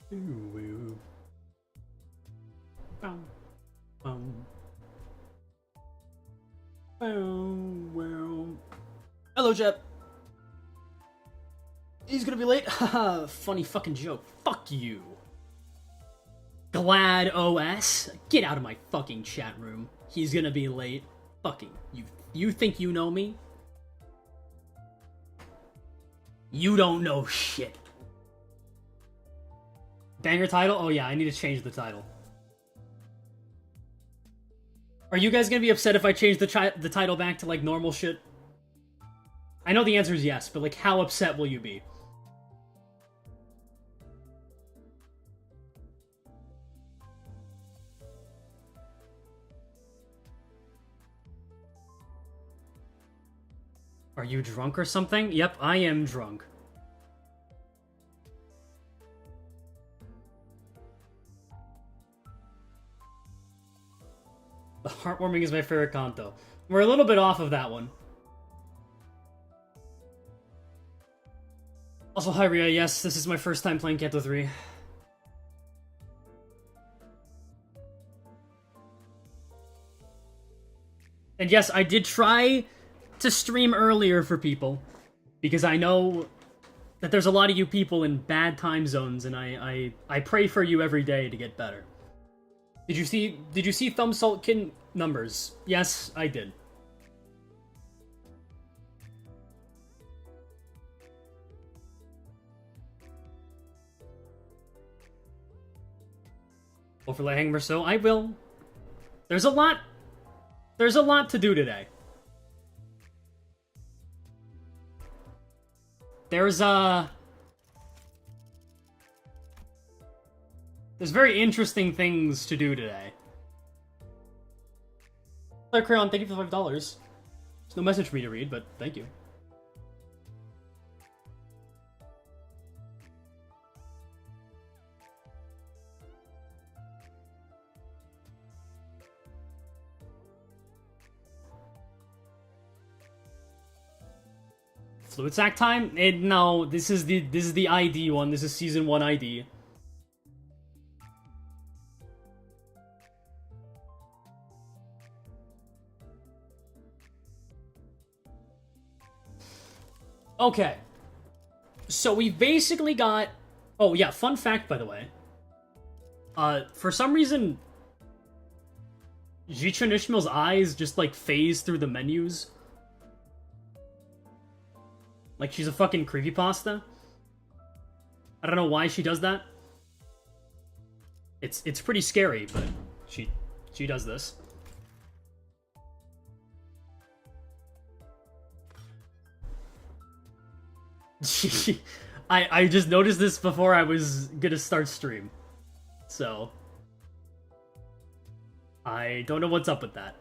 Hello, Jep. He's gonna be late? Haha, funny fucking joke. Fuck you. Glad OS? Get out of my fucking chat room. He's gonna be late. Fucking you. You think you know me? You don't know shit. Banger title? Oh yeah, I need to change the title. Are you guys gonna be upset if I change the title back to like normal shit? I know the answer is yes, but like how upset will you be? Are you drunk or something? Yep, I am drunk. The heartwarming is my favorite Kanto. We're a little bit off of that one. Also, hi Ria, yes, this is my first time playing Canto 3. And yes, I did try to stream earlier for people, because I know that there's a lot of you people in bad time zones, and I pray for you every day to get better. Did you see Thumbsaltkin numbers? Yes, I did. Overlay Hanger, so I will. There's a lot to do today. There's very interesting things to do today. Hello, Crayon, thank you for the $5. There's no message for me to read, but thank you. Fluid sack time? No, this is the ID one. This is season 1 ID. Okay. So we basically got... Oh yeah, fun fact by the way. For some reason, Jicha Nishimil's eyes just like phase through the menus. Like she's a fucking creepypasta. I don't know why she does that. It's pretty scary, but she does this. I just noticed this before I was gonna start stream. So I don't know what's up with that.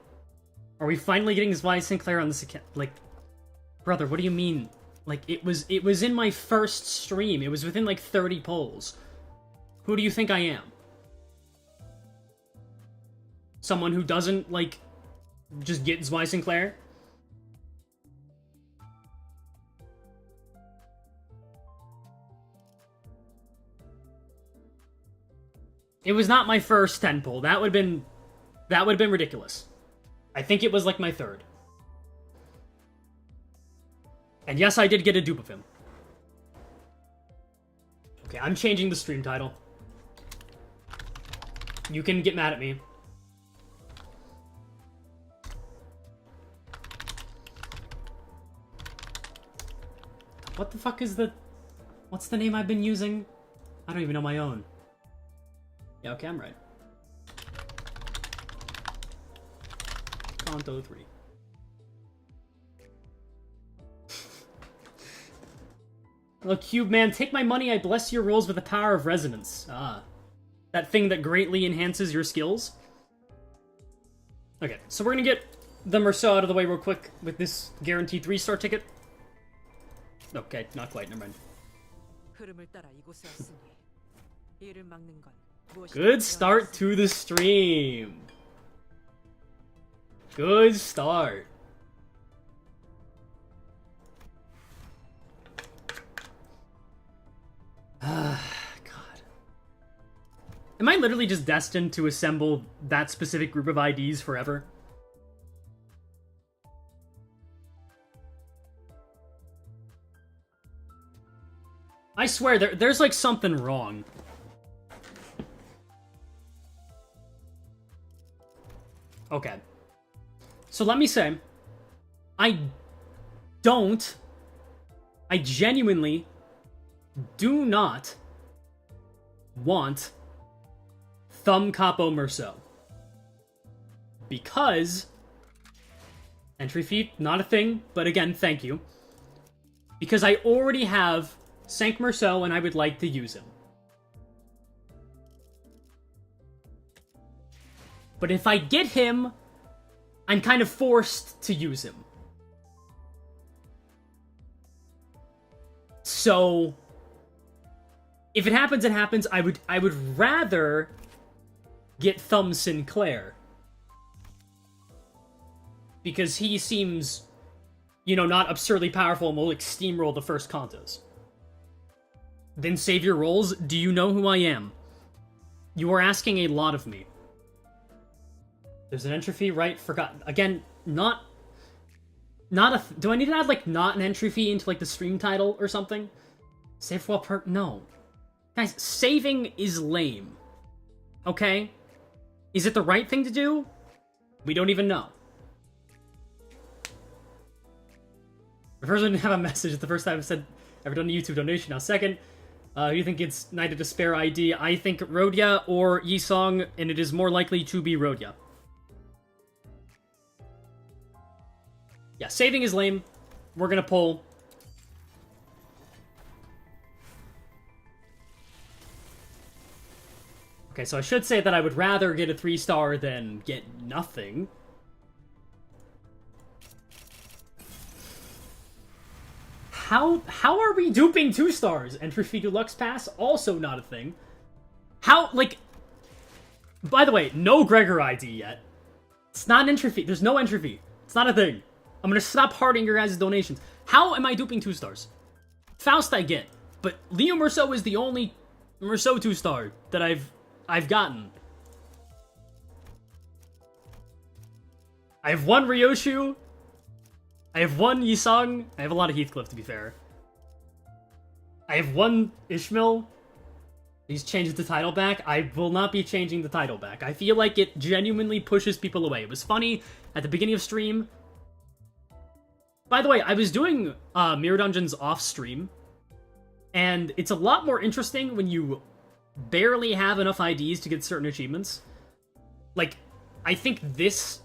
Are we finally getting Zvi Sinclair on this account? Like, brother, what do you mean? Like, it was in my first stream. It was within, like, 30 polls. Who do you think I am? Someone who doesn't, like, just get Zvi Sinclair? It was not my first 10 poll. That would have been ridiculous. I think it was, like, my third. And yes, I did get a dupe of him. Okay, I'm changing the stream title. You can get mad at me. What the fuck is the... What's the name I've been using? I don't even know my own. Yeah, okay, I'm right. Kanto 3. Look, Cube Man, take my money, I bless your rolls with the power of resonance. Ah. That thing that greatly enhances your skills? Okay, so we're gonna get the Merceau out of the way real quick with this guaranteed 3-star ticket. Okay, not quite, never mind. Good start to the stream. Good start. God. Am I literally just destined to assemble that specific group of IDs forever? I swear, there's like something wrong. Okay. So let me say, I genuinely do not want Thumb Capo Merceau. Because entry fee, not a thing, but again, thank you. Because I already have Sank Merceau and I would like to use him. But if I get him, I'm kind of forced to use him. So if it happens, it happens. I would rather get Thumb Sinclair. Because he seems, you know, not absurdly powerful and will like steamroll the first Cantos. Then save your rolls. Do you know who I am? You are asking a lot of me. There's an entry fee, right? Forgot. Again, not a... Do I need to add, like, not an entry fee into, like, the stream title or something? Save while per... No. Guys, saving is lame. Okay? Is it the right thing to do? We don't even know. The first one didn't have a message. It's the first time I've said... Ever done a YouTube donation. Now, second, you think it's Night of Despair ID? I think Rodya or Yisong, and it is more likely to be Rodya. Yeah, saving is lame. We're gonna pull. Okay, so I should say that I would rather get a 3-star than get nothing. How are we duping 2 stars? Entry fee deluxe pass, also not a thing. How, like... By the way, no Gregor ID yet. It's not an entry fee. There's no entry fee. It's not a thing. I'm gonna stop hearting your guys' donations. How am I duping 2 stars? Faust I get, but Leo Merceau is the only Merceau 2-star that I've gotten. I have 1 Ryoshu. I have 1 Yisong. I have a lot of Heathcliff, to be fair. I have 1 Ishmael. He's changed the title back. I will not be changing the title back. I feel like it genuinely pushes people away. It was funny at the beginning of stream. By the way, I was doing Mirror Dungeons off-stream, and it's a lot more interesting when you barely have enough IDs to get certain achievements. Like, I think this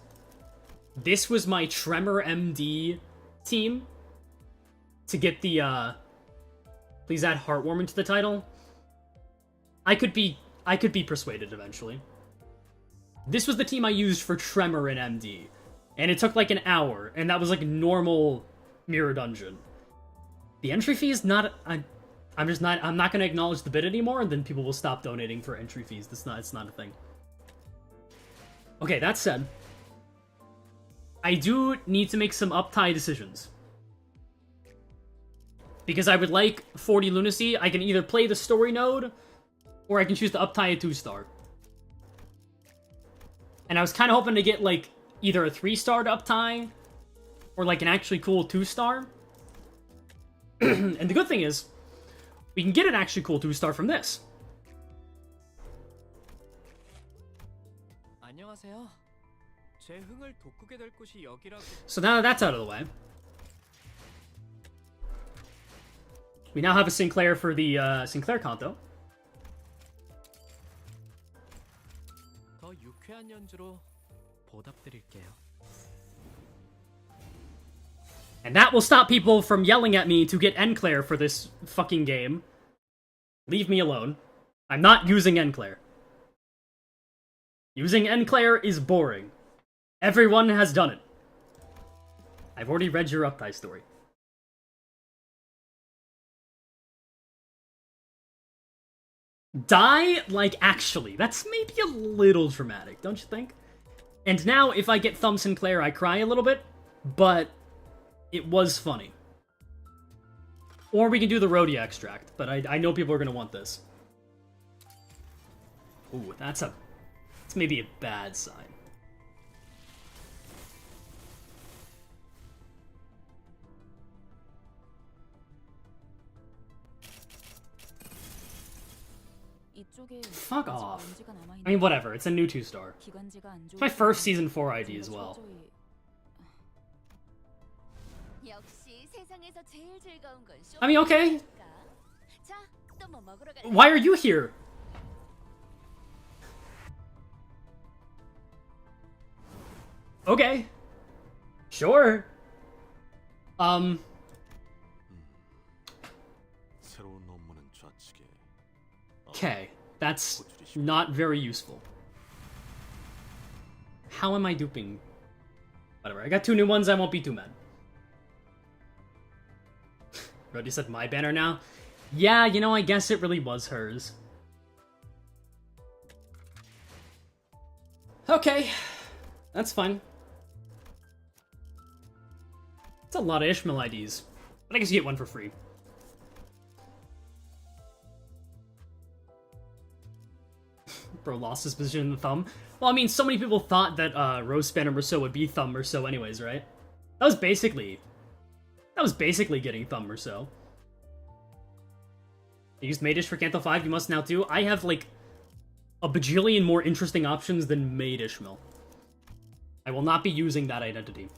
was my Tremor MD team to get the, please add Heartwarming to the title. I could be persuaded eventually. This was the team I used for Tremor and MD. And it took like an hour, and that was like normal Mirror Dungeon. The entry fee is not... I'm not going to acknowledge the bid anymore, and then people will stop donating for entry fees. It's not a thing. Okay, that said, I do need to make some up-tie decisions. Because I would like 40 Lunacy. I can either play the story node, or I can choose to up-tie a 2-star. And I was kind of hoping to get, like, either a 3-star to up-tie, or, like, an actually cool 2-star. And the good thing is, we can get an actually cool 2-star from this. So now that that's out of the way, we now have a Sinclair for the Sinclair Kanto. And that will stop people from yelling at me to get Enclair for this fucking game. Leave me alone. I'm not using Enclair. Using Enclair is boring. Everyone has done it. I've already read your up-tie story. Die? Like, actually. That's maybe a little dramatic, don't you think? And now, if I get Thumb Sinclair, I cry a little bit, but it was funny. Or we can do the Rhodia extract, but I know people are going to want this. Ooh, that's maybe a bad sign. Fuck off. I mean, whatever. It's a new 2-star. It's my first Season 4 ID as well. I mean, okay. Why are you here? Okay. Sure. Okay. That's not very useful. How am I duping? Whatever. I got 2 new ones. I won't be too mad. Brody said my banner now. Yeah, you know, I guess it really was hers. Okay. That's fine. It's a lot of Ishmael IDs. But I guess you get one for free. Bro lost his position in the thumb. Well, I mean, so many people thought that Rose Spanner Merceau would be Thumb Merceau anyways, right? That was basically getting Thumb Merceau. I used Maidish for Canto 5, you must now too. I have, like, a bajillion more interesting options than Maid Ishmael. I will not be using that identity.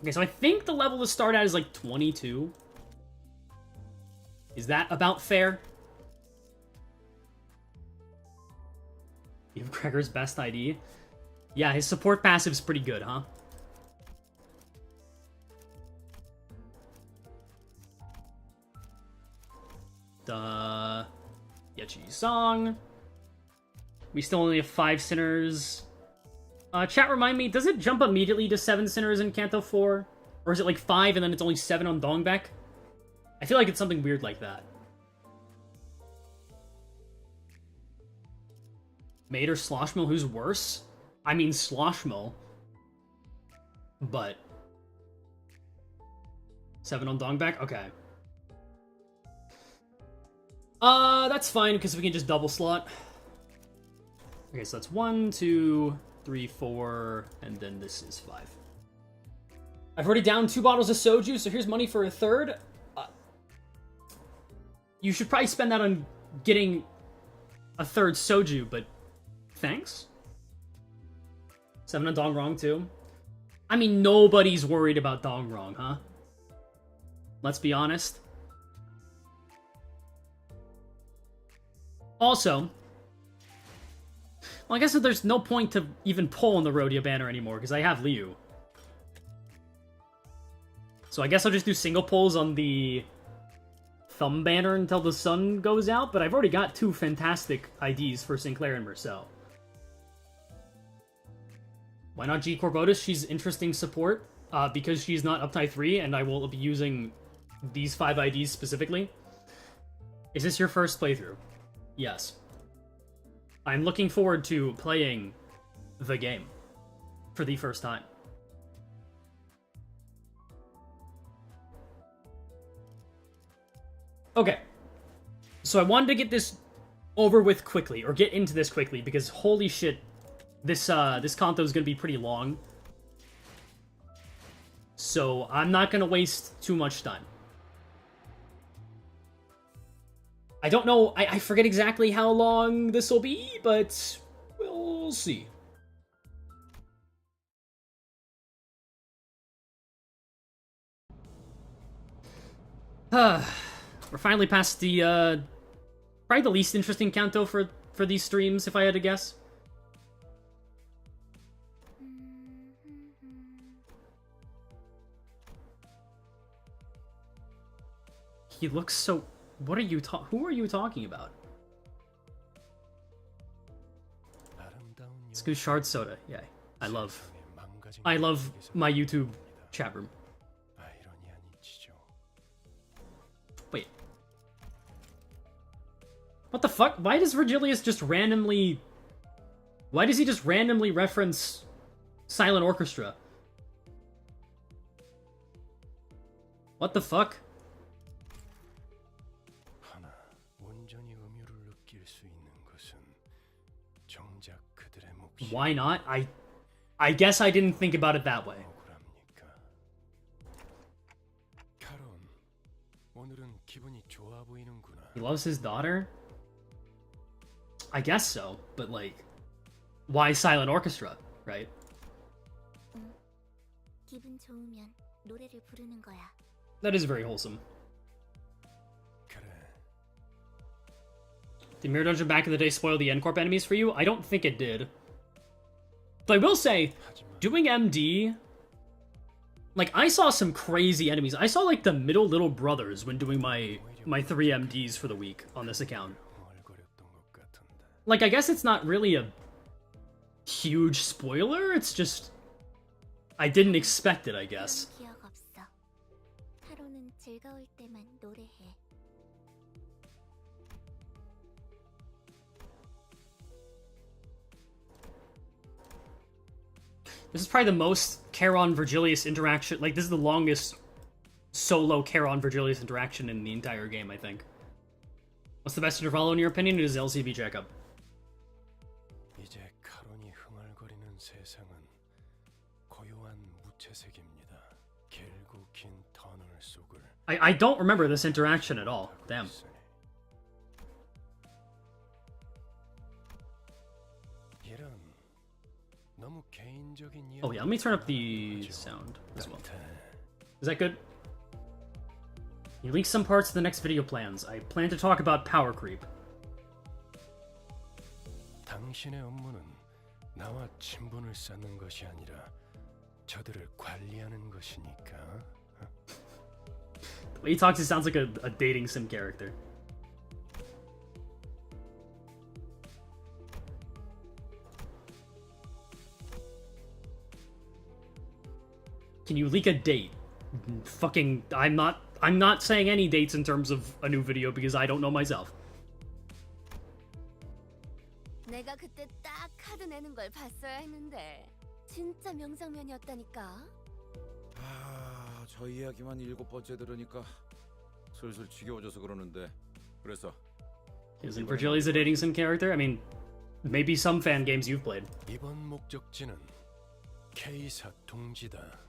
Okay, so I think the level to start at is, like, 22. Is that about fair? You have Gregor's best ID? Yeah, his support passive's pretty good, huh? Yechi Song. We still only have 5 Sinners. Chat, remind me, does it jump immediately to 7 Sinners in Canto 4? Or is it like 5 and then it's only 7 on Dongbek? I feel like it's something weird like that. Maid or Sloshmael, who's worse? I mean Sloshmael. But 7 on Dongbek? Okay. That's fine, because we can just double slot. Okay, so that's 1, 2, 3, 4, and then this is 5. I've already downed 2 bottles of soju, so here's money for a third. You should probably spend that on getting a third soju, but thanks. 7 on Dongrong, too. I mean, nobody's worried about Dongrong, huh? Let's be honest. Also, well, I guess that there's no point to even pull on the Rhodia banner anymore, because I have Liu. So I guess I'll just do single pulls on the Thumb banner until the sun goes out, but I've already got 2 fantastic IDs for Sinclair and Marcel. Why not G Corbotus? She's interesting support, because she's not Uptide 3, and I will be using these 5 IDs specifically. Is this your first playthrough? Yes. I'm looking forward to playing the game for the first time. Okay. So I wanted to get this over with quickly, or get into this quickly, because holy shit, this Kanto is going to be pretty long. So I'm not going to waste too much time. I don't know, I forget exactly how long this will be, but we'll see. We're finally past the, probably the least interesting Kanto for these streams, if I had to guess. He looks so... What are you who are you talking about? It's good shard soda. Yeah, I love my YouTube chat room. Wait. What the fuck? Why does Virgilius just randomly... Why does he just randomly reference Silent Orchestra? What the fuck? Why not? I guess I didn't think about it that way. He loves his daughter? I guess so, but like, why silent orchestra, right? That is very wholesome. Did Mirror Dungeon back in the day spoil the N-Corp enemies for you? I don't think it did. But I will say, doing MD... Like, I saw some crazy enemies. I saw, like, the middle little brothers when doing my 3 MDs for the week on this account. Like, I guess it's not really a huge spoiler, it's just... I didn't expect it, I guess. This is probably the most Charon-Virgilius interaction. Like, this is the longest solo Charon-Virgilius interaction in the entire game, I think. What's the best interval in your opinion? It is LCB Jacob. I don't remember this interaction at all. Damn. Oh yeah, let me turn up the sound as well. Is that good? You leak some parts of the next video plans. I plan to talk about power creep. 당신의 업무는 나와 친분을 쌓는 것이 아니라 저들을 관리하는 것이니까. The way he talks, it sounds like a dating sim character. Can you leak a date? Fucking, I'm not saying any dates in terms of a new video because I don't know myself. 내가 그때 딱 카드 내는 걸 봤어야 했는데 진짜 명장면이었다니까. 아, 저 이야기만 7번째 들으니까 슬슬 지겨워져서 그러는데. 그래서 Isn't Virgilius a dating sim character? I mean, maybe some fan games you've played. 이번 목적지는 K사 동지다.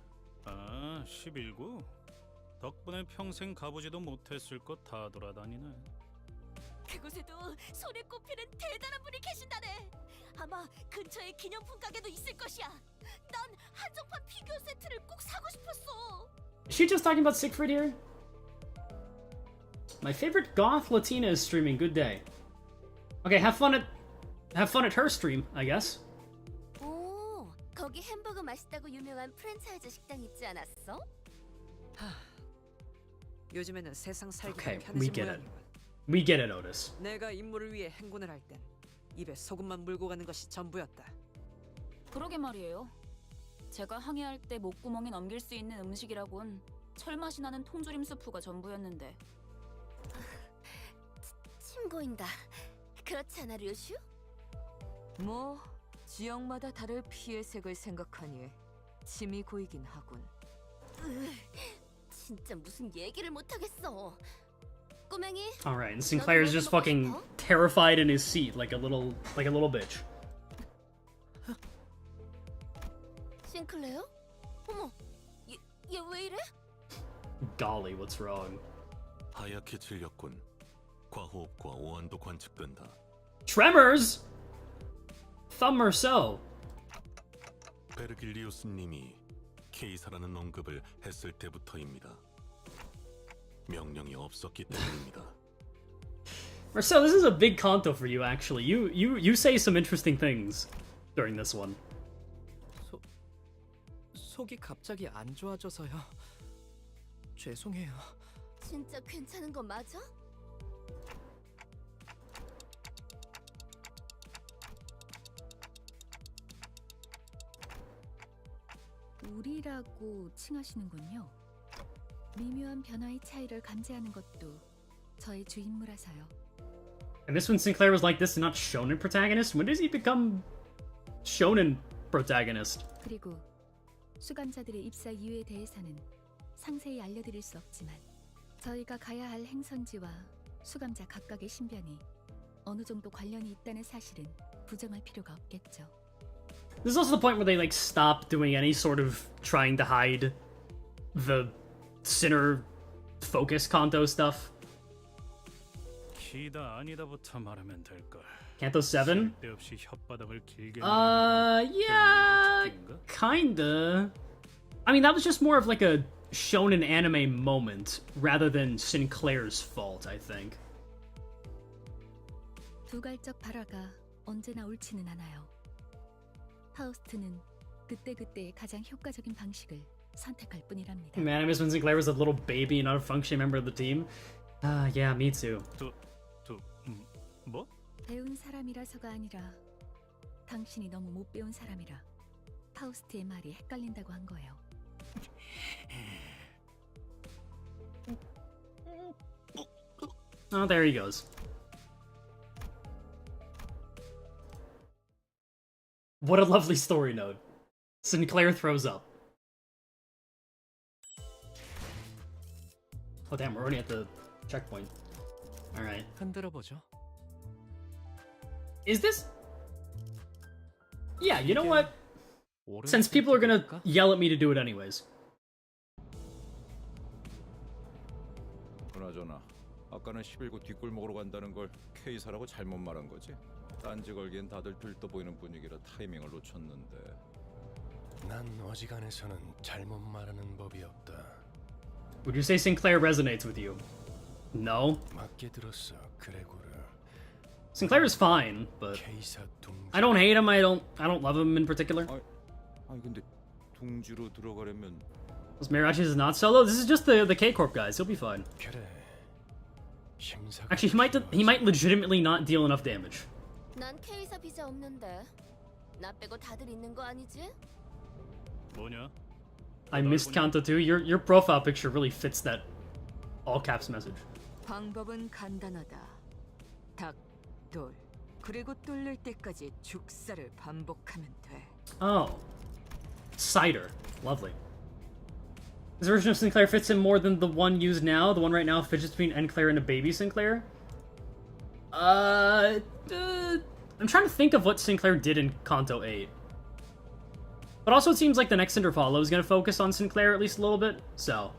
아, 11구? 덕분에 평생 가보지도 못했을 것 다 돌아다니네. 그곳에도 손에 꼽히는 대단한 분이 계신다네. 아마 근처에 기념품 가게도 있을 것이야. 난 한정판 피규어 세트를 꼭 사고 싶었어. Is she just talking about Siegfried here? My favorite goth Latina is streaming. Good day. Okay, have fun at her stream, I guess. 오, 거기 햄버거 맛있다고 유명한 프랜차이즈 식당 있지 않았어? 요즘에는 세상 살기가 Okay, 편해진 we get it. 모양이군. We get it, Otis. 내가 임무를 위해 행군을 할 땐 입에 소금만 물고 가는 것이 전부였다. 그러게 말이에요. 제가 항해할 때 목구멍에 넘길 수 있는 음식이라곤 철맛이 나는 통조림 스프가 전부였는데. 침 고인다. 그렇지 않아, 류슈? 뭐 지역마다 다를 피의 색을 생각하니 침이 고이긴 하군. 진짜 무슨 얘기를 못 하겠어. 꼬맹이. All right, and Sinclair's just fucking terrified in his seat, like a little bitch. 싱클레어? 어머, 얘 왜 이래? Golly, what's wrong? 하얗게 질렸군. 과호흡과 오한도 관측된다. Tremors? Thumb or so? 베르길리우스님이 케이사라는 언급을 했을 때부터입니다. 명령이 없었기 때문입니다. Marcel, this is a big Kanto for you, actually. You say some interesting things during this one. 속이 갑자기 안 좋아져서요. 죄송해요. 진짜 괜찮은 거 맞아? 우리라고 칭하시는군요. 미묘한 변화의 차이를 감지하는 것도 저의 주 임무라서요. And this one, Sinclair was like this, not shonen protagonist? When does he become shonen protagonist? 그리고 수감자들의 입사 이유에 대해서는 상세히 알려드릴 수 없지만 저희가 가야 할 행선지와 수감자 각각의 신변이 어느 정도 관련이 있다는 사실은 부정할 필요가 없겠죠. This is also the point where they, like, stop doing any sort of trying to hide the sinner focus Kanto stuff. 기다 아니다부터 말하면 될 걸. Canto 7? 쓸데없이 혓바닥을 길게 Yeah, kinda. I mean, that was just more of like a shonen anime moment rather than Sinclair's fault, I think. 두갈적 발화가 언제나 옳지는 않아요. 파우스트는 그때그때 가장 효과적인 방식을 선택할 뿐이랍니다. Man, I miss when Sinclair was a little baby and not a functioning member of the team. Yeah, me too. 뭐? 배운 사람이라서가 아니라 당신이 너무 못 배운 사람이라 파우스트의 말이 헷갈린다고 한 거예요. Oh, there he goes. What a lovely story note. Sinclair throws up. Oh damn, we're already at the checkpoint. Alright. 흔들어 보죠. Is this? Yeah, you know what? Since people are gonna yell at me to do it anyways. 그나저나 아까는 11구 뒷골목으로 간다는 걸 K사라고 잘못 말한 거지? 딴지 걸기엔 다들 들떠 보이는 분위기라 타이밍을 놓쳤는데. 난 어지간해서는 잘못 말하는 법이 없다. Would you say Sinclair resonates with you? No. 맞게 들었어, 그레고르. Sinclair is fine, but I don't hate him. I don't love him in particular. 아니 근데 둥지로 들어가려면 Those Mirachis is not solo. This is just the K Corp guys. He'll be fine. 그래. Actually, he might legitimately not deal enough damage. 난 K사 비자 없는데. 나 빼고 다들 있는 거 아니지? 뭐냐? I missed Kanto too. Your profile picture really fits that all caps message. 방법은 간단하다. 닭, 돌, 그리고 뚫릴 때까지 죽사를 반복하면 돼. Oh, cider, lovely. This version of Sinclair fits him more than the one used now. The one right now fidgets between Endclair and a baby Sinclair. I'm trying to think of what Sinclair did in Kanto 8. But also it seems like the next Cinder Follow is going to focus on Sinclair at least a little bit, so...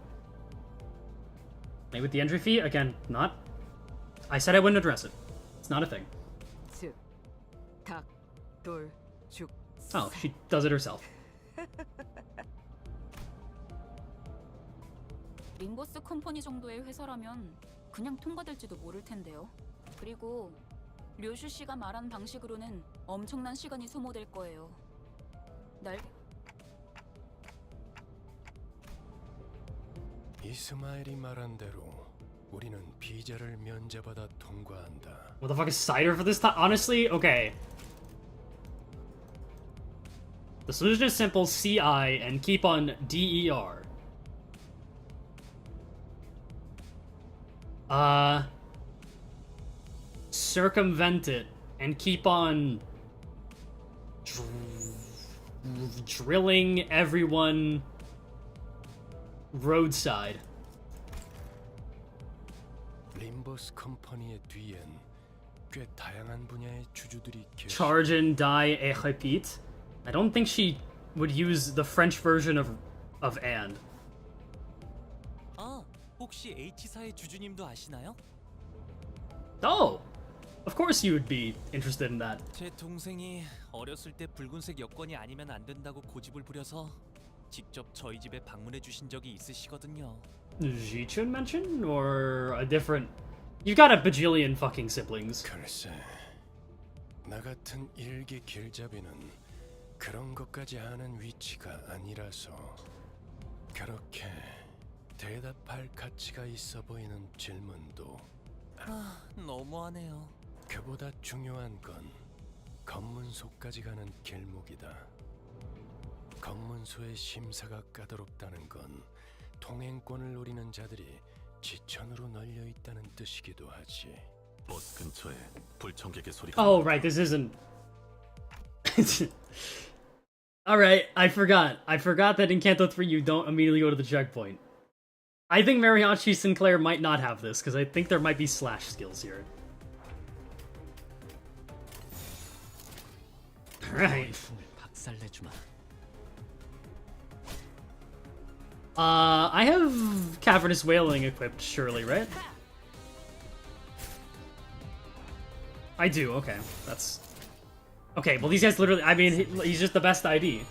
Maybe with the entry fee? Again, not... I said I wouldn't address it. It's not a thing. 즉, 닭, 돌, 죽. Oh, she does it herself. 림버스 컴퍼니 정도의 회사라면 그냥 통과될지도 모를 텐데요. 그리고 류슈 씨가 말한 방식으로는 엄청난 시간이 소모될 거예요. 이스마엘이 말한 대로 우리는 비자를 면제받아 통과한다. What the fuck is cider for this time? Honestly, okay. The solution is simple: CI and keep on DER. Circumvent it and keep on drilling everyone roadside. 림버스 컴퍼니의 뒤엔 꽤 다양한 분야의 주주들이 계시. Charge and die et repeat. I don't think she would use the French version of and. 아, 혹시 H사의 주주님도 아시나요? Oh, of course you would be interested in that. 제 동생이 어렸을 때 붉은색 여권이 아니면 안 된다고 고집을 부려서 직접 저희 집에 방문해 주신 적이 있으시거든요. Jichun mention or a different? You've got a bajillion fucking siblings. 글쎄, 나 같은 일기 길잡이는 그런 것까지 아는 위치가 아니라서 그렇게 대답할 가치가 있어 보이는 질문도. 아, 너무하네요. 그보다 중요한 건 검문소까지 가는 길목이다. 검문소의 심사가 까다롭다는 건 통행권을 노리는 자들이 지천으로 널려 있다는 뜻이기도 하지. 버스 근처에 불청객의 소리가. Oh, right, this isn't. Alright, I forgot. I forgot that in Canto 3 you don't immediately go to the checkpoint. I think Mariachi Sinclair might not have this, because I think there might be slash skills here. Alright. 박살내주마. I have Cavernous Wailing equipped, surely, right? I do, okay. That's... Okay, well these guys literally... I mean, he's just the best ID.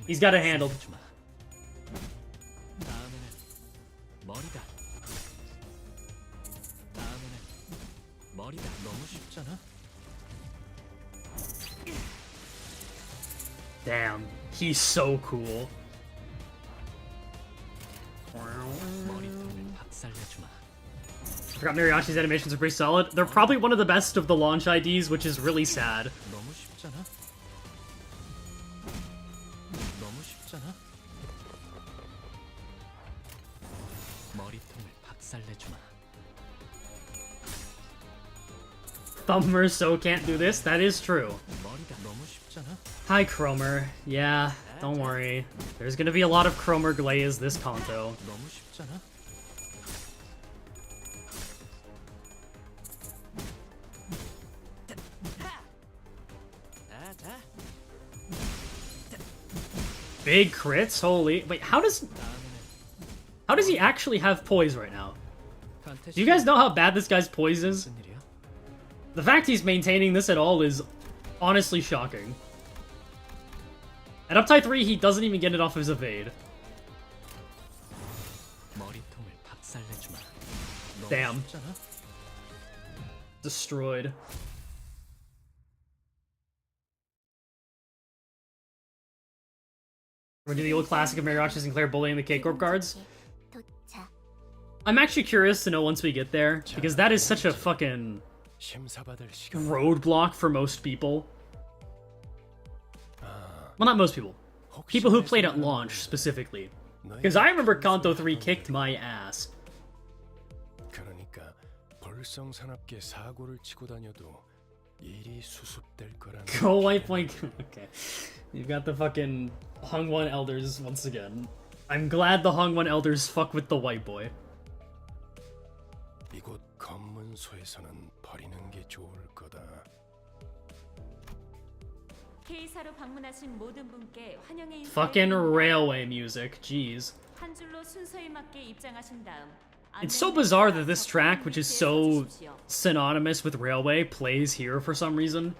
He's got it handled. Damn, he's so cool. I forgot Mariachi's animations are pretty solid. They're probably one of the best of the launch IDs, which is really sad. Thumber so can't do this? That is true. Hi, Cromer. Yeah, don't worry. There's gonna be a lot of Cromer glaze this Kanto. Big crits? Holy... Wait, how does he actually have poise right now? Do you guys know how bad this guy's poise is? The fact he's maintaining this at all is honestly shocking. At uptide 3, he doesn't even get it off his evade. Damn. Destroyed. We're doing the old classic of Mariachis and Claire bullying the K-Corp guards. I'm actually curious to know once we get there, because that is such a fucking roadblock for most people. Well, not most people. People who played at launch, specifically. Because I remember Kanto 3 kicked my ass. Go white point. Okay. You've got the fucking Hung One Elders once again. I'm glad the Hung One Elders fuck with the white boy. Fucking railway music, jeez. It's so bizarre that this track, which is so synonymous with railway, plays here for some reason.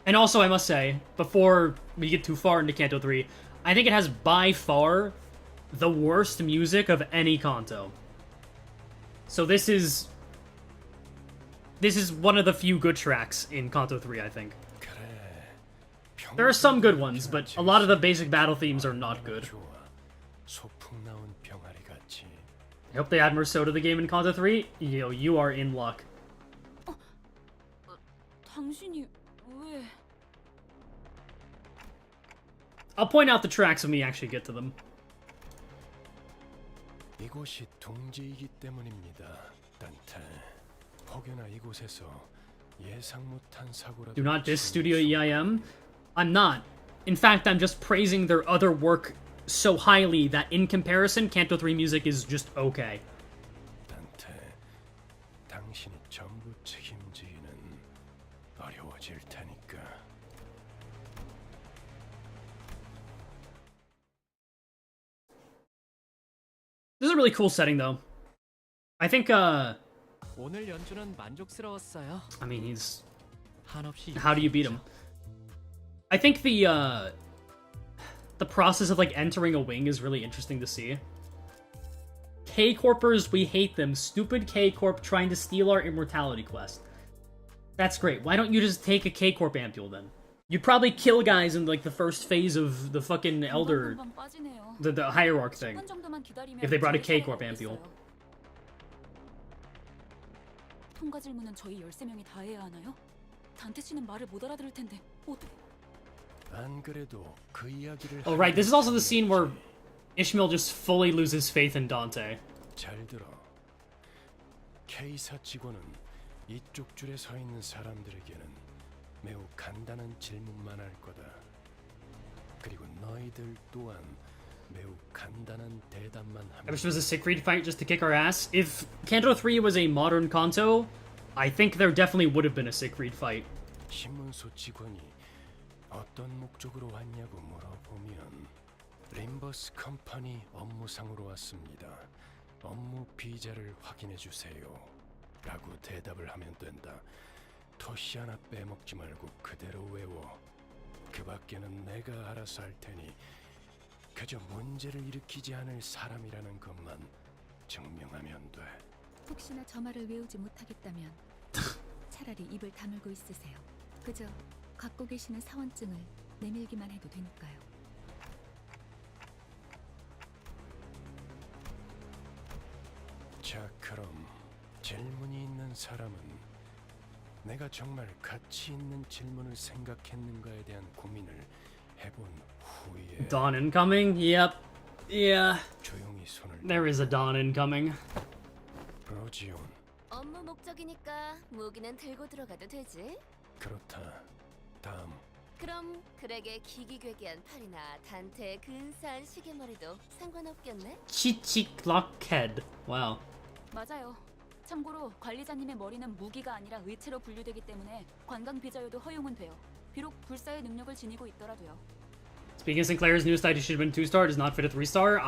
And also, I must say, before we get too far into Canto 3, I think it has by far the worst music of any Kanto. So this is one of the few good tracks in Kanto 3, I think. There are some good ones, but a lot of the basic battle themes are not good. I hope they add more Soda to the game in Kanto 3. Yo, you are in luck. I'll point out the tracks when we actually get to them. 이곳이 동지이기 때문입니다. 단테. 혹여나 이곳에서 예상 못한 사고라도 Do not diss Studio EIM. I'm not. In fact, I'm just praising their other work so highly that in comparison, Canto 3 music is just okay. 단테. 당신이 전부 책임지기는 어려워질 테니까. This is a really cool setting, though. I think, 오늘 연주는 만족스러웠어요. I mean, he's... How do you beat him? I think the process of, like, entering a wing is really interesting to see. K-Corpers, we hate them. Stupid K-Corp trying to steal our immortality quest. That's great. Why don't you just take a K-Corp ampule, then? You'd probably kill guys in, like, the first phase of the fucking Elder... The Hierarch thing. If they brought a K-Corp ampule. 통과 질문은 저희 13명이 다 해야 하나요? 단테 씨는 말을 못 알아들을 텐데 어떻게... 안 그래도 그 이야기를 Oh, right. This is also the scene where Ishmael just fully loses faith in Dante. 잘 들어. K사 직원은 이쪽 줄에 서 있는 사람들에게는 매우 간단한 질문만 할 거다. 그리고 너희들 또한 매우 간단한 대답만 I 하면 wish it was a Siegfried fight just to kick our ass. If Canto 3 was a modern Kanto, I think there definitely would have been a Siegfried fight. 신문소 직원이 어떤 목적으로 왔냐고 물어보면 림버스 컴퍼니 업무상으로 왔습니다. 업무 비자를 확인해 주세요. 라고 대답을 하면 된다. 토시 하나 빼먹지 말고 그대로 외워. 그 밖에는 내가 알아서 할 테니 그저 문제를 일으키지 않을 사람이라는 것만 증명하면 돼. 혹시나 저 말을 외우지 못하겠다면 차라리 입을 다물고 있으세요. 그저 갖고 계시는 사원증을 내밀기만 해도 되니까요. 자, 그럼 질문이 있는 사람은 내가 정말 가치 있는 질문을 생각했는가에 대한 고민을 해본 후에 Dawn incoming? Yep. Yeah. 조용히 손을 There is a dawn incoming. 브로지온. 업무 목적이니까 무기는 들고 들어가도 되지? 그렇다. 다음. 그럼 그에게 기기괴기한 팔이나 단테의 근사한 시계머리도 상관없겠네? Chichik Lockhead. Wow. 맞아요. 참고로 관리자님의 머리는 무기가 아니라 의체로 분류되기 때문에 관광 비자여도 허용은 돼요. 비록 불사의 능력을 지니고 있더라도요. Speaking of Sinclair's newest title should have been 2-star, does not fit a 3-star.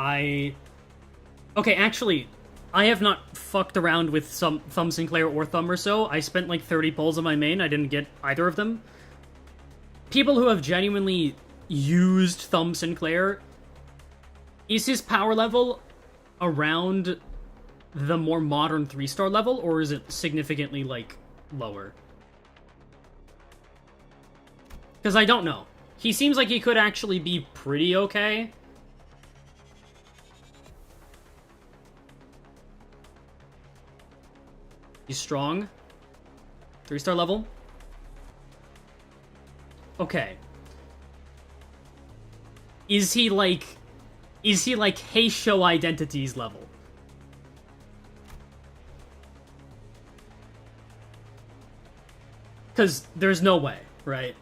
Okay, actually, I have not fucked around with some Thumb Sinclair or Thumb or so. I spent like 30 pulls on my main, I didn't get either of them. People who have genuinely used Thumb Sinclair, is his power level around the more modern 3-star level, or is it significantly, like, lower? Because I don't know. He seems like he could actually be pretty okay. He's strong. 3-star level. Okay. Is he like Heisho Identities level? Because there's no way, right?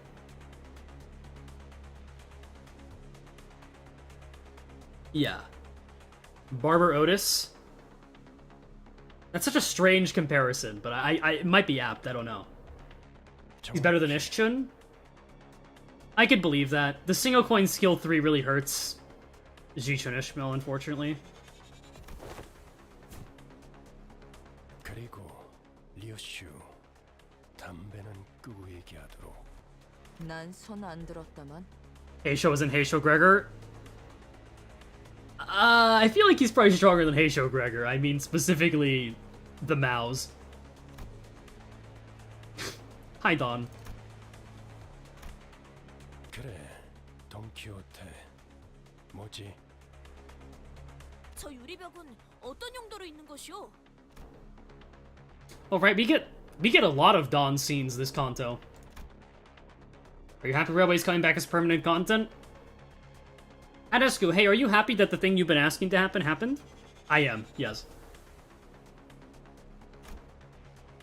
Yeah. Barber Otis. That's such a strange comparison, but it might be apt, I don't know. He's better than Ishchun? I could believe that. The single coin skill 3 really hurts Jichun Ishmael, unfortunately. 그리고 리오슈 담배는 끄고 얘기하도록. 난 손 안 들었다만. Heisho isn't Heisho Gregor. I feel like he's probably stronger than Heisho Gregor. I mean, specifically, the Maos. Hi, Don. 그래, 돈키호테. 뭐지? 저 유리벽은 어떤 용도로 있는 것이오? Oh, right, we get a lot of Don scenes this Kanto. Are you happy Railway's coming back as permanent content? Adescu, hey, are you happy that the thing you've been asking to happen happened? I am, yes.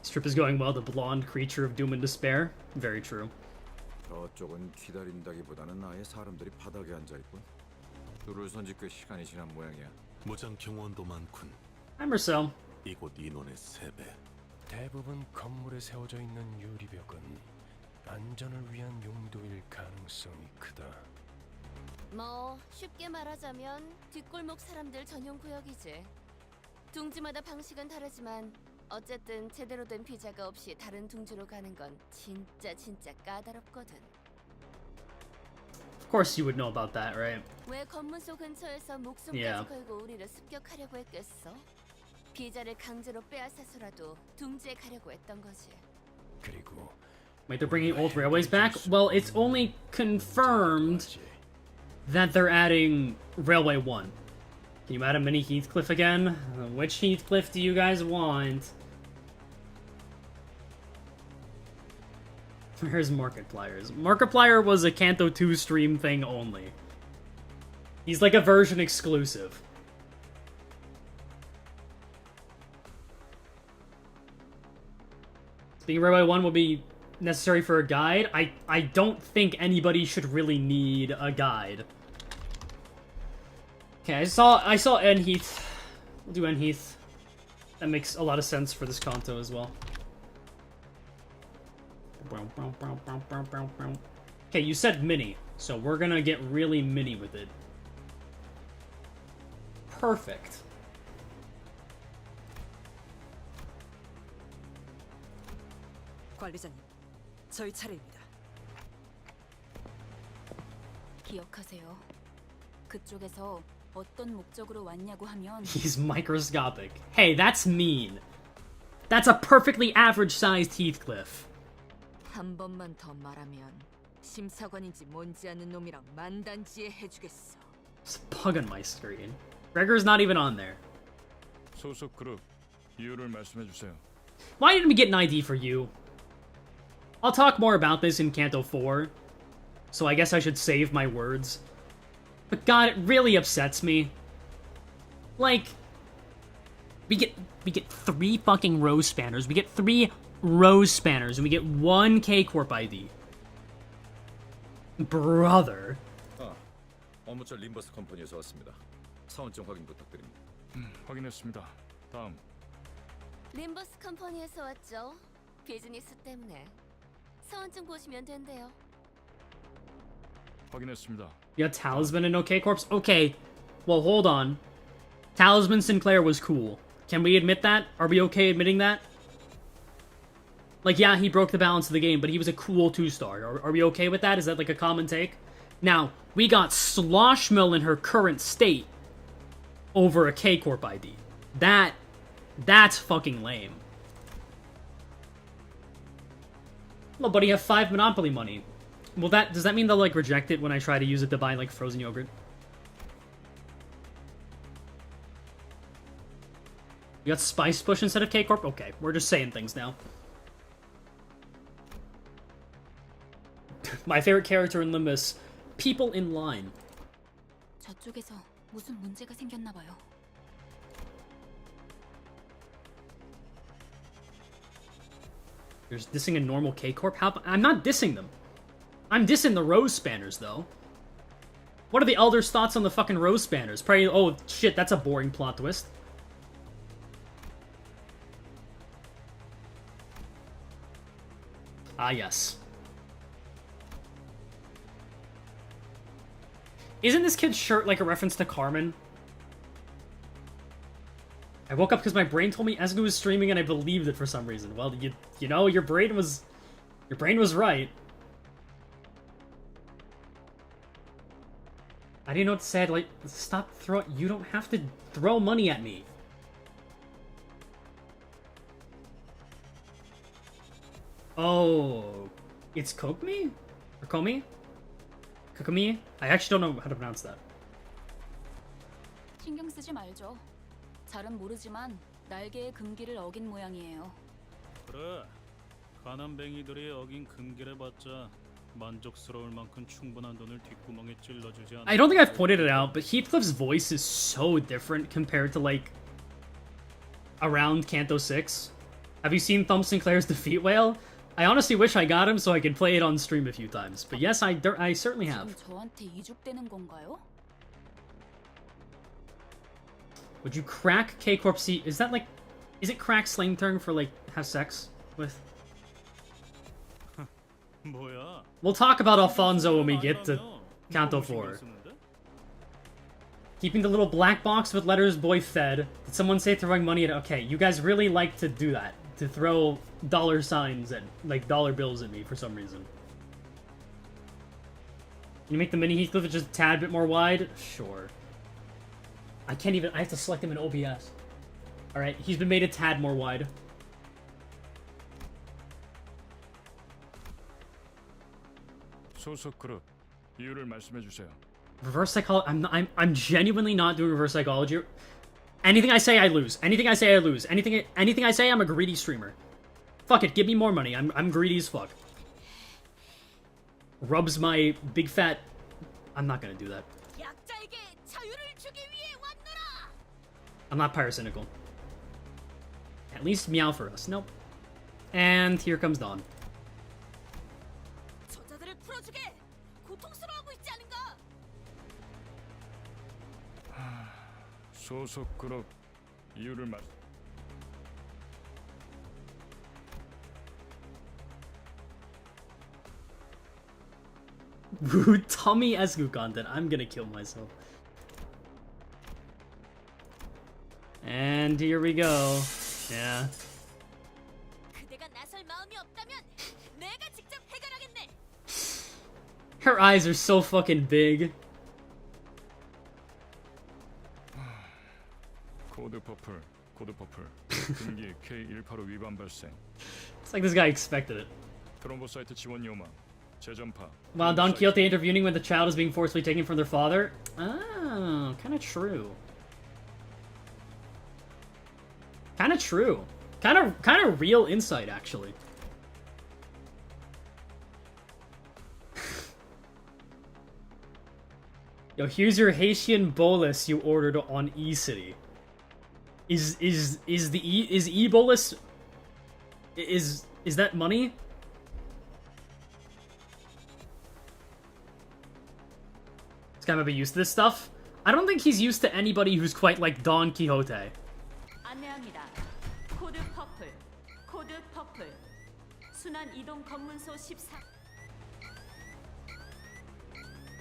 This trip is going well, the blonde creature of doom and despair. Very true. 저쪽은 기다린다기보다는 아예 사람들이 바닥에 앉아 있군. 줄을 선지 꽤 시간이 지난 모양이야. 무장 경호원도 많군. Hi, Marcel. 이곳 인원의 3배. 대부분 건물에 세워져 있는 유리벽은 안전을 위한 용도일 가능성이 크다. 뭐 쉽게 말하자면 뒷골목 사람들 전용 구역이지. 둥지마다 방식은 다르지만 어쨌든 제대로 된 비자가 없이 다른 둥지로 가는 건 진짜 까다롭거든. Of course you would know about that, right? 왜 검문소 근처에서 목숨까지 Yeah. 걸고 우리를 습격하려고 했겠어? 비자를 강제로 빼앗아서라도 둥지에 가려고 했던 거지. 그리고 Wait, they're bringing old railways back? Well, it's only confirmed that they're adding Railway 1. Can you add a mini Heathcliff again? Which Heathcliff do you guys want? Where's Markiplier's? Markiplier was a Canto 2 stream thing only. He's like a version exclusive. Speaking of Railway 1 will be necessary for a guide. I don't think anybody should really need a guide. Okay, I saw Enheath. We'll do Enheath. That makes a lot of sense for this Kanto as well. Okay, you said mini, so we're gonna get really mini with it. Perfect. 관리자님, 저희 차례입니다. 기억하세요. 그쪽에서 어떤 목적으로 왔냐고 하면 He's microscopic. Hey, that's mean. That's a perfectly average-sized Heathcliff. 한 번만 더 말하면 심사관인지 뭔지 아는 놈이랑 만단지에 해주겠어. There's a bug on my screen. Gregor's not even on there. 소속 그룹 이유를 말씀해 주세요. Why didn't we get an ID for you? I'll talk more about this in Canto 4, so I guess I should save my words. But God, it really upsets me. Like, we get 3 fucking rose spanners, we get 3 rose spanners, and we get 1 K-Corp ID. Brother. 업무처 림버스 컴퍼니에서 왔습니다. 사원증 확인 부탁드립니다. 확인했습니다. 다음. 림버스 컴퍼니에서 왔죠. 비즈니스 때문에. 사원증 보시면 된대요. 확인했습니다. You got Talisman and no K-Corps? Okay. Well, hold on. Talisman Sinclair was cool. Can we admit that? Are we okay admitting that? Like, yeah, he broke the balance of the game, but he was a cool 2-star. Are we okay with that? Is that like a common take? Now, we got Sloshmael in her current state over a K-Corp ID. That's fucking lame. Well, buddy, you have 5 Monopoly money. Well, does that mean they'll, like, reject it when I try to use it to buy, like, frozen yogurt? You got Spice Bush instead of K-Corp? Okay, we're just saying things now. My favorite character in Limbus, people in line. 저쪽에서 무슨 문제가 생겼나 봐요. You're just dissing a normal K-Corp? I'm not dissing them. I'm dissing the Rose Spanners, though. What are the Elder's thoughts on the fucking Rose Spanners? Probably, oh, shit, that's a boring plot twist. Ah, yes. Isn't this kid's shirt like a reference to Carmen? I woke up because my brain told me Esgu was streaming and I believed it for some reason. Well, you know, your brain was right. I didn't know what to say. Like, stop throwing. You don't have to throw money at me. Oh, it's Kokomi? Or Komi? Kokomi? I actually don't know how to pronounce that. 신경 쓰지 말죠. 잘은 모르지만 날개의 금기를 어긴 모양이에요. 그래. 가난뱅이들이 어긴 금기를 받자 만족스러울 만큼 충분한 돈을 뒷구멍에 찔러주지 않아. I don't think I've pointed it out, but Heathcliff's voice is so different compared to, like, around Canto 6. Have you seen Thumb Sinclair's Defeat Whale? I honestly wish I got him so I could play it on stream a few times. But yes, I certainly have. 지금 저한테 이죽되는 건가요? Would you crack K-Corp C? Is that like... Is it crack slang term for, like, have sex with? 뭐야? We'll talk about Alfonso when we get to Canto 4. Keeping the little black box with letters boy fed. Did someone say throwing money at... Okay, you guys really like to do that. To throw dollar signs at, like, dollar bills at me for some reason. Can you make the mini Heathcliff just a tad bit more wide? Sure. I can't even... I have to select him in OBS. Alright, he's been made a tad more wide. 소속 그룹 이유를 말씀해 주세요. Reverse psychology... I'm genuinely not doing reverse psychology. Anything I say, I lose. Anything I say, I lose. Anything I say, I'm a greedy streamer. Fuck it, give me more money. I'm greedy as fuck. Rubs my big fat... I'm not gonna do that. I'm not pyrocynical. At least meow for us. Nope. And here comes Dawn. 풀어주게. 고통스러워하고 있지 않은가? 소속 그룹 이유를 말. Rude Tommy Esgu content. I'm gonna kill myself. And here we go. Yeah. 그대가 나설 마음이 없다면 내가 직접 해결하겠네. Her eyes are so fucking big. 코드 퍼플. 금기 K185 위반 발생. It's like this guy expected it. 트롬보사이트 지원 요망. 재전파. Wow, Don Quixote intervening when the child is being forcefully taken from their father? Oh, kind of true. Kind of true. Kind of real insight, actually. Yo, here's your Haitian bolus you ordered on eCity. Is e-bolus is that money? This guy might be used to this stuff. I don't think he's used to anybody who's quite like Don Quixote. 안내합니다. 코드 퍼플. 순환 이동 검문소 14.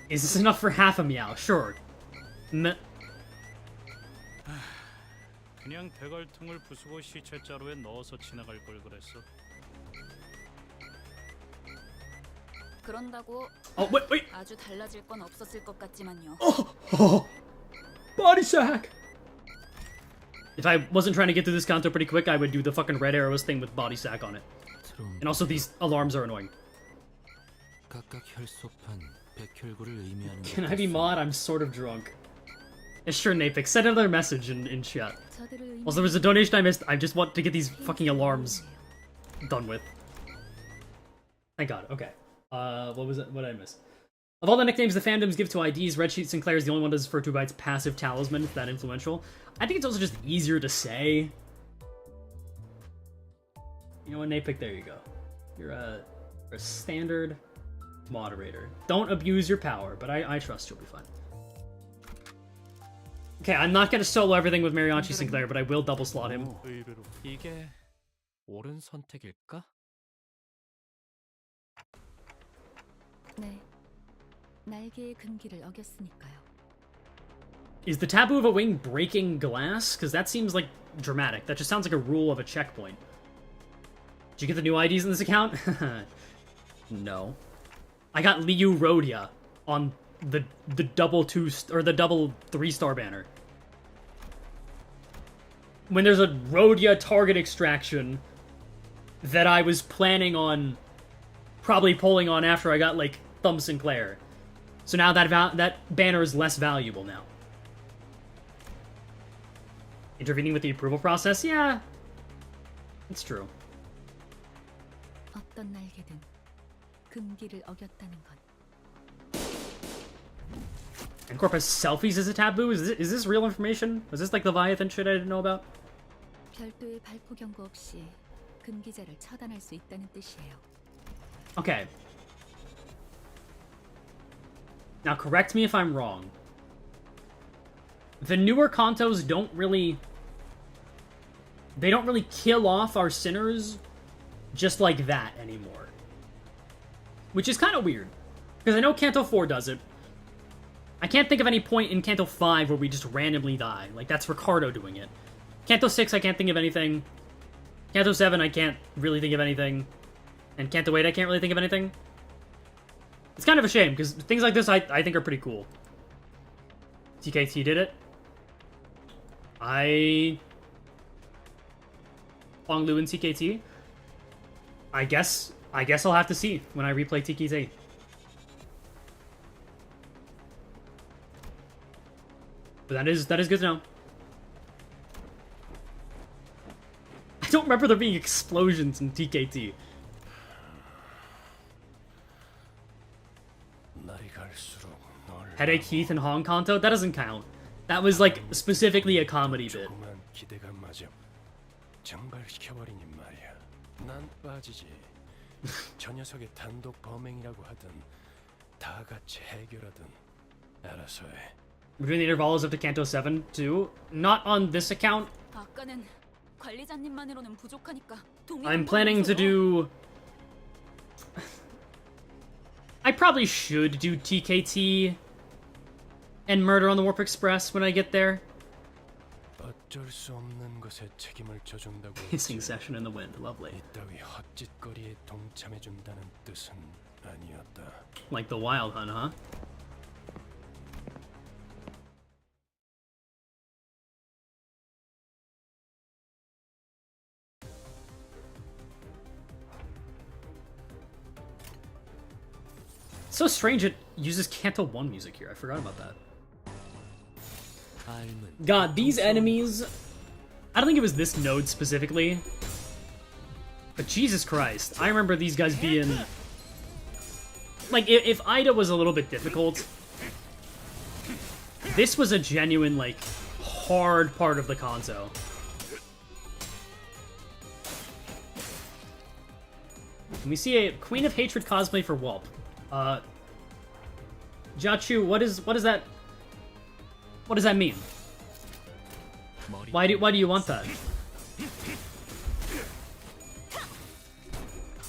Is this enough for half a meow? Sure. 그냥 대갈통을 부수고 시체 자루에 넣어서 지나갈 걸 그랬어. 그런다고 wait. 아주 달라질 건 없었을 것 같지만요. Body sack! If I wasn't trying to get through this Kanto pretty quick, I would do the fucking red arrows thing with body sack on it. And also these alarms are annoying. Can I be mod? I'm sort of drunk. Yeah, sure, Napix. Send another message in chat. Also, there was a donation I missed. I just want to get these fucking alarms done with. Thank God. Okay. What was it? What did I miss? Of all the nicknames the fandoms give to IDs, Redsheet Sinclair is the only one that does refer to by its passive talisman. It's that influential. I think it's also just easier to say. You know what, Napic? There you go. You're a standard moderator. Don't abuse your power, but I trust you'll be fine. Okay, I'm not gonna solo everything with Mariachi Sinclair, but I will double slot him. 이게 옳은 선택일까? 네. 날개의 금기를 어겼으니까요. Is the taboo of a wing breaking glass? Because that seems like dramatic. That just sounds like a rule of a checkpoint. Did you get the new IDs in this account? No. I got Liu Rhodia on the double 2 or the double 3-star banner. When there's a Rhodia target extraction that I was planning on probably pulling on after I got like Thumb Sinclair. So now that banner is less valuable now. Intervening with the approval process? Yeah. It's true. 어떤 날개든 금기를 어겼다는 건. And Corp has selfies as a taboo? Is this real information? Was this like Leviathan shit I didn't know about? 별도의 발포 경고 없이 금기자를 처단할 수 있다는 뜻이에요. Okay. Now correct me if I'm wrong. The newer Kantos don't really kill off our sinners just like that anymore. Which is kind of weird. Because I know Canto 4 does it. I can't think of any point in Canto 5 where we just randomly die. Like, that's Ricardo doing it. Canto 6, I can't think of anything. Canto 7, I can't really think of anything. And Canto 8, I can't really think of anything. It's kind of a shame, because things like this I think are pretty cool. TKT did it. Huang Lu and TKT? I guess I'll have to see when I replay TKT. But that is good to know. I don't remember there being explosions in TKT. Headache Heath and Hong Kanto? That doesn't count. That was like specifically a comedy bit. 난 빠지지. 저 녀석의 단독 범행이라고 하든 다 같이 해결하든 알아서 해. We're doing the intervals up to Canto 7 too. Not on this account. 아까는 관리자님만으로는 부족하니까 I'm planning to do... I probably should do TKT and Murder on the Warp Express when I get there. 어쩔 수 없는 것에 책임을 져준다고 Hissing session in the wind, lovely. 이따위 헛짓거리에 동참해준다는 뜻은 아니었다. Like the Wild Hunt, huh? So strange it uses Canto 1 music here. I forgot about that. God, these enemies... I don't think it was this node specifically. But Jesus Christ, I remember these guys being... Like, if Ida was a little bit difficult, this was a genuine, like, hard part of the Kanto. And we see a Queen of Hatred cosplay for Whelp. Jachu, what does that... What does that mean? Why do you want that?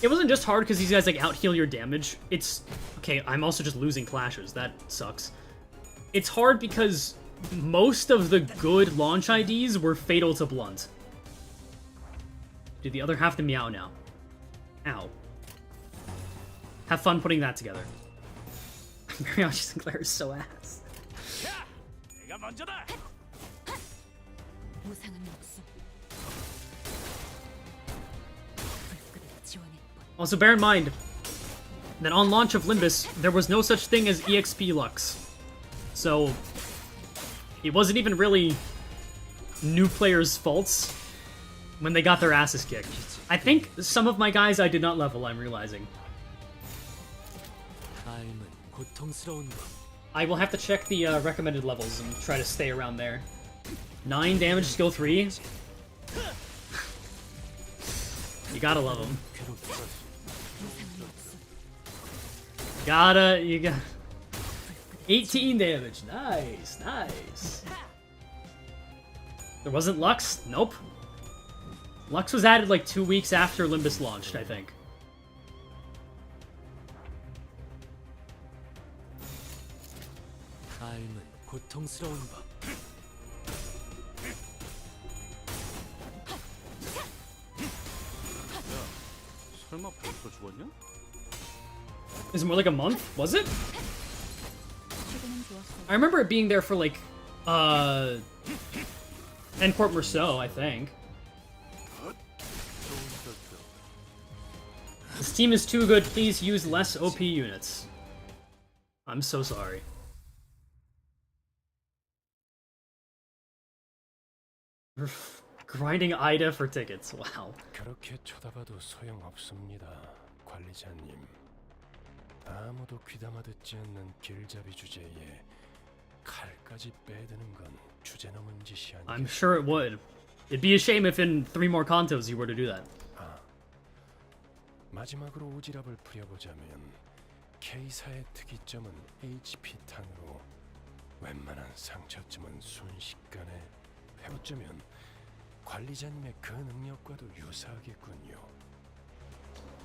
It wasn't just hard because these guys like out heal your damage. It's okay. I'm also just losing clashes. That sucks. It's hard because most of the good launch IDs were fatal to blunt. Do the other half to meow now? Ow. Have fun putting that together. Mariachi Sinclair is so ass. Also, bear in mind that on launch of Limbus, there was no such thing as EXP Lux. So, it wasn't even really new players' faults when they got their asses kicked. I think some of my guys I did not level, I'm realizing. I will have to check the recommended levels and try to stay around there. 9 damage, skill 3. You gotta love them. You got 18 damage. Nice, nice. There wasn't Lux? Nope. Lux was added like 2 weeks after Limbus launched, I think. 설마 벌써 죽었냐? Is it more like a month? Was it? I remember it being there for like, Encourt Merceau, I think. This team is too good, please use less OP units. I'm so sorry. Grinding Ida for tickets, wow. 그렇게 쳐다봐도 소용없습니다, 관리자님. 아무도 귀담아 듣지 않는 길잡이 주제에 칼까지 빼드는 건 주제넘은 짓이 아니겠어요? I'm sure it would. It'd be a shame if in 3 more Kantos you were to do that. 마지막으로 오지랖을 풀어보자면 K사의 특이점은 HP 탄으로 웬만한 상처쯤은 순식간에 어쩌면 관리자님의 그 능력과도 유사하겠군요.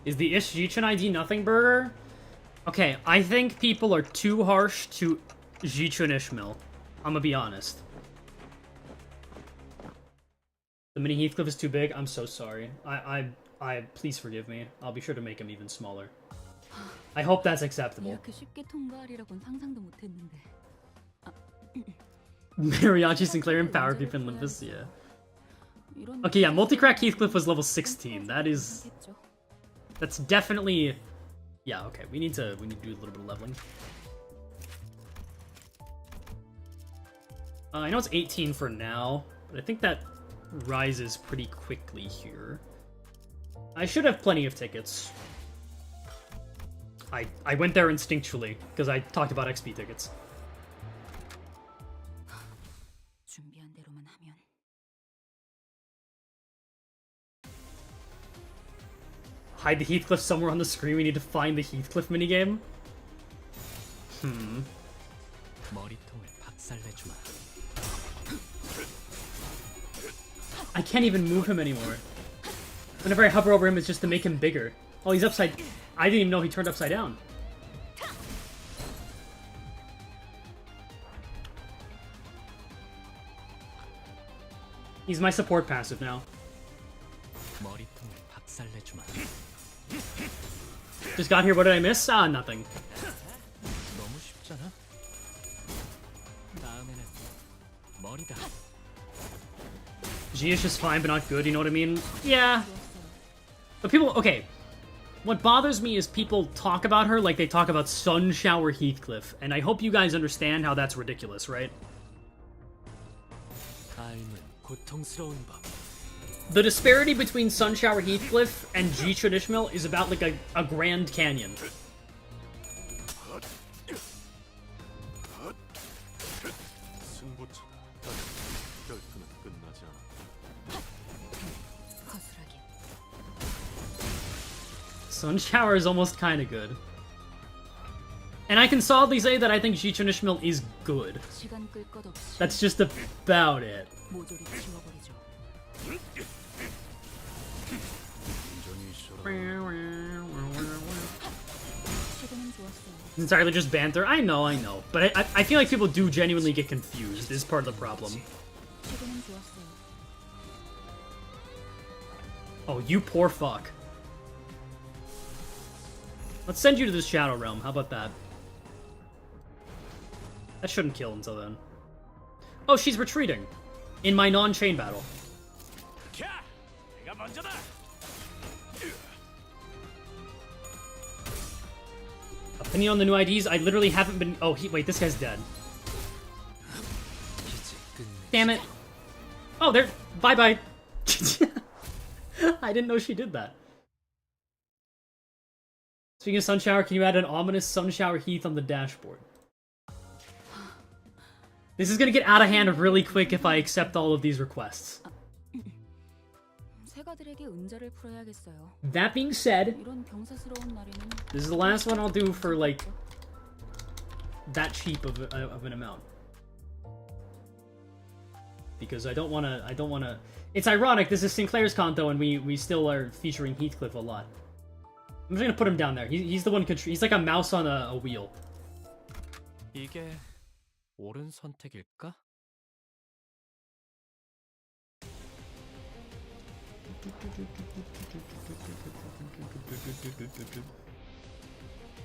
Is the Ish-Jichen ID nothing burger? Okay, I think people are too harsh to Jichen Ishmael. I'm gonna be honest. The mini Heathcliff is too big. I'm so sorry. Please forgive me. I'll be sure to make him even smaller. I hope that's acceptable. 이렇게 쉽게 통과하리라고는 상상도 못했는데. Mariachi Sinclair and Power Creep in Limbus, yeah. Okay, yeah, Multicrack Heathcliff was level 16. That's definitely... Yeah, okay, we need to do a little bit of leveling. I know it's 18 for now, but I think that rises pretty quickly here. I should have plenty of tickets. I went there instinctually, because I talked about XP tickets. 준비한 대로만 하면. Hide the Heathcliff somewhere on the screen. We need to find the Heathcliff minigame. 머리통을 박살내주마. I can't even move him anymore. Whenever I hover over him, it's just to make him bigger. Oh, he's upside... I didn't even know he turned upside down. He's my support passive now. 머리통을 박살내주마. Just got here, what did I miss? Ah, nothing. 너무 쉽잖아. 다음에는 머리다. G is just fine, but not good, you know what I mean? Yeah. But people... Okay. What bothers me is people talk about her like they talk about Sunshower Heathcliff, and I hope you guys understand how that's ridiculous, right? 삶은 고통스러운 법. The disparity between Sunshower Heathcliff and G Traditional is about like a Grand Canyon. 승부처다. 결투는 끝나지 않아. 거슬하게. Sunshower is almost kind of good. And I can solidly say that I think G Traditional is good. 시간 끌 것 없이 That's just about it. 모조리 지워버리죠. 최근엔 좋았어요. It's entirely just banter. I know. But I feel like people do genuinely get confused. This is part of the problem. 최근엔 좋았어요. Oh, you poor fuck. Let's send you to this Shadow Realm. How about that? That shouldn't kill until then. Oh, she's retreating. In my non-chain battle. Opinion on the new IDs? I literally haven't been... Oh, wait, this guy's dead. Damn it. Oh, there... Bye-bye. I didn't know she did that. Speaking of Sunshower, can you add an ominous Sunshower Heath on the dashboard? This is gonna get out of hand really quick if I accept all of these requests. 세가들에게 은자를 풀어야겠어요. That being said, 이런 병사스러운 날에는 this is the last one I'll do for, like, that cheap of an amount. Because I don't wanna... It's ironic, this is Sinclair's Kanto, and we still are featuring Heathcliff a lot. I'm just gonna put him down there. He's the one he's like a mouse on a wheel. 이게 옳은 선택일까?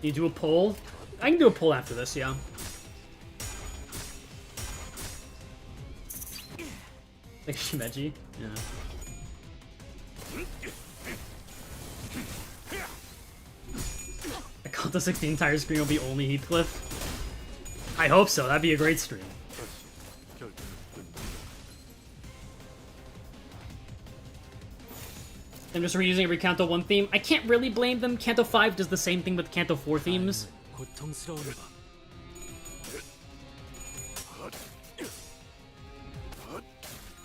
You do a poll? I can do a poll after this, yeah. Like Shimeji? Yeah. I called the 16 entire screen will be only Heathcliff. I hope so, that'd be a great stream. I'm just reusing every Canto 1 theme. I can't really blame them. Canto 5 does the same thing with Canto 4 themes. I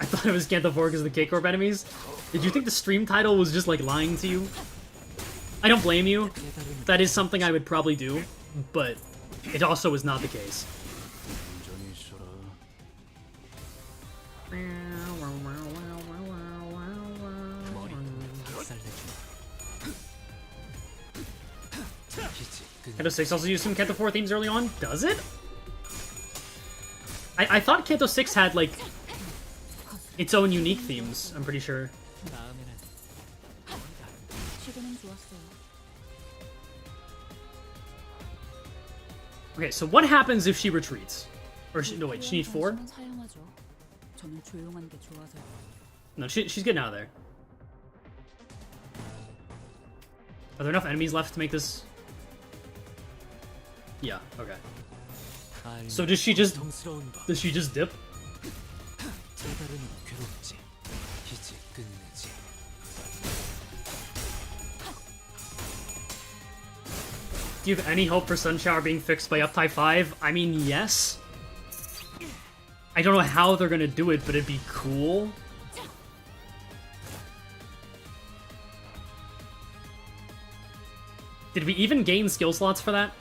thought it was Canto 4 because of the K-Corp enemies. Did you think the stream title was just like lying to you? I don't blame you. That is something I would probably do, but it also is not the case. Canto 6 also used some Canto 4 themes early on? Does it? I thought Canto 6 had, like, its own unique themes, I'm pretty sure. Okay, so what happens if she retreats? Or, no wait, she needs 4? No, she's getting out of there. Are there enough enemies left to make this... Yeah, okay. So does she just dip? Do you have any hope for Sunshower being fixed by Uptime 5? I mean, yes. I don't know how they're gonna do it, but it'd be cool. Did we even gain skill slots for that?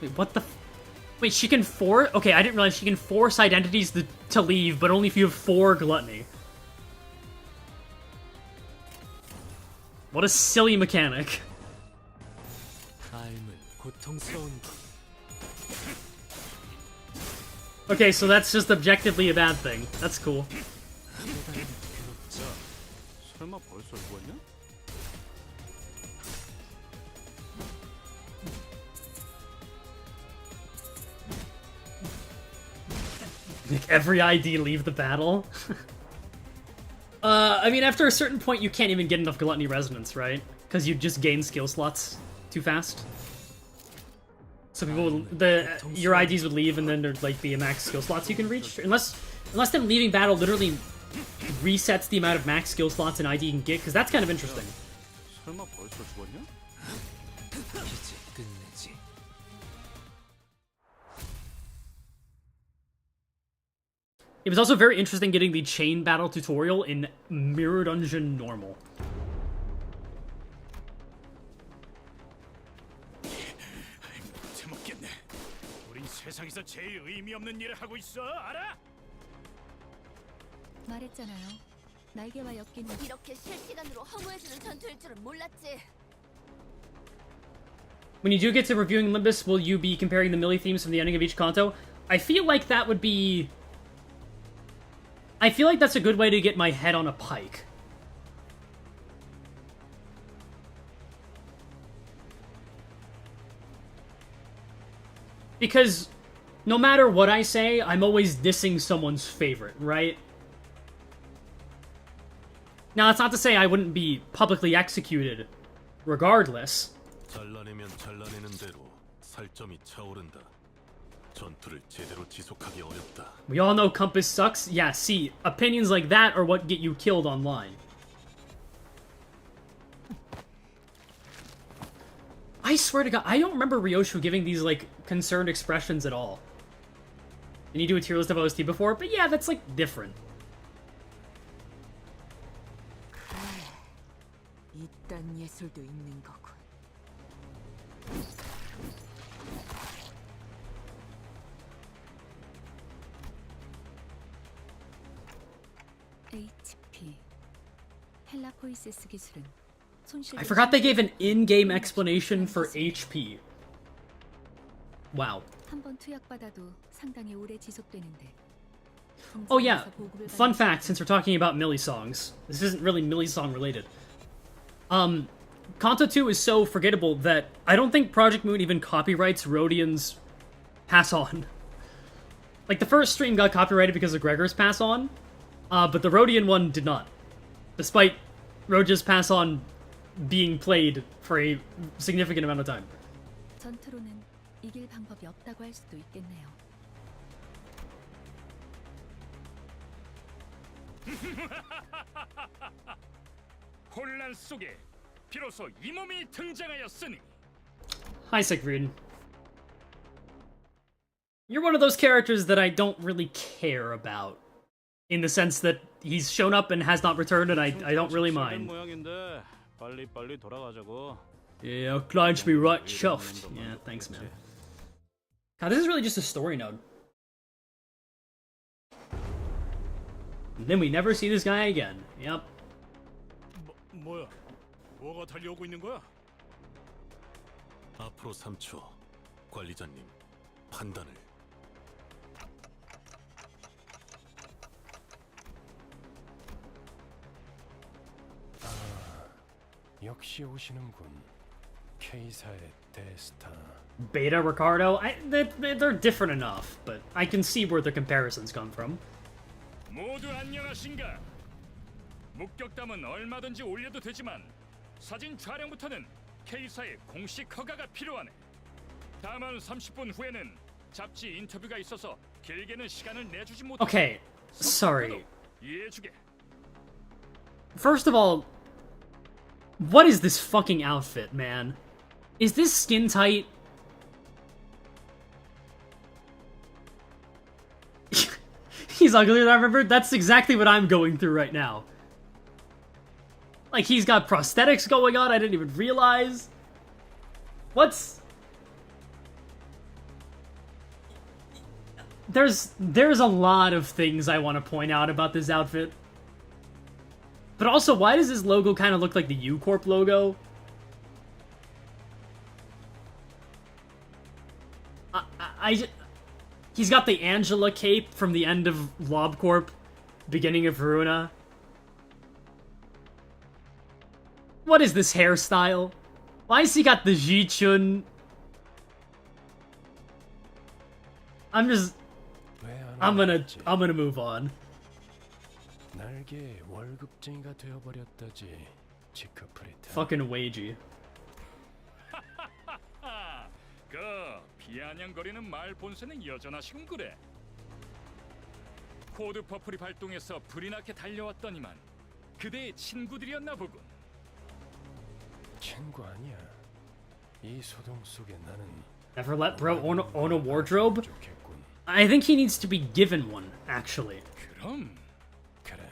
Wait, what the... Wait, she can force... Okay, I didn't realize she can force identities to leave, but only if you have 4 gluttony. What a silly mechanic. Okay, so that's just objectively a bad thing. That's cool. 설마 벌써 죽었냐? Make every ID leave the battle? I mean, after a certain point, you can't even get enough Gluttony Resonance, right? Because you just gain skill slots too fast. So people, your IDs would leave, and then there'd like be a max skill slots you can reach. Unless them leaving battle literally resets the amount of max skill slots an ID can get, because that's kind of interesting. 설마 벌써 죽었냐? It was also very interesting getting the chain battle tutorial in Mirror Dungeon Normal. 못해먹겠네. 우린 세상에서 제일 의미 없는 일을 하고 있어, 알아? 말했잖아요. 날개와 엮이는 이렇게 실시간으로 허무해지는 전투일 줄은 몰랐지. When you do get to reviewing Limbus, will you be comparing the melee themes from the ending of each Kanto? I feel like that would be... I feel like that's a good way to get my head on a pike. Because no matter what I say, I'm always dissing someone's favorite, right? Now, that's not to say I wouldn't be publicly executed regardless. 잘라내면 잘라내는 대로 살점이 차오른다. 전투를 제대로 지속하기 어렵다. We all know Compass sucks. Yeah, see, opinions like that are what get you killed online. I swear to God, I don't remember Ryoshu giving these, like, concerned expressions at all. Did you do a tier list of OST before? But yeah, that's, like, different. 이딴 예술도 있는 거군. HP 헬라포이세스 기술은 I forgot they gave an in-game explanation for HP. Wow. 한번 투약받아도 상당히 오래 지속되는데. Oh yeah, fun fact, since we're talking about melee songs. This isn't really melee song related. Kanto 2 is so forgettable that I don't think Project Moon even copyrights Rodian's Pass On. Like, the first stream got copyrighted because of Gregor's Pass On, but the Rodian one did not. Despite Roja's Pass On being played for a significant amount of time. 전투로는 이길 방법이 없다고 할 수도 있겠네요. 혼란 속에 비로소 이 몸이 등장하였으니. Hi, Siegfried. You're one of those characters that I don't really care about. In the sense that he's shown up and has not returned, and I don't really mind. 모양인데 빨리 돌아가자고. Yeah, our client should be right chuffed. Yeah, thanks, man. God, this is really just a story node. And then we never see this guy again. Yep. 뭐야? 뭐가 달려오고 있는 거야? 앞으로 3초. 관리자님, 판단을. 역시 오시는군. K사의 데스타. Beta Ricardo? They're different enough, but I can see where the comparisons come from. 모두 안녕하신가? 목격담은 얼마든지 올려도 되지만 사진 촬영부터는 K사의 공식 허가가 필요하네. 다만 30분 후에는 잡지 인터뷰가 있어서 길게는 시간을 내주지 못해. Okay, sorry. 이해해주게. First of all, what is this fucking outfit, man? Is this skin tight? He's uglier than I remember? That's exactly what I'm going through right now. Like, he's got prosthetics going on I didn't even realize. What's... there's a lot of things I want to point out about this outfit. But also, why does this logo kind of look like the U-Corp logo? He's got the Angela cape from the end of LobCorp, beginning of Veruna. What is this hairstyle? Why has he got the Ji-chun? I'm gonna move on. 날개 월급쟁이가 되어버렸다지. Fucking wagey. 그 비아냥거리는 말 본세는 여전하시군 그래. 코드 퍼플이 발동해서 불이 나게 달려왔더니만 그대의 친구들이었나 보군. 친구 아니야. 이 소동 속에 나는 Never let bro own a wardrobe? I think he needs to be given one, actually. 그럼 그래.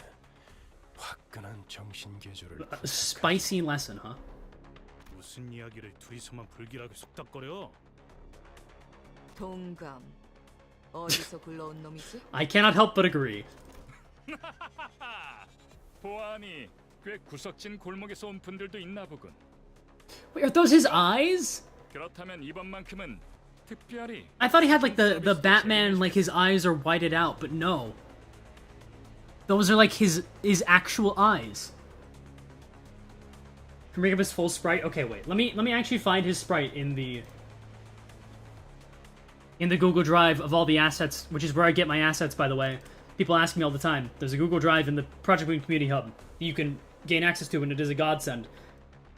화끈한 정신 개조를 A spicy lesson, huh? 무슨 이야기를 둘이서만 불길하게 속닥거려? 동감. 어디서 굴러온 놈이지? I cannot help but agree. 보아하니 꽤 구석진 골목에서 온 분들도 있나 보군. Wait, are those his eyes? 그렇다면 이번만큼은 특별히. I thought he had like the Batman, like his eyes are whited out, but no. Those are like his actual eyes. Can we bring up his full sprite? Okay, wait. Let me actually find his sprite in the Google Drive of all the assets, which is where I get my assets, by the way. People ask me all the time. There's a Google Drive in the Project Wing Community Hub that you can gain access to, and it is a godsend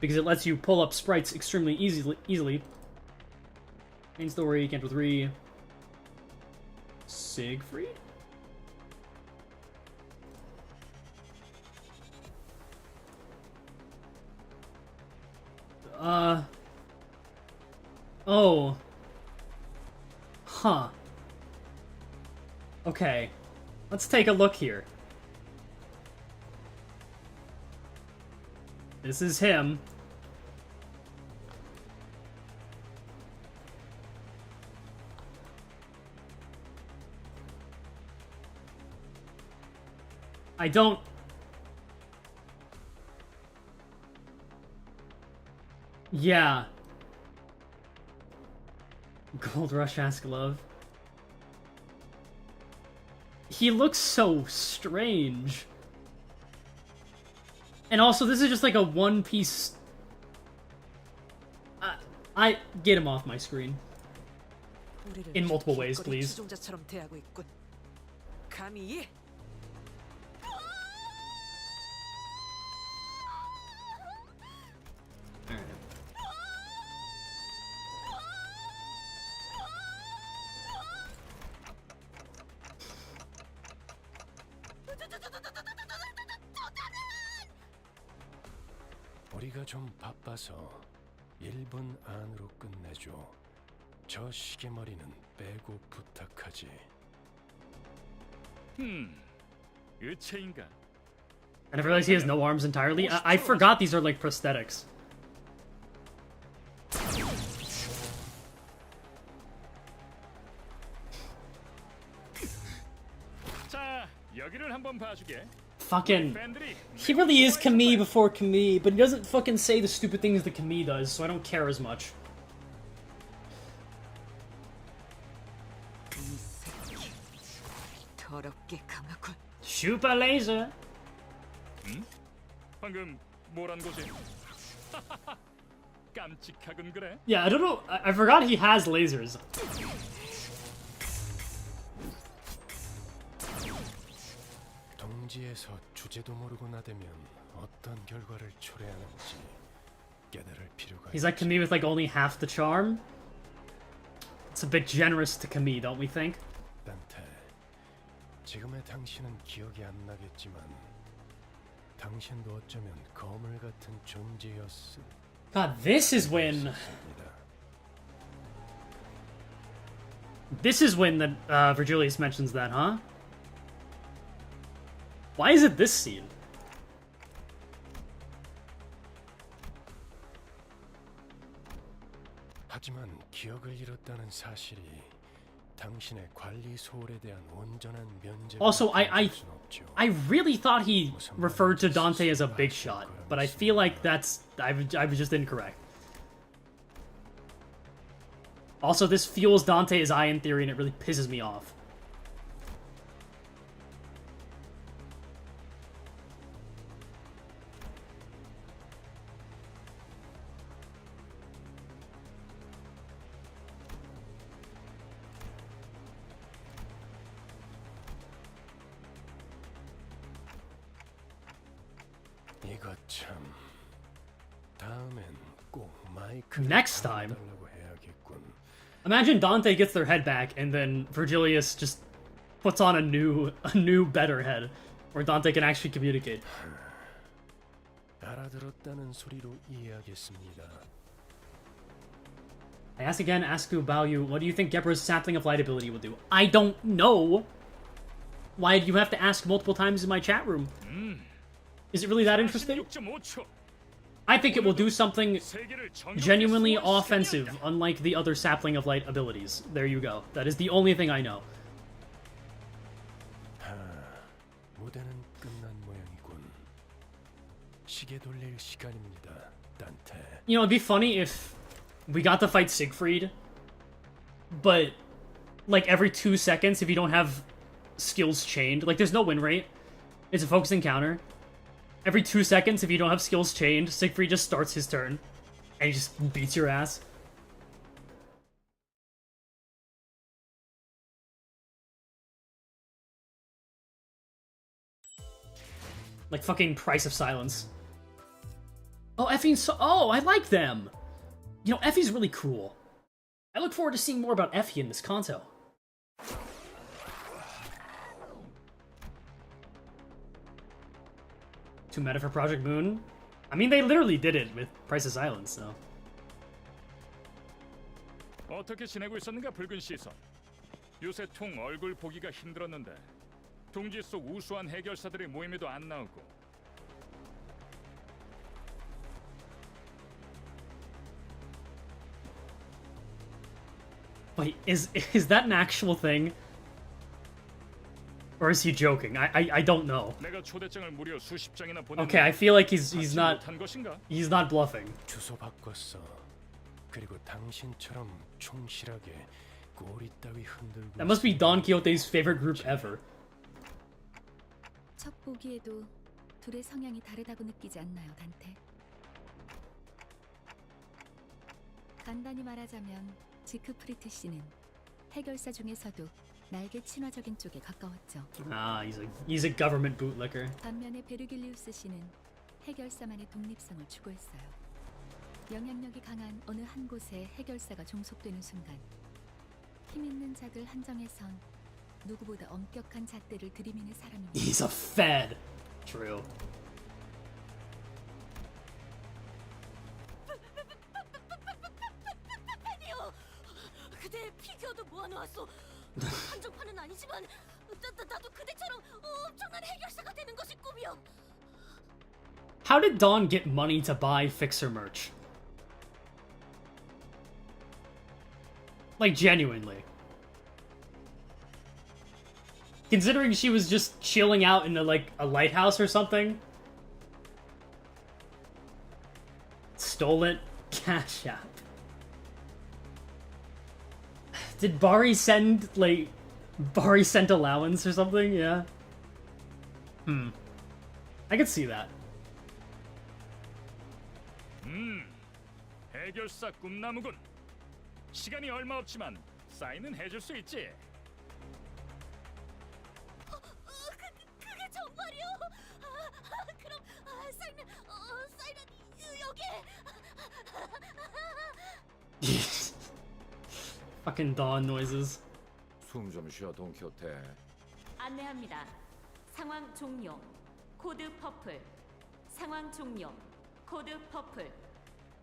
because it lets you pull up sprites extremely easily. Main story, Canto 3. Siegfried? Oh. Huh. Okay. Let's take a look here. This is him. I don't... Yeah. Gold Rush Ask Love. He looks so strange. And also, this is just like a one-piece... I get him off my screen. In multiple ways, please. 추종자처럼 대하고 있군. 감히? 우리가 좀 바빠서 1분 안으로 끝내줘. 저 시계머리는 빼고 부탁하지. 의체인가? I never realized he has no arms entirely. I forgot these are like prosthetics. 자, 여기를 한번 봐주게. Fucking... He really is Camille before Camille, but he doesn't fucking say the stupid things that Camille does, so I don't care as much. 더럽게 강하군. Super laser. 응? 방금 뭐란 거지? 깜찍하군 그래. Yeah, I don't know. I forgot he has lasers. 동지에서 주제도 모르고 나대면 어떤 결과를 초래하는지 깨달을 필요가. He's like Camille with like only half the charm. It's a bit generous to Camille, don't we think? 단테, 지금의 당신은 기억이 안 나겠지만 당신도 어쩌면 거물 같은 존재였어. God, this is when... This is when the Virgilius mentions that, huh? Why is it this scene? 하지만 기억을 잃었다는 사실이 당신의 관리 소홀에 대한 온전한 면죄부를 Also, I 받을 순 없죠. really thought he referred to Dante as a big shot, but I feel like I was just incorrect. Also, this fuels Dante's eye in theory, and it really pisses me off. 이거 참 다음엔 꼭 마이크를 Next time. 달라고 해야겠군. Imagine Dante gets their head back, and then Virgilius just puts on a new better head, where Dante can actually communicate. 알아들었다는 소리로 이해하겠습니다. I ask again, ask to bow you, what do you think Gebra's sapling of light ability will do? I don't know! Why do you have to ask multiple times in my chat room? Is it really that interesting? I think it will do something genuinely offensive, unlike the other sapling of light abilities. There you go. That is the only thing I know. 무대는 끝난 모양이군. 시계 돌릴 시간입니다, 단테. You know, it'd be funny if we got to fight Siegfried, but, like, every 2 seconds, if you don't have skills chained, like, there's no win rate. It's a focused encounter. Every 2 seconds, if you don't have skills chained, Siegfried just starts his turn, and he just beats your ass. Like fucking Price of Silence. Oh, Effie's oh, I like them! You know, Effie's really cool. I look forward to seeing more about Effie in this Kanto. Too meta for Project Moon? I mean, they literally did it with Price of Silence, so. 어떻게 지내고 있었는가, 붉은 시선. 요새 통 얼굴 보기가 힘들었는데 둥지 속 우수한 해결사들의 모임에도 안 나오고. Wait, is that an actual thing? Or is he joking? I don't know. 내가 초대장을 무려 수십 장이나 보냈는데. Okay, I feel like he's not 못한 것인가? he's not bluffing. 주소 바꿨어. 그리고 당신처럼 충실하게 꼬리 따위 흔들고. That must be Don Quixote's favorite group ever. 첫 보기에도 둘의 성향이 다르다고 느끼지 않나요, 단테? 간단히 말하자면 지크프리트 씨는 해결사 중에서도 날개 친화적인 쪽에 가까웠죠. Ah, he's a government bootlicker. 반면에 베르길리우스 씨는 해결사만의 독립성을 추구했어요. 영향력이 강한 어느 한 곳에 해결사가 종속되는 순간 힘 있는 자들 한정에선 누구보다 엄격한 잣대를 들이미는 사람입니다. He's a fed. True. 팬이요. 그대 피규어도 모아놓았어. 한정판은 아니지만 나도 그대처럼 엄청난 해결사가 되는 것이 꿈이요. How did Dawn get money to buy Fixer merch? Like, genuinely. Considering she was just chilling out in a lighthouse or something. Stole it. Cash app. Did Bari send, Bari sent allowance or something? Yeah. I could see that. 해결사 꿈나무군. 시간이 얼마 없지만 사인은 해줄 수 있지. 그게 정말이요? 그럼 사인은 여기. Fucking Dawn noises. 숨 좀 쉬어, 돈키호테. 안내합니다. 상황 종료. 코드 퍼플. 상황 종료. 코드 퍼플.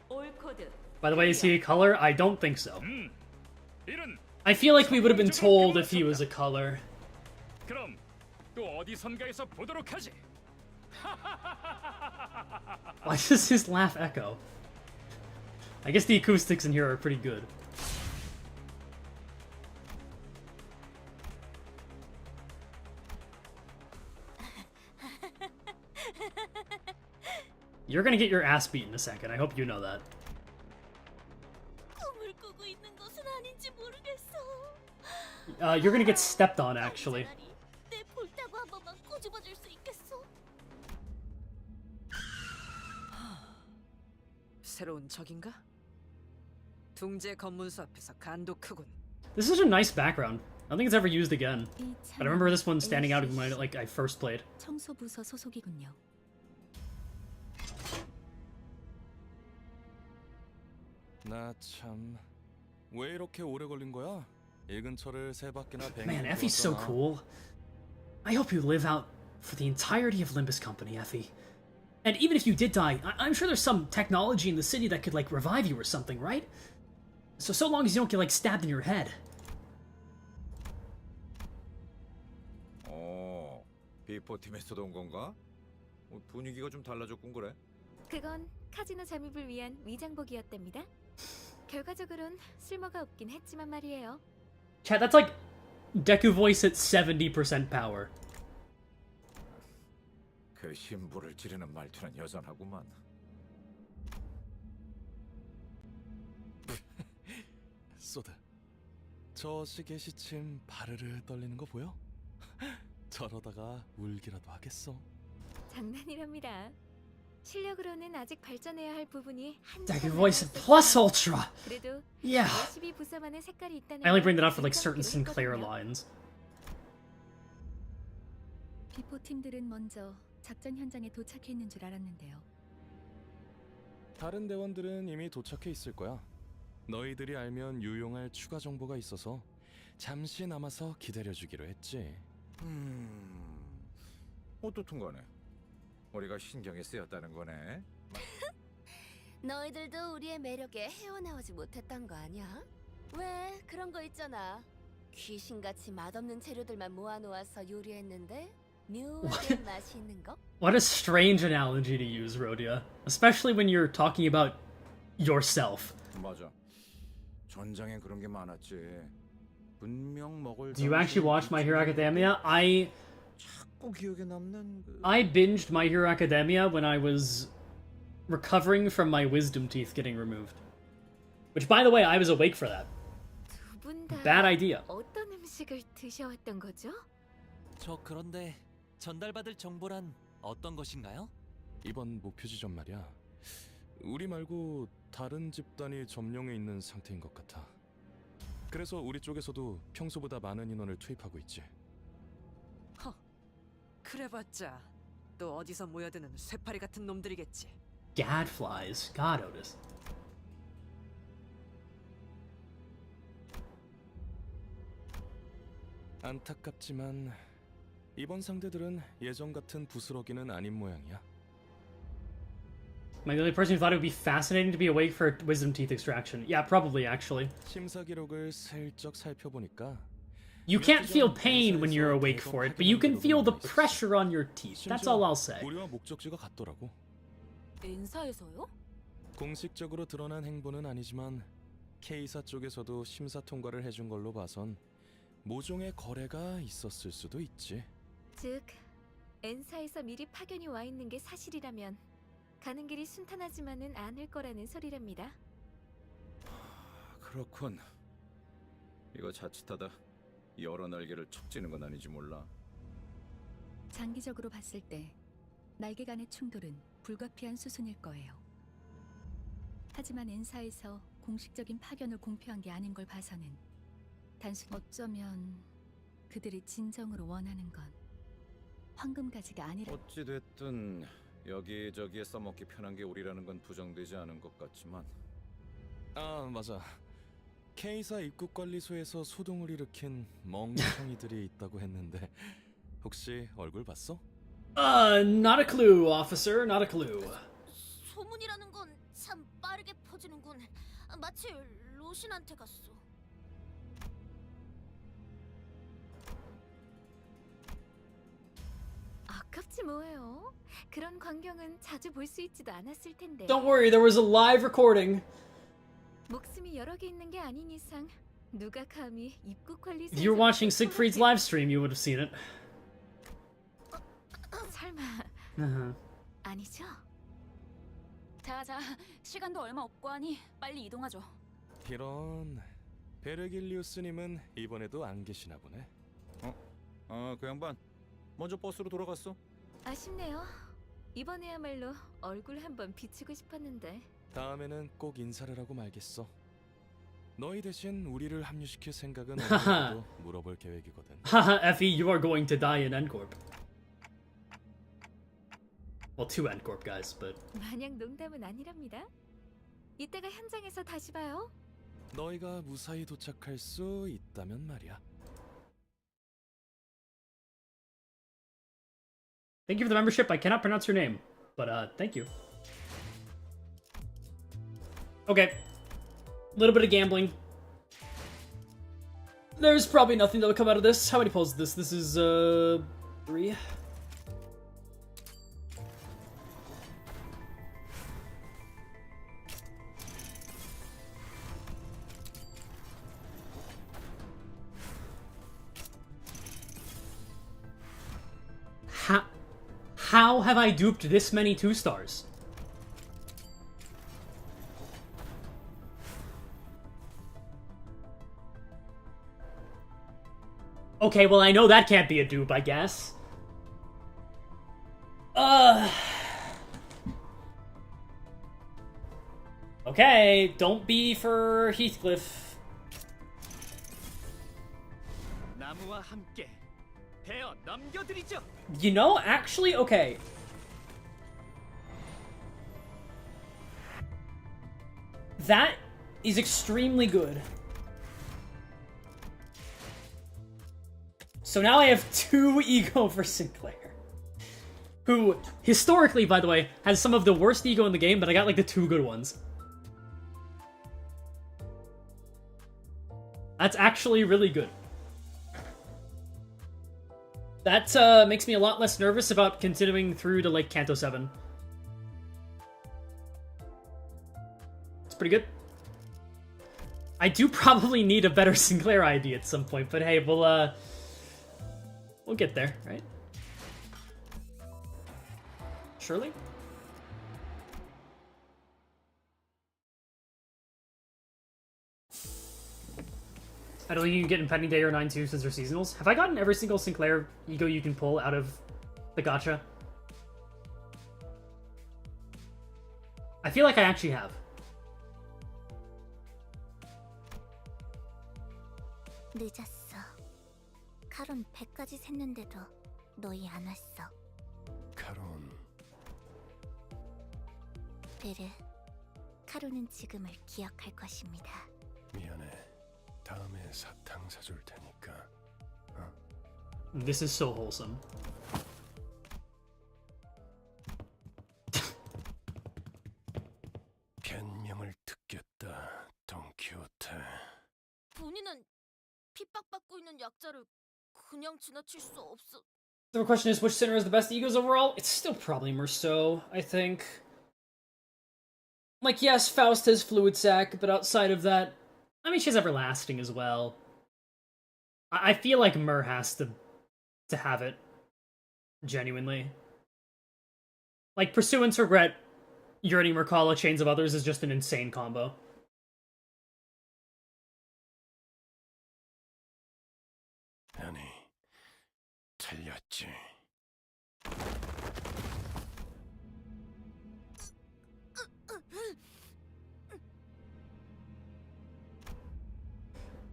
올 코드. By the way, is he a color? I don't think so. 이런. I feel like we would have been told if he was a color. 그럼 또 어디선가에서 보도록 하지. Why does his laugh echo? I guess the acoustics in here are pretty good. You're gonna get your ass beat in a second. I hope you know that. 꿈을 꾸고 있는 것은 아닌지 모르겠어. You're gonna get stepped on, actually. 내 볼따구 한 번만 꼬집어줄 수 있겠어? 새로운 적인가? 둥지 검문소 앞에서 간도 크군. This is a nice background. I don't think it's ever used again. But I remember this one standing out when I first played. 청소부서 소속이군요. 나 참... 왜 이렇게 오래 걸린 거야? 이 근처를 세 바퀴나 Man, Effie's so cool. I hope you live out for the entirety of Limbus Company, Effie. And even if you did die, I'm sure there's some technology in the city that could, like, revive you or something, right? So long as you don't get, like, stabbed in your head. 비포 팀에서도 온 건가? 분위기가 좀 달라졌군 그래. 그건 카지노 잠입을 위한 위장복이었답니다. 결과적으론 쓸모가 없긴 했지만 말이에요. Chat, that's like Deku voice at 70% power. 그 심부를 찌르는 말투는 여전하구만. 소드, 저 시계 시침 바르르 떨리는 거 보여? 저러다가 울기라도 하겠어. 장난이랍니다. 실력으로는 아직 발전해야 할 부분이 Deku voice at plus ultra. 그래도 Yeah. 열심히 부숴만의 색깔이 있다는 I only bring that up for like certain Sinclair lines. 비포 팀들은 먼저 작전 현장에 도착했는 줄 알았는데요. 다른 대원들은 이미 도착해 있을 거야. 너희들이 알면 유용할 추가 정보가 있어서 잠시 남아서 기다려주기로 했지. 어떻든 간에 우리가 신경이 쓰였다는 거네. 너희들도 우리의 매력에 헤어나오지 못했던 거 아니야? 왜 그런 거 있잖아. 귀신같이 맛없는 재료들만 모아놓아서 요리했는데 묘하게 맛이 있는 거? What a strange analogy to use, Rhodia. Especially when you're talking about yourself. 맞아. 전장엔 그런 게 많았지. 분명 먹을. Do you actually watch My Hero Academia? I binged My Hero Academia when I was recovering from my wisdom teeth getting removed. Which, by the way, I was awake for that. Bad idea. 어떤 음식을 드셔왔던 거죠? 저 그런데 전달받을 정보란 어떤 것인가요? 이번 목표 지점 말이야. 우리 말고 다른 집단이 점령해 있는 상태인 것 같아. 그래서 우리 쪽에서도 평소보다 많은 인원을 투입하고 있지. 허, 그래봤자 또 어디서 모여드는 쇠파리 같은 놈들이겠지. Gadflies. God, Otis. 안타깝지만 이번 상대들은 예전 같은 부스러기는 아닌 모양이야. Am I the only person who thought it would be fascinating to be awake for wisdom teeth extraction? Yeah, probably, actually. 심사 기록을 슬쩍 살펴보니까 You can't feel pain when you're awake for it, but you can feel the pressure on your teeth. That's all I'll say. 우리와 목적지가 같더라고. 엔사에서요? 공식적으로 드러난 행보는 아니지만 K사 쪽에서도 심사 통과를 해준 걸로 봐선 모종의 거래가 있었을 수도 있지. 즉, 엔사에서 미리 파견이 와 있는 게 사실이라면 가는 길이 순탄하지만은 않을 거라는 소리랍니다. 그렇군. 이거 자칫하다 여러 날개를 척지는 건 아니지 몰라. 장기적으로 봤을 때 날개 간의 충돌은 불가피한 수순일 거예요. 하지만 엔사에서 공식적인 파견을 공표한 게 아닌 걸 봐서는 단순히 어쩌면 그들이 진정으로 원하는 건 황금가지가 아니라. 어찌 됐든 여기저기에 써먹기 편한 게 우리라는 건 부정되지 않은 것 같지만. 아 맞아. K사 입국관리소에서 소동을 일으킨 멍청이들이 있다고 했는데 혹시 얼굴 봤어? Not a clue, officer. Not a clue. 소문이라는 건 참 빠르게 퍼지는군. 마치 로신한테 갔어. 아깝지 뭐예요. 그런 광경은 자주 볼 수 있지도 않았을 텐데. Don't worry, there was a live recording. 목숨이 여러 개 있는 게 아닌 이상 누가 감히 입국 관리. If you were watching Siegfried's live stream, you would have seen it. 설마 Uh-huh. 아니죠? 자, 시간도 얼마 없고 하니 빨리 이동하죠. 이런 베르길리우스님은 이번에도 안 계시나 보네. 그 양반 먼저 버스로 돌아갔어. 아쉽네요. 이번에야말로 얼굴 한번 비추고 싶었는데. 다음에는 꼭 인사를 하고 말겠어. 너희 대신 우리를 합류시킬 생각은 없는지도 물어볼 계획이거든. Haha, Effie, you are going to die in Endcorp. Well, two Endcorp guys, but... 마냥 농담은 아니랍니다. 이따가 현장에서 다시 봐요. 너희가 무사히 도착할 수 있다면 말이야. Thank you for the membership. I cannot pronounce your name, but thank you. Okay. A little bit of gambling. There's probably nothing that will come out of this. How many pulls is this? This is, 3. How have I duped this many 2-stars? Okay, well I know that can't be a dupe, I guess. Okay, don't be for Heathcliff. 나무와 함께 베어 넘겨드리죠. You know, actually, okay. That is extremely good. So now I have 2 ego for Sinclair. Who, historically, by the way, has some of the worst ego in the game, but I got like the 2 good ones. That's actually really good. That makes me a lot less nervous about continuing through to like Canto 7. It's pretty good. I do probably need a better Sinclair ID at some point, but hey, we'll get there, right? Surely? I don't think you can get Impending Day or 9-2 since they're seasonals. Have I gotten every single Sinclair ego you can pull out of the gacha? I feel like I actually have. 늦었어. 카론 100까지 샜는데도 너희 안 왔어. 카론. 베르, 카론은 지금을 기억할 것입니다. 미안해. 다음에 사탕 사줄 테니까. This is so wholesome. 변명을 듣겠다, 돈키호테. 본인은 핍박받고 있는 약자를 그냥 지나칠 수 없어. The question is, which center has the best egos overall? It's still probably Merceau, I think. Like, yes, Faust has Fluid Sac, but outside of that, I mean, she has Everlasting as well. I feel like Mer has to have it. Genuinely. Like, Pursuance, Regret, Yearning, Mercala, Chains of Others is just an insane combo. 아니, 틀렸지.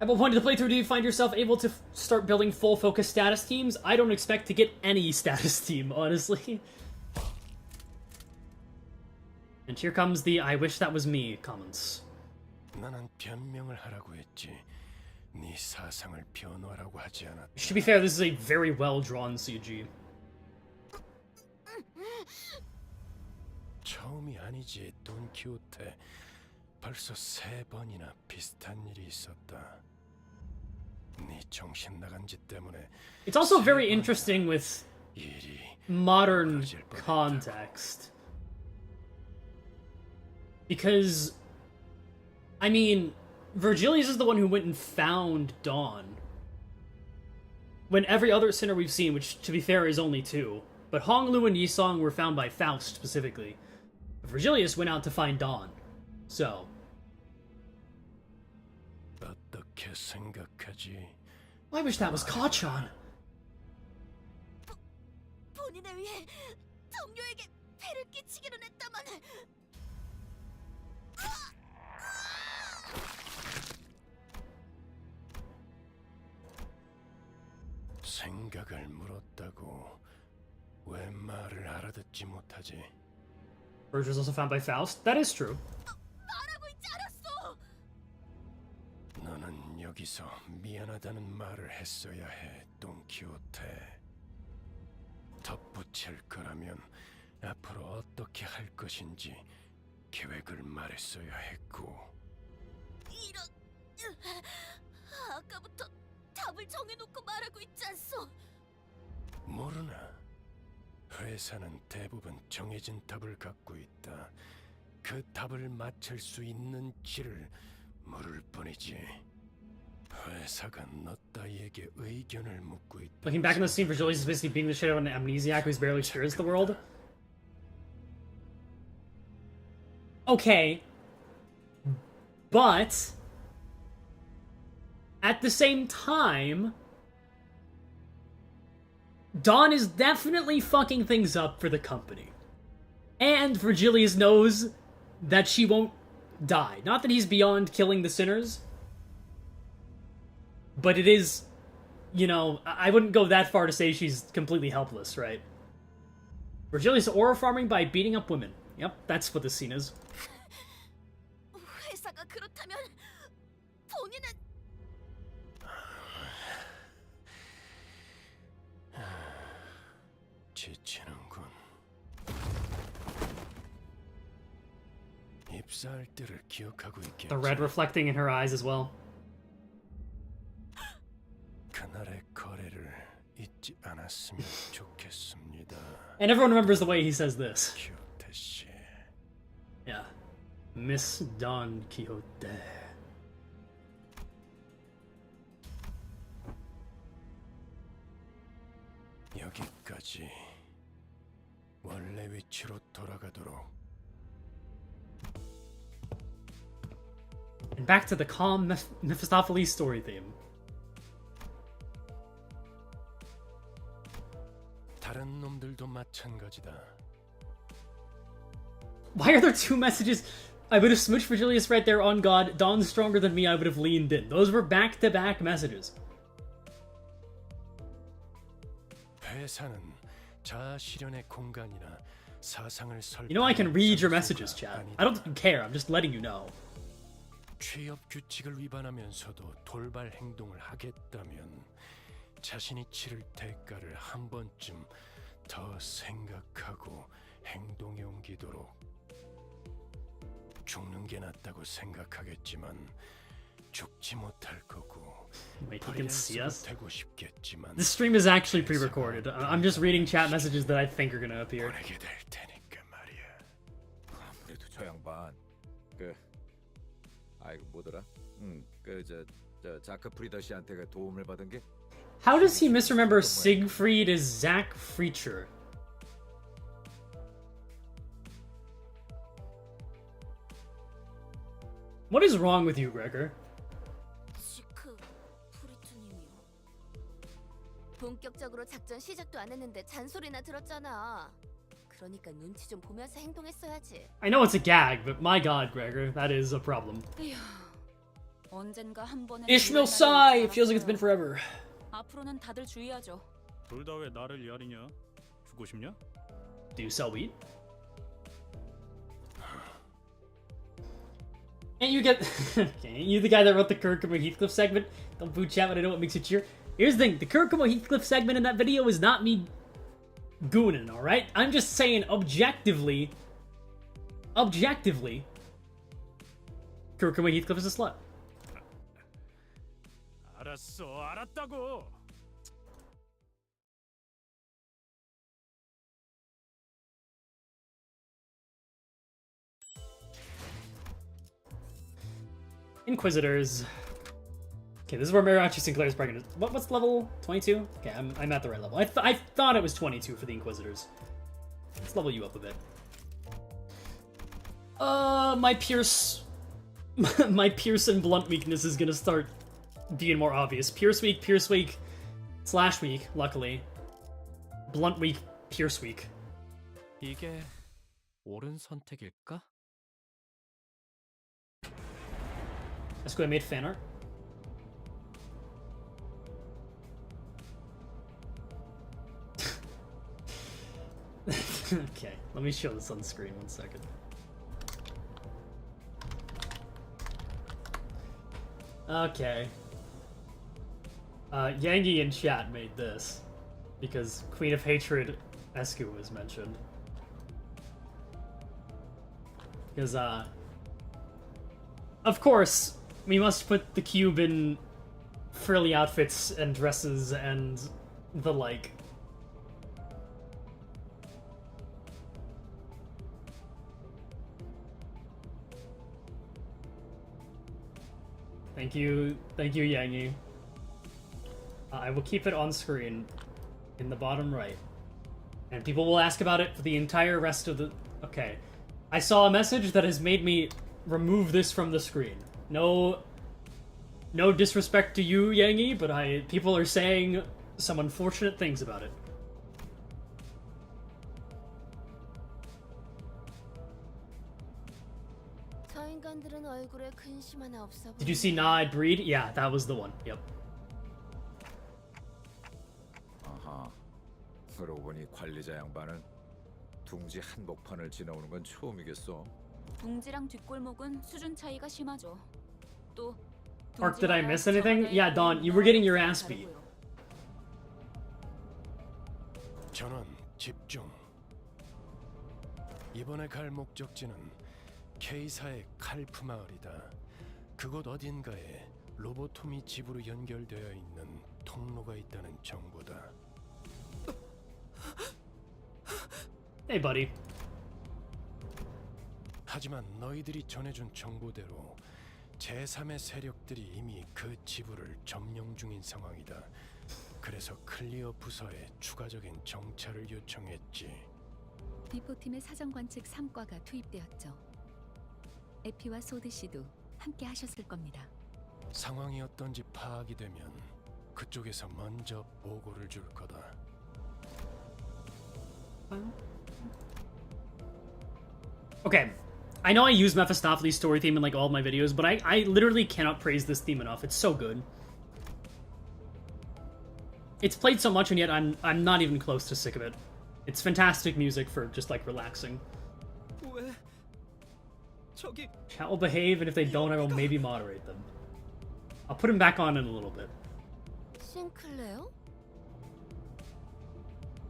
At what point of the playthrough do you find yourself able to start building full focus status teams? I don't expect to get any status team, honestly. And here comes the I wish that was me comments. 나는 변명을 하라고 했지. 네 사상을 변호하라고 하지 않았다. To be fair, this is a very well-drawn CG. 처음이 아니지, 돈키호테. 벌써 3번이나 비슷한 일이 있었다. 네 정신 나간 짓 때문에. It's also very interesting with modern context. Because, I mean, Virgilius is the one who went and found Dawn. When every other sinner we've seen, which to be fair is only 2, but Honglu and Yisong were found by Faust specifically. Virgilius went out to find Dawn. So. 어떻게 생각하지? I wish that was Kachan. 본인을 위해 동료에게 폐를 끼치기는 했다만. 생각을 물었다고 왜 말을 알아듣지 못하지? Virgil was also found by Faust. That is true. 말하고 있지 않았어. 너는 여기서 미안하다는 말을 했어야 해, 돈키호테. 덧붙일 거라면 앞으로 어떻게 할 것인지 계획을 말했어야 했고. 이런. 아까부터 답을 정해놓고 말하고 있지 않소. 모르나? 회사는 대부분 정해진 답을 갖고 있다. 그 답을 맞출 수 있는지를 물을 뿐이지. 회사가 너 따위에게 의견을 묻고 있다. Looking back in the scene, Virgilius is basically beating the shit out of an amnesiac who's barely experienced the world. Okay. But at the same time, Dawn is definitely fucking things up for the company. And Virgilius knows that she won't die. Not that he's beyond killing the sinners, but it is, you know, I wouldn't go that far to say she's completely helpless, right? Virgilius aura farming by beating up women. Yep, that's what this scene is. 회사가 그렇다면 본인은 지치는군. 입사할 때를 기억하고 있겠지. The red reflecting in her eyes as well. 그날의 거래를 잊지 않았으면 좋겠습니다. And everyone remembers the way he says this. 키호테 씨. Yeah. Miss Don Quixote. 여기까지. 원래 위치로 돌아가도록. And back to the calm Mephistopheles story theme. 다른 놈들도 마찬가지다. Why are there two messages? I would have smooched Virgilius right there on God. Dawn's stronger than me, I would have leaned in. Those were back-to-back messages. 회사는 자아 실현의 공간이나 사상을 설득. You know I can read your messages, chat. I don't care. I'm just letting you know. 취업 규칙을 위반하면서도 돌발 행동을 하겠다면 자신이 치를 대가를 한 번쯤 더 생각하고 행동에 옮기도록. 죽는 게 낫다고 생각하겠지만 죽지 못할 거고. Wait, he can see us? 되고 싶겠지만 This stream is actually pre-recorded. I'm just reading chat messages that I think are gonna appear. 보내게 될 테니까 말이야. 아무래도 저 양반 아이고 뭐더라? 저 자크 프리더 씨한테 그 도움을 받은 게 How does he misremember Siegfried as Zach Freacher? What is wrong with you, Gregor? 지크 프리트님이요. 본격적으로 작전 시작도 안 했는데 잔소리나 들었잖아. 그러니까 눈치 좀 보면서 행동했어야지. I know it's a gag, but my god, Gregor, that is a problem. 언젠가 한 번은 Ishmael sigh! It feels like it's been forever. 앞으로는 다들 주의하죠. 둘 다 왜 나를 야리냐? 죽고 싶냐? Do you sell weed? Ain't you get... okay, ain't you the guy that wrote the Kirkconnell Heathcliff segment? Don't boo chat, but I know what makes you cheer. Here's the thing, the Kirkconnell Heathcliff segment in that video is not me gooning, alright? I'm just saying, objectively, Kirkconnell Heathcliff is a slut. 알았어, 알았다고. Inquisitors. Okay, this is where Mariachi Sinclair's pregnant. What's level 22? Okay, I'm at the right level. I thought it was 22 for the Inquisitors. Let's level you up a bit. My Pierce... my Pierce and Blunt weakness is gonna start being more obvious. Pierce weak, Slash weak, luckily. Blunt weak, Pierce weak. 이게 옳은 선택일까? Let's go. I made fan art. Okay, let me show this on screen 1 second. Okay. Yangi in chat made this because Queen of Hatred Escu was mentioned. Because, of course, we must put the cube in frilly outfits and dresses and the like. Thank you, Yangi. I will keep it on screen in the bottom right. And people will ask about it for the entire rest of the... Okay. I saw a message that has made me remove this from the screen. No disrespect to you, Yangi, but people are saying some unfortunate things about it. Did you see Nah Breed? Yeah, that was the one. Yep. 아하. 그러고 보니 관리자 양반은 둥지 한복판을 지나오는 건 처음이겠어. 둥지랑 뒷골목은 수준 차이가 심하죠. 또 Mark, did I miss anything? Yeah, Dawn, you were getting your ass beat. 전원 집중. 이번에 갈 목적지는 K사의 칼프 마을이다. 그곳 어딘가에 로보토미 집으로 연결되어 있는 통로가 있다는 정보다. Hey, buddy. 하지만 너희들이 전해준 정보대로 제3의 세력들이 이미 그 지부를 점령 중인 상황이다. 그래서 클리어 부서에 추가적인 정찰을 요청했지. 비포팀의 사정관측 3과가 투입되었죠. 에피와 소드 씨도 함께 하셨을 겁니다. 상황이 어떤지 파악이 되면 그쪽에서 먼저 보고를 줄 거다. Okay, I know I use Mephistopheles' story theme in like all of my videos, but I literally cannot praise this theme enough. It's so good. It's played so much, and yet I'm not even close to sick of it. It's fantastic music for just like relaxing. Chat will behave, and if they don't, I will maybe moderate them. I'll put him back on in a little bit. 싱클레어?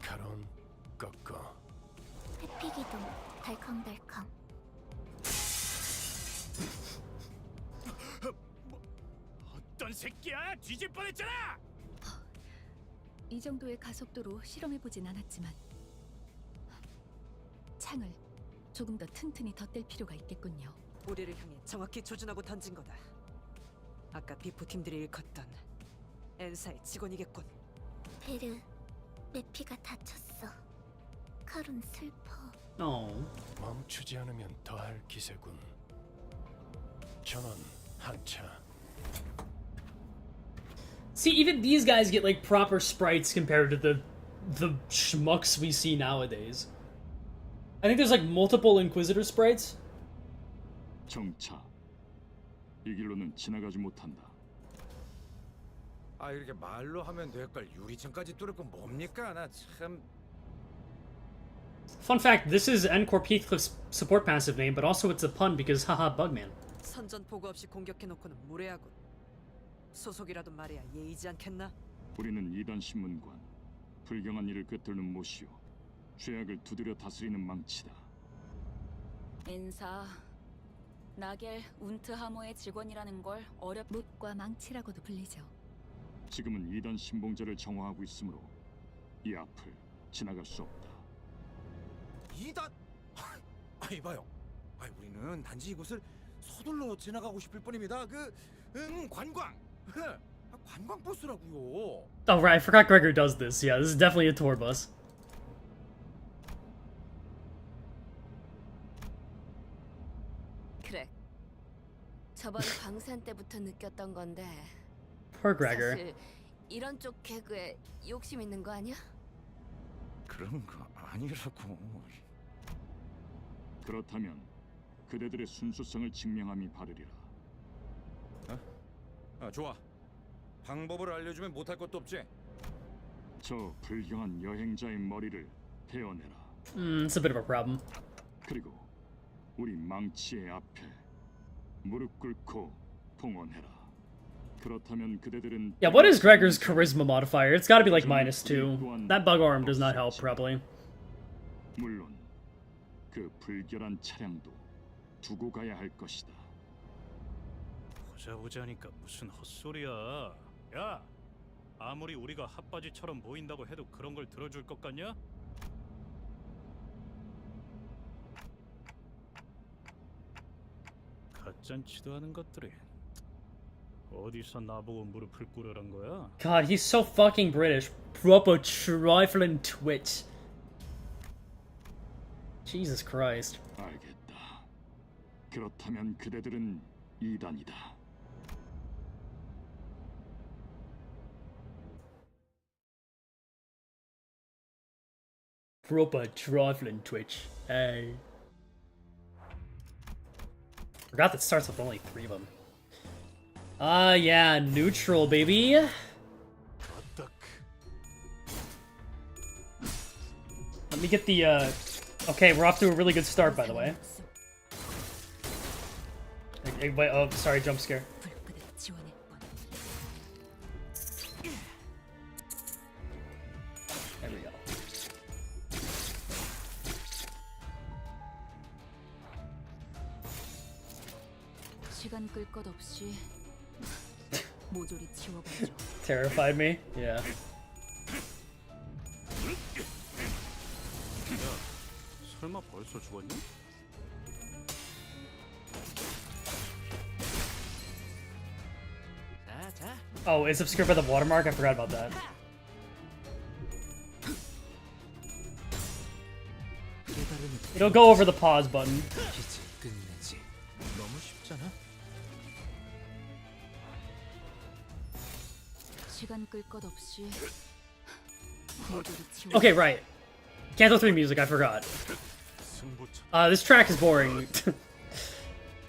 카론 꺾어. 회피기도 덜컹덜컹. 어떤 새끼야? 뒤질 뻔했잖아. 이 정도의 가속도로 실험해보진 않았지만 창을 조금 더 튼튼히 덧댈 필요가 있겠군요. 우리를 향해 정확히 조준하고 던진 거다. 아까 비포팀들이 일컫던 엔사의 직원이겠군. 베르, 메피가 다쳤어. 카론 슬퍼. 멈추지 않으면 더할 기세군. 전원 한차. See, even these guys get like proper sprites compared to the schmucks we see nowadays. I think there's like multiple Inquisitor sprites. 정차. 이 길로는 지나가지 못한다. 아 이렇게 말로 하면 될 걸 유리창까지 뚫을 건 뭡니까? 나 참. Fun fact, this is Encore Heathcliff's support passive name, but also it's a pun because haha Bugman. 선전 보고 없이 공격해놓고는 무례하군. 소속이라도 말이야 예의지 않겠나? 우리는 이단 신문관. 불경한 일을 꿰뚫는 못이오. 죄악을 두드려 다스리는 망치다. 인사. 나겔 운트 하모의 직원이라는 걸 못과 망치라고도 불리죠. 지금은 이단 신봉자를 정화하고 있으므로 이 앞을 지나갈 수 없다. 이단? 아 이봐요. 아 우리는 단지 이곳을 서둘러 지나가고 싶을 뿐입니다. 관광. 관광 버스라고요. Oh right, I forgot Gregor does this. Yeah, this is definitely a tour bus. 저번 광산 때부터 느꼈던 건데. Poor Gregor. 사실 이런 쪽 개그에 욕심 있는 거 아니야? 그런 거 아니라고. 그렇다면 그대들의 순수성을 증명함이 바르리라. 좋아. 방법을 알려주면 못할 것도 없지. 저 불경한 여행자의 머리를 베어내라. It's a bit of a problem. 그리고 우리 망치의 앞에 무릎 꿇고 봉헌해라. 그렇다면 그대들은 Yeah, what is Gregor's charisma modifier? It's gotta be like -2. That bug arm does not help, probably. 물론 그 불결한 차량도 두고 가야 할 것이다. 보자 하니까 무슨 헛소리야. 야, 아무리 우리가 핫바지처럼 보인다고 해도 그런 걸 들어줄 것 같냐? 가짠치도 않은 것들이 어디서 나보고 무릎을 꿇으란 거야? God, he's so fucking British. Proper trifling twitch. Jesus Christ. 알겠다. 그렇다면 그대들은 이단이다. Proper trifling twitch. Hey. Forgot that starts with only 3 of them. Yeah, neutral, baby. Let me get the, Okay, we're off to a really good start, by the way. Wait, oh, sorry, jump scare. There we go. 시간 끌 것 없이 모조리 지워버려. Terrified me? Yeah. 야, 설마 벌써 죽었니? Oh, it's obscured by the watermark? I forgot about that. It'll go over the pause button. 너무 쉽잖아. 시간 끌 것 없이 모조리 지워. Okay, right. Canto 3 music, I forgot. This track is boring.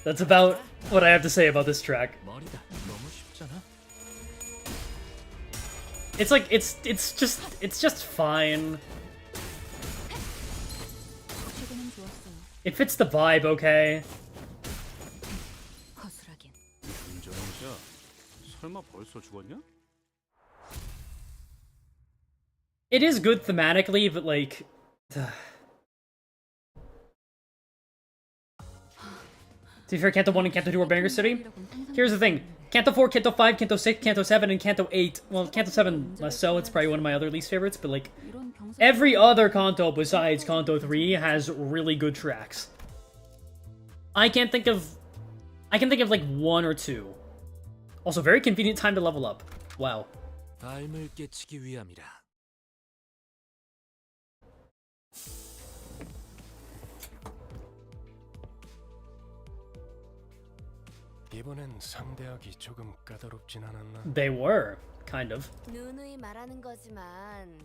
That's about what I have to say about this track. 머리다. 너무 쉽잖아. It's like it's just fine. 최근엔 좋았어요. It fits the vibe, okay. 거슬하긴. 인정이자. 설마 벌써 죽었냐? It is good thematically, but like to be fair, Canto 1 and Canto 2 are banger city. Here's the thing. Canto 4, Canto 5, Canto 6, Canto 7, and Canto 8. Well, Canto 7 less so, it's probably one of my other least favorites, but like every other Kanto besides Kanto 3 has really good tracks. I can think of like 1 or 2. Also, very convenient time to level up. Wow. 삶을 깨치기 위함이라. 이번엔 상대하기 조금 까다롭진 않았나? They were, kind of. 누누이 말하는 거지만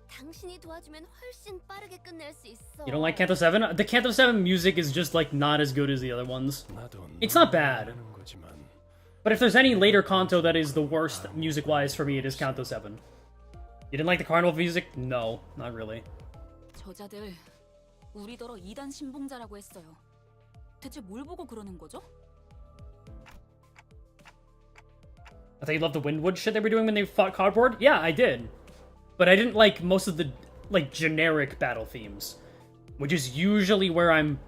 당신이 도와주면 훨씬 빠르게 끝낼 수 있어. You don't like Canto 7? The Canto 7 music is just like not as good as the other ones. It's not bad. But if there's any later Kanto that is the worst music-wise for me, it is Canto 7. You didn't like the carnival music? No, not really. 저자들 우리더러 2단 신봉자라고 했어요. 대체 뭘 보고 그러는 거죠? I thought you loved the Windwood shit they were doing when they fought Cardboard? Yeah, I did. But I didn't like most of the, like, generic battle themes. Which is usually where I'm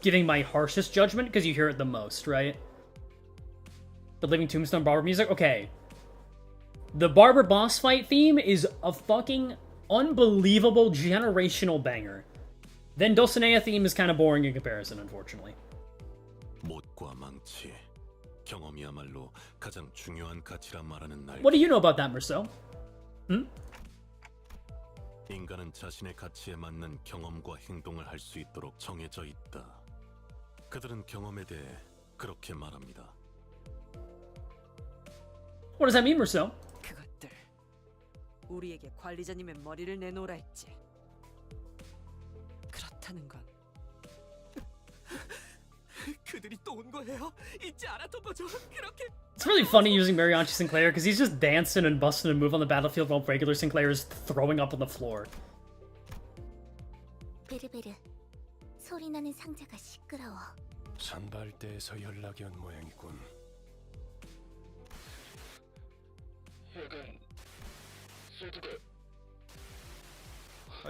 giving my harshest judgment, because you hear it the most, right? The Living Tombstone Barber music? Okay. The Barber boss fight theme is a fucking unbelievable generational banger. Then Dulcinea theme is kind of boring in comparison, unfortunately. 못과 망치, 경험이야말로 가장 중요한 가치라 말하는 날. What do you know about that, Merceau? 인간은 자신의 가치에 맞는 경험과 행동을 할 수 있도록 정해져 있다. 그들은 경험에 대해 그렇게 말합니다. What does that mean, Rousseau? 그것들 우리에게 관리자님의 머리를 내놓으라 했지. 그렇다는 건 그들이 또 온 거예요? 잊지 않았던 거죠? 그렇게 It's really funny using Mariachi Sinclair because he's just dancing and busting and move on the battlefield while regular Sinclair is throwing up on the floor. 베르베르, 소리 나는 상자가 시끄러워. 선발대에서 연락이 온 모양이군.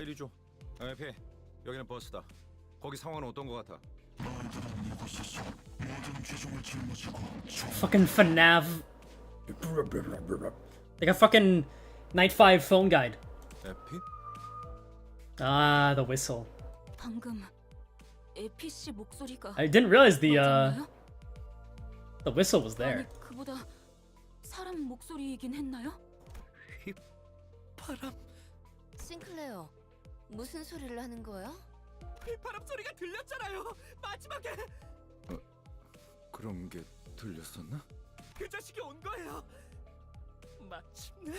이리 줘. MP, 여기는 버스다. 거기 상황은 어떤 것 같아? Fucking FNAF. Like a fucking Night 5 phone guide. MP? Ah, the whistle. 방금 에피 씨 목소리가 I didn't realize the 맞았나요? whistle was there. 아니 그보다 사람 목소리이긴 했나요? 바람 싱클레어, 무슨 소리를 하는 거야? 바람 소리가 들렸잖아요. 마지막에 그런 게 들렸었나? 그 자식이 온 거예요. 마침내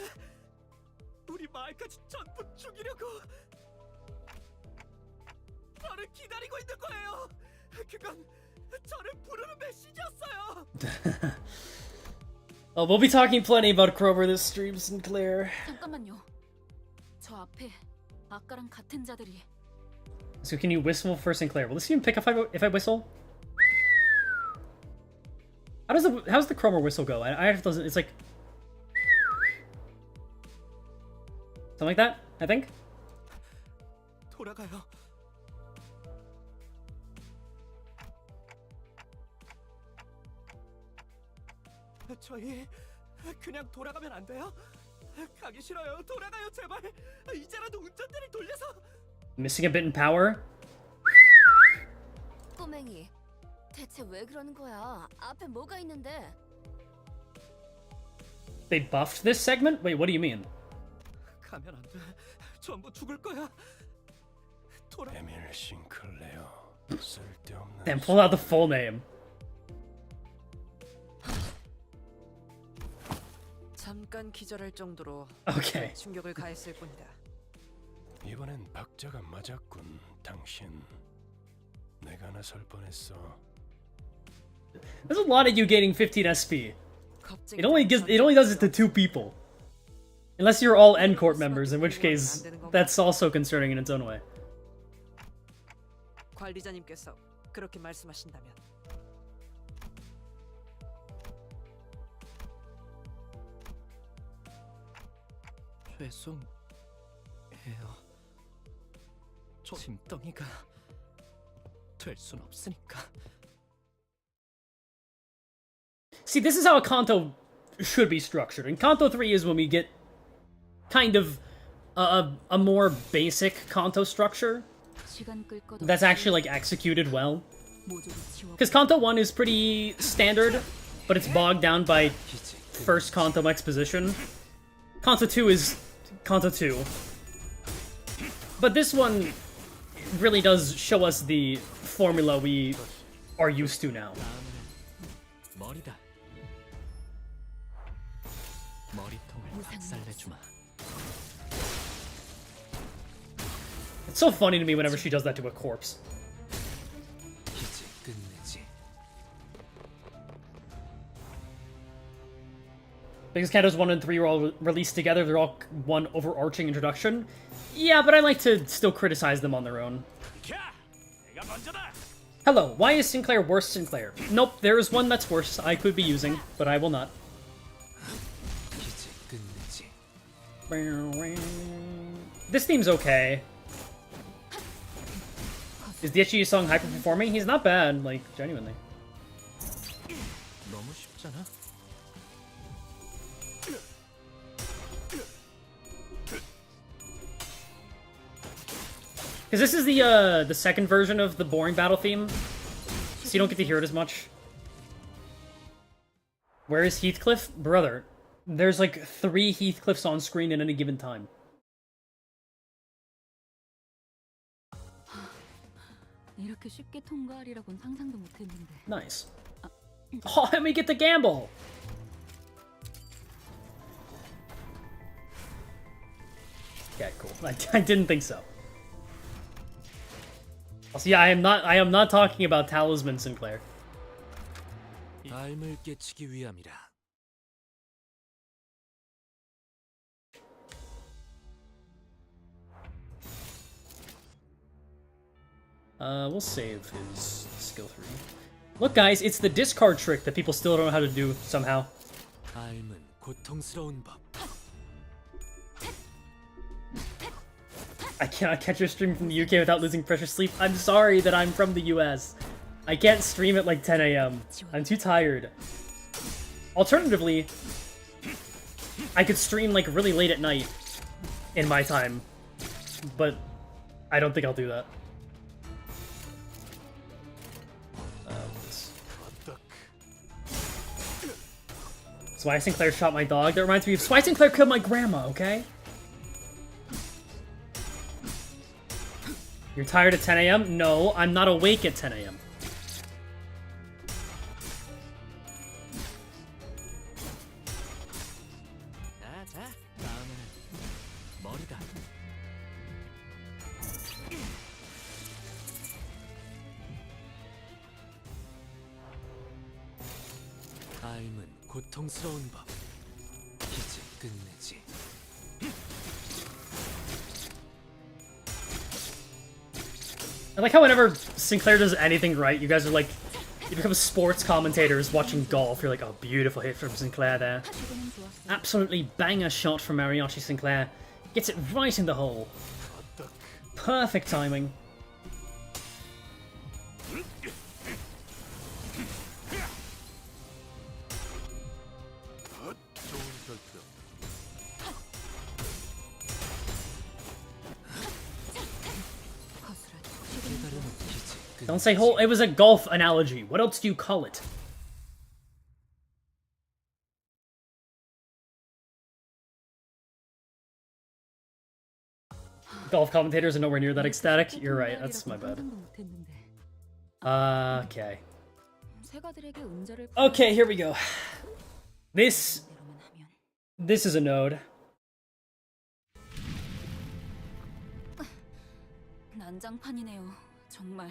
우리 마을까지 전부 죽이려고 저를 기다리고 있는 거예요. 그건 저를 부르는 메시지였어요. Oh, we'll be talking plenty about Krober this stream, Sinclair. 잠깐만요. 저 앞에 아까랑 같은 자들이 So can you whistle for Sinclair? Will this even pick up if I whistle? How's the Kromer whistle go? I have to, it's like something like that, I think. 돌아가요. 저희 그냥 돌아가면 안 돼요? 가기 싫어요. 돌아가요 제발. 이제라도 운전대를 돌려서. Missing a bit in power. 꼬맹이, 대체 왜 그러는 거야? 앞에 뭐가 있는데? They buffed this segment? Wait, what do you mean? 가면 안 돼. 전부 죽을 거야. 에밀 싱클레어. 쓸데없는. Then pull out the full name. 잠깐 기절할 정도로 Okay. 충격을 가했을 뿐이다. 이번엔 박자가 맞았군. 당신. 내가 나설 뻔했어. There's a lot of you getting 15 SP. It only does it to 2 people. Unless you're all N Corp members, in which case that's also concerning in its own way. 관리자님께서 그렇게 말씀하신다면 죄송해요. 짐덩이가 될 순 없으니까. See, this is how a Kanto should be structured. And Kanto 3 is when we get kind of a more basic Kanto structure that's actually like executed well. Because Kanto 1 is pretty standard, but it's bogged down by first Kanto exposition. Kanto 2 is Kanto 2. But this one really does show us the formula we are used to now. 머리다. 머리통을 박살내주마. It's so funny to me whenever she does that to a corpse. 이제 끝내지. Because Cantos 1 and 3 are all released together, they're all one overarching introduction. Yeah, but I like to still criticize them on their own. Hello, why is Sinclair worse Sinclair? Nope, there is one that's worse I could be using, but I will not. 이제 끝내지. This theme's okay. Is the Ichi song hyper-performing? He's not bad, like, genuinely. 너무 쉽잖아. Because this is the second version of the boring battle theme, so you don't get to hear it as much. Where is Heathcliff? Brother, there's like 3 Heathcliffs on screen at any given time. 이렇게 쉽게 통과하리라고는 상상도 못했는데. Nice. Oh, and we get to gamble! Okay, cool. I didn't think so. Also, yeah, I am not talking about Talisman Sinclair. 삶을 깨치기 위함이라. We'll save his skill 3. Look, guys, it's the discard trick that people still don't know how to do somehow. 삶은 고통스러운 법. I cannot catch your stream from the UK without losing precious sleep. I'm sorry that I'm from the US. I can't stream at like 10 a.m. I'm too tired. Alternatively, I could stream like really late at night in my time, but I don't think I'll do that. That's why Sinclair shot my dog. That reminds me of why Sinclair killed my grandma, okay? You're tired at 10 a.m.? No, I'm not awake at 10 a.m. 삶은 고통스러운 법. 이제 끝내지. I like how whenever Sinclair does anything right, you guys are like, you become sports commentators watching golf. You're like, oh, beautiful hit from Sinclair there. Absolutely banger shot from Mariachi Sinclair. Gets it right in the hole. Perfect timing. Don't say hole. It was a golf analogy. What else do you call it? Golf commentators are nowhere near that ecstatic. You're right. That's my bad. Okay. Okay, here we go. This is a node. 난장판이네요. 정말.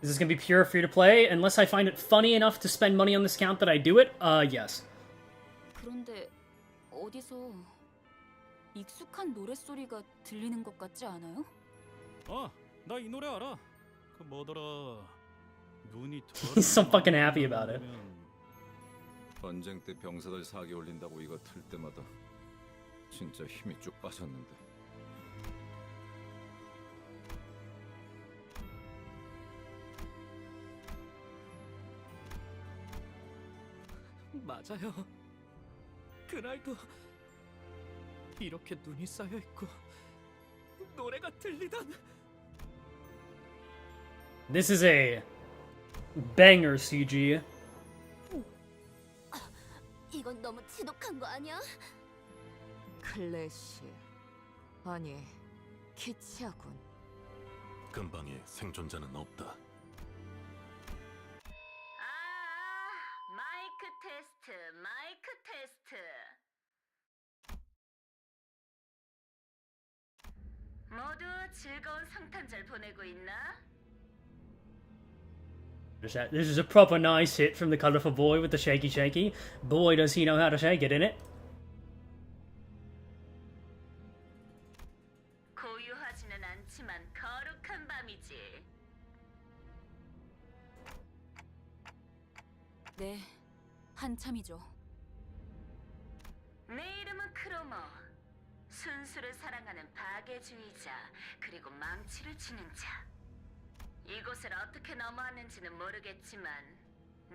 Is this gonna be pure free to play? Unless I find it funny enough to spend money on this account that I do it? Yes. 그런데 어디서 익숙한 노랫소리가 들리는 것 같지 않아요? 나 이 노래 알아. 그 뭐더라. 눈이 He's so fucking happy about it. 전쟁 때 병사들 사기 올린다고 이거 틀 때마다 진짜 힘이 쭉 빠졌는데. 맞아요. 그날도 이렇게 눈이 쌓여 있고 노래가 들리던. This is a banger CG. 이건 너무 지독한 거 아니야? 클래시. 아니, 키치하군. 근방에 생존자는 없다. 마이크 테스트. 모두 즐거운 성탄절 보내고 있나? This is a proper nice hit from the colourful boy with the shaky shaky. Boy, does he know how to shake it, innit? 고요하지는 않지만 거룩한 밤이지. 네, 한참이죠. 내 이름은 크로머. 순수를 사랑하는 파괴주의자, 그리고 망치를 치는 자. 이곳을 어떻게 넘어왔는지는 모르겠지만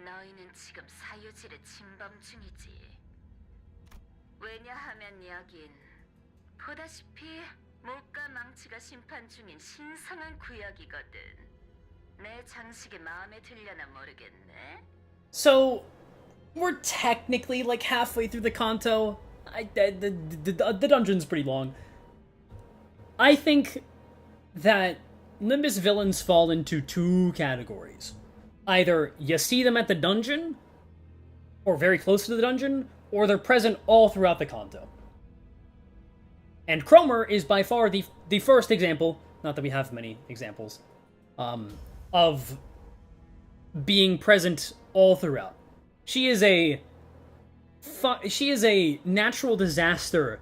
너희는 지금 사유지를 침범 중이지. 왜냐하면 여긴 보다시피 목과 망치가 심판 중인 신성한 구역이거든. 내 장식이 마음에 들려나 모르겠네. So, we're technically like halfway through the Kanto. The dungeon's pretty long. I think that Limbus villains fall into two categories. either you see them at the dungeon, or very close to the dungeon, or they're present all throughout the Kanto. And Cromer is by far the first example, not that we have many examples, of being present all throughout. She is a natural disaster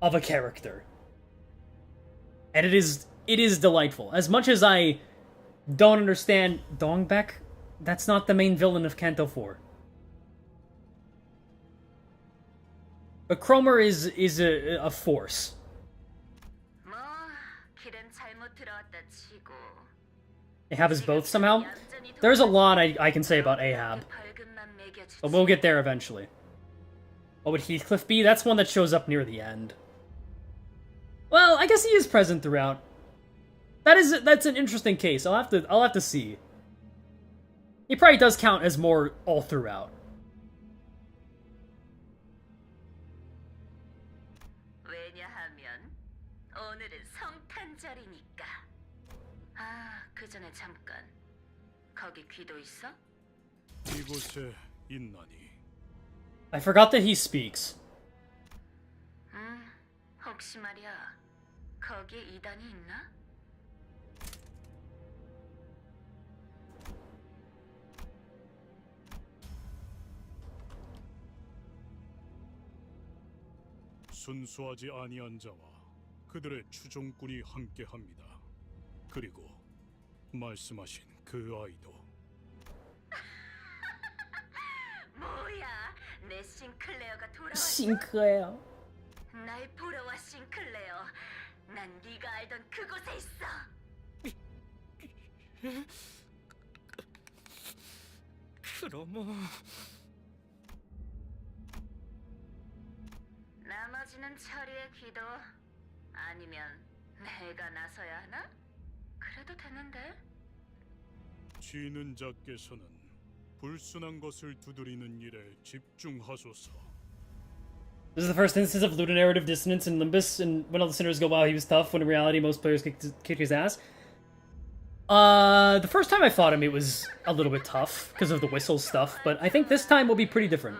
of a character. And it is delightful. As much as I don't understand Dongbek, that's not the main villain of Canto 4. But Cromer is a force. Ahab is both somehow? There's a lot I can say about Ahab. But we'll get there eventually. What would Heathcliff be? That's one that shows up near the end. Well, I guess he is present throughout. That's an interesting case. I'll have to see. He probably does count as more all throughout. 이곳에 있나니? I forgot that he speaks. 혹시 말이야, 거기에 이단이 있나? 순수하지 아니한 자와 그들의 추종꾼이 함께합니다. 그리고 말씀하신 그 아이도. 뭐야, 내 싱클레어가 돌아왔어? 싱클레어. 날 보러 와, 싱클레어. 난 네가 알던 그곳에 있어. 그럼 나머지는 처리의 기도 아니면 내가 나서야 하나? 그래도 되는데. 지는 자께서는 불순한 것을 두드리는 일에 집중하소서. This is the first instance of ludonarrative dissonance in Limbus, and when all the sinners go, wow, he was tough, when in reality most players kicked his ass. The first time I fought him, it was a little bit tough, because of the whistle stuff, but I think this time will be pretty different.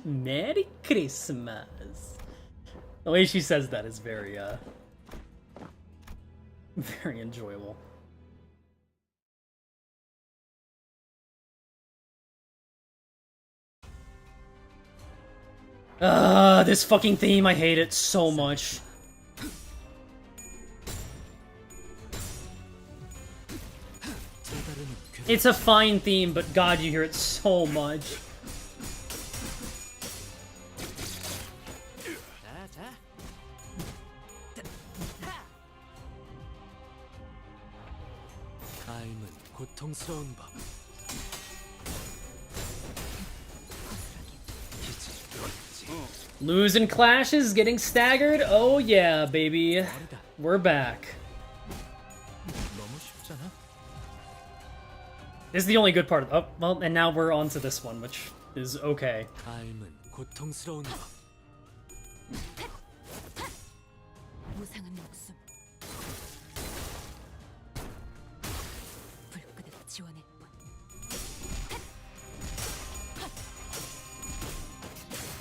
Merry Christmas. The way she says that is very, very enjoyable. This fucking theme, I hate it so much. It's a fine theme, but god, you hear it so much. 고통스러운 법. Losing clashes, getting staggered. Oh yeah, baby. We're back. This is the only good part of oh, well, and now we're on to this one, which is okay.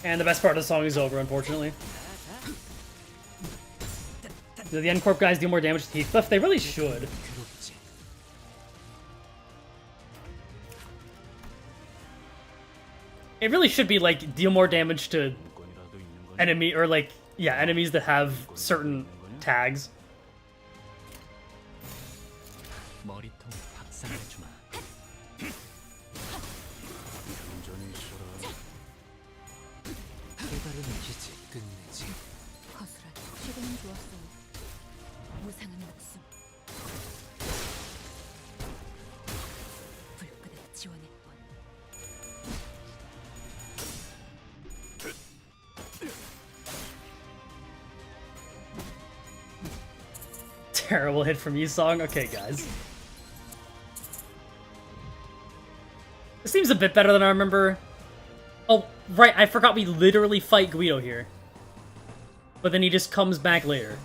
And the best part of the song is over, unfortunately. Do the N-Corp guys do more damage to Heathcliff? They really should. It really should be, like, deal more damage to enemy, or, like, yeah, enemies that have certain tags. Terrible hit from you song. Okay, guys. This seems a bit better than I remember. Oh, right, I forgot we literally fight Guido here. but then he just comes back later.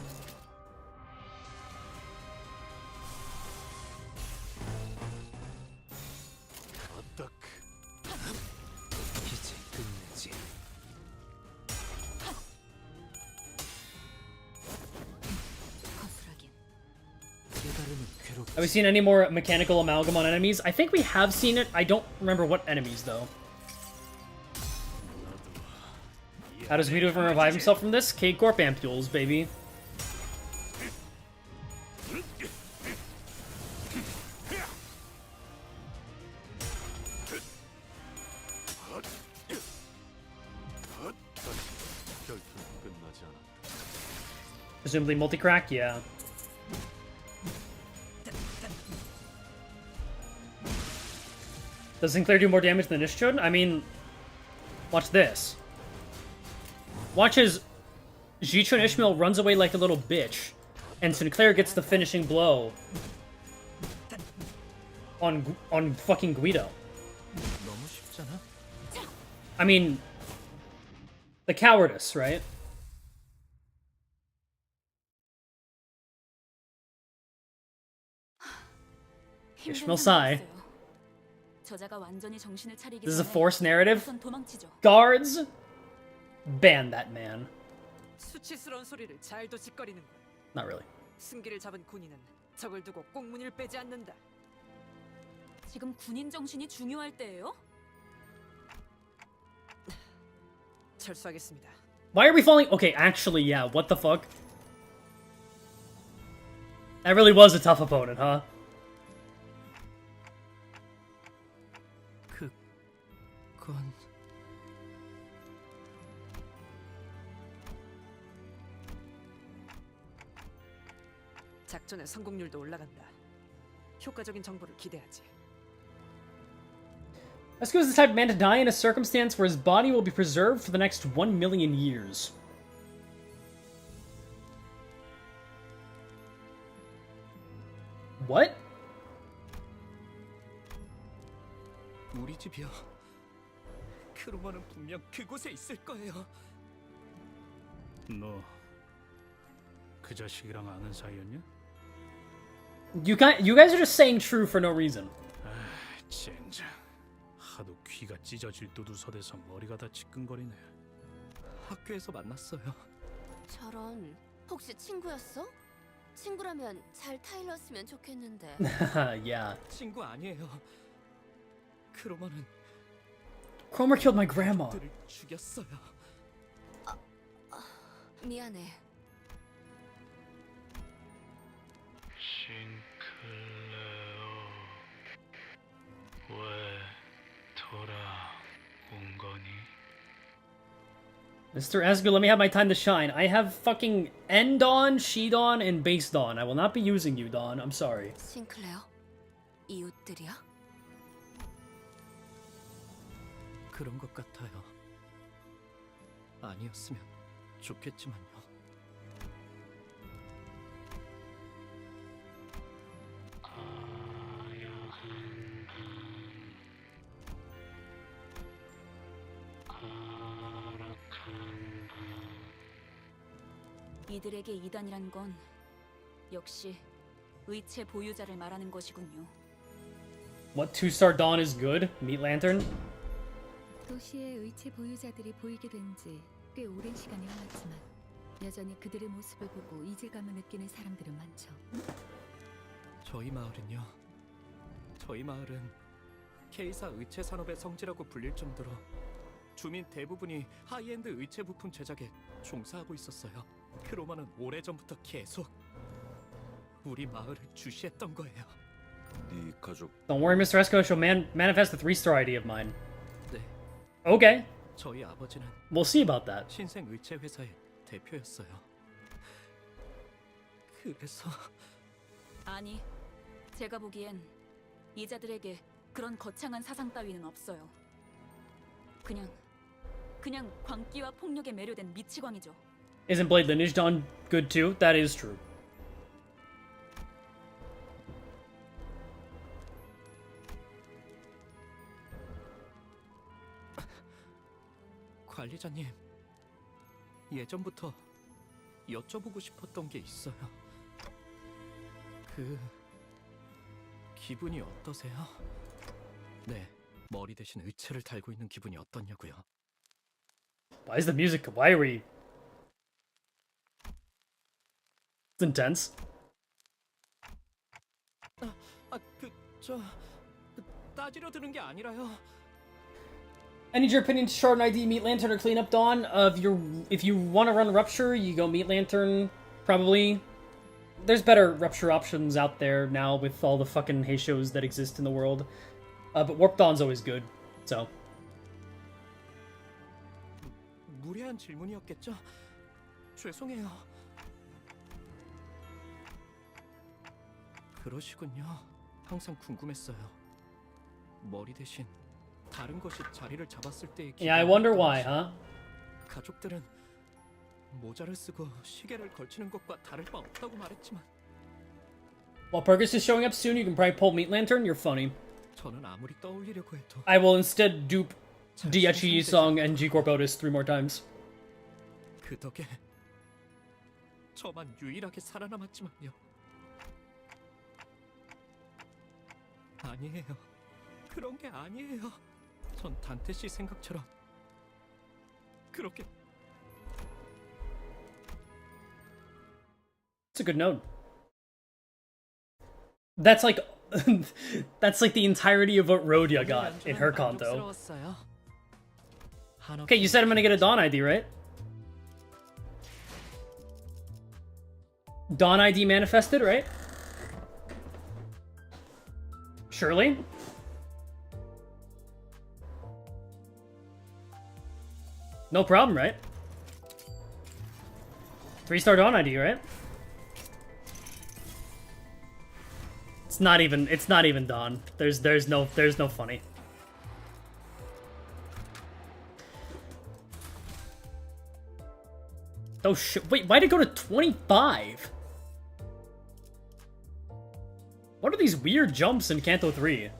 Have we seen any more mechanical amalgam on enemies? I think we have seen it. I don't remember what enemies, though. How does Guido revive himself from this? K-Corp ampules, baby. Presumably multi-crack? Yeah. Does Sinclair do more damage than Ishchud? I mean, watch this. Watch as Jichun Ishmael runs away like a little bitch, and Sinclair gets the finishing blow on fucking Guido. I mean, the cowardice, right? Ishmael sigh. This is a forced narrative? Guards, ban that man. 수치스러운 소리를 잘도 짓거리는 군. Not really. 승기를 잡은 군인은 적을 두고 꽁무니를 빼지 않는다. 지금 군인 정신이 중요할 때예요? 철수하겠습니다. Why are we falling? Okay, actually, yeah, what the fuck? That really was a tough opponent, huh? 작전의 성공률도 올라간다. 효과적인 정보를 기대하지. Esco is the type of man to die in a circumstance where his body will be preserved for the next 1 million years. What? 우리 집이요. 크로머는 분명 그곳에 있을 거예요. 너 그 자식이랑 아는 사이였냐? You guys are just saying true for no reason. 아, 젠장. 하도 귀가 찢어질 듯우서대서 머리가 다 지끈거리네. 학교에서 만났어요. 저런, 혹시 친구였어? 친구라면 잘 타일렀으면 좋겠는데. Yeah. 친구 아니에요. 크로머는 Cromer killed my grandma. 들을 죽였어요. 미안해. 싱클레어 왜 돌아온 거니? Mr. Esgo, let me have my time to shine. I have fucking End Dawn, She Dawn, and Base Dawn. I will not be using you, Dawn. I'm sorry. 싱클레어? 이웃들이야? 그런 것 같아요. 아니었으면 좋겠지만요. 이들에게 이단이란 건 역시 의체 보유자를 말하는 것이군요. What 2-star Dawn is good? Meat Lantern? 도시의 의체 보유자들이 보이게 된 지 꽤 오랜 시간이 흘렀지만 여전히 그들의 모습을 보고 이질감을 느끼는 사람들은 많죠. 저희 마을은요. 저희 마을은 K사 의체 산업의 성지라고 불릴 정도로 주민 대부분이 하이엔드 의체 부품 제작에 종사하고 있었어요. 크로마는 오래전부터 계속 우리 마을을 주시했던 거예요. 네 가족. Don't worry, Mr. Esco. She'll manifest the 3-star ID of mine. 네. Okay. 저희 아버지는 We'll see about that. 신생 의체 회사의 대표였어요. 그래서 아니, 제가 보기엔 이자들에게 그런 거창한 사상 따위는 없어요. 그냥 광기와 폭력에 매료된 미치광이죠. Isn't Blade Lineage Dawn good too? That is true. 관리자님, 예전부터 여쭤보고 싶었던 게 있어요. 그 기분이 어떠세요? 네, 머리 대신 의체를 달고 있는 기분이 어떠냐고요. Why is the music? Why are we? It's intense. 따지려 드는 게 아니라요. I need your opinion to shorten ID, meet Lantern, or clean up Dawn. If you want to run Rupture, you go meet Lantern, probably. There's better Rupture options out there now with all the fucking Heishos that exist in the world. But Warp Dawn's always good, so. 무례한 질문이었겠죠? 죄송해요. 그러시군요. 항상 궁금했어요. 머리 대신 다른 것이 자리를 잡았을 때의 Yeah, I wonder why, huh? 가족들은 모자를 쓰고 시계를 걸치는 것과 다를 바 없다고 말했지만 While Pergus is showing up soon, you can probably pull Meat Lantern. You're funny. 저는 아무리 떠올리려고 해도 I will instead dupe DHE song and G Corp Otis 3 more times. 그 덕에 저만 유일하게 살아남았지만요. 아니에요. 그런 게 아니에요. 전 단테 씨 생각처럼 그렇게. It's a good note. That's like that's like the entirety of what Rhodia got in her Kanto. Okay, you said I'm gonna get a Dawn ID, right? Dawn ID manifested, right? Surely? No problem, right? 3-star Dawn ID, right? It's not even Dawn. There's no funny. Oh shit, wait, why'd it go to 25? What are these weird jumps in Canto 3?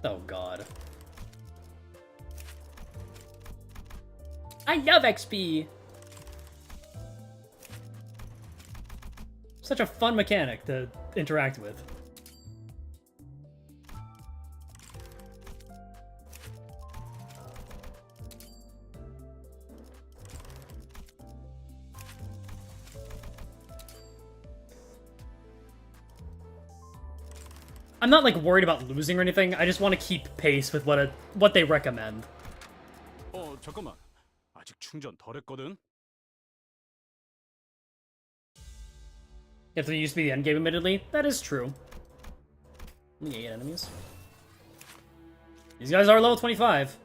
Oh god. I love XP! Such a fun mechanic to interact with. I'm not like worried about losing or anything. I just want to keep pace with what they recommend. 잠깐만. 아직 충전 덜 했거든. You have to use to be the endgame, admittedly. That is true. Only 8 enemies. These guys are level 25.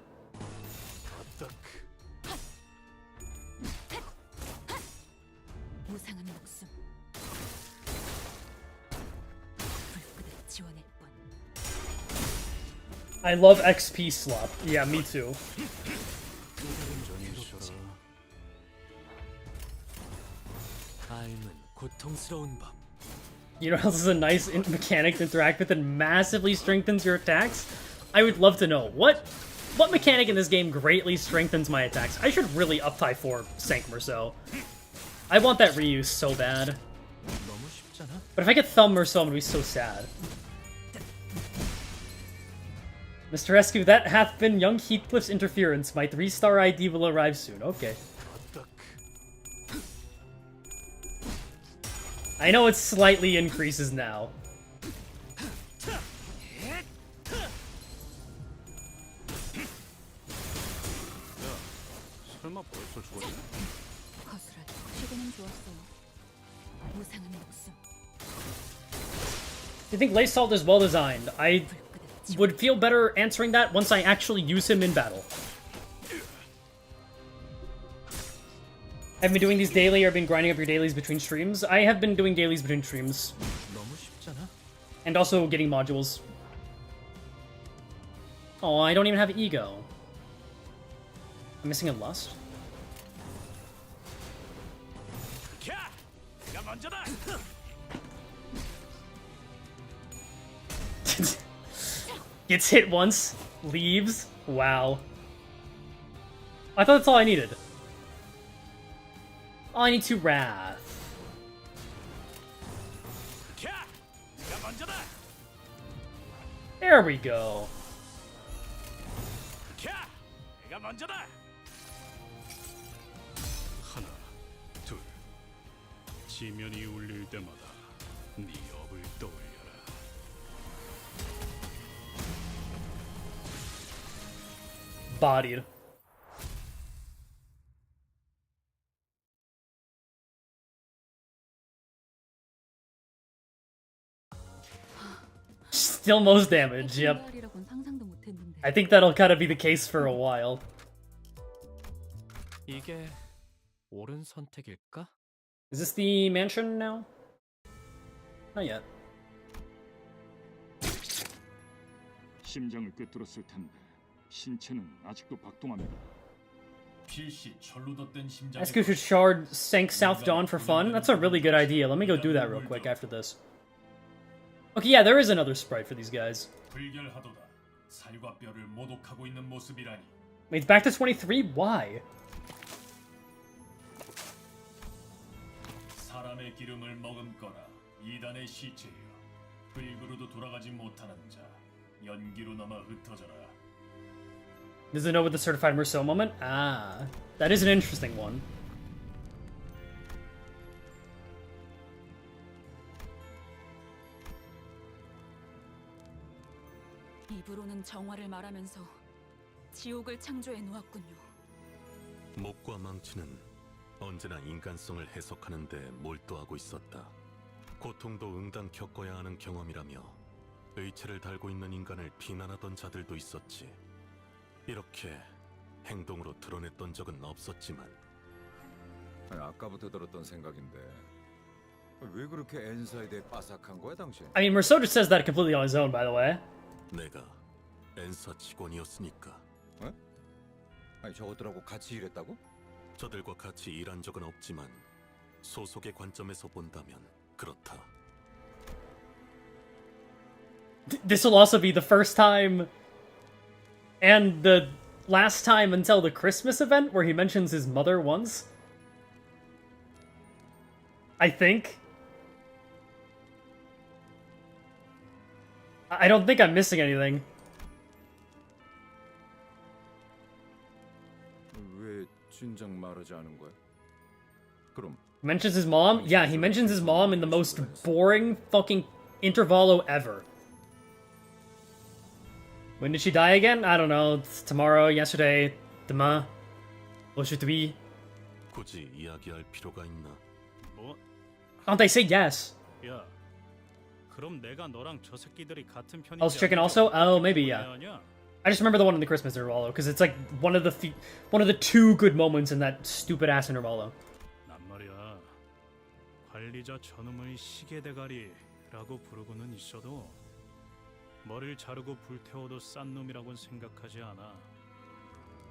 I love XP slop. Yeah, me too. You know how this is a nice mechanic to interact with and massively strengthens your attacks? I would love to know. What mechanic in this game greatly strengthens my attacks? I should really up tie 4 Sankmer so. I want that reuse so bad. But if I get Thumb or so, I'm gonna be so sad. Mr. Rescue, that hath been young Heathcliff's interference. My 3-star ID will arrive soon. Okay. I know it slightly increases now. 설마 벌써 죽었냐? Do you think Lace Salt is well designed? I would feel better answering that once I actually use him in battle. Have you been doing these daily or been grinding up your dailies between streams? I have been doing dailies between streams. And also getting modules. Oh, I don't even have ego. I'm missing a lust? Gets hit once, leaves. Wow. I thought that's all I needed. Oh, I need 2 Wrath. There we go. 하나, 둘. 지면이 울릴 때마다 네 업을 떠올려라. Bodied. Still most damage, yep. I think that'll kind of be the case for a while. 이게 옳은 선택일까? Is this the mansion now? Not yet. 심장을 꿰뚫었을 텐데 신체는 아직도 박동합니다. Ask if your shard sank South Dawn for fun? That's a really good idea. Let me go do that real quick after this. Okay, yeah, there is another sprite for these guys. Wait, it's back to 23? Why? 사람의 기름을 머금거라. 이단의 시체여. 불구로도 돌아가지 못하는 자. 연기로 남아 흩어져라. Does it know with the certified Merceau moment? Ah, that is an interesting one. 입으로는 정화를 말하면서 지옥을 창조해 놓았군요. 목과 망치는 언제나 인간성을 해석하는 데 몰두하고 있었다. 고통도 응당 겪어야 하는 경험이라며 의체를 달고 있는 인간을 비난하던 자들도 있었지. 이렇게 행동으로 드러냈던 적은 없었지만 아니, 아까부터 들었던 생각인데 왜 그렇게 엔사에 대해 빠삭한 거야 당신? I mean, Merceau just says that completely on his own, by the way. 내가 엔사 직원이었으니까. 어? 아니 저것들하고 같이 일했다고? 저들과 같이 일한 적은 없지만 소속의 관점에서 본다면 그렇다. This will also be the first time and the last time until the Christmas event where he mentions his mother once. I think. I don't think I'm missing anything. 왜 진작 말하지 않은 거야? 그럼 Mentions his mom? Yeah, he mentions his mom in the most boring fucking intervalo ever. When did she die again? I don't know. It's tomorrow, yesterday, demain, aujourd'hui. 굳이 이야기할 필요가 있나? 뭐? Can't they say yes? 야, 그럼 내가 너랑 저 새끼들이 같은 편이지? Else chicken also? Oh, maybe, yeah. 아니야? I just remember the one in the Christmas intervalo, because it's like one of the 2 good moments in that stupid ass intervalo. 난 말이야, 관리자 저놈의 시계 대가리라고 부르고는 있어도 머리를 자르고 불태워도 싼 놈이라고는 생각하지 않아.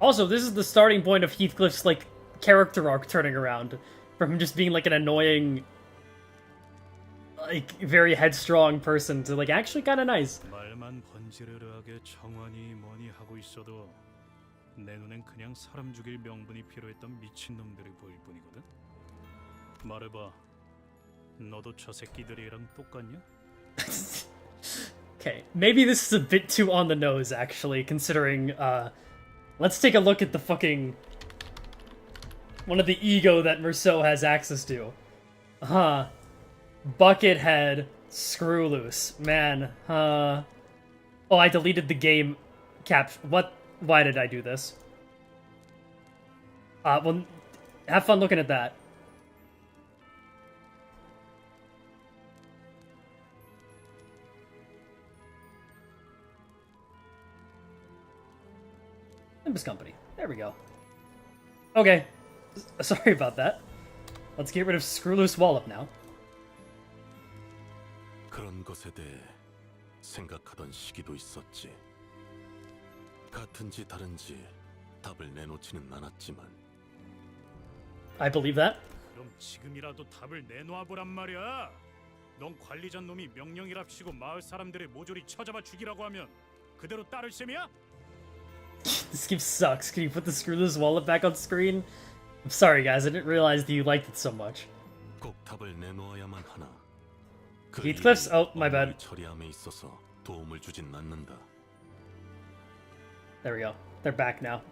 Also, this is the starting point of Heathcliff's like character arc turning around from him just being like an annoying, like very headstrong person to like actually kind of nice. 말만 번지르르하게 정환이 뭐니 하고 있어도 내 눈엔 그냥 사람 죽일 명분이 필요했던 미친놈들이 보일 뿐이거든. 말해봐, 너도 저 새끼들이랑 똑같냐? Okay, maybe this is a bit too on the nose actually, considering let's take a look at the fucking one of the ego that Merceau has access to. Buckethead, screw loose. Man, oh, I deleted the game cap. What? Why did I do this? Well, have fun looking at that. Limbus Company. There we go. Okay. Sorry about that. Let's get rid of Screw Loose Wallop now. 그런 것에 대해 생각하던 시기도 있었지. 같은지 다른지 답을 내놓지는 않았지만. I believe that. 그럼 지금이라도 답을 내놓아 보란 말이야. 넌 관리자 놈이 명령이랍시고 마을 사람들의 모조리 쳐잡아 죽이라고 하면 그대로 따를 셈이야? This game sucks. Can you put the screwless wallet back on screen? I'm sorry, guys. I didn't realize that you liked it so much. 꼭 답을 내놓아야만 하나. 그 Heathcliff's? 일이 Oh, my bad. 업무를 처리함에 있어서 도움을 주진 않는다. There we go. They're back now.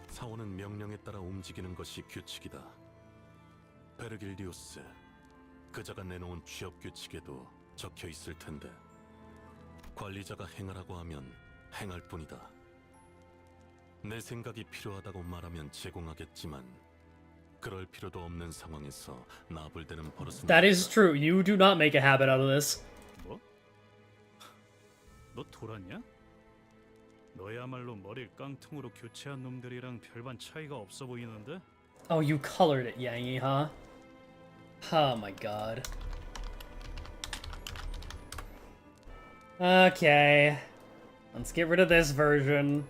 사원은 명령에 따라 움직이는 것이 규칙이다. 베르길리우스, 그자가 내놓은 취업 규칙에도 적혀 있을 텐데 관리자가 행하라고 하면 행할 뿐이다. 내 생각이 필요하다고 말하면 제공하겠지만 그럴 필요도 없는 상황에서 나불대는 버릇은 That is true. You do not make a habit out of this. 뭐? 너 돌았냐? 너야말로 머리를 깡통으로 교체한 놈들이랑 별반 차이가 없어 보이는데? Oh, you colored it, Yangi, huh? Oh my god. Okay. Let's get rid of this version.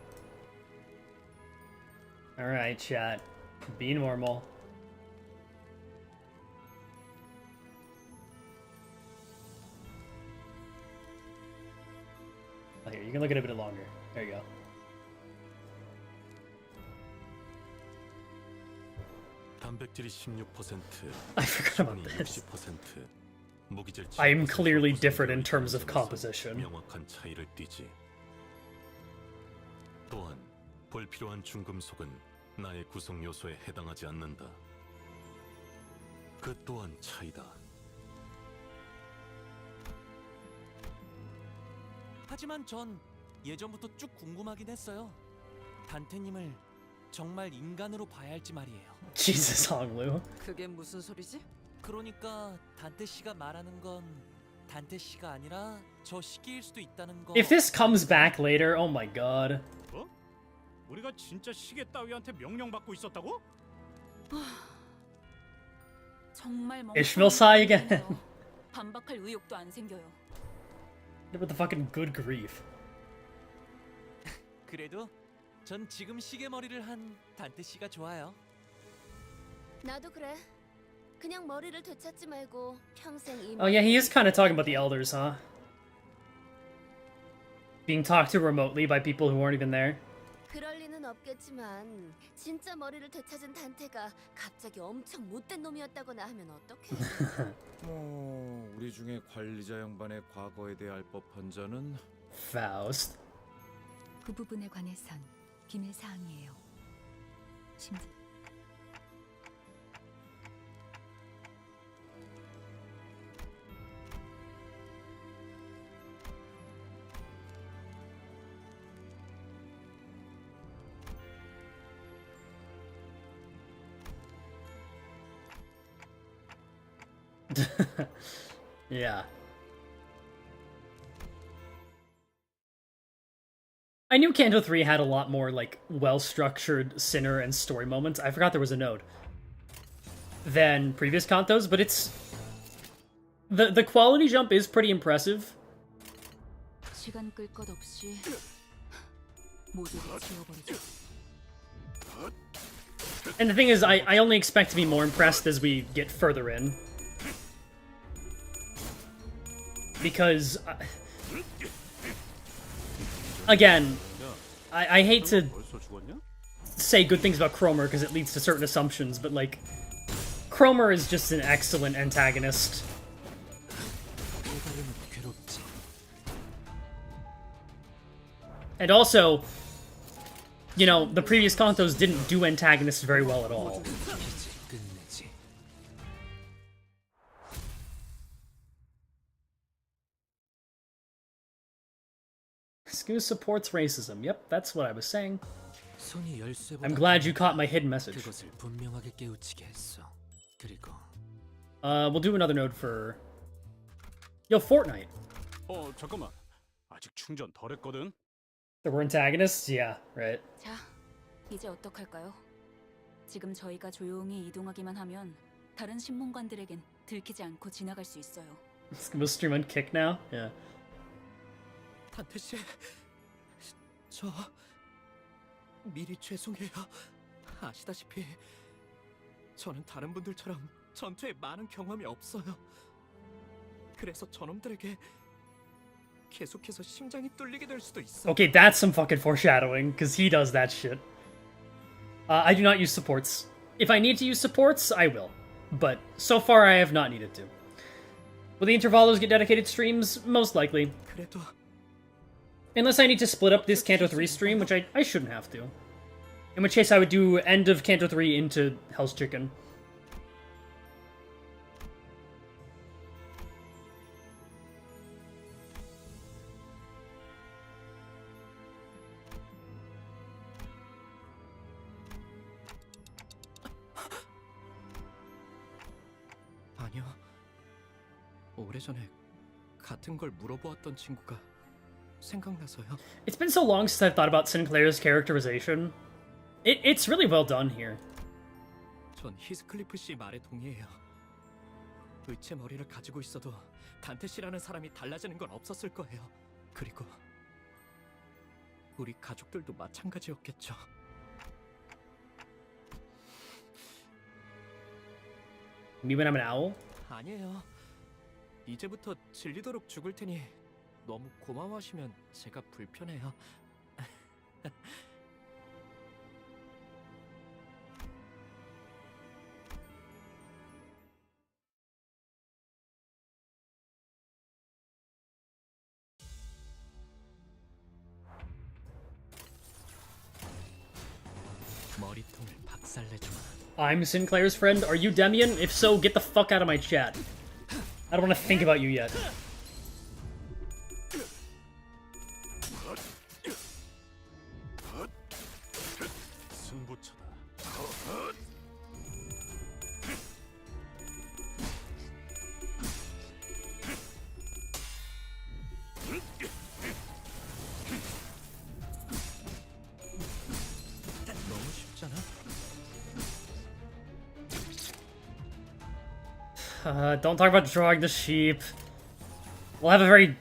Alright, chat. Be normal. Oh, here, you can look at it a bit longer. There you go. 단백질이 16%, I forgot about 수분이 this. 60%, 무기질 I am 7% clearly different in terms of composition. 명확한 차이를 띠지. 또한 불필요한 중금속은 나의 구성 요소에 해당하지 않는다. 그 또한 차이다. 하지만 전 예전부터 쭉 궁금하긴 했어요. 단테님을 정말 인간으로 봐야 할지 말이에요. Jesus, Honglu. 그게 무슨 소리지? 그러니까 단테 씨가 말하는 건 단테 씨가 아니라 저 시기일 수도 있다는 거. If this comes back later, oh my god. 뭐? 우리가 진짜 시계 따위한테 명령받고 있었다고? 정말 Ishmael Sai again. 반박할 의욕도 안 생겨요. With the fucking good grief. 그래도 전 지금 시계 머리를 한 단테 씨가 좋아요. 나도 그래. 그냥 머리를 되찾지 말고 평생 이 Oh yeah, he is kind of talking about the elders, huh? Being talked to remotely by people who weren't even there. 그럴 리는 없겠지만 진짜 머리를 되찾은 단테가 갑자기 엄청 못된 놈이었다거나 하면 어떡해? 뭐 우리 중에 관리자 양반의 과거에 대해 알 법한 자는 Faust. 그 부분에 관해선 기밀 사항이에요. 심지 Yeah. I knew Canto 3 had a lot more, like, well-structured sinner and story moments. I forgot there was a node. Than previous Cantos, but it's... The quality jump is pretty impressive. 시간 끌 것 없이 모두를 지워버리죠. And the thing is, I only expect to be more impressed as we get further in. Because... again, I hate to say good things about Cromer because it leads to certain assumptions, but like, Cromer is just an excellent antagonist. And also, you know, the previous Kantos didn't do antagonists very well at all. Scoo supports racism. Yep, that's what I was saying. I'm glad you caught my hidden message. We'll do another node for... Yo, Fortnite. 잠깐만. 아직 충전 덜 했거든. There were antagonists? Yeah, right. 자, 이제 어떡할까요? 지금 저희가 조용히 이동하기만 하면 다른 신문관들에겐 들키지 않고 지나갈 수 있어요. We'll stream on Kick now? Yeah. 단테 씨, 저 미리 죄송해요. 아시다시피 저는 다른 분들처럼 전투에 많은 경험이 없어요. 그래서 저놈들에게 계속해서 심장이 뚫리게 될 수도 있어. Okay, that's some fucking foreshadowing, because he does that shit. I do not use supports. If I need to use supports, I will. But so far, I have not needed to. Will the intervalos get dedicated streams? Most likely. 그래도 Unless I need to split up this Canto 3 stream, which I shouldn't have to. In which case, I would do end of Canto 3 into Hell's Chicken. 아니요. 오래전에 같은 걸 물어보았던 친구가 생각나서요. It's been so long since I've thought about Sinclair's characterization. It's really well done here. 전 히스클리프 씨 말에 동의해요. 의체 머리를 가지고 있어도 단테 씨라는 사람이 달라지는 건 없었을 거예요. 그리고 우리 가족들도 마찬가지였겠죠. Me when I'm an owl? 아니에요. 이제부터 질리도록 죽을 테니 너무 고마워하시면 제가 불편해요. 머리통을 박살내주마. I'm Sinclair's friend. Are you Demian? If so, get the fuck out of my chat. I don't want to think about you yet. 너무 쉽잖아. Don't talk about drawing the sheep. We'll have a very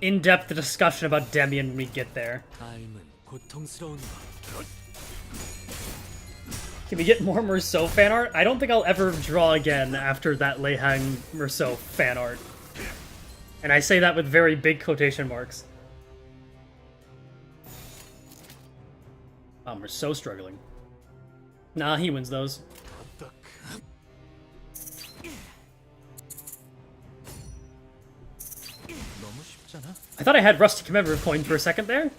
in-depth discussion about Demian when we get there. Can we get more Merceau fan art? I don't think I'll ever draw again after that Leihang Merceau fan art. And I say that with very big quotation marks. Oh, Merceau struggling. Nah, he wins those. I thought I had Rusty Commemorative coin for a second there.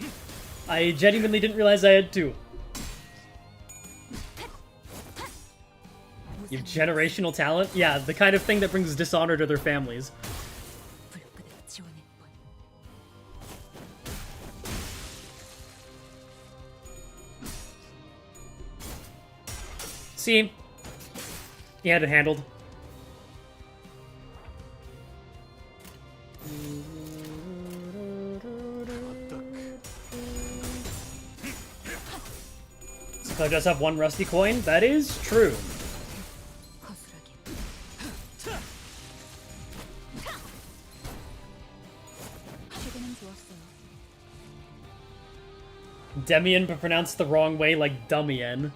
I genuinely didn't realize I had two. You have generational talent? Yeah, the kind of thing that brings dishonor to their families. See? He had it handled. So I just have one rusty coin? That is true. Demian, but pronounced the wrong way like Dummian.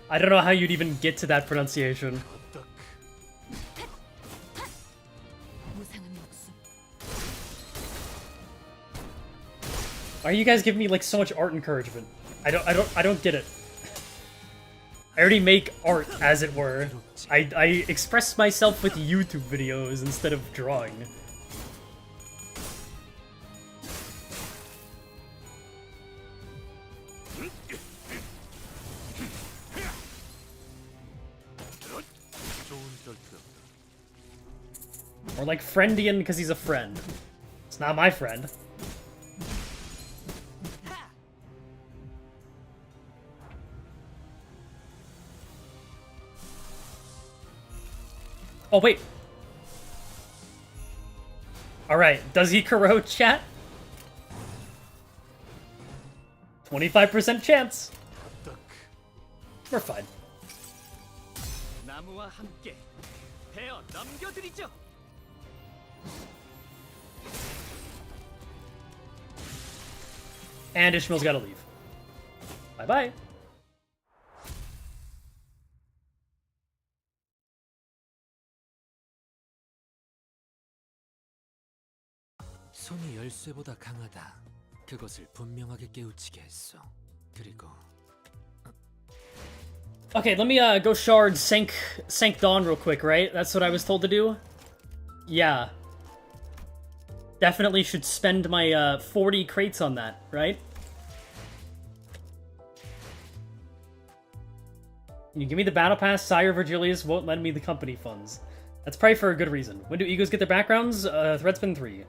I don't know how you'd even get to that pronunciation. Are you guys giving me like so much art encouragement? I don't get it. I already make art, as it were. I express myself with YouTube videos instead of drawing. Or like Friendian because he's a friend. It's not my friend. Oh, wait. Alright, does he corrode chat? 25% chance. We're fine. 나무와 함께 베어 넘겨드리죠. And Ishmael's gotta leave. Bye-bye. 손이 열쇠보다 강하다. 그것을 분명하게 깨우치게 했어. 그리고 Okay, let me go shard sank Dawn real quick, right? That's what I was told to do? Yeah. Definitely should spend my 40 crates on that, right? You give me the battle pass, Sire Virgilius won't lend me the company funds. That's probably for a good reason. When do egos get their backgrounds? Threadspin 3.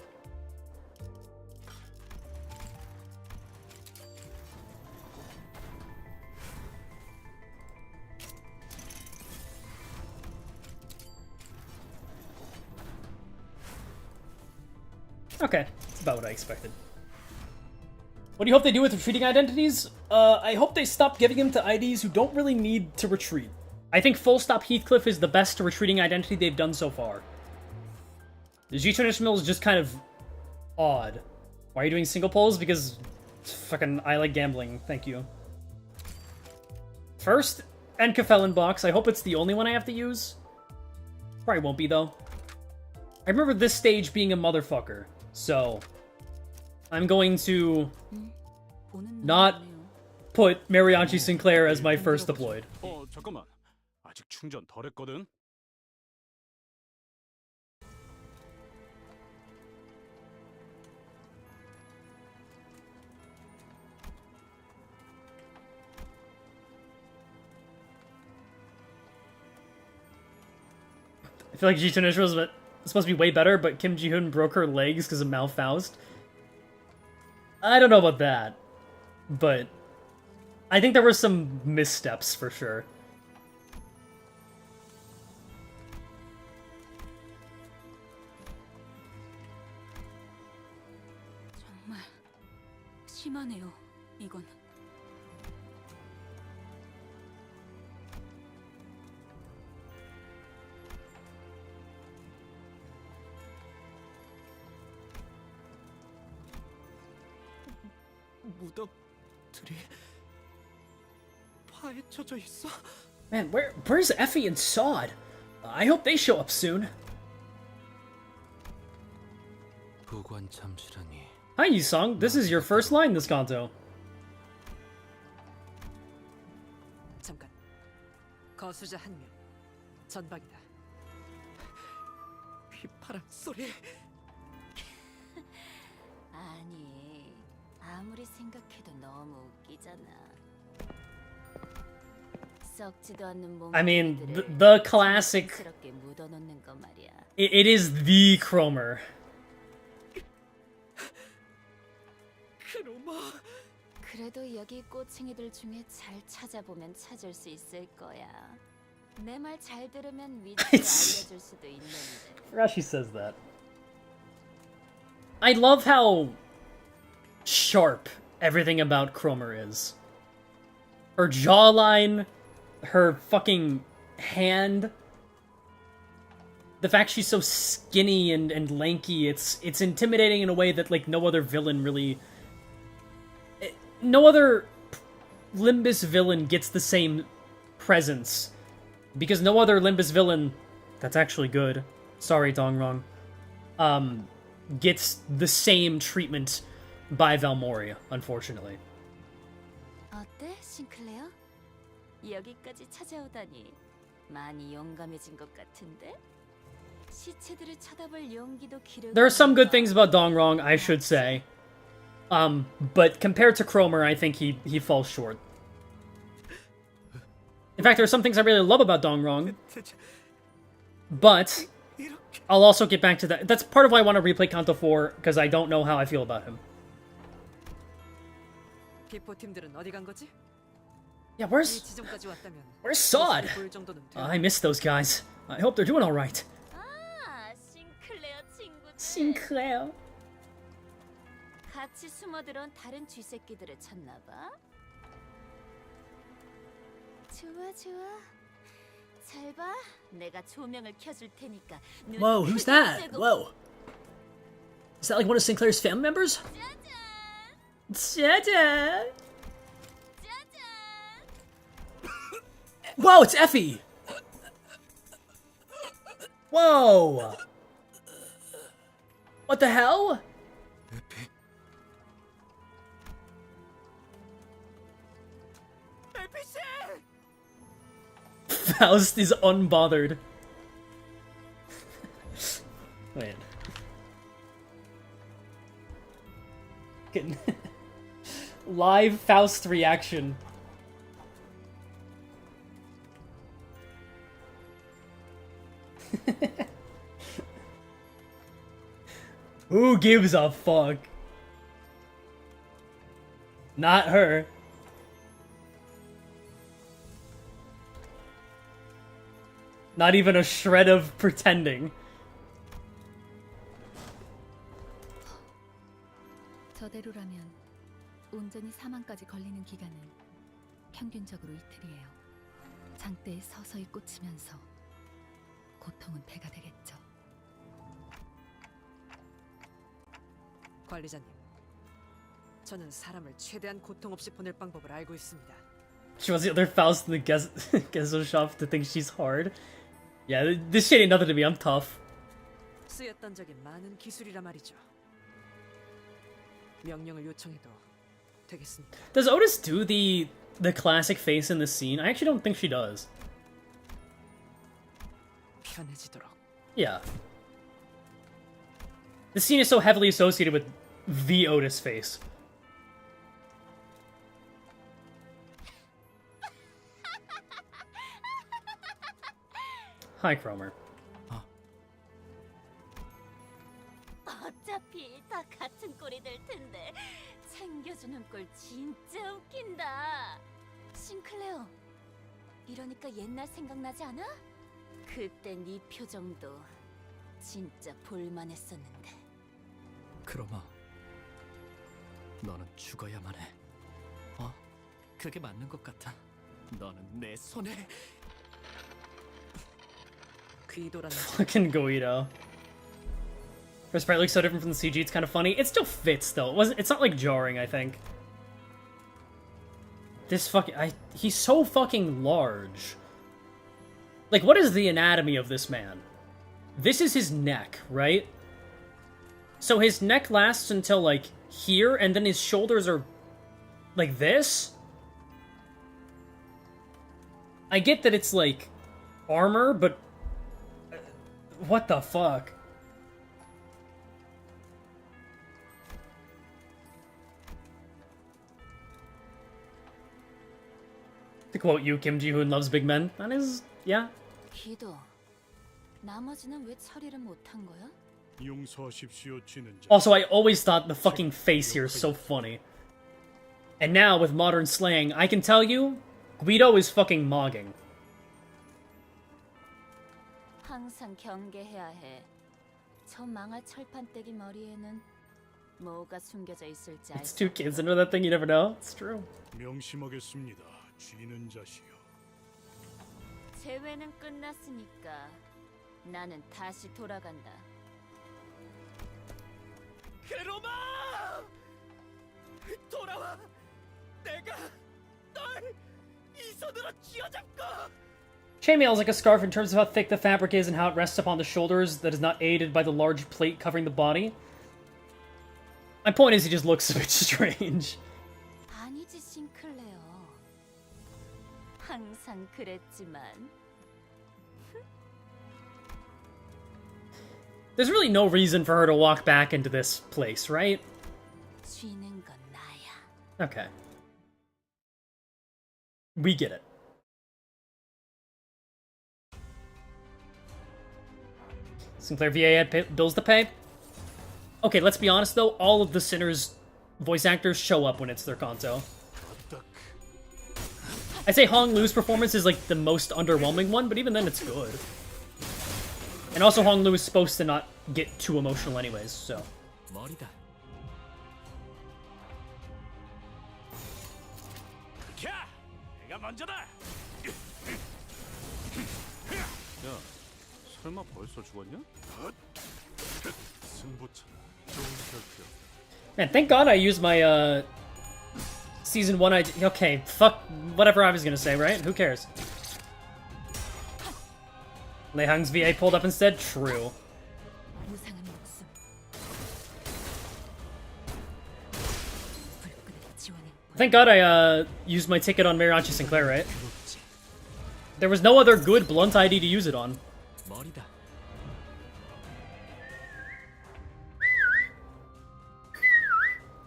Okay, that's about what I expected. What do you hope they do with retreating identities? I hope they stop giving them to IDs who don't really need to retreat. I think full stop Heathcliff is the best retreating identity they've done so far. The Sloshmael is just kind of odd. Why are you doing single polls? Because fucking I like gambling. Thank you. First, Enkafelin box. I hope it's the only one I have to use. Probably won't be though. I remember this stage being a motherfucker. So, I'm going to not put Mariachi Sinclair as my first deployed. 잠깐만. 아직 충전 덜 했거든. I feel like Jitun was supposed to be way better, but Kim Ji-hoon broke her legs because of Malfaust. I don't know about that, but I think there were some missteps for sure. 정말 심하네요. 이건. 무덤들이 파헤쳐져 있어. Man, where's Effie and Sod? I hope they show up soon. 보관 잠시라니. Hi, Yusong. This is your first line this Kanto. 잠깐. 거수자 한 명. 전방이다. 휘파람 소리. 아니, 아무리 생각해도 너무 웃기잖아. 썩지도 않는 몸. I mean, the classic. 묻어놓는 거 말이야. It is the Cromer. 크로마. 그래도 여기 꼬챙이들 중에 잘 찾아보면 찾을 수 있을 거야. 내 말 잘 들으면 위치를 알려줄 수도 있는데. Rashi says that. I love how sharp everything about Cromer is. Her jawline, her fucking hand, the fact she's so skinny and lanky, it's intimidating in a way that like no other villain really. No other Limbus villain gets the same presence. Because no other Limbus villain that's actually good, sorry Dongrong, gets the same treatment by Valmoria, unfortunately. 어때, 싱클레어? 여기까지 찾아오다니 많이 용감해진 것 같은데? 시체들을 쳐다볼 용기도 기르고. There are some good things about Dongrong, I should say. But compared to Cromer, I think he falls short. In fact, there are some things I really love about Dongrong. But I'll also get back to that. That's part of why I want to replay Kanto 4, because I don't know how I feel about him. 비포팀들은 어디 간 거지? Yeah, where's Sod? I miss those guys. I hope they're doing all right. 아, 싱클레어 친구들. Sinclair. 같이 숨어들어온 다른 쥐새끼들을 찾나 봐. 좋아, 좋아. 잘 봐. 내가 조명을 켜줄 테니까. Whoa, who's that? Whoa. Is that like one of Sinclair's family members? 짜잔! Whoa, it's Effie! Whoa! What the hell? Faust is unbothered. Wait. Getting live Faust reaction. Who gives a fuck? Not her. Not even a shred of pretending. 저대로라면 온전히 사망까지 걸리는 기간은 평균적으로 이틀이에요. 장대에 서서히 꽂히면서 고통은 배가 되겠죠. 관리자님, 저는 사람을 최대한 고통 없이 보낼 방법을 알고 있습니다. She wants the other Faust in the Gesellschaft to think she's hard. Yeah, this shit ain't nothing to me, I'm tough. 쓰였던 적이 많은 기술이라 말이죠. 명령을 요청해도 되겠습니다. Does Otis do the classic face in this scene? I actually don't think she does. 편해지도록. Yeah. The scene is so heavily associated with the Otis face. Hi, Cromer. 어차피 다 같은 꼴이 될 텐데 챙겨주는 꼴 진짜 웃긴다. 싱클레어, 이러니까 옛날 생각나지 않아? 그때 네 표정도 진짜 볼만했었는데. 크로마, 너는 죽어야만 해. 어? 그게 맞는 것 같아. 너는 내 손에. 귀도라는. Fucking Goido. Her sprite looks so different from the CG, it's kind of funny. It still fits, though. It's not, like, jarring, I think. This fucking... he's so fucking large. Like, what is the anatomy of this man? This is his neck, right? So his neck lasts until, like, here, and then his shoulders are... like this? I get that it's, like, armor, but... what the fuck? To quote you, Kim Ji-hoon loves big men. That is, yeah. 기도, 나머지는 왜 처리를 못한 거야? 용서하십시오, 진행자. Also, I always thought the fucking face here is so funny. And now, with modern slang, I can tell you, Guido is fucking mogging. 항상 경계해야 해. 저 망할 철판떼기 머리에는 뭐가 숨겨져 있을지 알 It's 수 two kids under that thing, you never know. It's true. 명심하겠습니다, 쥐는 자시여. 재회는 끝났으니까 나는 다시 돌아간다. 크로마! 돌아와! 내가 널 이 손으로 쥐어잡고! Chainmail is like a scarf in terms of how thick the fabric is and how it rests upon the shoulders that is not aided by the large plate covering the body. My point is he just looks a bit strange. 아니지, 싱클레어. 항상 그랬지만. There's really no reason for her to walk back into this place, right? 쥐는 건 나야. Okay. We get it. Sinclair VA had bills to pay? Okay, let's be honest though, all of the Sinners voice actors show up when it's their Kanto. I'd say Hong Lu's performance is like the most underwhelming one, but even then it's good. And also Hong Lu is supposed to not get too emotional anyways, so. 머리다. 야, 내가 먼저다. 야, 설마 벌써 죽었냐? 승부처럼 좋은 결정. Man, thank God I used my, Season 1 ID. Okay, fuck whatever I was gonna say, right? Who cares? Lei Hung's VA pulled up instead? True. 무상한 목숨. 불끈한 지원은 Thank God I used my ticket on Mariachi Sinclair, right? There was no other good blunt ID to use it on. 머리다.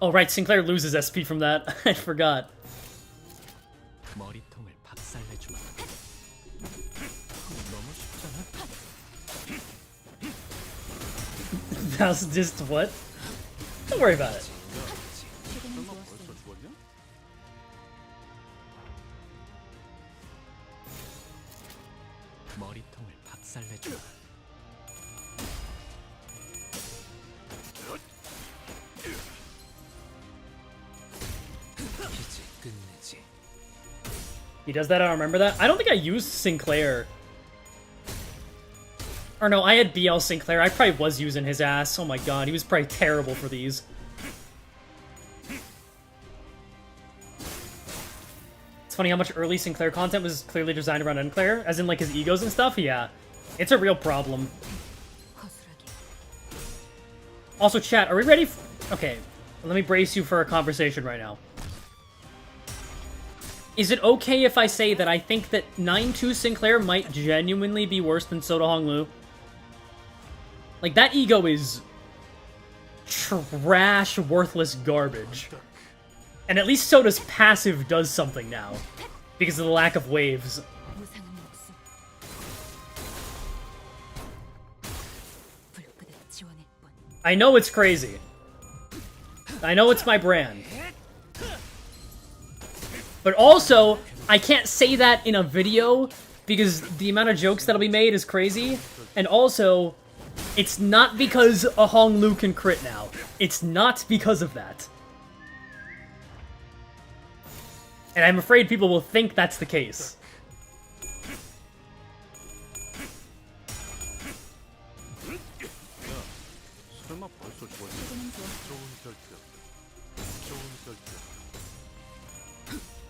Oh right, Sinclair loses SP from that. I forgot. 머리통을 박살내주마. 너무 쉽잖아. That's just what? Don't worry about it. 머리통을 박살내주마. 이제 끝내지. He does that, I don't remember that. I don't think I used Sinclair. Or no, I had BL Sinclair. I probably was using his ass. Oh my god, he was probably terrible for these. It's funny how much early Sinclair content was clearly designed around Enclair, as in like his egos and stuff. Yeah, it's a real problem. Also, chat, are we ready? Okay, let me brace you for a conversation right now. Is it okay if I say that I think that 9-2 Sinclair might genuinely be worse than Soda Honglu? Like, that ego is trash, worthless garbage. And at least Soda's passive does something now, because of the lack of waves. I know it's crazy. I know it's my brand. But also, I can't say that in a video, because the amount of jokes that'll be made is crazy. And also, it's not because a Honglu can crit now. It's not because of that. And I'm afraid people will think that's the case. 설마 벌써 좋아졌어? 좋은 결정. 좋은 결정.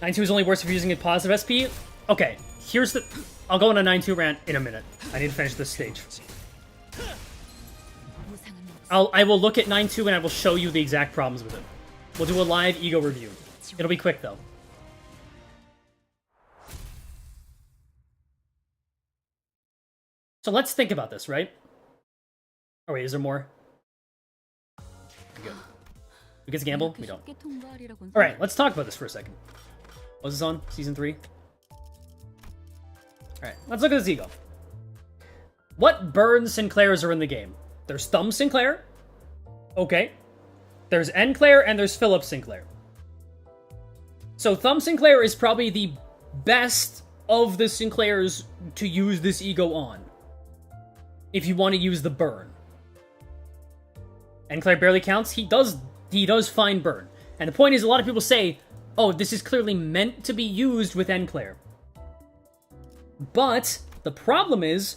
9-2 is only worse if you're using a positive SP? Okay, here's the... I'll go on a 9-2 rant in a minute. I need to finish this stage. I will look at 9-2 and I will show you the exact problems with it. We'll do a live ego review. It'll be quick, though. So let's think about this, right? Oh wait, is there more? Good. We get to gamble? We don't. Alright, let's talk about this for a second. Was this on? Season 3? Alright, let's look at this ego. What burn Sinclairs are in the game? There's Thumb Sinclair. Okay. There's Enclair and there's Philip Sinclair. So Thumb Sinclair is probably the best of the Sinclairs to use this ego on. If you want to use the burn. Enclair barely counts. He does find burn. And the point is, a lot of people say, oh, this is clearly meant to be used with Enclair. But the problem is,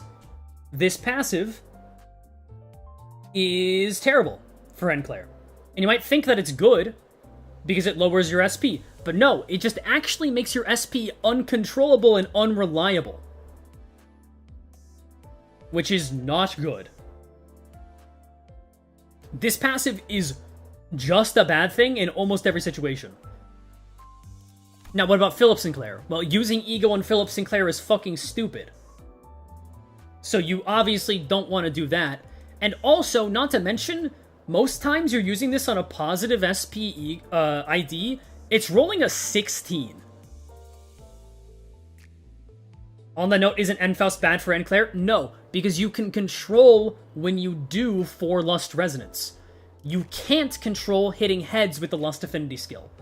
this passive is terrible for Enclair. And you might think that it's good, because it lowers your SP. But no, it just actually makes your SP uncontrollable and unreliable. Which is not good. This passive is just a bad thing in almost every situation. Now, what about Philip Sinclair? Well, using ego on Philip Sinclair is fucking stupid. So you obviously don't want to do that. And also, not to mention, most times you're using this on a positive SP ID, it's rolling a 16. On the note, isn't Enfaust bad for Enclair? No, because you can control when you do 4 Lust Resonance. You can't control hitting heads with the Lust Affinity skill.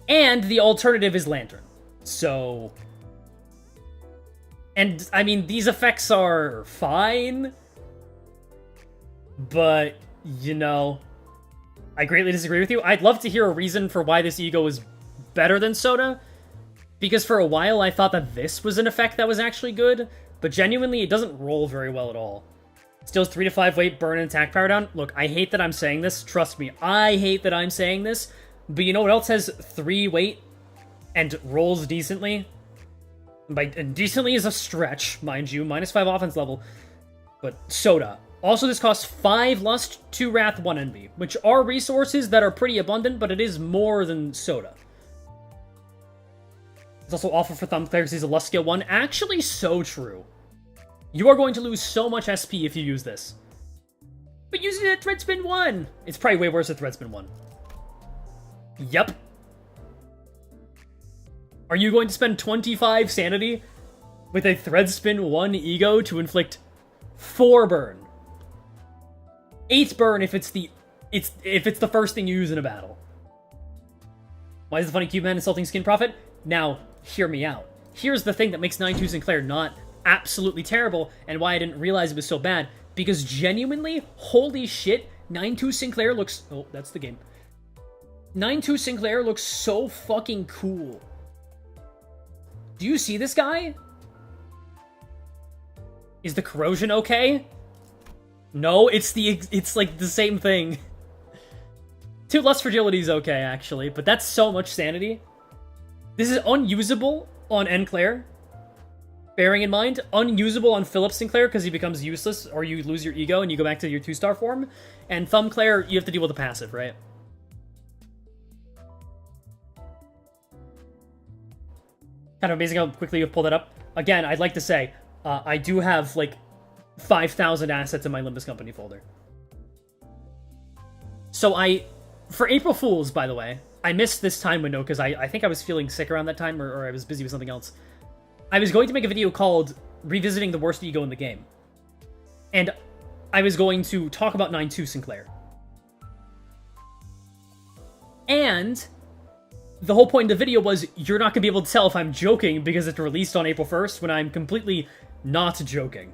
And the alternative is Lantern. So... And, I mean, these effects are fine. But, you know... I greatly disagree with you. I'd love to hear a reason for why this ego is better than Soda. Because for a while I thought that this was an effect that was actually good. But genuinely, it doesn't roll very well at all. Steals 3 to 5 weight, burn, and attack power down. Look, I hate that I'm saying this. Trust me, I hate that I'm saying this. But you know what else has 3 weight and rolls decently? And decently is a stretch, mind you. -5 offense level. But Soda. Also, this costs 5 Lust, 2 Wrath, 1 Envy, which are resources that are pretty abundant, but it is more than Soda. It's also awful for Thumb Claire because he's a Lust skill 1. Actually, so true. You are going to lose so much SP if you use this. But use it at Threadspin 1! It's probably way worse at Threadspin 1. Yep. Are you going to spend 25 sanity with a Threadspin 1 ego to inflict 4 burn? 8 burn if it's the first thing you use in a battle. Why is the funny cube man insulting Skin Prophet? Now, hear me out. Here's the thing that makes 9-2 Sinclair not absolutely terrible, and why I didn't realize it was so bad. Because genuinely, holy shit, 9-2 Sinclair looks... Oh, that's the game. 9-2 Sinclair looks so fucking cool. Do you see this guy? Is the corrosion okay? No, it's like the same thing. 2 Lust Fragility is okay, actually, but that's so much sanity. This is unusable on Enclair. Bearing in mind, unusable on Philip Sinclair because he becomes useless, or you lose your ego and you go back to your 2-star form. And Thumb Claire, you have to deal with the passive, right? Kind of amazing how quickly you pulled that up. Again, I'd like to say, I do have, like, 5,000 assets in my Limbus Company folder. So for April Fools, by the way, I missed this time window because I think I was feeling sick around that time, or I was busy with something else. I was going to make a video called Revisiting the Worst Ego in the Game. And I was going to talk about 9-2 Sinclair. And the whole point of the video was you're not going to be able to tell if I'm joking because it's released on April 1st when I'm completely not joking.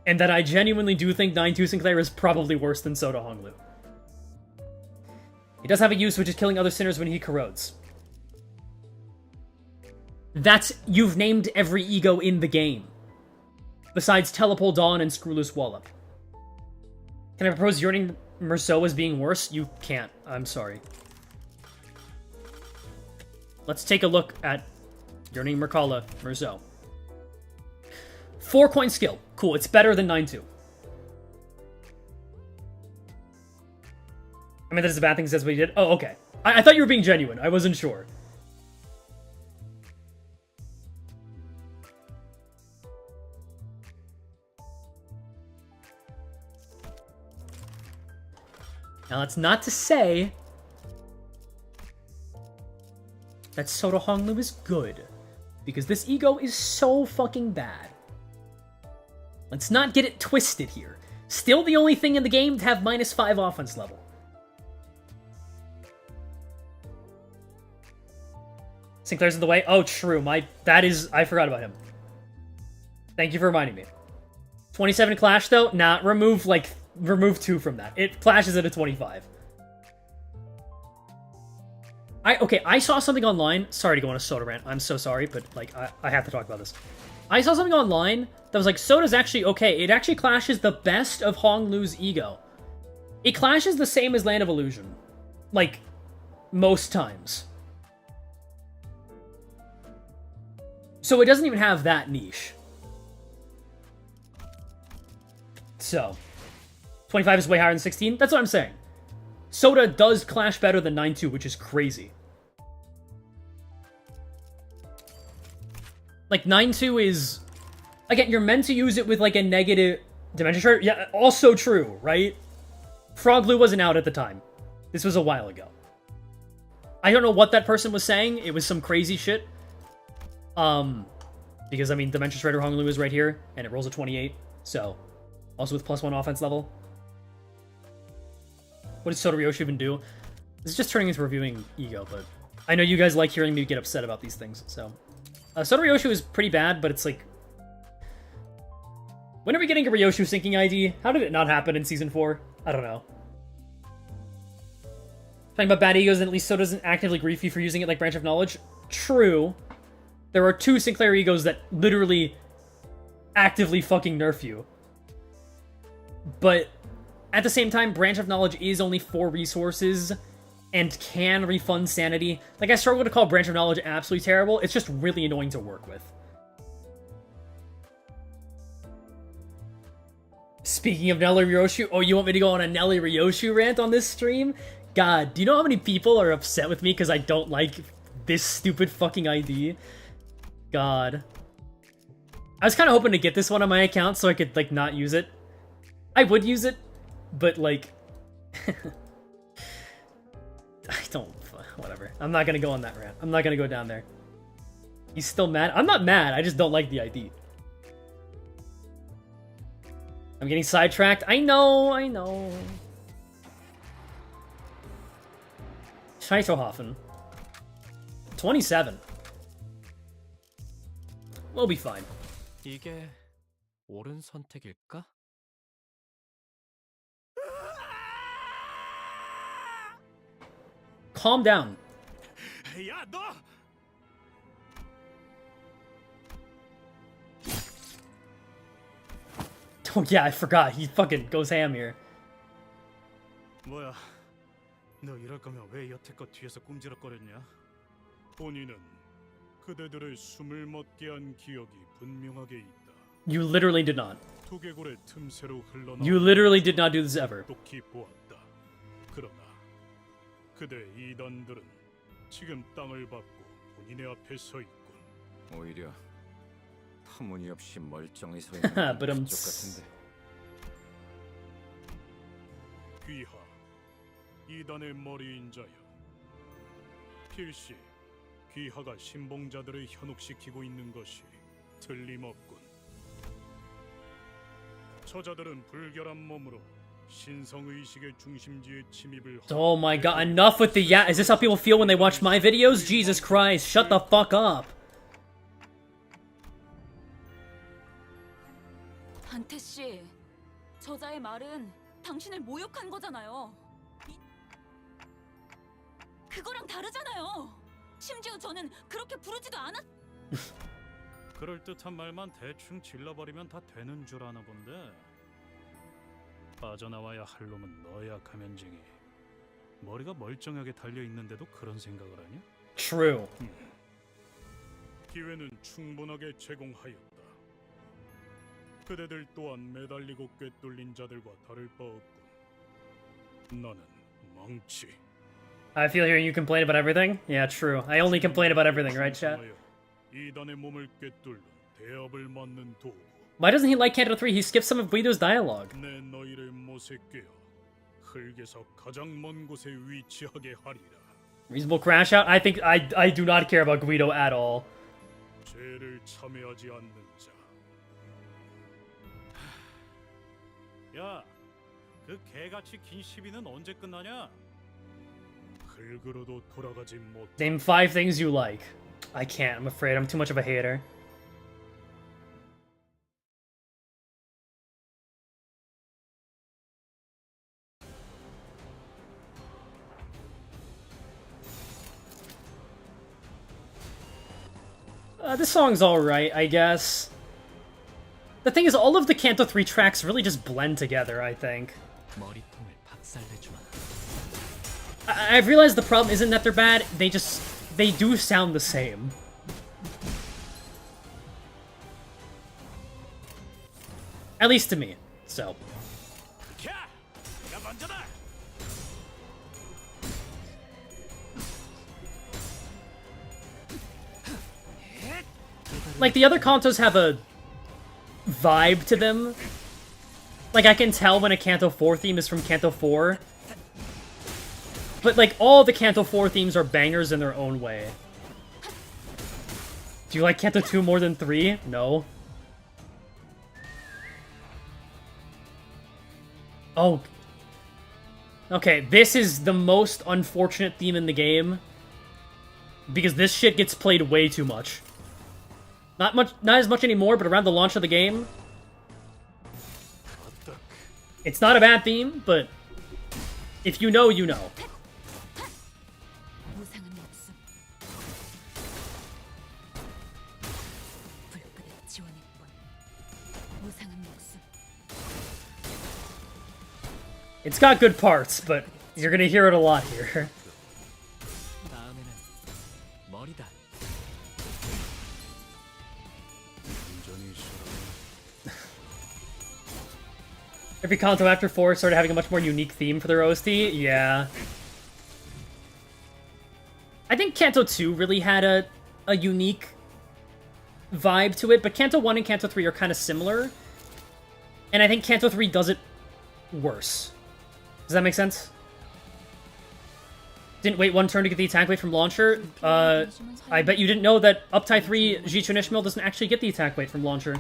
And that I genuinely do think 9-2 Sinclair is probably worse than Soda Honglu. He does have a use, which is killing other sinners when he corrodes. You've named every ego in the game. Besides Telepole Dawn and Screwloose Wallop. Can I propose Yearning Merceau as being worse? You can't. I'm sorry. Let's take a look at Yearning Mercala Merceau. 4 coin skill. Cool, it's better than 9-2. I mean, that is a bad thing, says what he did. Oh, okay. I thought you were being genuine. I wasn't sure. Now, that's not to say that Soda Honglu is good, because this ego is so fucking bad. Let's not get it twisted here. Still the only thing in the game to have -5 offense level. Sinclair's in the way? Oh, true. I forgot about him. Thank you for reminding me. 27 Clash, though? Nah, remove 2 from that. It clashes at a 25. I saw something online. Sorry to go on a Soda rant. I'm so sorry, but, I have to talk about this. I saw something online that was like, Soda's actually okay. It actually clashes the best of Honglu's ego. It clashes the same as Land of Illusion. Like, most times. So it doesn't even have that niche. So, 25 is way higher than 16? That's what I'm saying. Soda does clash better than 9-2, which is crazy. Like, 9-2 is... Again, you're meant to use it with, like, a negative dimension shard. Yeah, also true, right? Frog Glue wasn't out at the time. This was a while ago. I don't know what that person was saying. It was some crazy shit. Because, I mean, Dimension Shredder Honglu is right here, and it rolls a 28, so... Also with +1 offense level. What does Soda Ryoshi even do? This is just turning into reviewing Ego, but... I know you guys like hearing me get upset about these things, so... Soda Ryoshi is pretty bad, but it's like... When are we getting a Ryoshu syncing ID? How did it not happen in Season 4? I don't know. Talking about bad egos, and at least Soda doesn't actively grief you for using it like Branch of Knowledge. True. There are 2 Sinclair egos that literally actively fucking nerf you. But at the same time, Branch of Knowledge is only 4 resources and can refund sanity. Like, I struggle to call Branch of Knowledge absolutely terrible. It's just really annoying to work with. Speaking of Nelly Ryoshu, oh, you want me to go on a Nelly Ryoshu rant on this stream? God, do you know how many people are upset with me because I don't like this stupid fucking ID? God. I was kind of hoping to get this one on my account so I could, like, not use it. I would use it, but, like... I don't... Whatever. I'm not gonna go on that rant. I'm not gonna go down there. He's still mad? I'm not mad, I just don't like the ID. I'm getting sidetracked. I know. Scheiterhofen. 27. We'll be fine. 이게 옳은 선택일까? Calm down. 야, 너! Oh yeah, I forgot. He fucking goes ham here. 뭐야? 너 이럴 거면 왜 여태껏 뒤에서 꿈지럭거렸냐? 본인은 그대들의 숨을 멎게 한 기억이 분명하게 있다. You literally did not. 두개골의 틈새로 흘러나온 You literally did not do this ever. 똑똑히 보았다. 그러나 그대 이단들은 지금 땅을 밟고 본인의 앞에 서 있군. 오히려 터무니없이 멀쩡히 서 있는 쪽 같은데. 귀하, 이단의 머리 인자여. 필시 귀하가 신봉자들을 현혹시키고 있는 것이 틀림없군. 저자들은 불결한 몸으로 신성의식의 중심지에 침입을. Oh my god, enough with the yeah. Is this how people feel when they watch my videos? Jesus Christ, shut the fuck up. 단테 씨, 저자의 말은 당신을 모욕한 거잖아요. 그거랑 다르잖아요. 심지어 저는 그렇게 부르지도 않았. 그럴듯한 말만 대충 질러버리면 다 되는 줄 아나 본데. 빠져나와야 할 놈은 너야, 가면쟁이. 머리가 멀쩡하게 달려있는데도 그런 생각을 하냐? True. 기회는 충분하게 제공하였다. 그대들 또한 매달리고 꿰뚫린 자들과 다를 바 없군. 나는 망치. I feel hearing you complain about everything. Yeah, true. I only complain about everything, right, chat? 이단의 몸을 꿰뚫는 대업을 맞는 도구. Why doesn't he like Canto 3? He skips some of Guido's dialogue. 내 너희를 못에 꿰어 흙에서 가장 먼 곳에 위치하게 하리라. Reasonable crash out? I think I do not care about Guido at all. 죄를 참여하지 않는 자. 야, 그 개같이 긴 시비는 언제 끝나냐? 흙으로도 돌아가지 못. Name 5 things you like. I can't. I'm afraid. I'm too much of a hater. This song's alright, I guess. The thing is, all of the Canto 3 tracks really just blend together, I think. I've realized the problem isn't that they're bad, they do sound the same. At least to me, so. Like, the other Cantos have a vibe to them. Like, I can tell when a Canto 4 theme is from Canto 4. But, like, all the Canto 4 themes are bangers in their own way. Do you like Canto 2 more than 3? No. Oh. Okay, this is the most unfortunate theme in the game. Because this shit gets played way too much. Not as much anymore, but around the launch of the game. It's not a bad theme, but if you know, you know. It's got good parts, but you're gonna hear it a lot here. Every Kanto after 4 started having a much more unique theme for their OST. Yeah. I think Canto 2 really had a unique vibe to it, but Canto 1 and Canto 3 are kind of similar. And I think Canto 3 does it worse. Does that make sense? Didn't wait one turn to get the attack weight from launcher. I bet you didn't know that Uptie 3 Jichunishmael doesn't actually get the attack weight from launcher.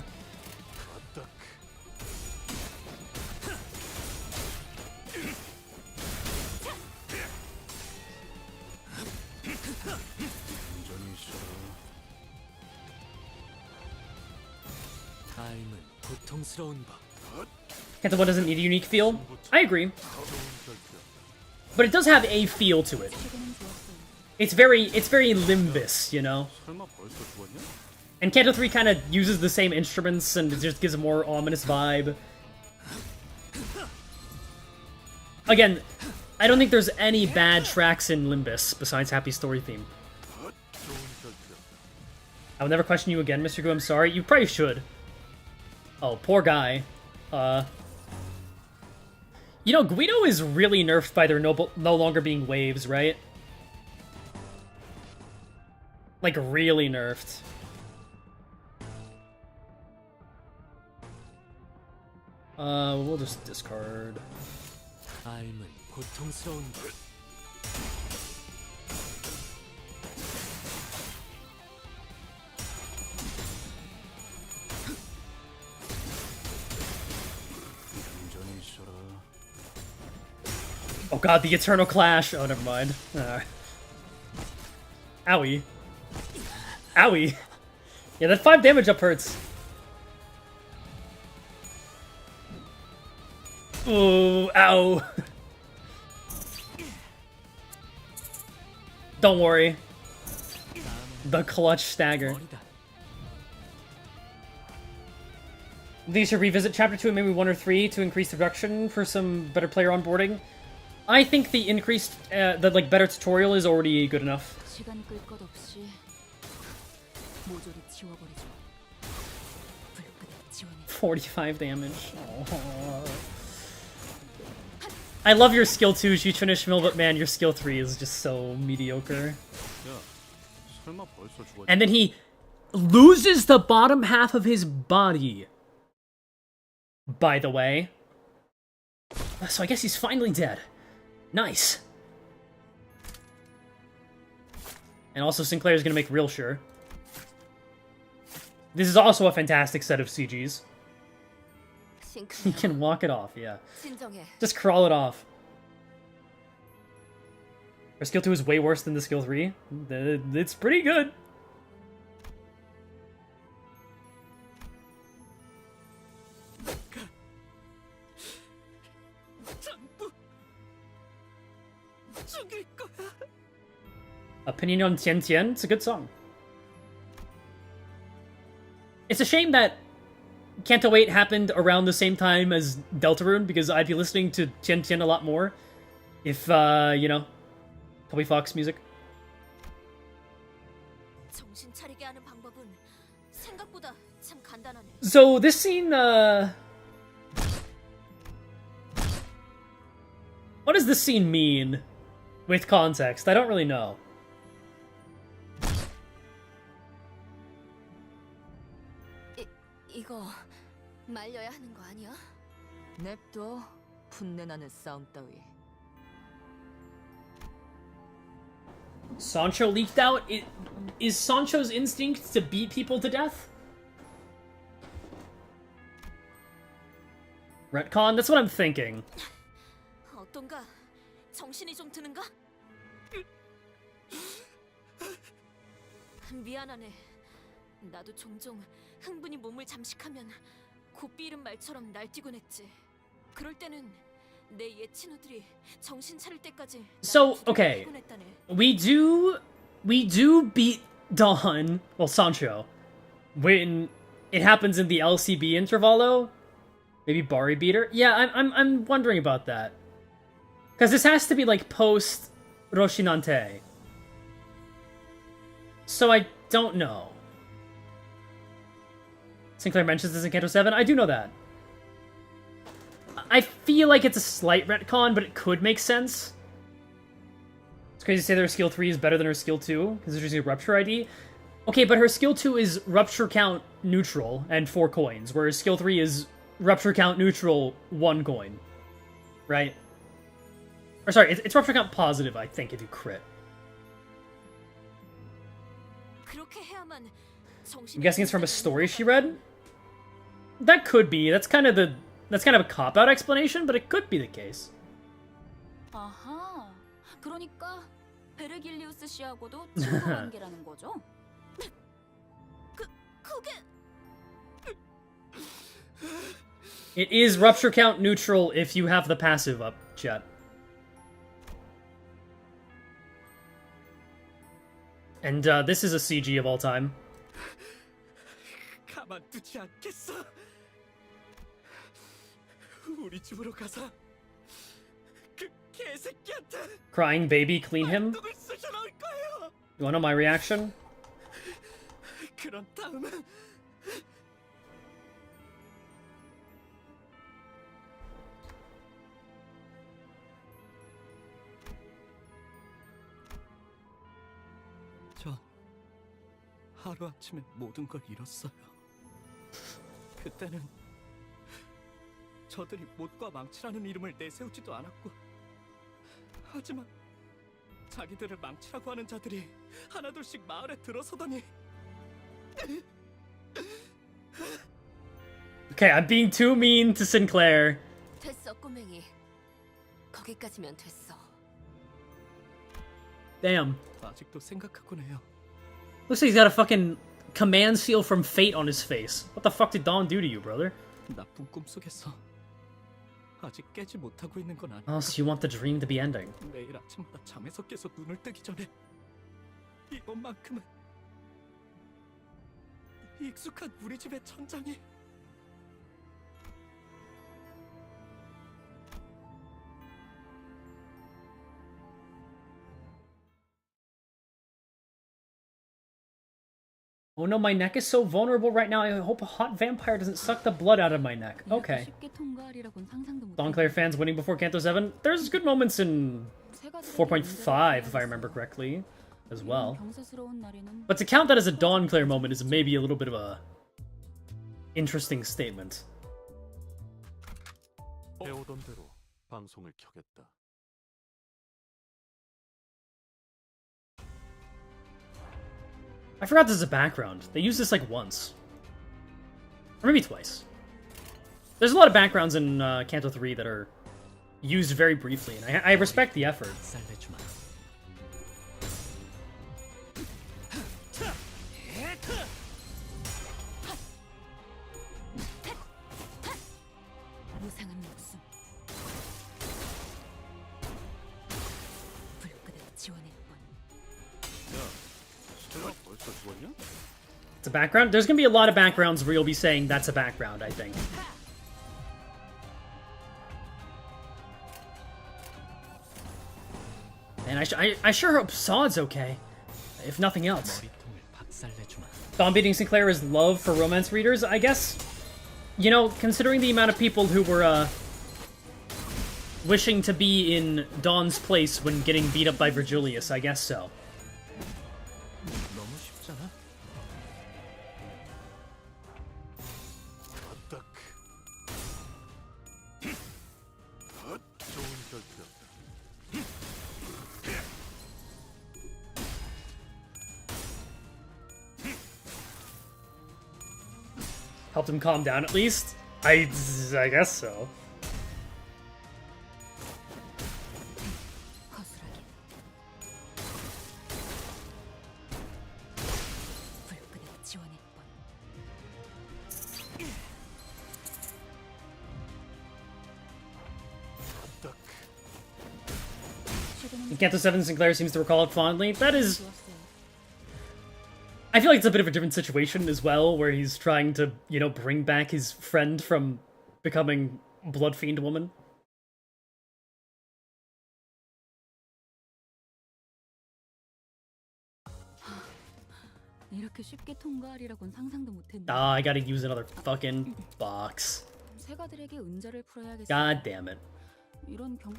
Canto 1 doesn't need a unique feel. I agree. But it does have a feel to it. It's very Limbus, you know? And Canto 3 kind of uses the same instruments and it just gives a more ominous vibe. Again, I don't think there's any bad tracks in Limbus besides Happy Story Theme. I will never question you again, Mr. Gu, I'm sorry. You probably should. Oh, poor guy. You know, Guido is really nerfed by there no longer being waves, right? Like, really nerfed. We'll just discard. Oh god, the Eternal Clash! Oh, never mind. Owie. Owie! Yeah, that 5 damage up hurts. Ooh, ow. Don't worry. The clutch stagger. They should revisit Chapter 2 and maybe 1 or 3 to increase the production for some better player onboarding. I think the increased, the better tutorial is already good enough. 45 damage. Oh. I love your skill 2, Jichunishmael, but man, your skill 3 is just so mediocre. And then he loses the bottom half of his body. By the way. So I guess he's finally dead. Nice. And also Sinclair's gonna make real sure. This is also a fantastic set of CGs. He can walk it off, yeah. Just crawl it off. Her skill 2 is way worse than the skill 3. It's pretty good. Opinion on Tian Tian? It's a good song. It's a shame that Canto 8 happened around the same time as Deltarune, because I'd be listening to Tian Tian a lot more if, you know, Toby Fox music. So this scene, what does this scene mean with context? I don't really know. 이거 말려야 하는 거 아니야? 냅둬. 분내나는 싸움 따위. Sancho leaked out? Is Sancho's instinct to beat people to death? Retcon? That's what I'm thinking. 어떤가? 정신이 좀 드는가? 미안하네. 나도 종종 흥분이 몸을 잠식하면 곱비 잃은 말처럼 날뛰곤 했지. 그럴 때는 내 옛 친구들이 정신 차릴 때까지. So, okay. We do beat Dawn, well, Sancho, when it happens in the LCB intervalo. Maybe Bari beat her? Yeah, I'm wondering about that. Because this has to be like post Roshinante. So I don't know. Sinclair mentions this in Canto 7. I do know that. I feel like it's a slight retcon, but it could make sense. It's crazy to say that her skill 3 is better than her skill 2, because she's using a Rupture ID. Okay, but her skill 2 is Rupture count neutral and 4 coins, whereas skill 3 is Rupture count neutral 1 coin. Right? Or sorry, it's Rupture count positive, I think, if you crit. I'm guessing it's from a story she read? That could be. That's kind of a cop-out explanation, but it could be the case. 아하. 그러니까 베르길리우스 씨하고도 친구 관계라는 거죠? 그게 It is Rupture count neutral if you have the passive up, chat. And this is a CG of all time. 가만두지 않겠어. 우리 집으로 가서 그 개새끼한테 Crying baby, clean him. 똥을 쑤셔넣을 거예요. You wanna know my reaction? 그런 다음은 전 하루아침에 모든 걸 잃었어요. 그때는 저들이 못과 망치라는 이름을 내세우지도 않았고, 하지만 자기들을 망치라고 하는 자들이 하나둘씩 마을에 들어서더니. Okay, I'm being too mean to Sinclair. 됐어, 꼬맹이. 거기까지면 됐어. Damn. 아직도 생각하곤 해요. Looks like he's got a fucking command seal from fate on his face. What the fuck did Dawn do to you, brother? 나쁜 꿈 속에서 아직 깨지 못하고 있는 건 아니야. Oh, so you want the dream to be ending. 매일 아침마다 잠에서 깨서 눈을 뜨기 전에 이번만큼은 익숙한 우리 집의 천장이 Oh no, my neck is so vulnerable right now. I hope a hot vampire doesn't suck the blood out of my neck. Okay. Dawn fans winning before Canto 7. There's good moments in 4.5, if I remember correctly, as well. But to count that as a Dawn moment is maybe a little bit of a interesting statement. 해오던 대로 방송을 켜겠다. I forgot this is a background. They used this like once. Or maybe twice. There's a lot of backgrounds in Canto 3 that are used very briefly, and I respect the effort. 무상한 목숨. 불끈을 지원했군. It's a background? There's gonna be a lot of backgrounds where you'll be saying that's a background, I think. And I sure hope Sod's okay. If nothing else. Dawn beating Sinclair is love for romance readers, I guess. You know, considering the amount of people who were, wishing to be in Dawn's place when getting beat up by Virgilius, I guess so. Helped him calm down at least? I guess so. In Canto 7, Sinclair seems to recall it fondly. That is... I feel like it's a bit of a different situation as well, where he's trying to, you know, bring back his friend from becoming Blood Fiend Woman. 이렇게 쉽게 통과하리라곤 상상도 못했네. Ah, I gotta use another fucking box. 세가들에게 은자를 풀어야겠어. God damn it. 이런 경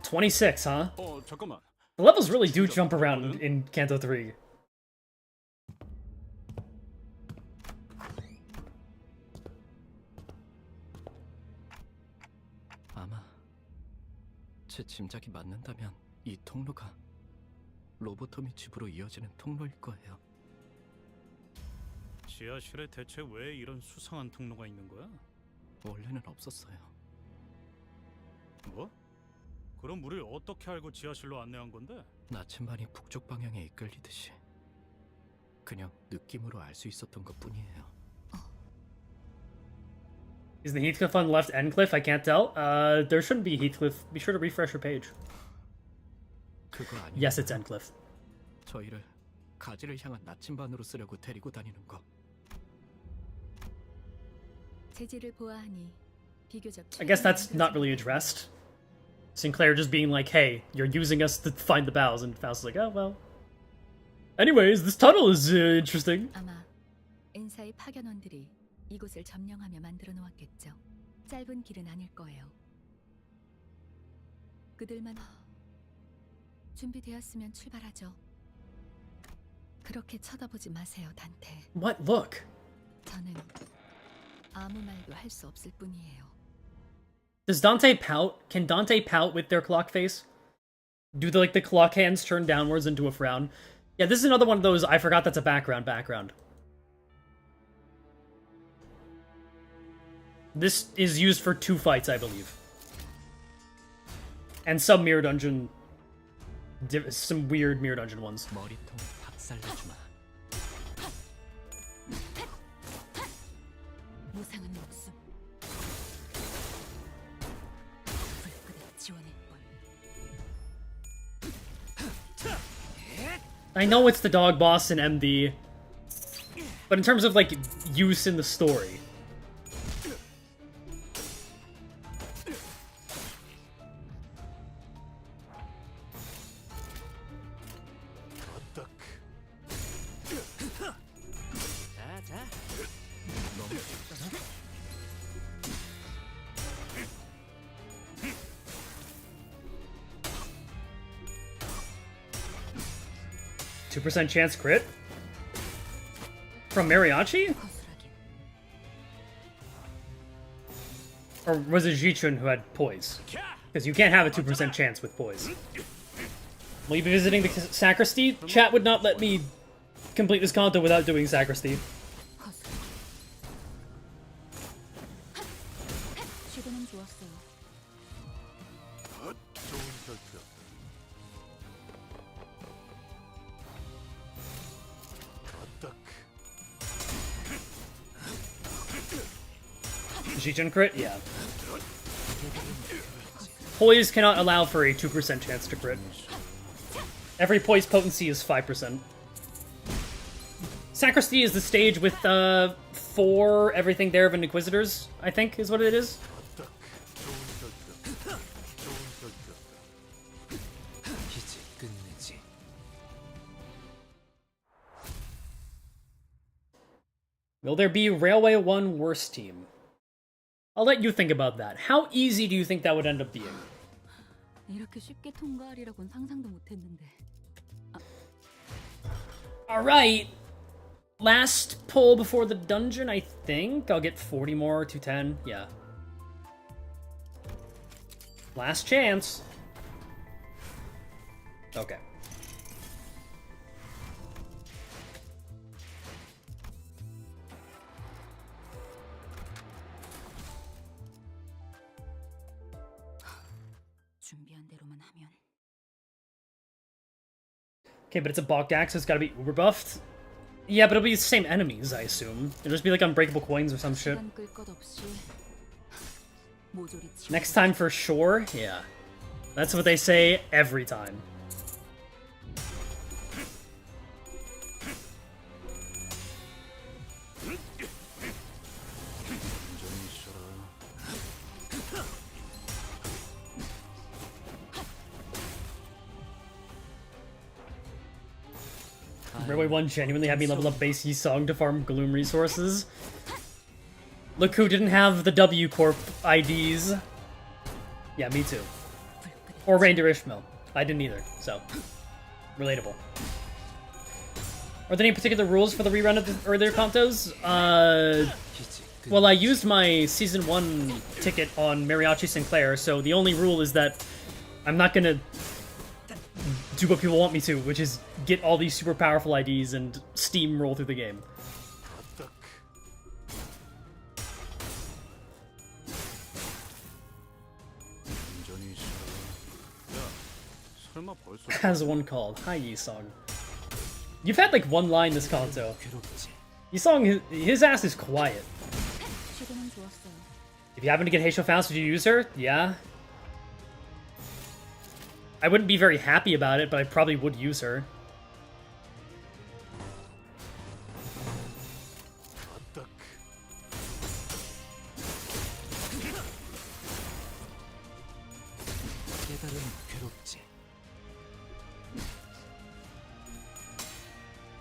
26, huh? 잠깐만. The levels really do jump around in Canto 3. 아마 제 짐작이 맞는다면 이 통로가 로보토미 집으로 이어지는 통로일 거예요. 지하실에 대체 왜 이런 수상한 통로가 있는 거야? 원래는 없었어요. 뭐? 그럼 우릴 어떻게 알고 지하실로 안내한 건데? 나침반이 북쪽 방향에 이끌리듯이 그냥 느낌으로 알 수 있었던 것뿐이에요. Is the Heathcliff on the left Endcliff? I can't tell. There shouldn't be Heathcliff. Be sure to refresh your page. 그거 아니에요. Yes, it's Endcliff. 저희를 가지를 향한 나침반으로 쓰려고 데리고 다니는 거. 재질을 보아하니 비교적 I guess that's not really addressed. Sinclair just being like, hey, you're using us to find the bowels, and Faust's like, oh, well. Anyways, this tunnel is interesting. 아마 엔사의 파견원들이 이곳을 점령하며 만들어 놓았겠죠. 짧은 길은 아닐 거예요. 그들만 준비되었으면 출발하죠. 그렇게 쳐다보지 마세요, 단테. What? Look. 저는 아무 말도 할 수 없을 뿐이에요. Does Dante pout? Can Dante pout with their clock face? Do the clock hands turn downwards into a frown? Yeah, this is another one of those, I forgot that's a background. This is used for 2 fights, I believe. And some mirror dungeon... some weird mirror dungeon ones. 머리통 박살내주마. 무상한 목숨. 불끈히 지원할 뻔. I know it's the dog boss in MD, but in terms of, like, use in the story... %2 chance crit? From Mariachi? Or was it Jichun who had poise? Because you can't have a 2% chance with poise. Will you be visiting the sacristy? Chat would not let me complete this Kanto without doing sacristy. 시도는 좋았어요. Jichun crit? Yeah. Poise cannot allow for a 2% chance to crit. Every poise potency is 5%. Sacristy is the stage with 4 everything there of Inquisitors, I think is what it is. Will there be Railway 1 worst team? I'll let you think about that. How easy do you think that would end up being? 이렇게 쉽게 통과하리라고는 상상도 못했는데. Alright. Last pull before the dungeon, I think. I'll get 40 more, 210. Yeah. Last chance. Okay. 준비한 대로만 하면. Okay, but it's a balked axe, so it's gotta be uber buffed. Yeah, but it'll be the same enemies, I assume. It'll just be like unbreakable coins or some shit. 시간 끌 것 없이 모조리 치워. Next time for sure? Yeah. That's what they say every time. Railway 1 genuinely had me level up base Yi Song to farm Gloom resources. Look who didn't have the W Corp IDs. Yeah, me too. Or Reindeer Ishmael. I didn't either, so. Relatable. Are there any particular rules for the rerun of the earlier Kantos? Well, I used my Season 1 ticket on Mariachi Sinclair, so the only rule is that I'm not gonna do what people want me to, which is get all these super powerful IDs and steamroll through the game. Has one called. Hi, Yisong. You've had like one line this Kanto. Yisong, his ass is quiet. If you happen to get Heisho Faust, would you use her? Yeah. I wouldn't be very happy about it, but I probably would use her.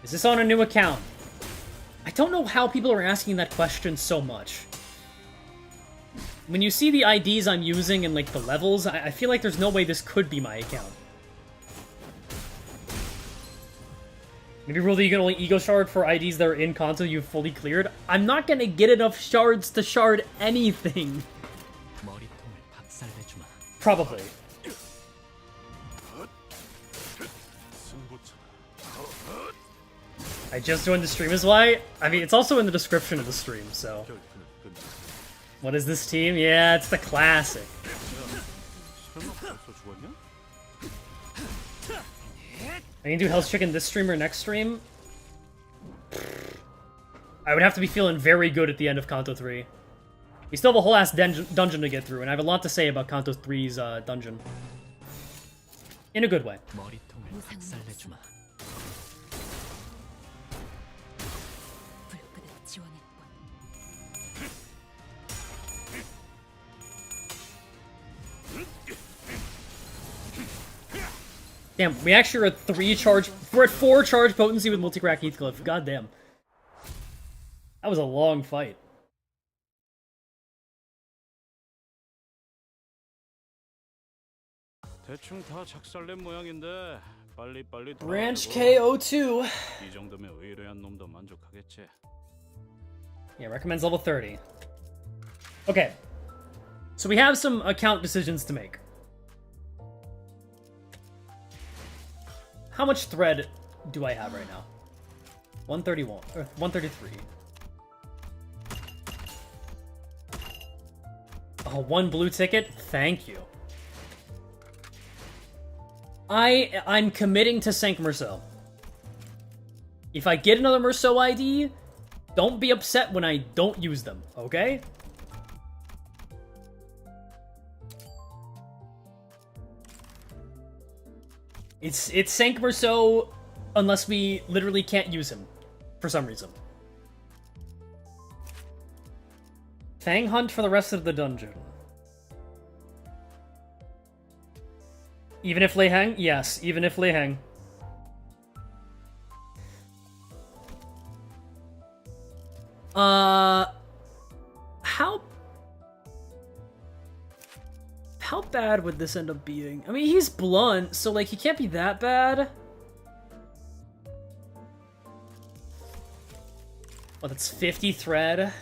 Is this on a new account? I don't know how people are asking that question so much. When you see the IDs I'm using and like the levels, I feel like there's no way this could be my account. Maybe rule that you can only ego shard for IDs that are in Kanto you've fully cleared. I'm not gonna get enough shards to shard anything. Probably. I just joined the stream is why. I mean, it's also in the description of the stream, so. What is this team? Yeah, it's the classic. I can do Hell's Chicken this stream or next stream? I would have to be feeling very good at the end of Kanto 3. We still have a whole ass dungeon to get through, and I have a lot to say about Kanto 3's dungeon. In a good way. Damn, we actually are at 3 charge. We're at 4 charge potency with multi-crack Heathcliff. God damn. That was a long fight. Branch KO2. Yeah, recommends level 30. Okay. So we have some account decisions to make. How much thread do I have right now? 131 or 133. Oh, 1 blue ticket? Thank you. I'm committing to Sank Merceau. If I get another Merceau ID, don't be upset when I don't use them, okay? It's Sank Merceau unless we literally can't use him for some reason. Fang Hunt for the rest of the dungeon. Even if Lei Heng? Yes, even if Lei Heng. How bad would this end up being? I mean, he's blunt, so like he can't be that bad. Oh, that's 50 thread.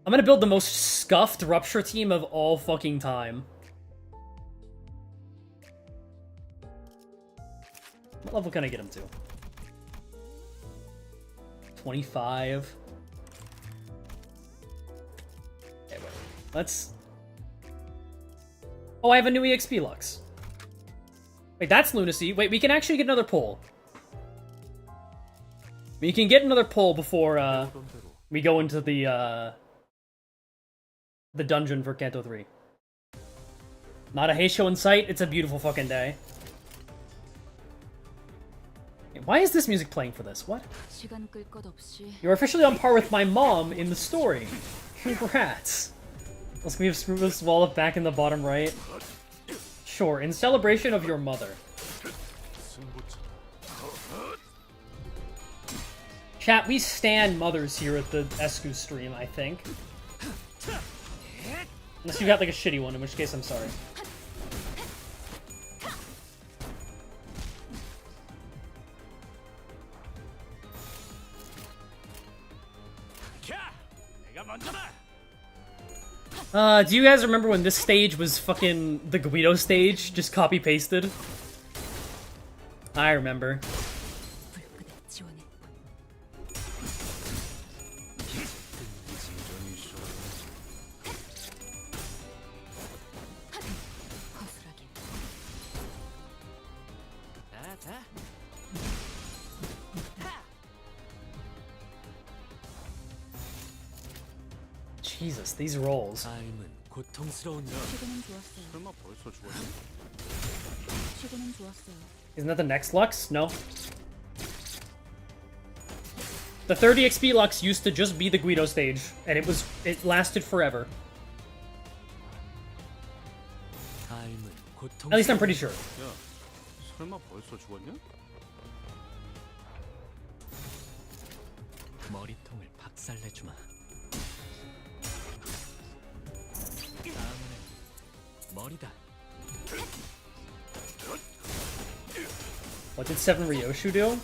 I'm gonna build the most scuffed Rupture team of all fucking time. What level can I get him to? 25. Okay, wait. Let's... Oh, I have a new EXP Lux. Wait, that's lunacy. Wait, we can actually get another pull. We can get another pull before, we go into the dungeon for Canto 3. Not a Heisho in sight, it's a beautiful fucking day. Why is this music playing for this? What? You're officially on par with my mom in the story. Congrats. Let's move Screwbus Wallop back in the bottom right. Sure, in celebration of your mother. Chat, we stand mothers here at the Escu stream, I think. Unless you got like a shitty one, in which case I'm sorry. Do you guys remember when this stage was fucking the Guido stage, just copy-pasted? I remember. Jesus, these rolls. 시그는 좋았어요. 설마 벌써 죽었니? 시그는 좋았어요. Isn't that the next Lux? No. The 30 XP Lux used to just be the Guido stage, and it lasted forever. At least I'm pretty sure. 야, 설마 벌써 죽었냐? 머리통을 박살내주마. 다음은 머리다. What did 7 Ryoshu do?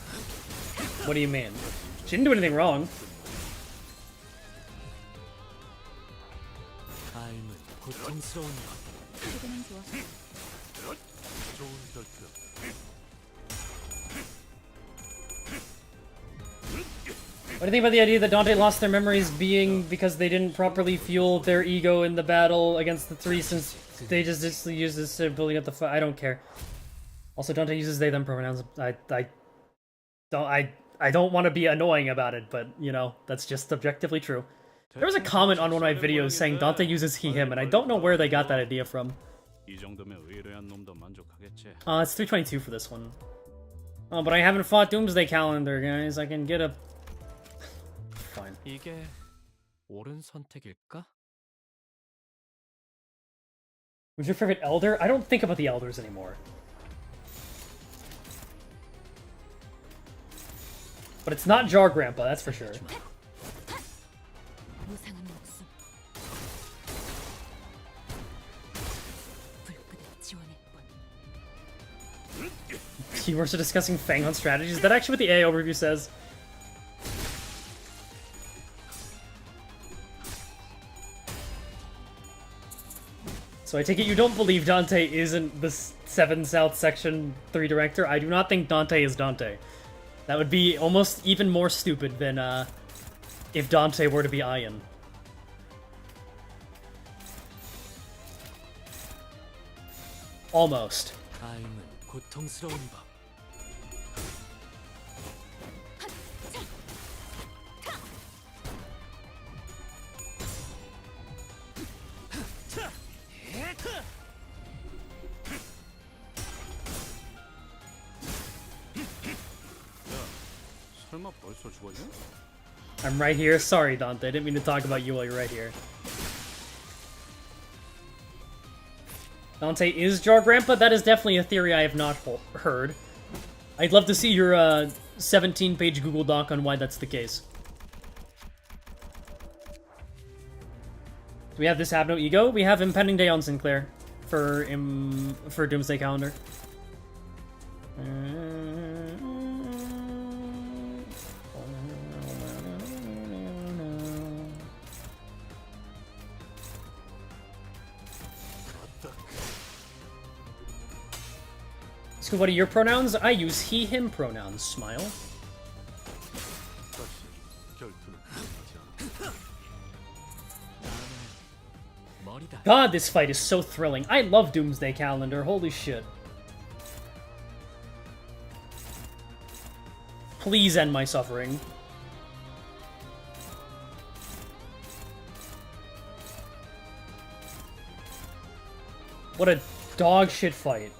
What do you mean? She didn't do anything wrong. 삶은 고통스러운 것. 시그는 좋았어요. 좋은 결정. What do you think about the idea that Dante lost their memories being because they didn't properly fuel their ego in the battle against the three, since they just used this to building up the fight? I don't care. Also, Dante uses they them pronouns. I don't want to be annoying about it, but you know, that's just objectively true. There was a comment on one of my videos saying Dante uses he him, and I don't know where they got that idea from. 이 정도면 의뢰한 놈도 만족하겠지. It's 322 for this one. Oh, but I haven't fought Doomsday Calendar, guys. I can get a... Fine. 이게 옳은 선택일까? Who's your favorite elder? I don't think about the elders anymore. But it's not Jar Grandpa, that's for sure. 무상한 목숨. 불끈한 지원의 뻔. You were also discussing Fang on strategies. Is that actually what the AO review says? So I take it you don't believe Dante isn't the 7 South Section 3 director? I do not think Dante is Dante. That would be almost even more stupid than if Dante were to be Ian. Almost. 삶은 고통스러운 법. 설마 벌써 죽었냐? I'm right here. Sorry, Dante. I didn't mean to talk about you while you're right here. Dante is Jar Grandpa? That is definitely a theory I have not heard. I'd love to see your 17-page Google Doc on why that's the case. Do we have this Have No Ego? We have Impending Day on Sinclair for Doomsday Calendar. So what are your pronouns? I use he, him pronouns. Smile. God, this fight is so thrilling. I love Doomsday Calendar. Holy shit. Please end my suffering. What a dog shit fight.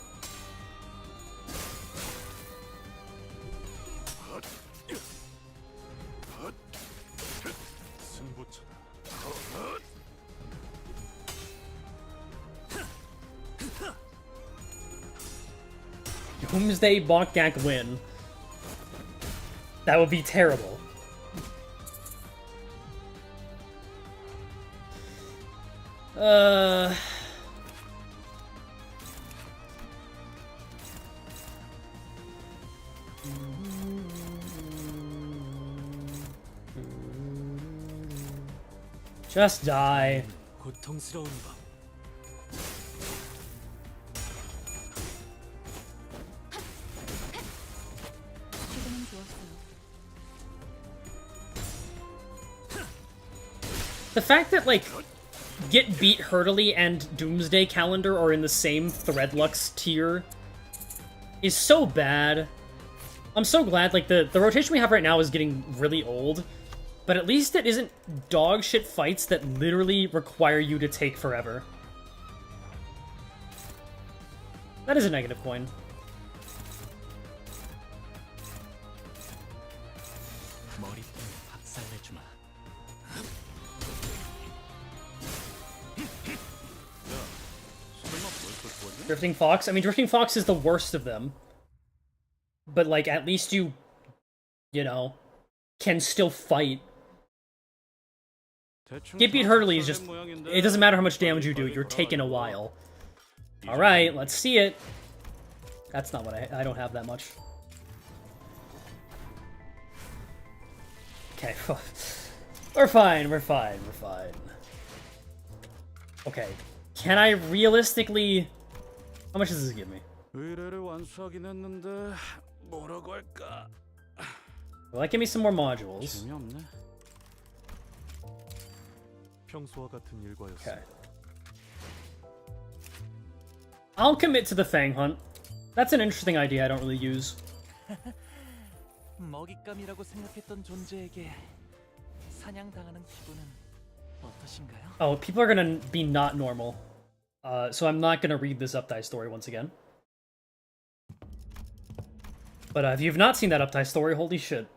Doomsday Bokgak win. That would be terrible. Just die. 고통스러운 법. 지금은 좋았어요. The fact that, like, Get Beat Hurtily and Doomsday Calendar are in the same Threadlux tier is so bad. I'm so glad, like, the rotation we have right now is getting really old, but at least it isn't dog shit fights that literally require you to take forever. That is a negative coin. Drifting Fox? I mean, Drifting Fox is the worst of them. But, like, at least you know, can still fight. Get Beat Hurtily is just... It doesn't matter how much damage you do, you're taking a while. Alright, let's see it. That's not what I don't have that much. Okay, we're fine, we're fine, we're fine. Okay, can I realistically... How much does this give me? Will that give me some more modules? Okay. I'll commit to the Fang Hunt. That's an interesting idea I don't really use. 먹잇감이라고 생각했던 존재에게 사냥당하는 기분은 어떠신가요? Oh, people are gonna be not normal. So I'm not gonna read this Updike story once again. But if you've not seen that Updike story, holy shit.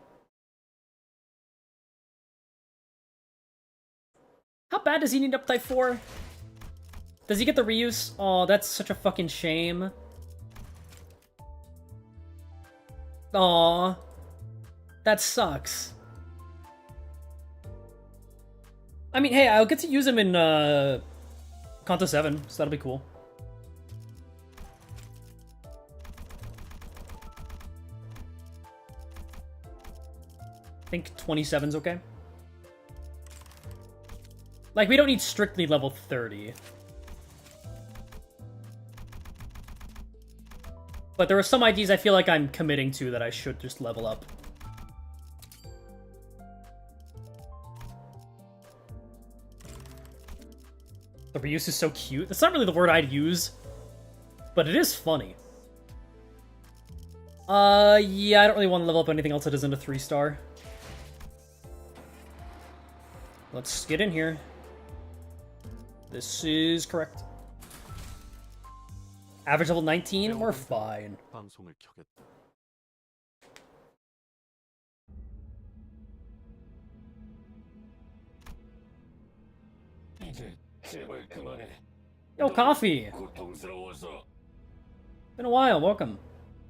How bad does he need Updike for? Does he get the reuse? Oh, that's such a fucking shame. Aw. That sucks. I mean, hey, I'll get to use him in, Kanto 7, so that'll be cool. I think 27's okay. Like, we don't need strictly level 30. But there are some IDs I feel like I'm committing to that I should just level up. The reuse is so cute. That's not really the word I'd use, but it is funny. Yeah, I don't really want to level up anything else that isn't a 3-star. Let's get in here. This is correct. Average level 19? We're fine. Yo, Coffee! Been a while, welcome.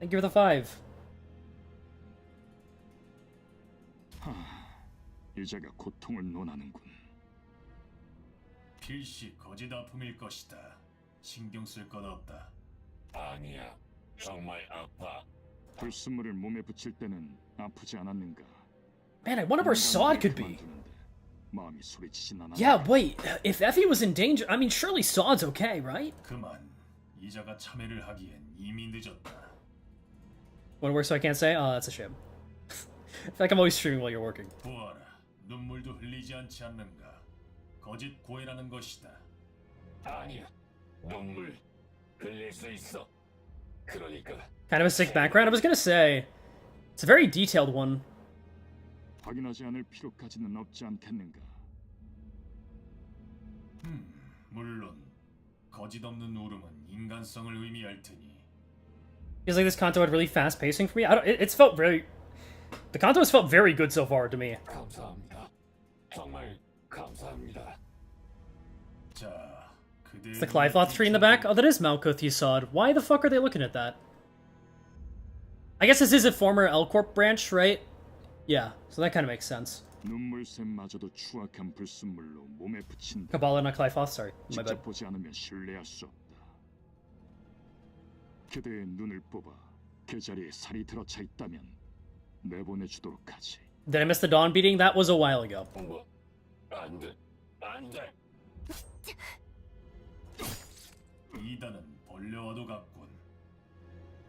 Thank you for the 5. 유저가 고통을 논하는군. 필시 거짓 아픔일 것이다. 신경 쓸 것 없다. 아니야, 정말 아파. 불순물을 몸에 붙일 때는 아프지 않았는가? Man, I wonder where Sod could be. 마음이 소리치진 않아. Yeah, wait. If Effie was in danger, I mean, surely Sod's okay, right? 그만. 이자가 참여를 하기엔 이미 늦었다. Wanna work so I can't say? Oh, that's a shame. I feel like I'm always streaming while you're working. 보아라, 눈물도 흘리지 않지 않는가? 거짓 고해라는 것이다. 아니야, 눈물 흘릴 수 있어. 그러니까. Kind of a sick background. I was gonna say, it's a very detailed one. 확인하지 않을 필요까지는 없지 않겠는가? 물론 거짓 없는 울음은 인간성을 의미할 테니. Feels like this Kanto had really fast pacing for me. I don't. It's felt very. The Kanto has felt very good so far to me. 감사합니다. 정말 감사합니다. 자, It's the Cliveloth tree in the back. Oh, that is Malkuth Yesod. Why the fuck are they looking at that? I guess this is a former L Corp branch, right? Yeah, so that kind of makes sense. 눈물샘마저도 추악한 불순물로 몸에 붙인다. Kabbalah, not Clyfoth, sorry. My bad. 직접 보지 않으면 신뢰할 수 없다. 그대의 눈을 뽑아 그 자리에 살이 들어차 있다면 내보내주도록 하지. Did I miss the dawn beating? That was a while ago. 안돼, 안돼. 이단은 벌레와도 같군.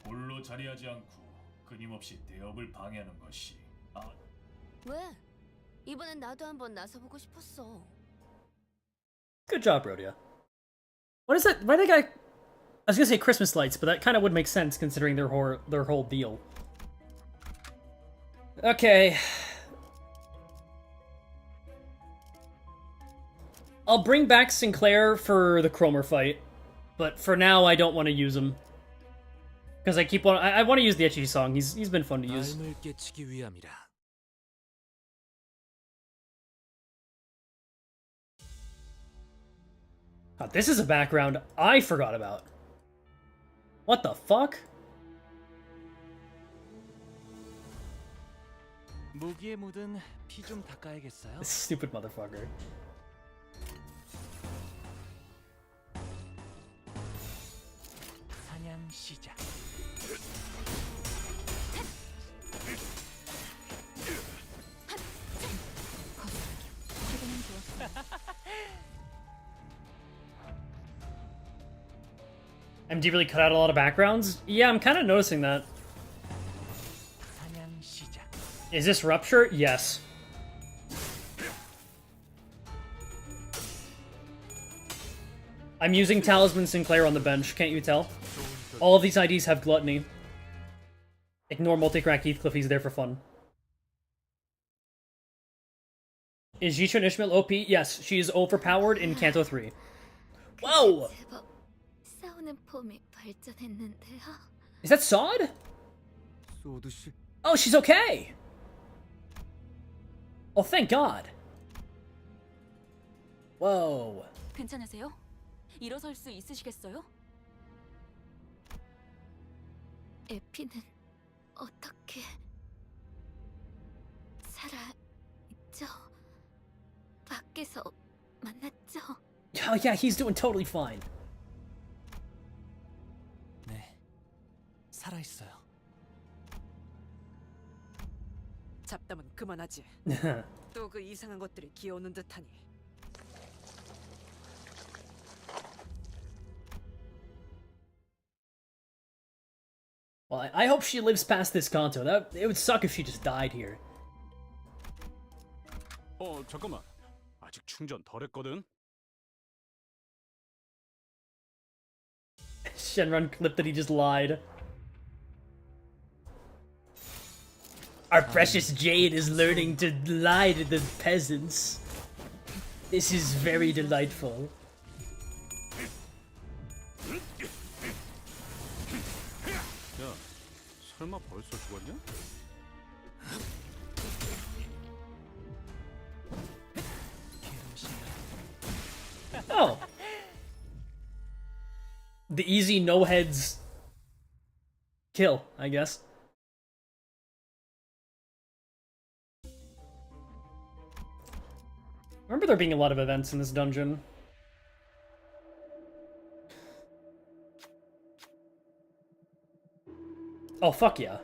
홀로 자리하지 않고 끊임없이 대업을 방해하는 것이. 왜? 이번엔 나도 한번 나서보고 싶었어. Good job, Rhodia. What is that? Why they got? I was gonna say Christmas lights, but that kind of would make sense considering their whole deal. Okay. I'll bring back Sinclair for the Cromer fight, but for now I don't want to use him because I want to use the Etchy song. He's been fun to use. God, this is a background I forgot about. What the fuck? 무기에 묻은 피 좀 닦아야겠어요. This stupid motherfucker. 사냥 시작. MD really cut out a lot of backgrounds? Yeah, I'm kind of noticing that. Is this Rupture? Yes. I'm using Talisman Sinclair on the bench, can't you tell? All of these IDs have Gluttony. Ignore Multicrack Heathcliff, he's there for fun. Is Jitra Ishmael OP? Yes, she is overpowered in Canto 3. Whoa! Is that Sod? Oh, she's okay! Oh, thank God! Whoa. 괜찮으세요? 일어설 수 있으시겠어요? 에피는 어떻게 살아있죠? 밖에서 만났죠? Oh yeah, he's doing totally fine. 네, 살아있어요. 잡담은 그만하지. 또 그 이상한 것들이 기어오는 듯하니. Well, I hope she lives past this Kanto. It would suck if she just died here. 잠깐만. 아직 충전 덜 했거든. Shenron clip that he just lied. Our precious Jade is learning to lie to the peasants. This is very delightful. 야, 설마 벌써 죽었냐? Oh. The easy no heads kill, I guess. I remember there being a lot of events in this dungeon. Oh, fuck yeah.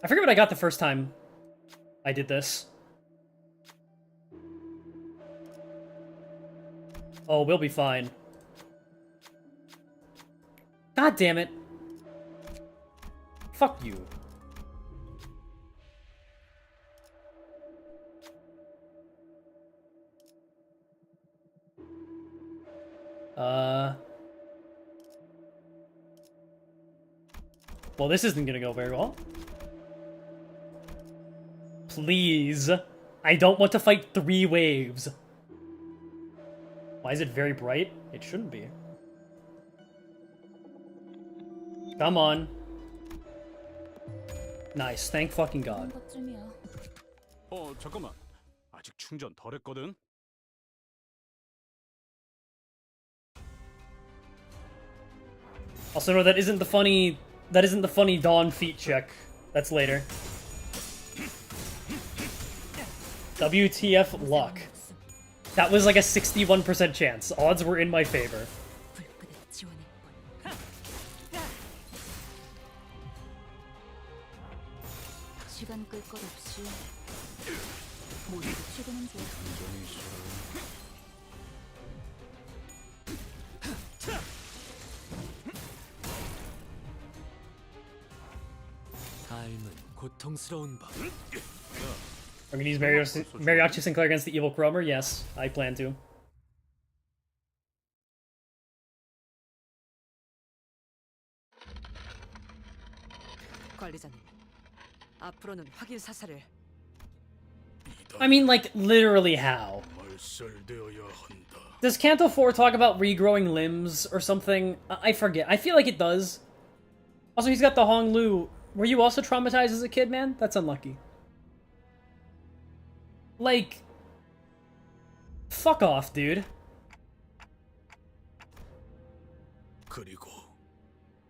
I forget what I got the first time I did this. Oh, we'll be fine. God damn it. Fuck you. Well, this isn't gonna go very well. Please. I don't want to fight 3 waves. Why is it very bright? It shouldn't be. Come on. Nice. Thank fucking God. 잠깐만. 아직 충전 덜 했거든. Also, no, that isn't the funny Dawn feat check. That's later. WTF luck. That was like a 61% chance. Odds were in my favor. 시간 끌 것 없이 모두 지금은 좋아. 삶은 고통스러운 법. I'm gonna use Mariachi Sinclair against the evil Chromer? Yes, I plan to. 관리자님, 앞으로는 확인 사살을. I mean, like, literally how? 말살되어야 한다. Does Canto 4 talk about regrowing limbs or something? I forget. I feel like it does. Also, he's got the Hong Lu. Were you also traumatized as a kid, man? That's unlucky. Like, fuck off, dude. 그리고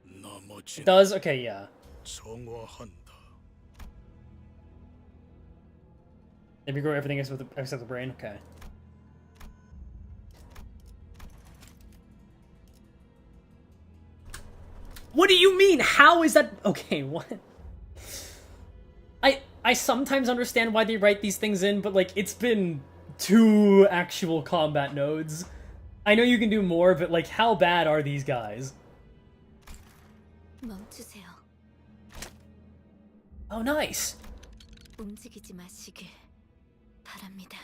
나머지 It does? Okay, yeah. 정화한다. They regrow everything except the brain? Okay. What do you mean? How is that? Okay, what? I sometimes understand why they write these things in, but like, it's been 2 actual combat nodes. I know you can do more, but like, how bad are these guys? 멈추세요. Oh, nice. 움직이지 마시길 바랍니다.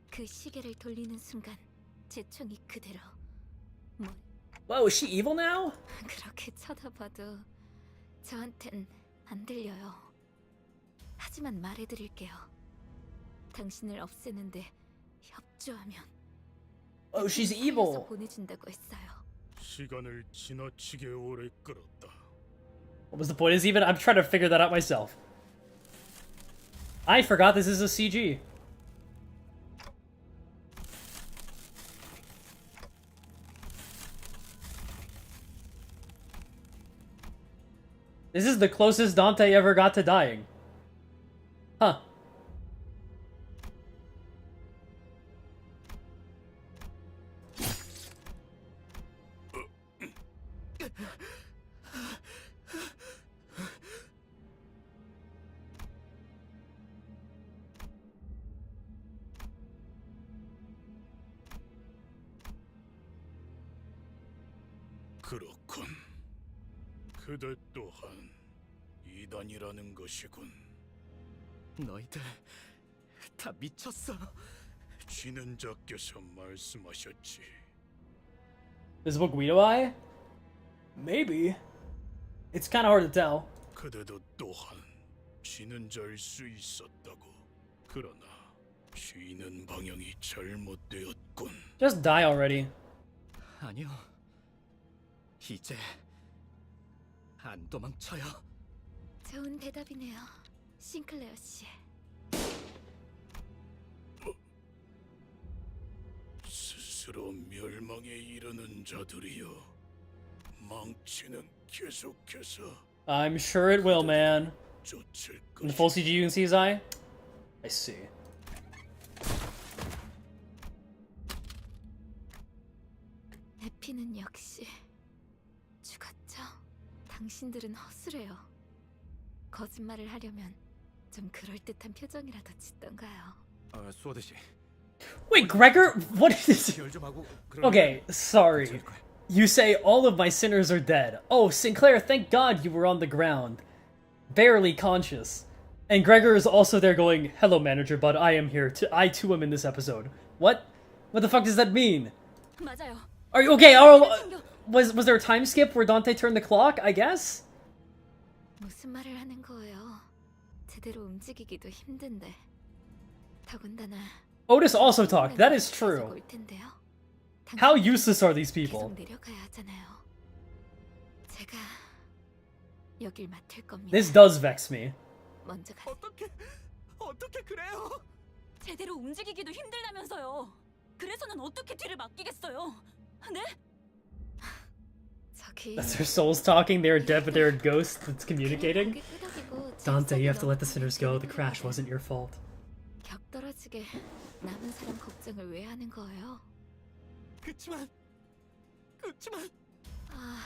그 시계를 돌리는 순간 제 총이 그대로 Whoa, is she evil now? 그렇게 쳐다봐도 저한텐 안 들려요. 하지만 말해드릴게요. 당신을 없애는데 협조하면 Oh, she's evil. 보내준다고 했어요. 시간을 지나치게 오래 끌었다. What was the point? Is even? I'm trying to figure that out myself. I forgot this is a CG. This is the closest Dante ever got to dying. Huh. 그렇군. 그대 또한 이단이라는 것이군. 너희들 다 미쳤어. 지는 자께서 말씀하셨지. This book Guido Eye? Maybe. It's kind of hard to tell. 그대도 또한 지는 자일 수 있었다고. 그러나 쉬는 방향이 잘못되었군. Just die already. 아니요. 이제 안 도망쳐요. 좋은 대답이네요, 싱클레어 씨. 스스로 멸망에 이르는 자들이여, 망치는 계속해서 I'm sure it will, man. 쫓을 In the full CG you can see his eye? I see. 에피는 역시 죽었죠. 당신들은 허술해요. 거짓말을 하려면 좀 그럴듯한 표정이라도 짓던가요. 수호대씨. Wait, Gregor? What is this? Okay, sorry. You say all of my sinners are dead. Oh, Sinclair, thank God you were on the ground. Barely conscious. And Gregor is also there going, hello, manager, bud, I am here. I too am in this episode. What? What the fuck does that mean? 맞아요. Are you okay? Oh, was there a time skip where Dante turned the clock, I guess? 무슨 말을 하는 거예요? 제대로 움직이기도 힘든데. 더군다나 Otis also talked. That is true. How useless are these people? 계속 내려가야 하잖아요. 제가 여길 맡을 겁니다. This does vex me. 먼저 가세요. 어떻게 그래요? 제대로 움직이기도 힘들다면서요. 그래서는 어떻게 뒤를 맡기겠어요? 네? That's their souls talking. They're dead, but they're a ghost that's communicating. Dante, you have to let the sinners go. The crash wasn't your fault. 격떨어지게 어떻게 남은 사람 걱정을 왜 하는 거예요? 그치만 아,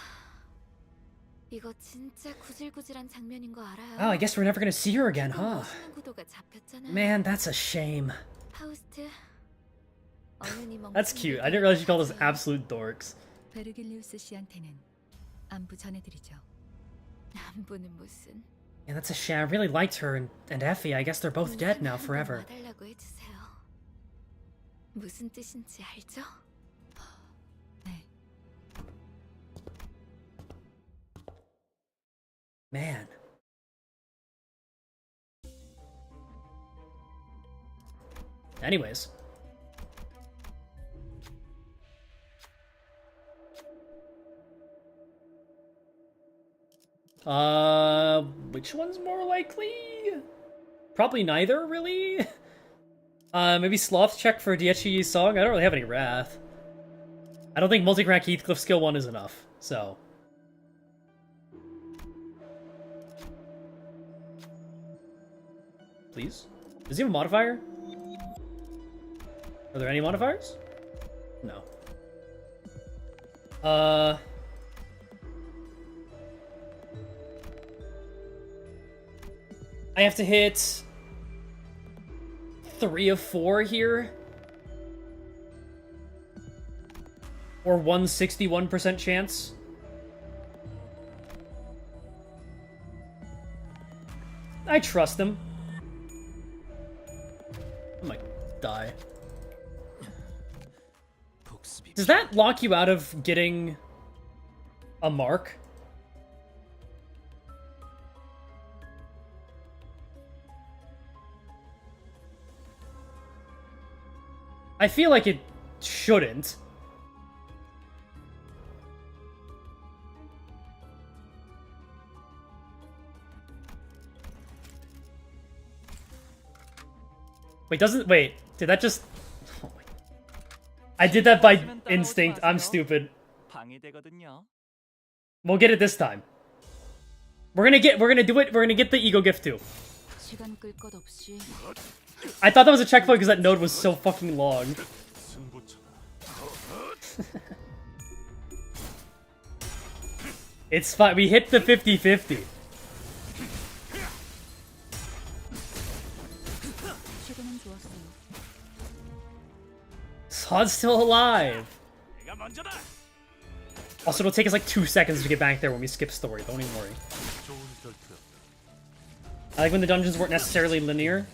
이거 진짜 구질구질한 장면인 거 알아요? Oh, I guess we're never gonna see her again, huh? 멋있는 구도가 잡혔잖아요. Man, that's a shame. 파우스트, 어른이 먹는 That's cute. I didn't realize you called us absolute dorks. 베르길리우스 씨한테는 안부 전해드리죠. 안부는 무슨? Yeah, that's a shame. I really liked her and Effie. I guess they're both dead now forever. 와달라고 해주세요. 무슨 뜻인지 알죠? Man. Anyways. Which one's more likely? Probably neither, really? Maybe Sloth check for Diechi's song? I don't really have any Wrath. I don't think multi-crack Heathcliff skill 1 is enough, so... Please? Does he have a modifier? Are there any modifiers? No. I have to hit 3 of 4 here. Or 161% chance. I trust him. I might die. Does that lock you out of getting a mark? I feel like it shouldn't. Wait, did that just... Oh my... I did that by instinct. I'm stupid. We'll get it this time. We're gonna get the ego gift too. I thought that was a checkpoint because that node was so fucking long. It's fine. We hit the 50-50. Sod's still alive. Also, it'll take us like 2 seconds to get back there when we skip story. Don't even worry. I like when the dungeons weren't necessarily linear.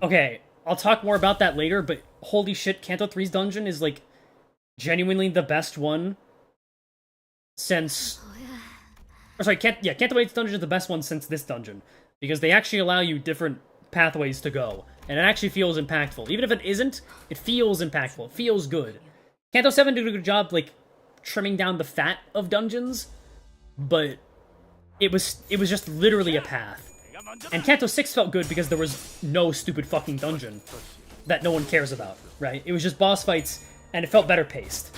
Okay, I'll talk more about that later, but holy shit, Canto 3's dungeon is like genuinely the best one since... Or sorry, Canto 8's dungeon is the best one since this dungeon. Because they actually allow you different pathways to go. And it actually feels impactful. Even if it isn't, it feels impactful. It feels good. Canto 7 did a good job, like, trimming down the fat of dungeons. But it was just literally a path. And Canto 6 felt good because there was no stupid fucking dungeon that no one cares about, right? It was just boss fights, and it felt better paced.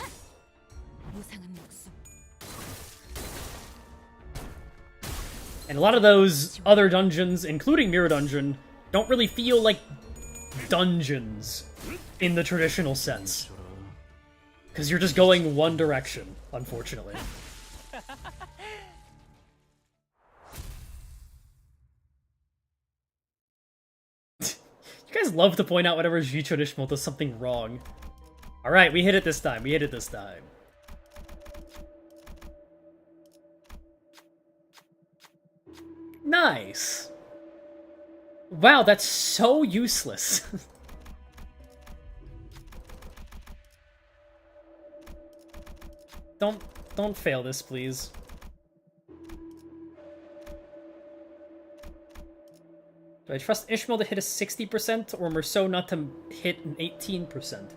And a lot of those other dungeons, including Mirror Dungeon, don't really feel like dungeons in the traditional sense. Because you're just going one direction, unfortunately. You guys love to point out whenever G Traditional does something wrong. Alright, we hit it this time. We hit it this time. Nice! Wow, that's so useless. Don't fail this, please. Do I trust Ishmael to hit a 60% or Merceau not to hit an 18%?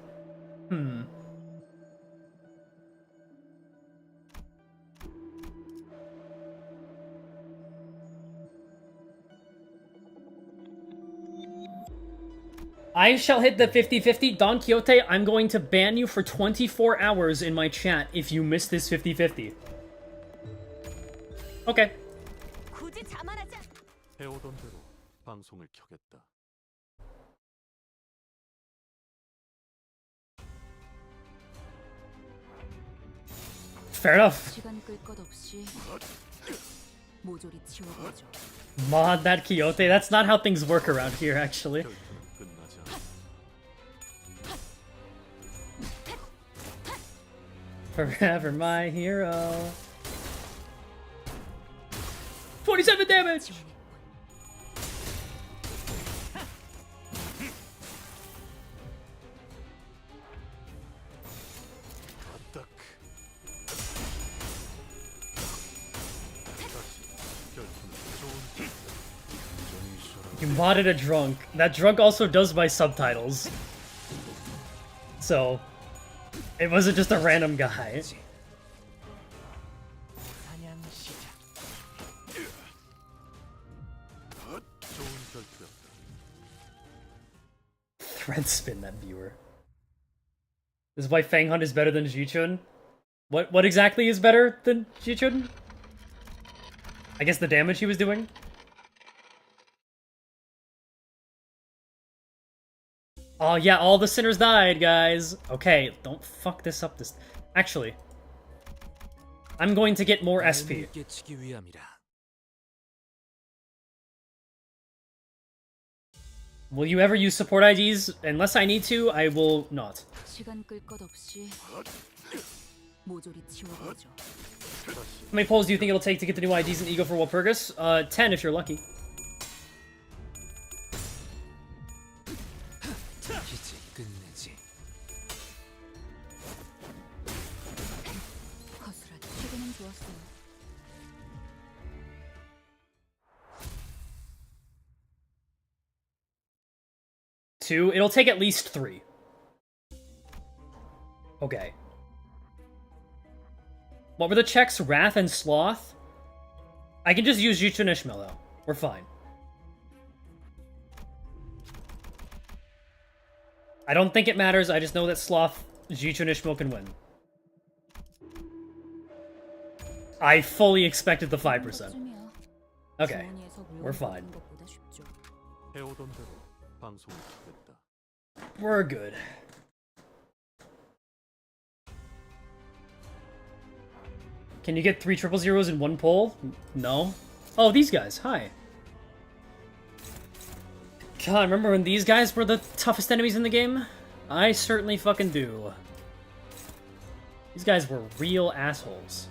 I shall hit the 50-50. Don Quixote, I'm going to ban you for 24 hours in my chat if you miss this 50-50. Okay. 해오던 대로 방송을 켜겠다. Fair enough. 시간 끌 것 없이 모조리 치워버리죠. Mod that Quixote. That's not how things work around here, actually. Forever my hero. 47 damage! You modded a drunk. That drunk also does my subtitles. So, it wasn't just a random guy. Thread spin that viewer. This is why Fang Hunt is better than Jichun. What exactly is better than Jichun? I guess the damage he was doing? Oh yeah, all the sinners died, guys. Okay, don't fuck this up this... Actually, I'm going to get more SP. Will you ever use support IDs? Unless I need to, I will not. 시간 끌 것 없이 모조리 치워버리죠. How many polls do you think it'll take to get the new IDs in Ego for Walpurgis? 10 if you're lucky. Two? It'll take at least 3. Okay. What were the checks? Wrath and Sloth? I can just use Jutsu and Ishmael, though. We're fine. I don't think it matters, I just know that Sloth, Jutsu and Ishmael can win. I fully expected the 5%. Okay. We're fine. We're good. Can you get 3 000s in one poll? No. Oh, these guys. Hi. God, remember when these guys were the toughest enemies in the game? I certainly fucking do. These guys were real assholes.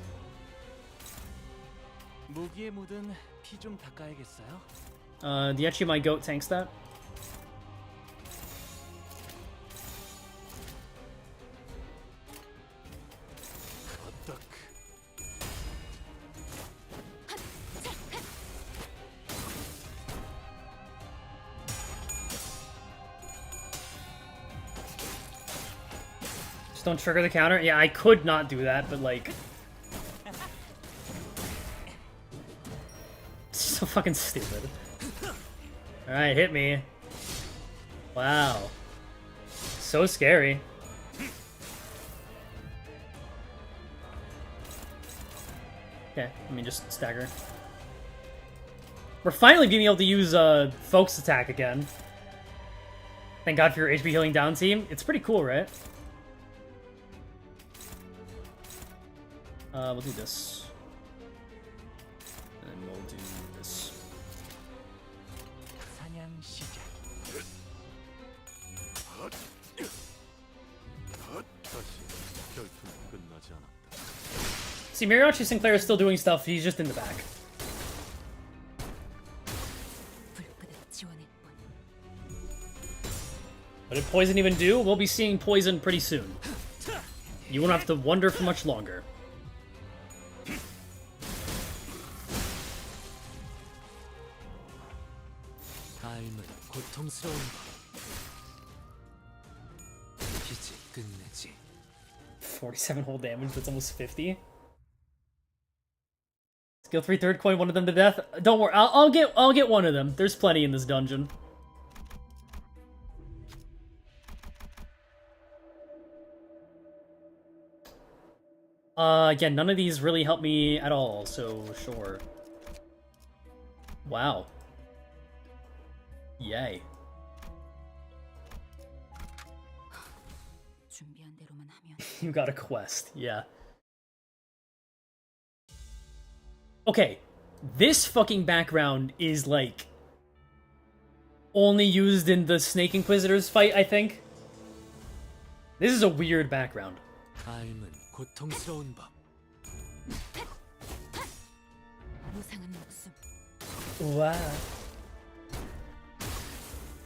무기에 묻은 피 좀 닦아야겠어요. Dietchi, my goat, tanks that. Just don't trigger the counter. Yeah, I could not do that, but like... It's so fucking stupid. Alright, hit me. Wow. So scary. Okay, let me just stagger. We're finally being able to use Folk's attack again. Thank God for your HP healing down team. It's pretty cool, right? We'll do this. And we'll do this. See, Mariachi Sinclair is still doing stuff, he's just in the back. What did Poison even do? We'll be seeing Poison pretty soon. You won't have to wonder for much longer. 고통스러운 빛이 끝내지. 47 whole damage, that's almost 50. Skill 3 third coin one of them to death. Don't worry, I'll get one of them. There's plenty in this dungeon. Yeah, none of these really help me at all, so sure. Wow. Yay. You got a quest, yeah. Okay, this fucking background is, like, only used in the Snake Inquisitors fight, I think. This is a weird background. 삶은 고통스러운 법. 무상한 목숨 Wow.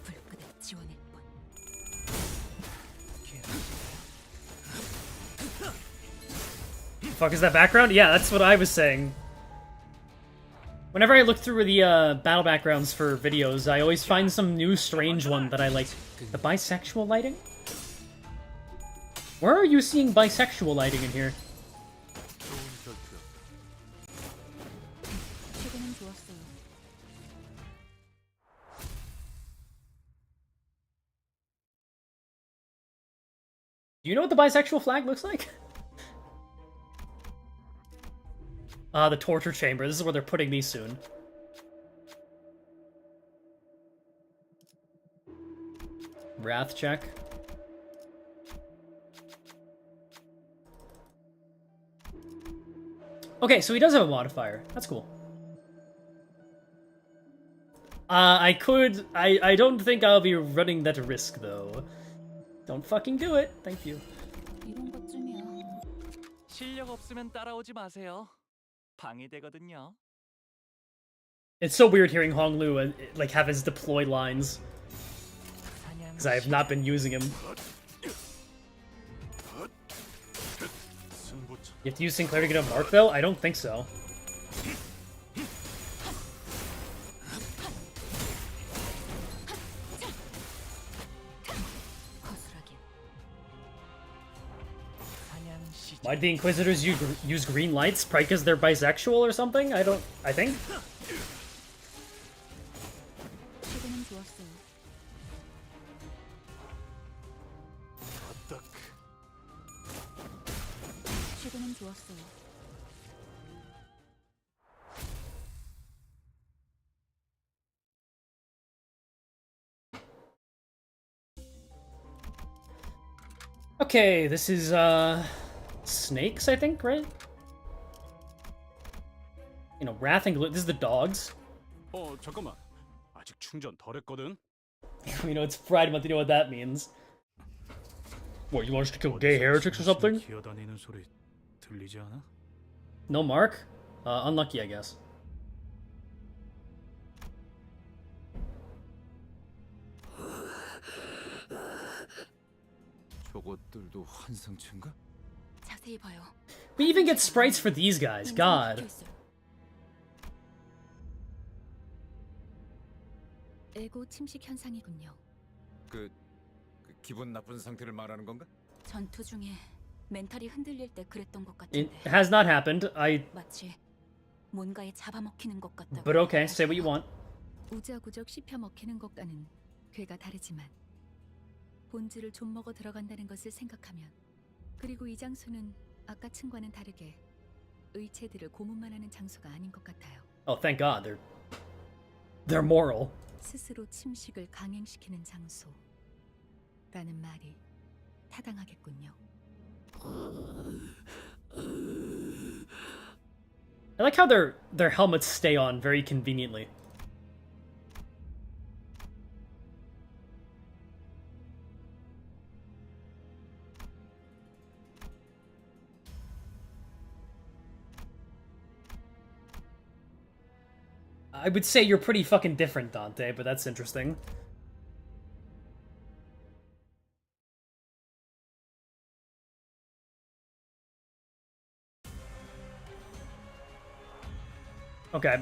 불끈한 지원일 뿐. Fuck is that background? Yeah, that's what I was saying. Whenever I look through the battle backgrounds for videos, I always find some new strange one that I like. The bisexual lighting? Where are you seeing bisexual lighting in here? 최근엔 좋았어요. Do you know what the bisexual flag looks like? The torture chamber. This is where they're putting me soon. Wrath check. Okay, so he does have a modifier. That's cool. I don't think I'll be running that risk, though. Don't fucking do it. Thank you. 이런 것쯤이야. 실력 없으면 따라오지 마세요. 방해되거든요. It's so weird hearing Hong Lu like have his deploy lines, because I have not been using him. You have to use Sinclair to get a mark, though? I don't think so. Why do the Inquisitors use green lights? Probably because they're bisexual or something? I think? 최근엔 좋았어요. 최근엔 좋았어요. Okay, this is, snakes, I think, right? You know, Wrath and This is the dogs. 잠깐만. 아직 충전 덜 했거든. You know, it's Pride Month, you know what that means. What, you want us to kill gay heretics or something? 기어다니는 소리 들리지 않아? No mark? Unlucky, I guess. 저것들도 환상체인가? 자세히 봐요. We even get sprites for these guys, god. 에고 침식 현상이군요. 그 기분 나쁜 상태를 말하는 건가? 전투 중에 멘탈이 흔들릴 때 그랬던 것 It 같은데. has not happened. 마치 뭔가에 잡아먹히는 것 같다고. But okay, say what you want. 우자구적 씹혀 먹히는 것과는 괴가 다르지만 본질을 좀 먹어 들어간다는 것을 생각하면, 그리고 이 장소는 아까 층과는 다르게 의체들을 고문만 하는 장소가 아닌 것 같아요. Oh, thank God. They're moral. 스스로 침식을 강행시키는 장소라는 말이 타당하겠군요. I like how their helmets stay on very conveniently. I would say you're pretty fucking different, Dante, but that's interesting. Okay,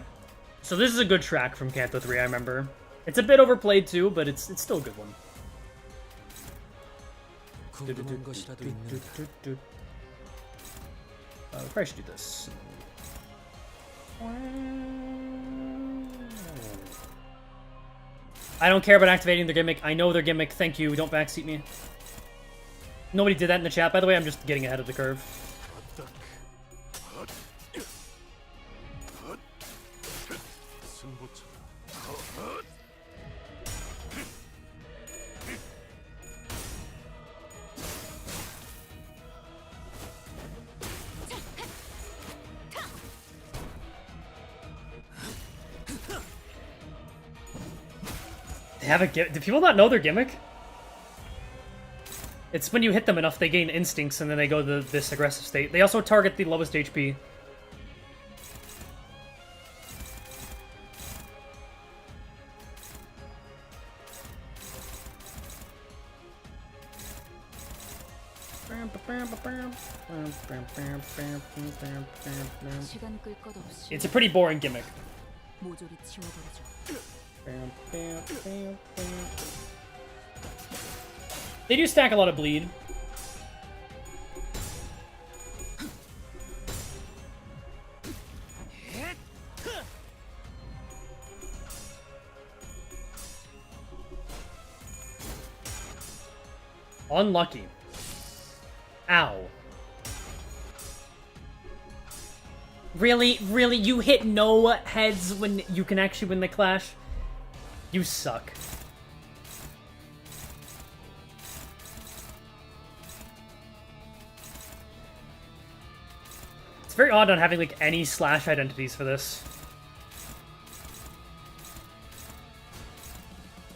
so this is a good track from Canto 3, I remember. It's a bit overplayed too, but it's still a good one. 궁금한 것이라도 있는가? We probably should do this. I don't care about activating their gimmick. I know their gimmick. Thank you. Don't backseat me. Nobody did that in the chat, by the way. I'm just getting ahead of the curve. They have a gimmick. Do people not know their gimmick? It's when you hit them enough, they gain instincts, and then they go to this aggressive state. They also target the lowest HP. It's a pretty boring gimmick. They do stack a lot of bleed. Unlucky. Ow. Really? Really? You hit no heads when you can actually win the clash? You suck. It's very odd not having, like, any slash identities for this.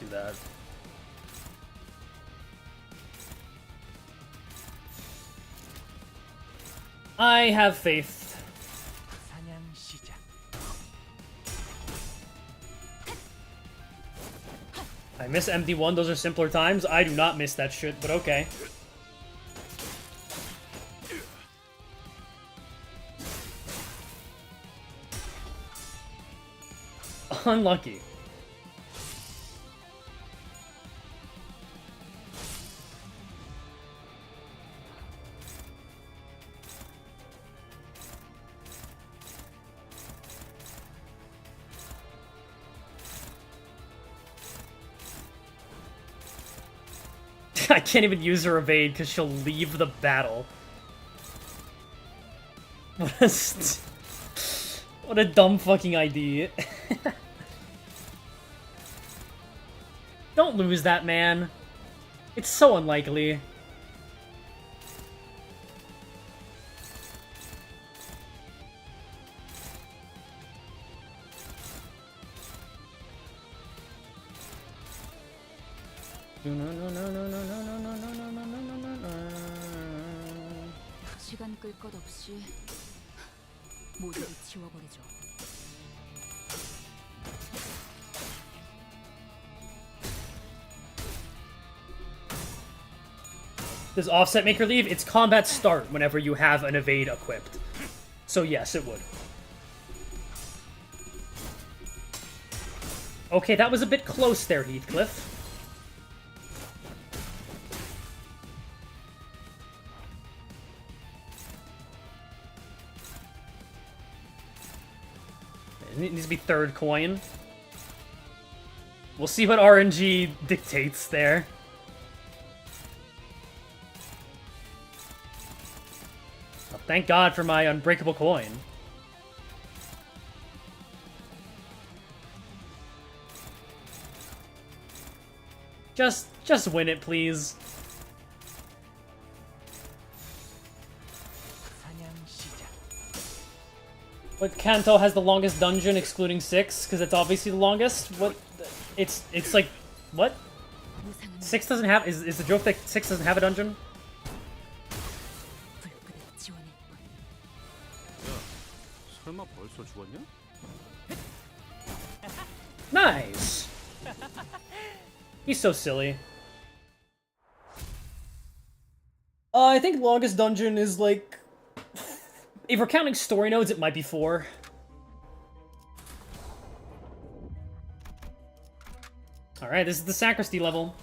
Do that. I have faith. I miss MD1, those are simpler times. I do not miss that shit, but okay. Unlucky. I can't even use her evade because she'll leave the battle. What a dumb fucking idea. Don't lose that, man. It's so unlikely. 시간 끌 것 없이 모두를 지워버리죠. Does offset make her leave? It's combat start whenever you have an evade equipped. So yes, it would. Okay, that was a bit close there, Heathcliff. It needs to be third coin. We'll see what RNG dictates there. Well, thank God for my unbreakable coin. Just win it, please. But Kanto has the longest dungeon, excluding 6, because it's obviously the longest. What? It's like, what? 6 doesn't have. Is the joke that 6 doesn't have a dungeon? 설마 벌써 죽었냐? Nice. He's so silly. I think longest dungeon is like. If we're counting story nodes, it might be 4. Alright, this is the sacristy level.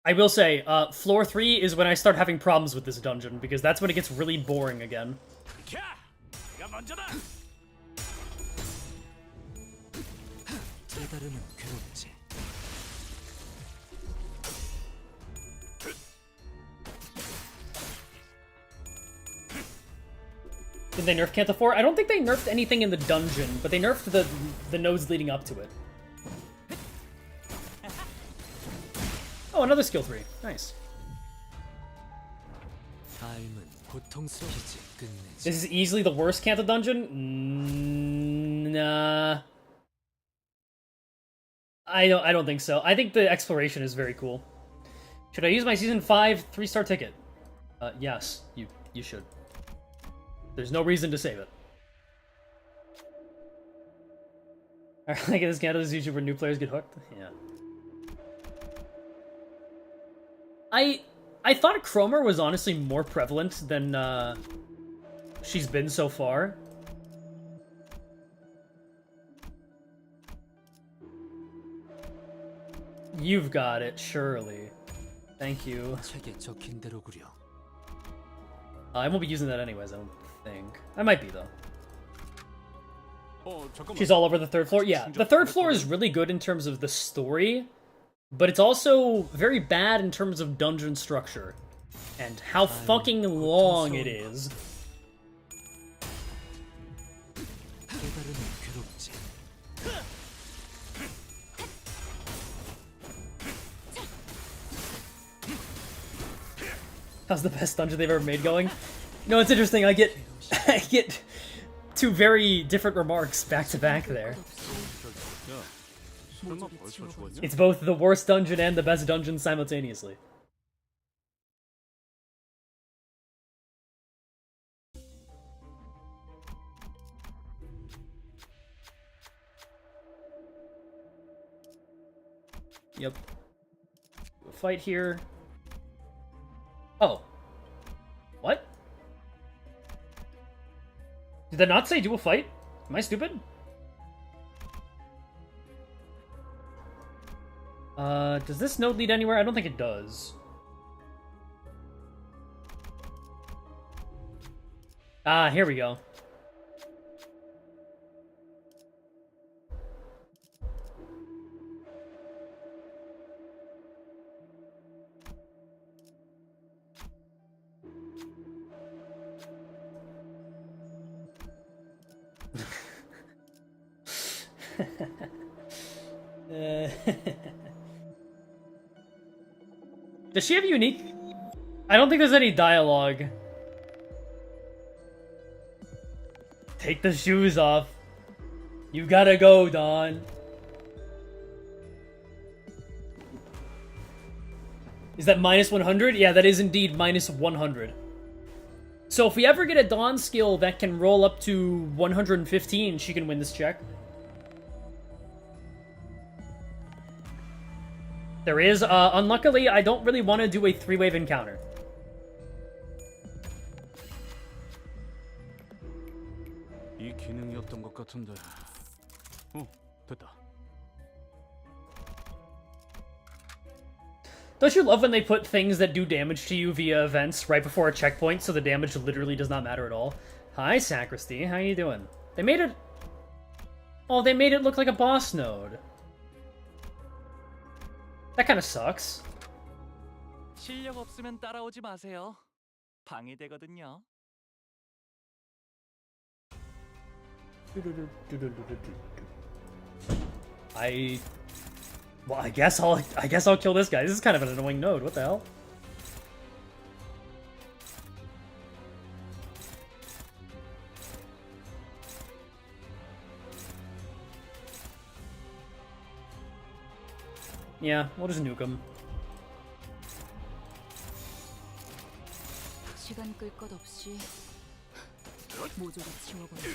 I will say, floor 3 is when I start having problems with this dungeon, because that's when it gets really boring again. Did they nerf Canto 4? I don't think they nerfed anything in the dungeon, but they nerfed the nodes leading up to it. Oh, another skill 3. Nice. This is easily the worst Canto dungeon? Nah. I don't think so. I think the exploration is very cool. Should I use my season 5 3-star ticket? Yes, you should. There's no reason to save it. I like this Canto is usually where new players get hooked. Yeah. I thought Cromer was honestly more prevalent than she's been so far. You've got it, surely. Thank you. I won't be using that anyways, I don't think. I might be, though. She's all over the third floor? Yeah, the third floor is really good in terms of the story, but it's also very bad in terms of dungeon structure. And how fucking long it is. How's the best dungeon they've ever made going? No, it's interesting. I get two very different remarks back to back there. It's both the worst dungeon and the best dungeon simultaneously. Yep. A fight here. Oh. What? Did that not say do a fight? Am I stupid? Does this node lead anywhere? I don't think it does. Ah, here we go. Does she have a unique? I don't think there's any dialogue. Take the shoes off. You gotta go, Dawn. Is that minus 100? Yeah, that is indeed minus 100. So if we ever get a Dawn skill that can roll up to 115, she can win this check. There is, unluckily, I don't really want to do a 3-wave encounter. 이 기능이었던 것 같은데. 됐다. Don't you love when they put things that do damage to you via events right before a checkpoint so the damage literally does not matter at all? Hi, Sacristy. How you doing? They made it... Oh, they made it look like a boss node. That kind of sucks. 실력 없으면 따라오지 마세요. 방해되거든요. Well, I guess I'll kill this guy. This is kind of an annoying node. What the hell? Yeah, we'll just nuke him. 시간 끌 것 없이 모조리 지워버려.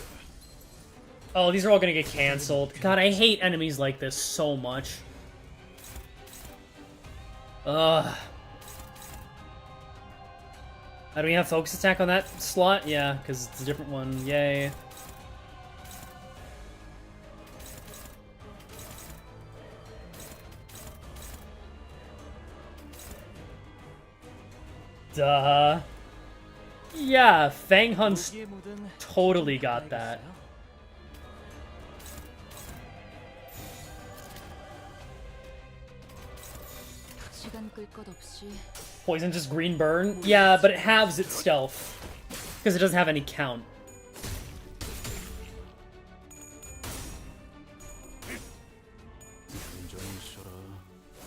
Oh, these are all gonna get cancelled. God, I hate enemies like this so much. Ugh. How do we have focus attack on that slot? Yeah, because it's a different one. Yay. Duh. Yeah, Fang Hunt's totally got that. Poison just green burn? Yeah, but it halves its stealth. Because it doesn't have any count.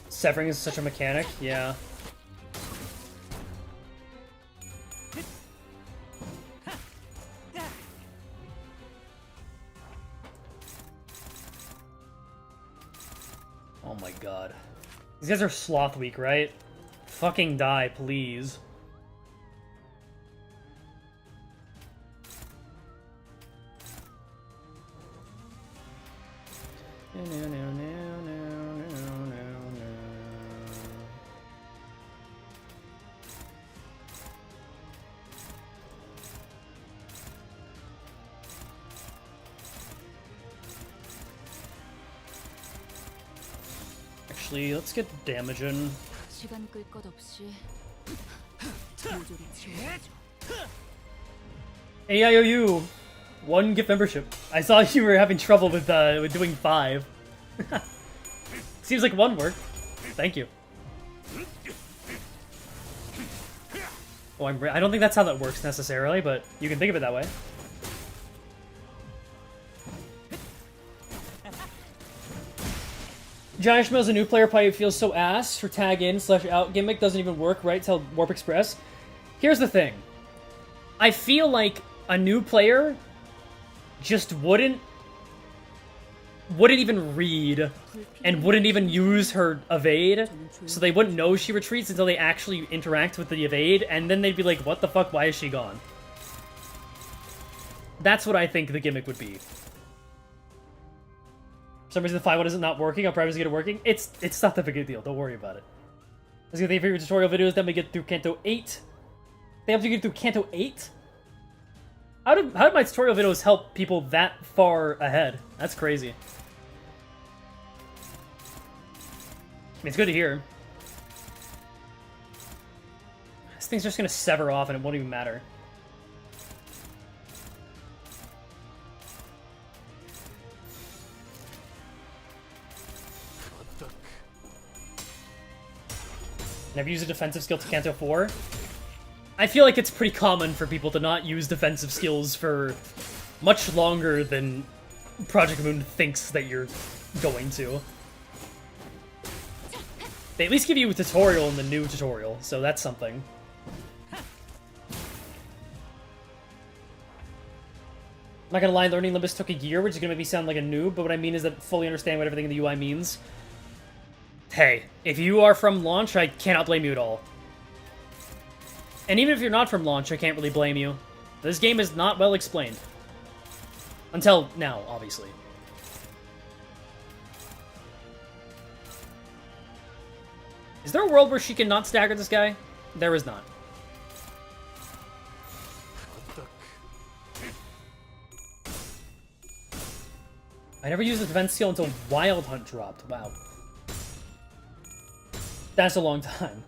Severing is such a mechanic, yeah. my god. These guys are Sloth Week, right? Fucking die, please. Actually, let's get damage in. 시간 끌 것 없이 모조리 치워버리죠. AIOU, 1 gift membership. I saw you were having trouble with doing 5. Seems like 1 worked. Thank you. Oh, I don't think that's how that works necessarily, but you can think of it that way. Sloshmael's a new player, probably feels so ass. Her tag in / out gimmick doesn't even work, right? Tell Warp Express. Here's the thing. I feel like a new player just wouldn't even read and wouldn't even use her evade, so they wouldn't know she retreats until they actually interact with the evade, and then they'd be like, what the fuck, why is she gone? That's what I think the gimmick would be. For some reason the 5-1 isn't not working, I'll probably get it working. It's not that big a deal, don't worry about it. Let's get the favorite tutorial videos, then we get through Canto 8. They have to get through Canto 8? How did my tutorial videos help people that far ahead? That's crazy. I mean, it's good to hear. This thing's just gonna sever off and it won't even matter. Never use a defensive skill to Canto 4. I feel like it's pretty common for people to not use defensive skills for much longer than Project Moon thinks that you're going to. They at least give you a tutorial in the new tutorial, so that's something. I'm not gonna lie, learning Limbus took a year, which is gonna make me sound like a noob, but what I mean is that fully understand what everything in the UI means. Hey, if you are from launch, I cannot blame you at all. And even if you're not from launch, I can't really blame you. This game is not well explained. Until now, obviously. Is there a world where she can not stagger this guy? There is not. I never used the defense skill until Wild Hunt dropped. Wow. That's a long time.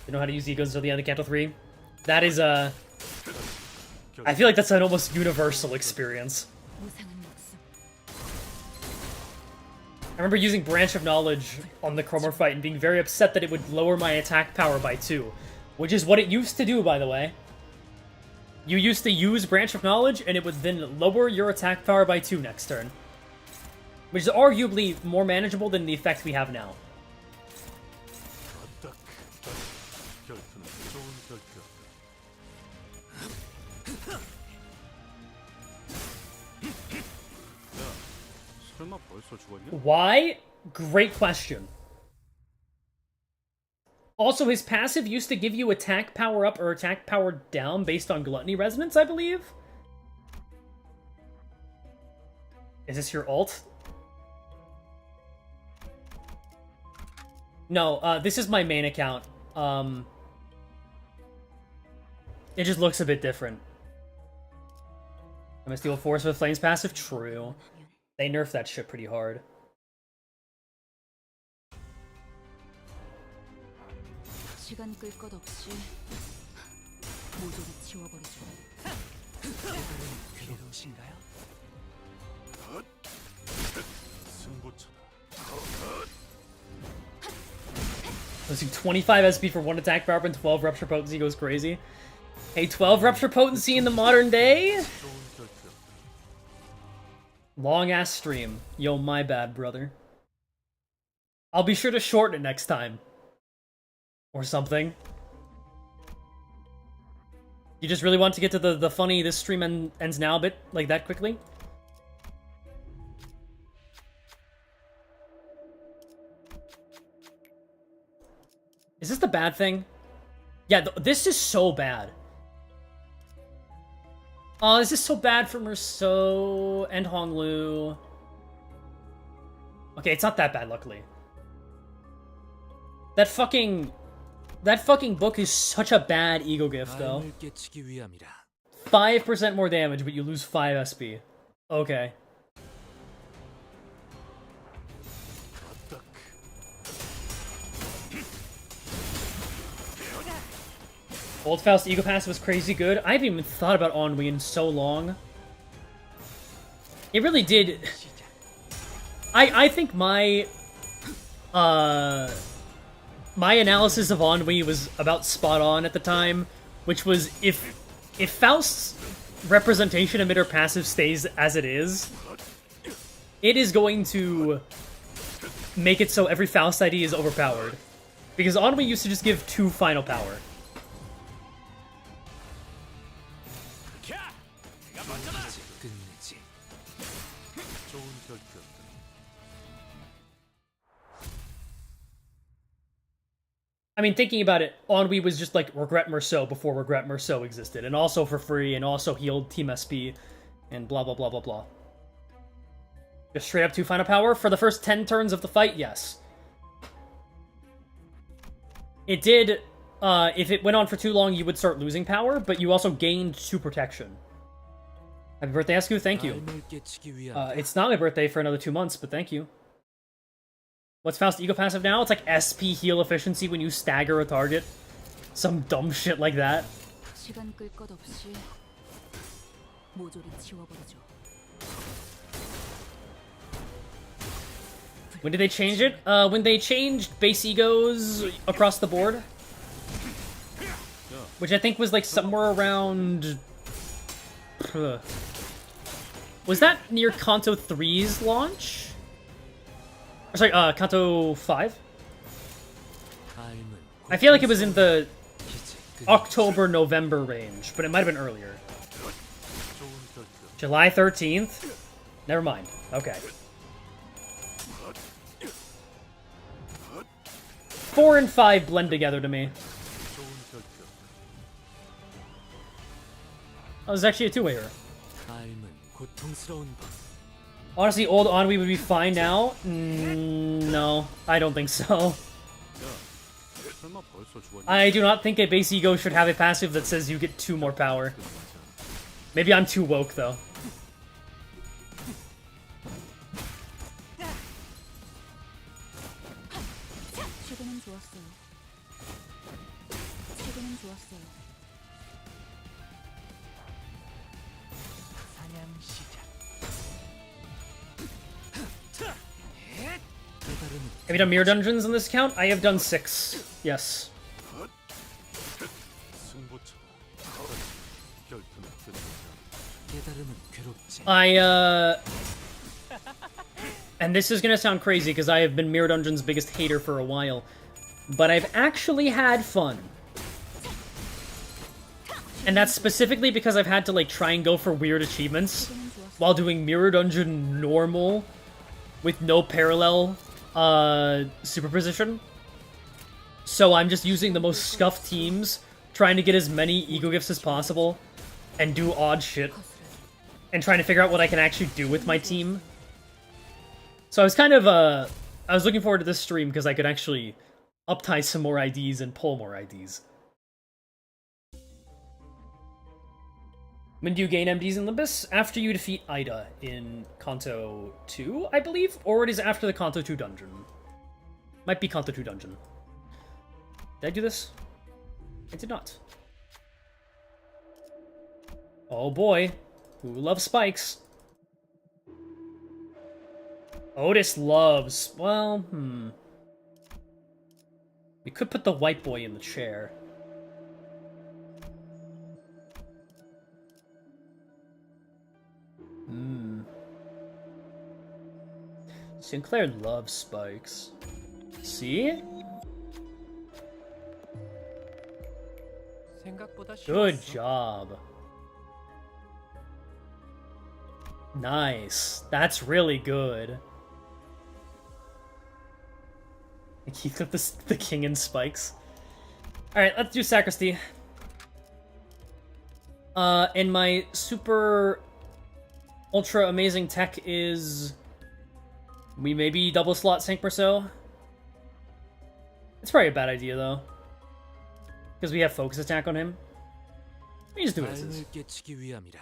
You know how to use egos until the end of Canto 3? That is I feel like that's an almost universal experience. I remember using Branch of Knowledge on the Chromor fight and being very upset that it would lower my attack power by 2. Which is what it used to do, by the way. You used to use Branch of Knowledge, and it would then lower your attack power by 2 next turn. Which is arguably more manageable than the effect we have now. Why? Great question. Also, his passive used to give you attack power up or attack power down based on Gluttony Resonance, I believe? Is this your ult? No, this is my main account. It just looks a bit different. I'm gonna steal Force with Flames passive? True. They nerfed that shit pretty hard. 시간 끌 것 없이 모조리 치워버리죠. 괴로우신가요? Losing 25 SP for 1 attack power and 12 rupture potency goes crazy. Hey, 12 rupture potency in the modern day? Long ass stream. Yo, my bad, brother. I'll be sure to shorten it next time. Or something. You just really want to get to the funny this stream ends now bit like that quickly? bad thing? Yeah, this is so bad. Oh, this is so bad for Merceau and Honglu. Okay, it's not that bad, luckily. That fucking book is such a bad ego gift, though. 5% more damage, but you lose 5 SP. Okay. Old Faust Ego Pass was crazy good. I haven't even thought about Ennui in so long. It really did. I think my my analysis of Ennui was about spot on at the time, which was if Faust's representation emitter passive stays as it is going to make it so every Faust ID is overpowered. Because Ennui used to just give 2 final power. I mean, thinking about it, Ennui was just like Regret Merceau before Regret Merceau existed, and also for free, and also healed Team SP, and blah blah blah blah blah. Just straight up 2 final power? For the first 10 turns of the fight, yes. It did, if it went on for too long, you would start losing power, but you also gained 2 protection. Happy birthday, Escu, thank you. It's not my birthday for another 2 months, but thank you. What's Faust Ego Passive now? It's like SP heal efficiency when you stagger a target. Some dumb shit like that. When did they change it? When they changed base egos across the board. Which I think was like somewhere around... Was that near Kanto 3's launch? Sorry, Kanto 5? I feel like it was in the October-November range, but it might have been earlier. July 13th? Never mind. Okay. 4 and 5 blend together to me. Oh, there's actually a 2-wayer. Honestly, old Ennui would be fine now? No, I don't think so. I do not think a base ego should have a passive that says you get 2 more power. Maybe I'm too woke, though. Have you done mirror dungeons on this account? I have done 6. Yes. And this is gonna sound crazy because I have been Mirror Dungeon's biggest hater for a while, but I've actually had fun. And that's specifically because I've had to like try and go for weird achievements while doing Mirror Dungeon normal with no parallel superposition. So I'm just using the most scuffed teams, trying to get as many ego gifts as possible, and do odd shit, and trying to figure out what I can actually do with my team. So I was kind of, I was looking forward to this stream because I could actually uptie some more IDs and pull more IDs. When do you gain MDs in Limbus? After you defeat Ida in Kanto 2, I believe? Or it is after the Kanto 2 dungeon. Might be Kanto 2 dungeon. Did I do this? I did not. Oh boy. Who loves spikes? Otis loves... Well, We could put the white boy in the chair. Sinclair loves spikes. See? Good job. Nice. That's really good. Keep up the king and spikes. Alright, let's do Sacristy. And my super ultra amazing tech is... we maybe double slot Sync Merceau. It's probably a bad idea, though. Because we have focus attack on him. Let me just do what it is. 깨치기 위함이라.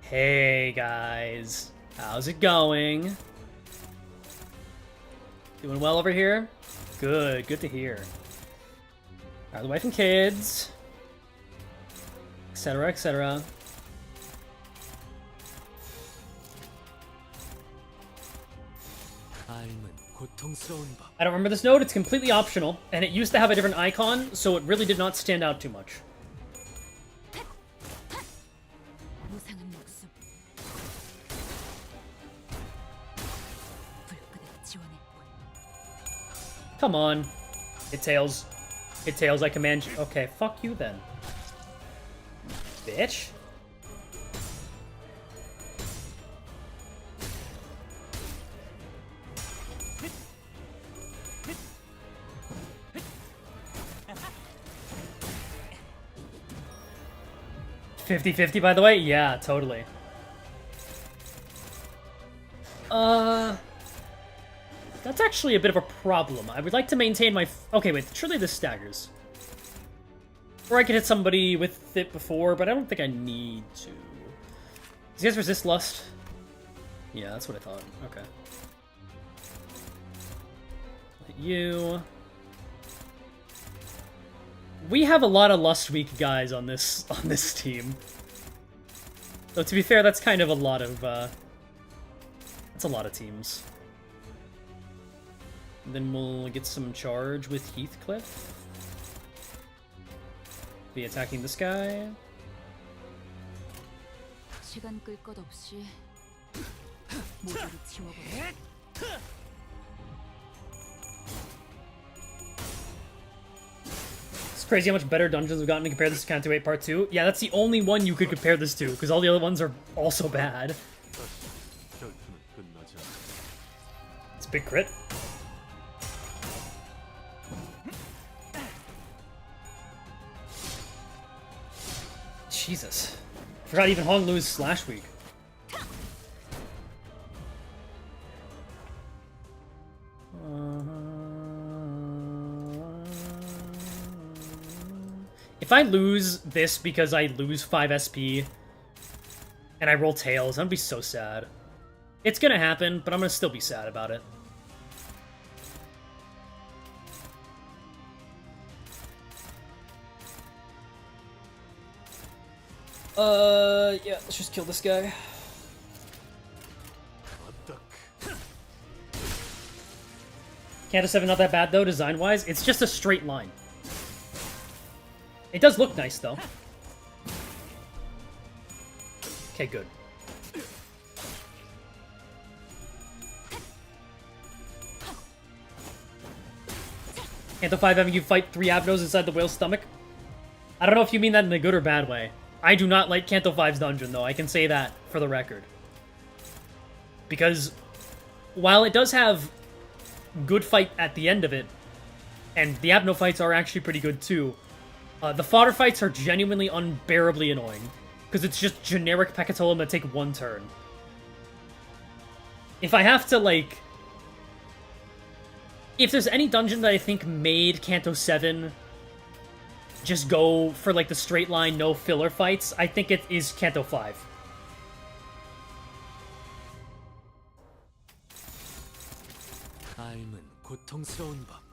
Hey, guys. How's it going? Doing well over here? Good, good to hear. Are the wife and kids? Etc., etc. I don't remember this node, it's completely optional, and it used to have a different icon, so it really did not stand out too much. Come on. Hit tails. Hit tails, I command you. Okay, fuck you then. Bitch. $50-50, by the way? Yeah, totally. That's actually a bit of a problem. I would like to maintain my... okay, wait, surely this staggers. Or I could hit somebody with it before, but I don't think I need to. Does you guys resist lust? Yeah, that's what I thought. Okay. Hit you. We have a lot of lust weak guys on this team. Though to be fair, that's kind of a lot of that's a lot of teams. And then we'll get some charge with Heathcliff. Be attacking this guy. 시간 끌 것 없이 모두를 치워버려. It's crazy how much better dungeons we've gotten to compare this to Canto 8 Part 2. Yeah, that's the only one you could compare this to, because all the other ones are also bad. It's a big crit. Jesus. Forgot even Hong Lu's Slash Week. If I lose this because I lose 5 SP and I roll tails, I'm gonna be so sad. It's gonna happen, but I'm gonna still be sad about it. Yeah, let's just kill this guy. Canto 7 not that bad though, design-wise. It's just a straight line. It does look nice though. Okay, good. Canto 5 having you fight 3 Abnos inside the whale's stomach? I don't know if you mean that in a good or bad way. I do not like Canto 5's dungeon, though. I can say that for the record. Because while it does have good fight at the end of it, and the Abno fights are actually pretty good too, the fodder fights are genuinely unbearably annoying. Because it's just generic Pecatolim that take 1 turn. If I have to, like... if there's any dungeon that I think made Canto 7... just go for, like, the straight line, no filler fights, I think it is Canto 5. 삶은 고통스러운 법.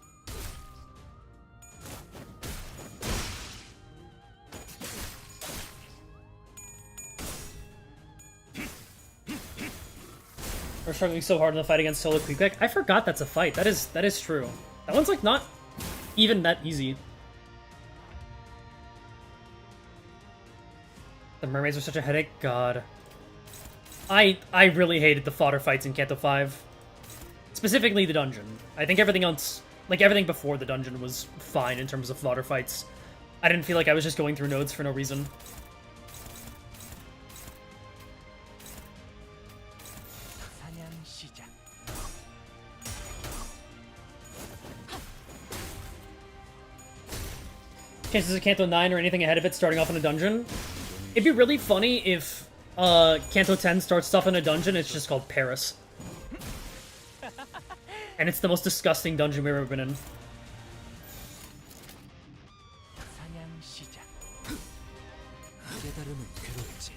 We're struggling so hard in the fight against Solo Quick. I forgot that's a fight. That is true. That one's, like, not even that easy. The mermaids are such a headache. God. I really hated the fodder fights in Canto 5. Specifically the dungeon. I think everything else, like everything before the dungeon, was fine in terms of fodder fights. I didn't feel like I was just going through nodes for no reason. Chances of Canto 9 or anything ahead of it starting off in a dungeon? It'd be really funny if Canto 10 starts stuff in a dungeon, it's just called Paris. And it's the most disgusting dungeon we've ever been in. 깨달음은 괴로울지.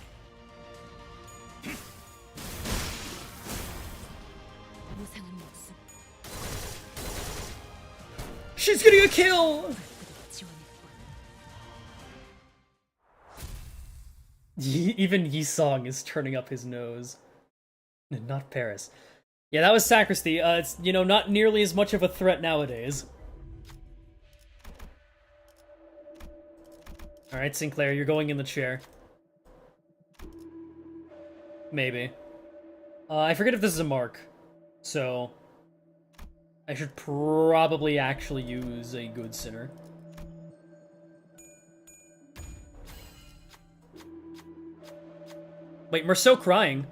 She's getting a kill! Even Yi-Song is turning up his nose. Not Paris. Yeah, that was Sacristy. It's, you know, not nearly as much of a threat nowadays. Alright, Sinclair, you're going in the chair. Maybe. I forget if this is a mark. So... I should probably actually use a good sinner. Wait, Merceau crying.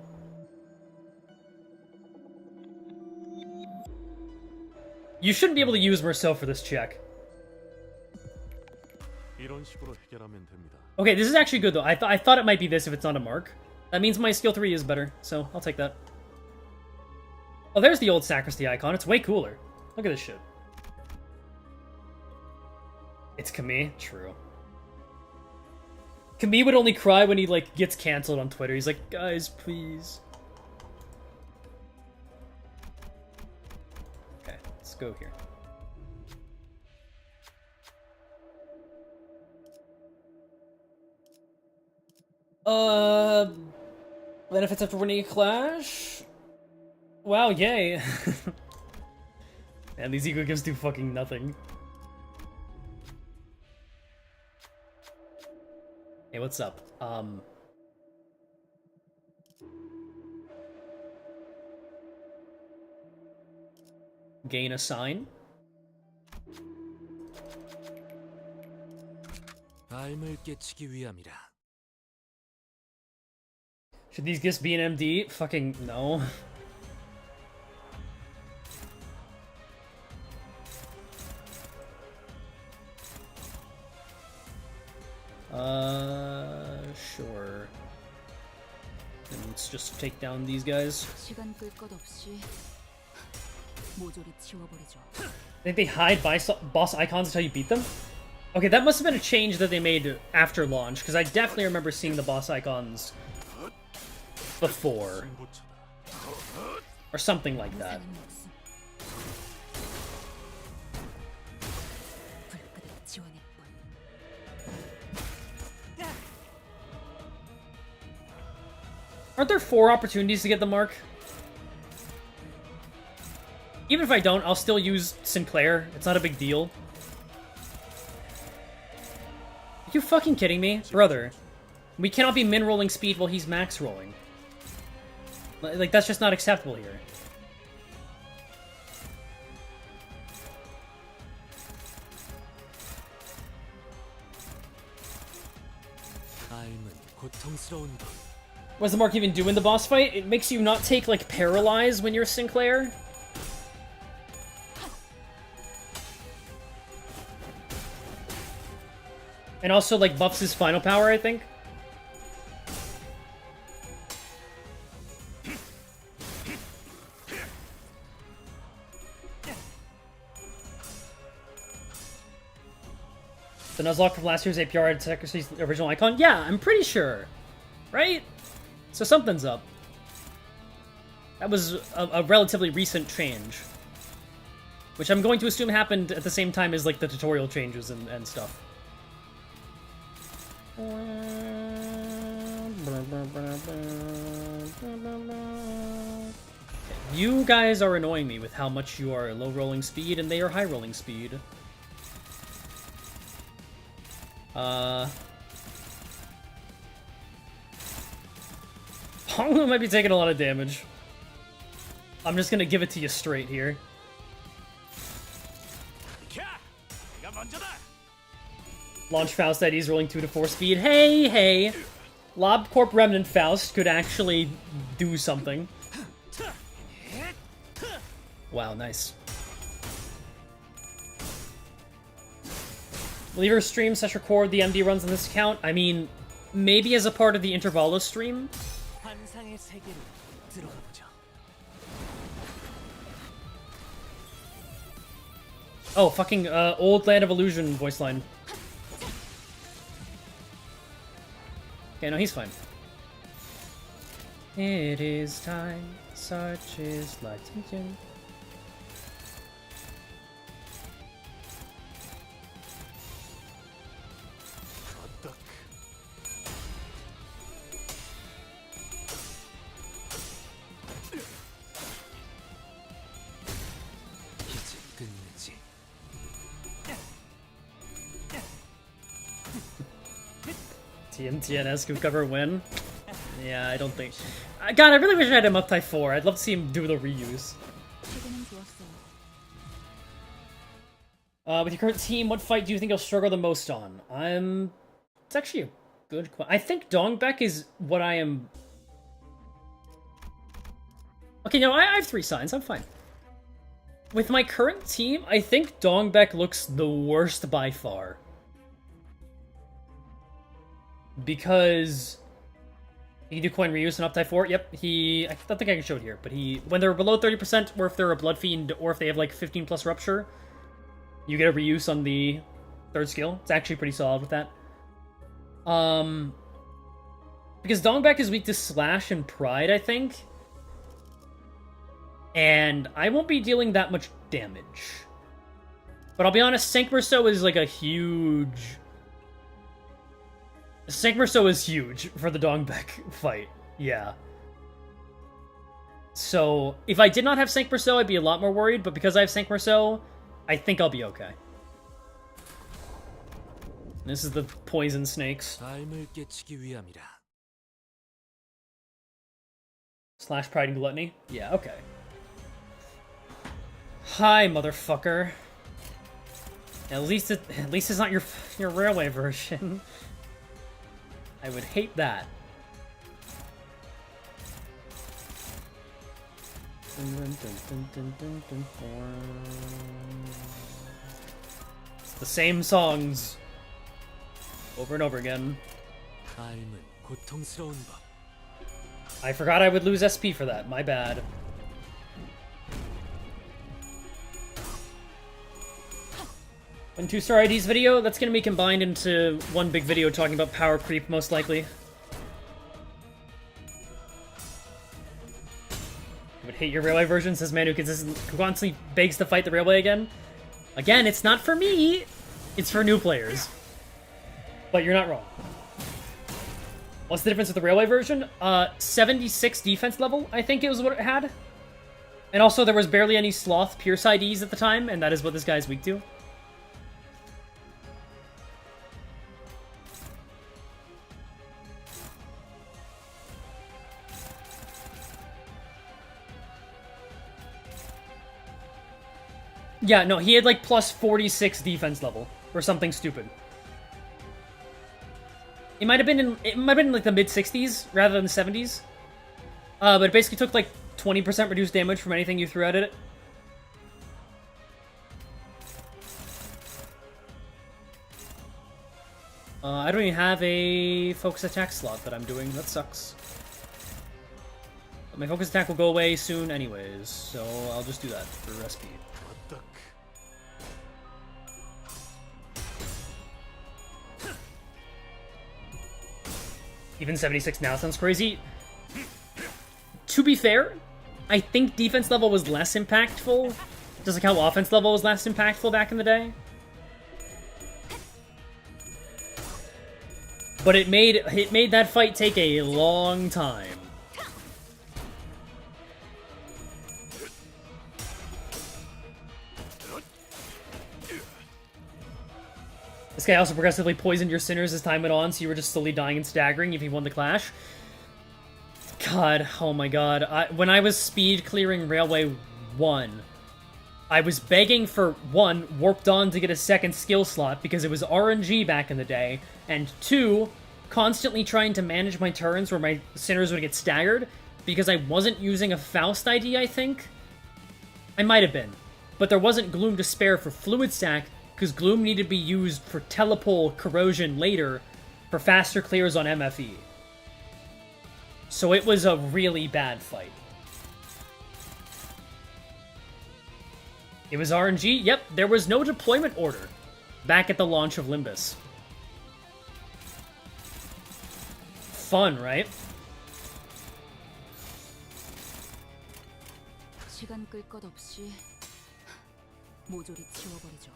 You shouldn't be able to use Merceau for this check. Okay, this is actually good though. I thought it might be this if it's not a mark. That means my skill 3 is better, so I'll take that. Oh, there's the old Sacristy icon. It's way cooler. Look at this shit. It's Camille? True. Camille would only cry when he, like, gets cancelled on Twitter. He's like, guys, please. Okay, let's go here. Benefits after winning a clash? Wow, yay. And these ego gifts do fucking nothing. Hey, what's up? Gain a sign? 삶을 깨치기 위함이라. Should these gifts be an MD? Fucking no. Sure. And let's just take down these guys. 시간 끌 것 없이 모조리 지워버리죠. I think they hide boss icons until you beat them? Okay, that must have been a change that they made after launch, because I definitely remember seeing the boss icons before. Or something like that. Aren't there 4 opportunities to get the mark? Even if I don't, I'll still use Sinclair. It's not a big deal. Are you fucking kidding me? Brother, we cannot be min rolling speed while he's max rolling. Like, that's just not acceptable here. What does the mark even do in the boss fight? It makes you not take, like, Paralyze when you're Sinclair. And also, like, buffs his final power, I think. The Nuzlocke from last year's APR had Sacristy's original icon? Yeah, I'm pretty sure. Right? So something's up. That was a relatively recent change. Which I'm going to assume happened at the same time as, like, the tutorial changes and stuff. You guys are annoying me with how much you are low rolling speed and they are high rolling speed. Honglu might be taking a lot of damage. I'm just gonna give it to you straight here. Launch Faust IDs rolling 2 to 4 speed. Hey, hey! LobCorp Remnant Faust could actually do something. Wow, nice. Will your stream / record the MD runs on this account? I mean, maybe as a part of the Intervalo stream? 환상의 세계로 들어가 보죠. Oh, fucking Old Land of Illusion voice line. Okay, no, he's fine. It is time, such is life. 이제 끝내지. TMTNS could cover win? Yeah, I don't think... God, I really wish I had him up type 4. I'd love to see him do the reuse. With your current team, what fight do you think you'll struggle the most on? It's actually a good question. I think Dongbek is what I am... Okay, no, I have 3 signs. I'm fine. With my current team, I think Dongbek looks the worst by far. Because he can do coin reuse and up type 4. Yep, I don't think I can show it here, but when they're below 30%, or if they're a Blood Fiend, or if they have like 15 plus Rupture, you get a reuse on the 3rd skill. It's actually pretty solid with that. Because Dongbek is weak to Slash and Pride, I think. And I won't be dealing that much damage. But I'll be honest, Sank Merceau is like a huge... Sank Merceau is huge for the Dongbek fight. Yeah. So, if I did not have Sank Merceau, I'd be a lot more worried, but because I have Sank Merceau, I think I'll be okay. This is the poison snakes. 삶을 깨치기 위함이라. Slash Pride and Gluttony? Yeah, okay. Hi, motherfucker. At least it's not your railway version. I would hate that. It's the same songs over and over again. 삶은 고통스러운 법. I forgot I would lose SP for that. My bad. One 2-star IDs video, that's gonna be combined into one big video talking about power creep, most likely. I would hate your railway version, says man who constantly begs to fight the railway again. Again, it's not for me, it's for new players. But you're not wrong. What's the difference with the railway version? 76 defense level, I think it was what it had. And also there was barely any Sloth Pierce IDs at the time, and that is what this guy is weak to. Yeah, no, he had like plus 46 defense level or something stupid. It might have been in like the mid 60s rather than the 70s. But it basically took like 20% reduced damage from anything you threw at it. I don't even have a focus attack slot that I'm doing. That sucks. But my focus attack will go away soon anyways, so I'll just do that for SP. Even 76 now sounds crazy. To be fair, I think defense level was less impactful, just like how offense level was less impactful back in the day. But it made that fight take a long time. This guy also progressively poisoned your sinners as time went on, so you were just slowly dying and staggering if you won the clash. God, oh my god. When I was speed clearing Railway 1, I was begging for, 1, Warp Dawn to get a second skill slot because it was RNG back in the day, and 2, constantly trying to manage my turns where my sinners would get staggered because I wasn't using a Faust ID, I think. I might have been. But there wasn't Gloom to spare for Fluid Sac, because Gloom needed to be used for Telepole Corrosion later for faster clears on MFE. So it was a really bad fight. It was RNG? Yep, there was no deployment order back at the launch of Limbus. Fun, right? 시간 끌 것 없이 모조리 치워버리죠.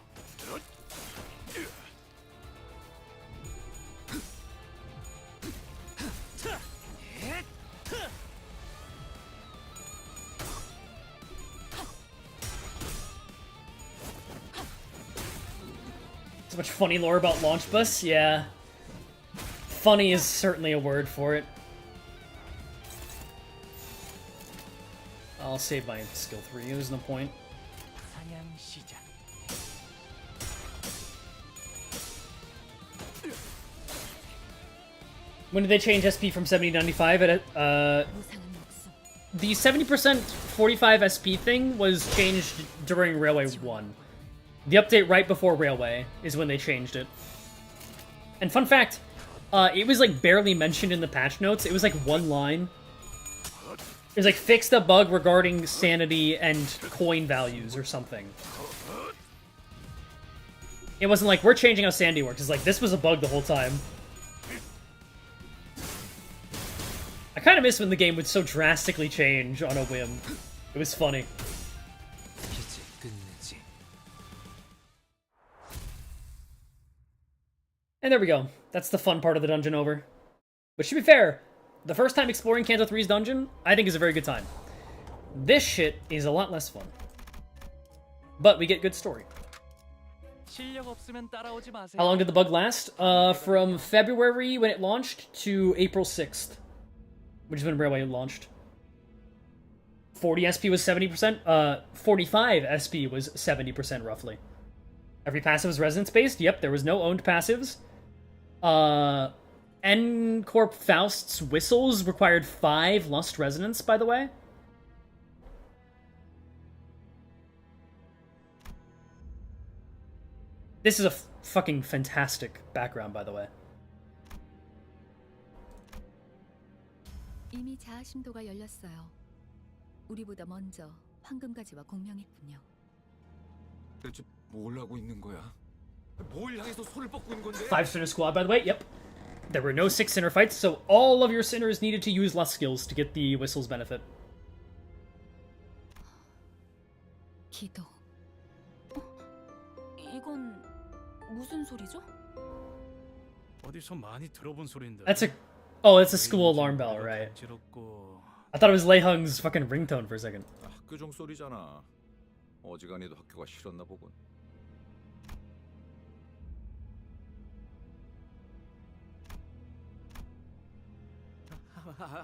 So much funny lore about Launch Bus, yeah. Funny is certainly a word for it. I'll save my skill 3, there's no point. When did they change SP from 70 to 95? The 70% 45 SP thing was changed during Railway 1. The update right before Railway is when they changed it. And fun fact, it was like barely mentioned in the patch notes. It was like one line. It was like, fixed a bug regarding sanity and coin values or something. It wasn't like, we're changing how sanity works. It's like, this was a bug the whole time. I kind of miss when the game would so drastically change on a whim. It was funny. And there we go. That's the fun part of the dungeon over. But to be fair, the first time exploring Canto 3's dungeon, I think is a very good time. This shit is a lot less fun. But we get good story. How long did the bug last? From February when it launched to April 6th. Which is when Railway launched. 40 SP was 70%. 45 SP was 70% roughly. Every passive was resonance-based. Yep, there was no owned passives. N-Corp Faust's whistles required 5 Lust Resonance, by the way. This is a fucking fantastic background, by the way. 이미 자아심도가 열렸어요. 우리보다 먼저 황금가지와 공명했군요. 대체 뭘 하고 있는 거야? 뭘 향해서 손을 뻗고 있는 건데? 5 Sinner Squad, by the way. Yep. There were no 6 Sinner fights, so all of your Sinners needed to use Lust skills to get the Whistle's benefit. 기도. 이건 무슨 소리죠? 어디서 많이 들어본 소리인데. That's a... Oh, it's a school alarm bell, right? I thought it was Lei Hung's fucking ringtone for a second. 학교 종소리잖아. 어지간히도 학교가 싫었나 보군.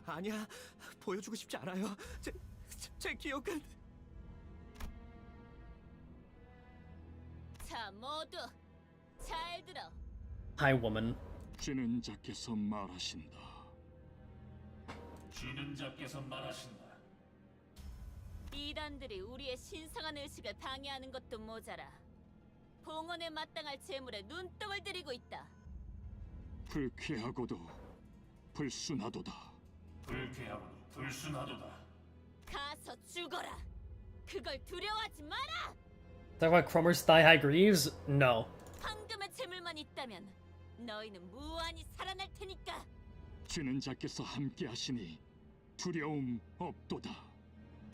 아니야, 보여주고 싶지 않아요. 제 기억은... 자, 모두 잘 들어. Hi, woman. 주는 자께서 말하신다. 주는 자께서 말하신다. 이단들이 우리의 신성한 의식을 방해하는 것도 모자라 봉헌에 마땅할 재물에 눈독을 들이고 있다. 불쾌하고도 불순하도다. 불쾌하고도 불순하도다. 가서 죽어라. 그걸 두려워하지 마라. Talk about Cromer's thigh-high greaves? No. 황금의 재물만 있다면 너희는 무한히 살아날 테니까. 주는 자께서 함께하시니 두려움 없도다.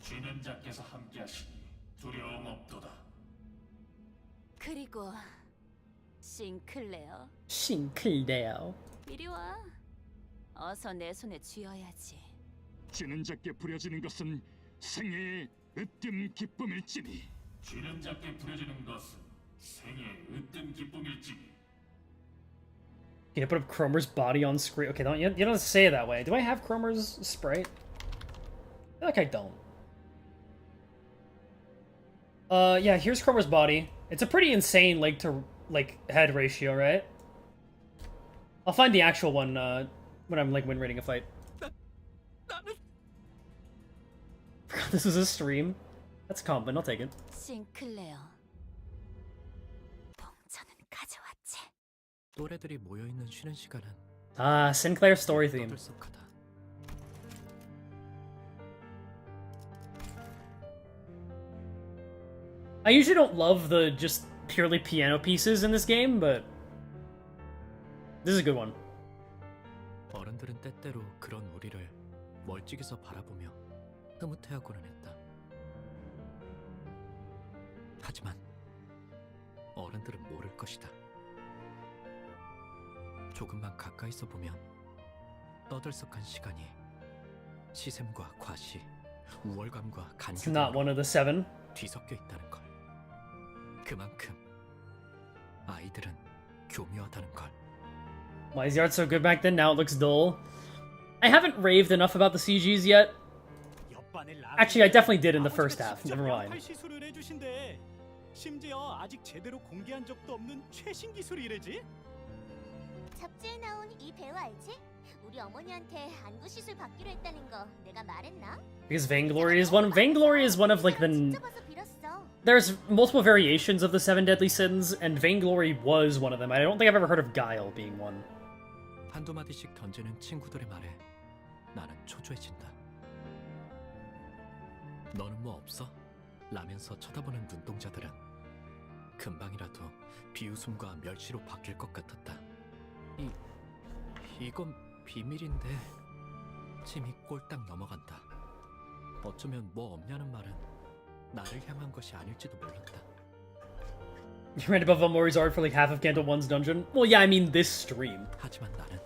주는 자께서 함께하시니 두려움 없도다. 그리고 싱클레어. 싱클레어. 이리 와. 어서 내 손에 쥐어야지. 주는 자께 부려지는 것은 생애의 으뜸 기쁨일지니. 주는 자께 부려지는 것은 생애의 으뜸 기쁨일지니. Can you put up Cromer's body on screen? Okay, you don't say it that way. Do I have Cromer's sprite? I feel like I don't. Yeah, here's Cromer's body. It's a pretty insane leg to head ratio, right? I'll find the actual one when I'm win rating a fight. This was a stream. That's a compliment. I'll take it. 싱클레어. 동전은 가져왔지. 또래들이 모여 있는 쉬는 시간은 Ah, Sinclair story theme. 떠들썩하다. I usually don't love the just purely piano pieces in this game, but this is a good one. 어른들은 때때로 그런 우리를 멀찍이서 바라보며 흐뭇해하고는 했다. 하지만 어른들은 모를 것이다. 조금만 가까이서 보면 떠들썩한 시간이 시샘과 과시, 우월감과 It's not one of the 7. 뒤섞여 있다는 걸. 그만큼 아이들은 교묘하다는 걸. Why is the art so good back then? Now it looks dull. I haven't raved enough about the CGs yet. Actually, I definitely did in the first half. Never mind. 시술을 해주신대. 심지어 아직 제대로 공개한 적도 없는 최신 기술이래지. 잡지에 나온 이 배우 알지? 우리 어머니한테 안구 시술 받기로 했다는 거 내가 말했나? Because Vainglory is one of like the... There's multiple variations of the 7 deadly sins, and Vainglory was one of them. I don't think I've ever heard of Guile being one. 한두 마디씩 던지는 친구들의 말에 나는 초조해진다. 너는 뭐 없어? 라면서 쳐다보는 눈동자들은 금방이라도 비웃음과 멸시로 바뀔 것 같았다. 이건 비밀인데 침이 꼴딱 넘어간다. 어쩌면 뭐 없냐는 말은 나를 향한 것이 아닐지도 몰랐다. You read above Amori's art for like half of Canto 1's dungeon? Well, yeah, I mean this stream. 하지만 나는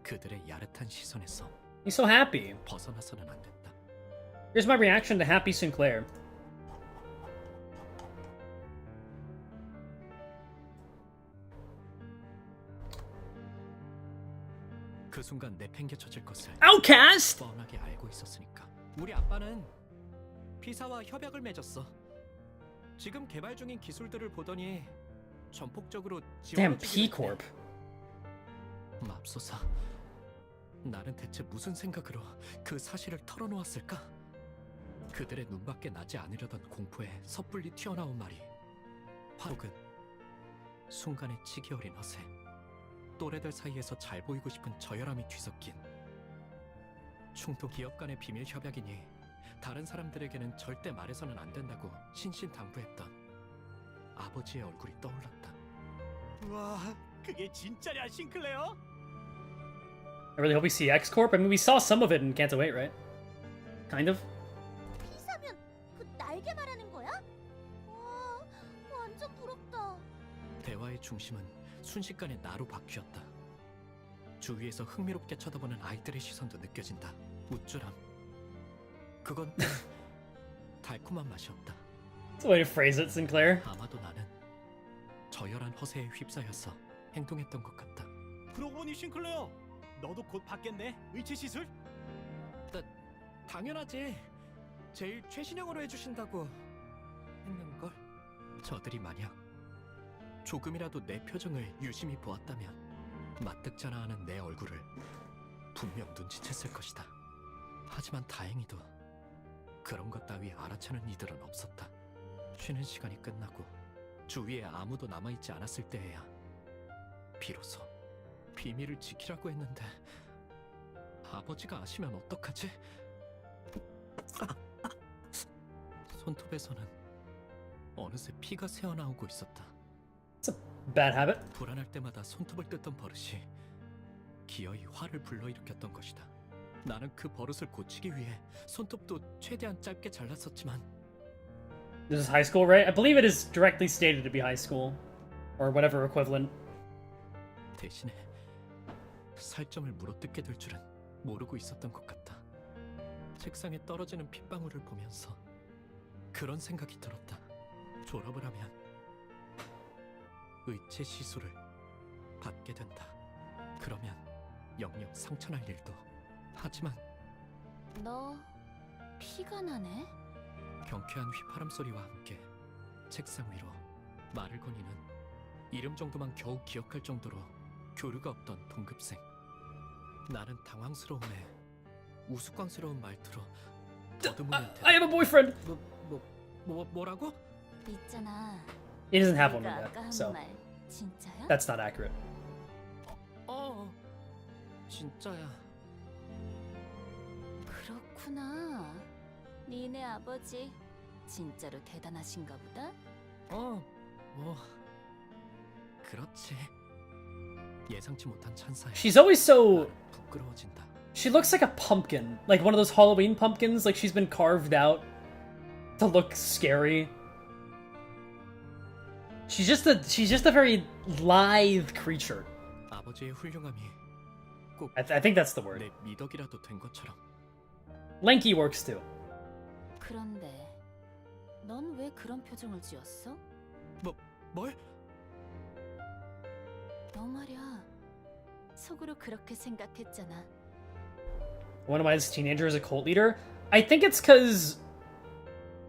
그들의 야릇한 시선에서 He's so happy. 벗어나서는 안 됐다. Here's my reaction to Happy Sinclair. 그 순간 내팽개쳐질 것을 Outcast! 뻔하게 알고 있었으니까. 우리 아빠는 피사와 협약을 맺었어. 지금 개발 중인 기술들을 보더니 전폭적으로 Damn, 지원해주기로 P-Corp. 했대. 맙소사. 나는 대체 무슨 생각으로 그 사실을 털어놓았을까? 그들의 눈밖에 나지 않으려던 공포에 섣불리 튀어나온 말이 혹은 순간의 치기 어린 허세, 또래들 사이에서 잘 보이고 싶은 저열함이 뒤섞인 충동. 기업 간의 비밀 협약이니 다른 사람들에게는 절대 말해서는 안 된다고 신신당부했던 아버지의 얼굴이 떠올랐다. 와, 그게 진짜냐, 싱클레어? I really hope we see X-Corp. I mean, we saw some of it in Canto 8, right? Kind of. 피사면 그 날개 말하는 거야? 와, 완전 부럽다. 대화의 중심은 순식간에 나로 바뀌었다. 주위에서 흥미롭게 쳐다보는 아이들의 시선도 느껴진다. 우쭐함. 그건 달콤한 맛이었다. That's the way to phrase it, Sinclair. 아마도 나는 저열한 허세에 휩싸여서 행동했던 것 같다. 그러고 보니 싱클레어, 너도 곧 받겠네, 의체 시술? 당연하지. 제일 최신형으로 해주신다고 했는걸. 저들이 만약 조금이라도 내 표정을 유심히 보았다면 맞득잖아 하는 내 얼굴을 분명 눈치챘을 것이다. 하지만 다행히도 그런 것 따위 알아채는 이들은 없었다. 쉬는 시간이 끝나고 주위에 아무도 남아있지 않았을 때에야 비로소 비밀을 지키라고 했는데 아버지가 아시면 어떡하지? 손톱에서는 어느새 피가 새어나오고 있었다. Bad habit. 불안할 때마다 손톱을 뜯던 버릇이 기어이 화를 불러일으켰던 것이다. 나는 그 버릇을 고치기 위해 손톱도 최대한 짧게 잘랐었지만 This is high school, right? I believe it is directly stated to be high school. Or whatever equivalent. 대신에 살점을 물어뜯게 될 줄은 모르고 있었던 것 같다. 책상에 떨어지는 핏방울을 보면서 그런 생각이 들었다. 졸업을 하면 의체 시술을 받게 된다. 그러면 영영 상처날 일도. 하지만 너 피가 나네? 경쾌한 휘파람 소리와 함께 책상 위로 말을 거니는 이름 정도만 겨우 기억할 정도로 교류가 없던 동급생. 나는 당황스러움에 우스꽝스러운 말투로 I have a boyfriend. 뭐라고? 있잖아. He doesn't have one 네가 yet, 아까 한 so 말 진짜야? that's not accurate. 진짜야. 그렇구나. 니네 아버지 진짜로 대단하신가 보다. 뭐 그렇지. 예상치 못한 찬사야. She's always so. 부끄러워진다. She looks like a pumpkin, like one of those Halloween pumpkins. Like she's been carved out to look scary. She's just a very lithe creature. 아버지의 훌륭함이 꼭 I think that's the word. 내 미덕이라도 된 것처럼. Lanky works too. 그런데 넌 왜 그런 표정을 지었어? 뭘? 너 말이야. 속으로 그렇게 생각했잖아. One of my teenager is a cult leader. I think it's because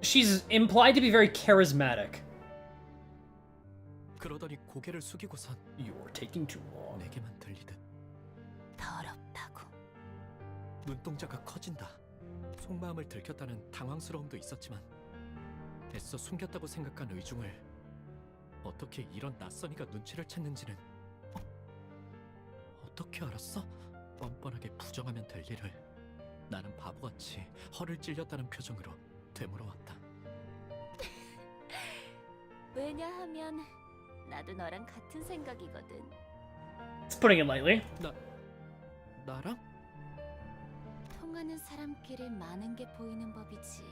she's implied to be very charismatic. 그러더니 고개를 숙이고선 You're taking too long. 내게만 들리듯 더럽다고. 눈동자가 커진다. 속마음을 들켰다는 당황스러움도 있었지만 애써 숨겼다고 생각한 의중을 어떻게 이런 낯선이가 눈치를 챘는지는 어떻게 알았어? 뻔뻔하게 부정하면 될 일을 나는 바보같이 허를 찔렸다는 표정으로 되물어왔다. 왜냐하면 나도 너랑 같은 생각이거든. It's putting it lightly. 나랑? 통하는 사람끼리 많은 게 보이는 법이지.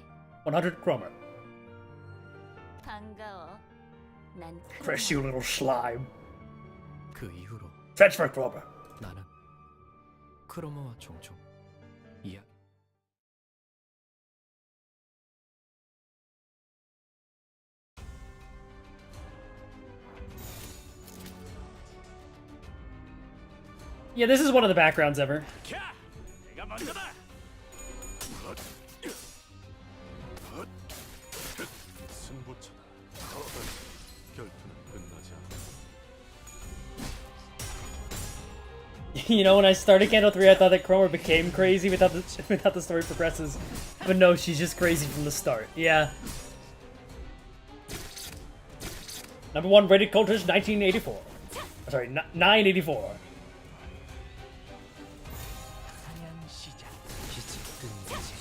100 Cromer. 반가워. 난 Fresh, you little slime. 그 이후로 Fetch for Cromer. 나는 크로모와 종종 이야기. Yeah, this is one of the backgrounds ever. 내가 먼저다. 승부처다. 결투는 끝나지 않아. You know, when I started Canto 3, I thought that Cromer became crazy without the story progresses. But no, she's just crazy from the start. Yeah. Number 1 rated cultist 1984. Sorry, 984.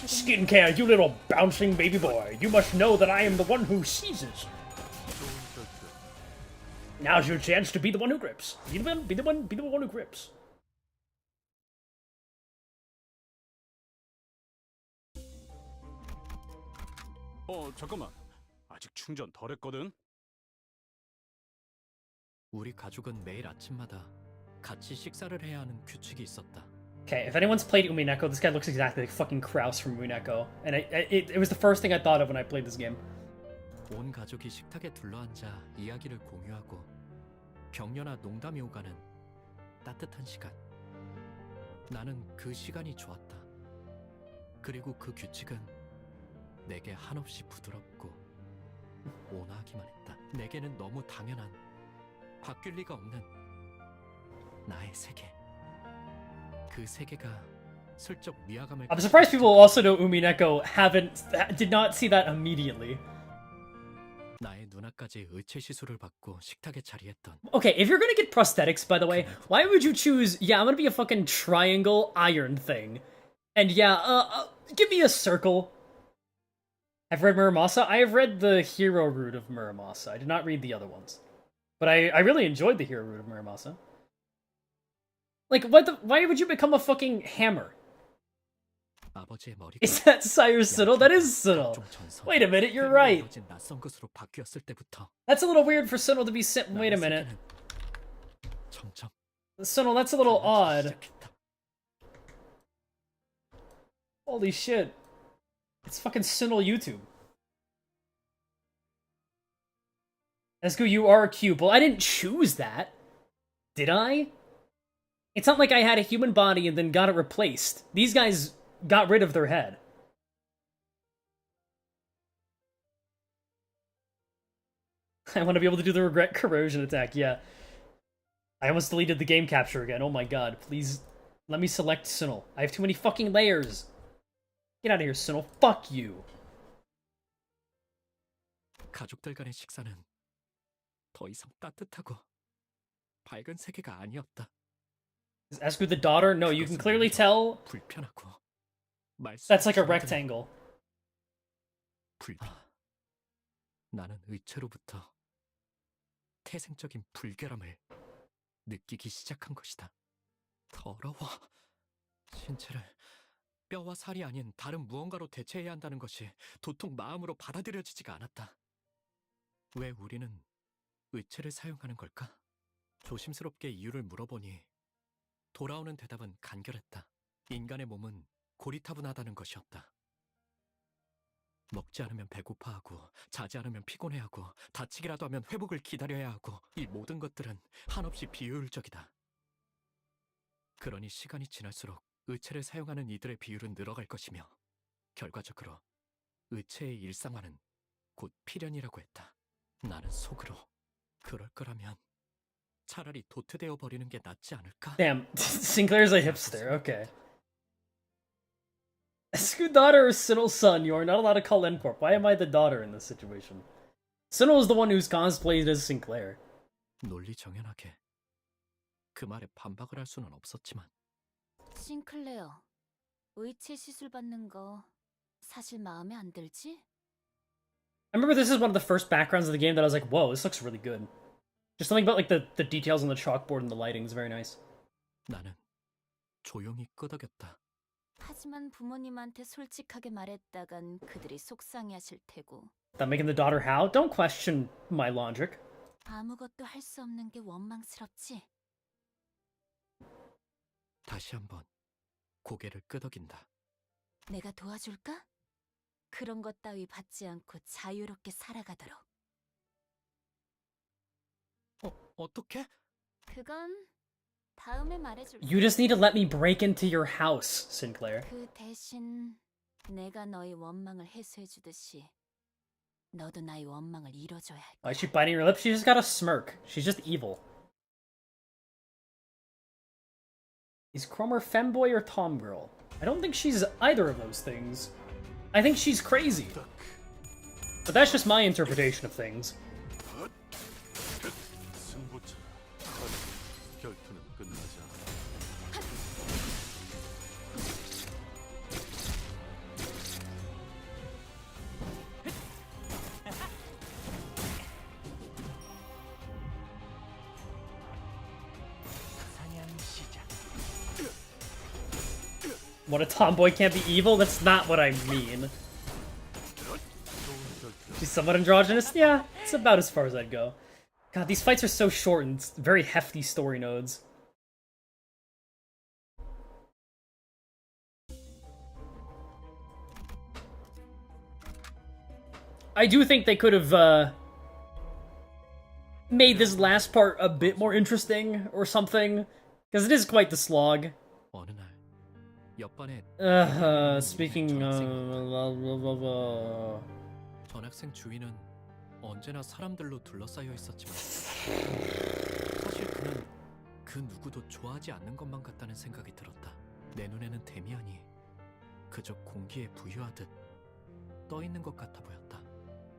Skincare, you little bouncing baby boy. You must know that I am the one who seizes. Now's your chance to be the one who grips. Be the one who grips. 잠깐만. 아직 충전 덜 했거든. 우리 가족은 매일 아침마다 같이 식사를 해야 하는 규칙이 있었다. Okay, if anyone's played Umineko, this guy looks exactly like fucking Kraus from Umineko. And it was the first thing I thought of when I played this game. 온 가족이 식탁에 둘러앉아 이야기를 공유하고 격려나 농담이 오가는 따뜻한 시간. 나는 그 시간이 좋았다. 그리고 그 규칙은 내게 한없이 부드럽고 온화하기만 했다. 내게는 너무 당연한 바뀔 리가 없는 나의 세계. 그 세계가 슬쩍 위화감을. I'm surprised people who also know Umineko did not see that immediately. 나의 누나까지 의체 시술을 받고 식탁에 자리했던. Okay, if you're gonna get prosthetics, by the way, why would you choose? Yeah, I'm gonna be a fucking triangle iron thing, and yeah, give me a circle. I've read Muramasa. I have read the hero route of Muramasa. I did not read the other ones, but I really enjoyed the hero route of Muramasa. Like, why would you become a fucking hammer? 아버지의 머리가 Is that Sire Siddle? That is Siddle. Wait a minute, you're right. 낯선 것으로 바뀌었을 때부터. That's a little weird for Siddle to be sent. Wait a minute. 점점. Siddle, that's a little odd. Holy shit. It's fucking Siddle YouTube. Esco, you are a cube. Well, I didn't choose that. Did I? It's not like I had a human body and then got it replaced. These guys got rid of their head. I want to be able to do the regret corrosion attack, yeah. I almost deleted the game capture again. Oh my god, please let me select Sinnoh. I have too many fucking layers. Get out of here, Sinnoh. Fuck you. 가족들 간의 식사는 더 이상 따뜻하고 밝은 세계가 아니었다. Is Escu the daughter? No, you can clearly tell 불편하고 that's like a rectangle. 나는 의체로부터 태생적인 불결함을 느끼기 시작한 것이다. 더러워. 신체를 뼈와 살이 아닌 다른 무언가로 대체해야 한다는 것이 도통 마음으로 받아들여지지가 않았다. 왜 우리는 의체를 사용하는 걸까? 조심스럽게 이유를 물어보니 돌아오는 대답은 간결했다. 인간의 몸은 고리타분하다는 것이었다. 먹지 않으면 배고파하고 자지 않으면 피곤해하고 다치기라도 하면 회복을 기다려야 하고 이 모든 것들은 한없이 비효율적이다. 그러니 시간이 지날수록 의체를 사용하는 이들의 비율은 늘어갈 것이며 결과적으로 의체의 일상화는 곧 필연이라고 했다. 나는 속으로 그럴 거라면 차라리 도태되어 버리는 게 낫지 않을까? Damn, Sinclair's a hipster. Okay. Escu daughter or Sinnoh's son? You are not allowed to call N-Corp. Why am I the daughter in this situation? Sinnoh is the one who's cosplayed as Sinclair. 논리 정연하게 그 말에 반박을 할 수는 없었지만. 싱클레어, 의체 시술 받는 거 사실 마음에 안 들지? I remember this is one of the first backgrounds of the game that I was like, whoa, this looks really good. Just something about like the details on the chalkboard and the lighting is very nice. 나는 조용히 끄덕였다. 하지만 부모님한테 솔직하게 말했다간 그들이 속상해하실 테고. That making the daughter how? Don't question my logic. 아무것도 할 수 없는 게 원망스럽지? 다시 한번 고개를 끄덕인다. 내가 도와줄까? 그런 것 따위 받지 않고 자유롭게 살아가도록. 어떻게? 그건 다음에 말해줄게. You just need to let me break into your house, Sinclair. 그 대신 내가 너의 원망을 해소해주듯이 너도 나의 원망을 이뤄줘야 할. Why is she biting her lips? She just got a smirk. She's just evil. Is Cromer femboy or tomgirl? I don't think she's either of those things. I think she's crazy. But that's just my interpretation of things. 결투는 끝나지 않아. What, a tomboy can't be evil? That's not what I mean. She's somewhat androgynous? Yeah, it's about as far as I'd go. God, these fights are so short and very hefty story nodes. I do think they could have, made this last part a bit more interesting or something, because it is quite the slog. Speaking of... 전학생 주위는 언제나 사람들로 둘러싸여 있었지만 사실 그는 그 누구도 좋아하지 않는 것만 같다는 생각이 들었다. 내 눈에는 데미안이 그저 공기에 부유하듯 떠있는 것 같아 보였다.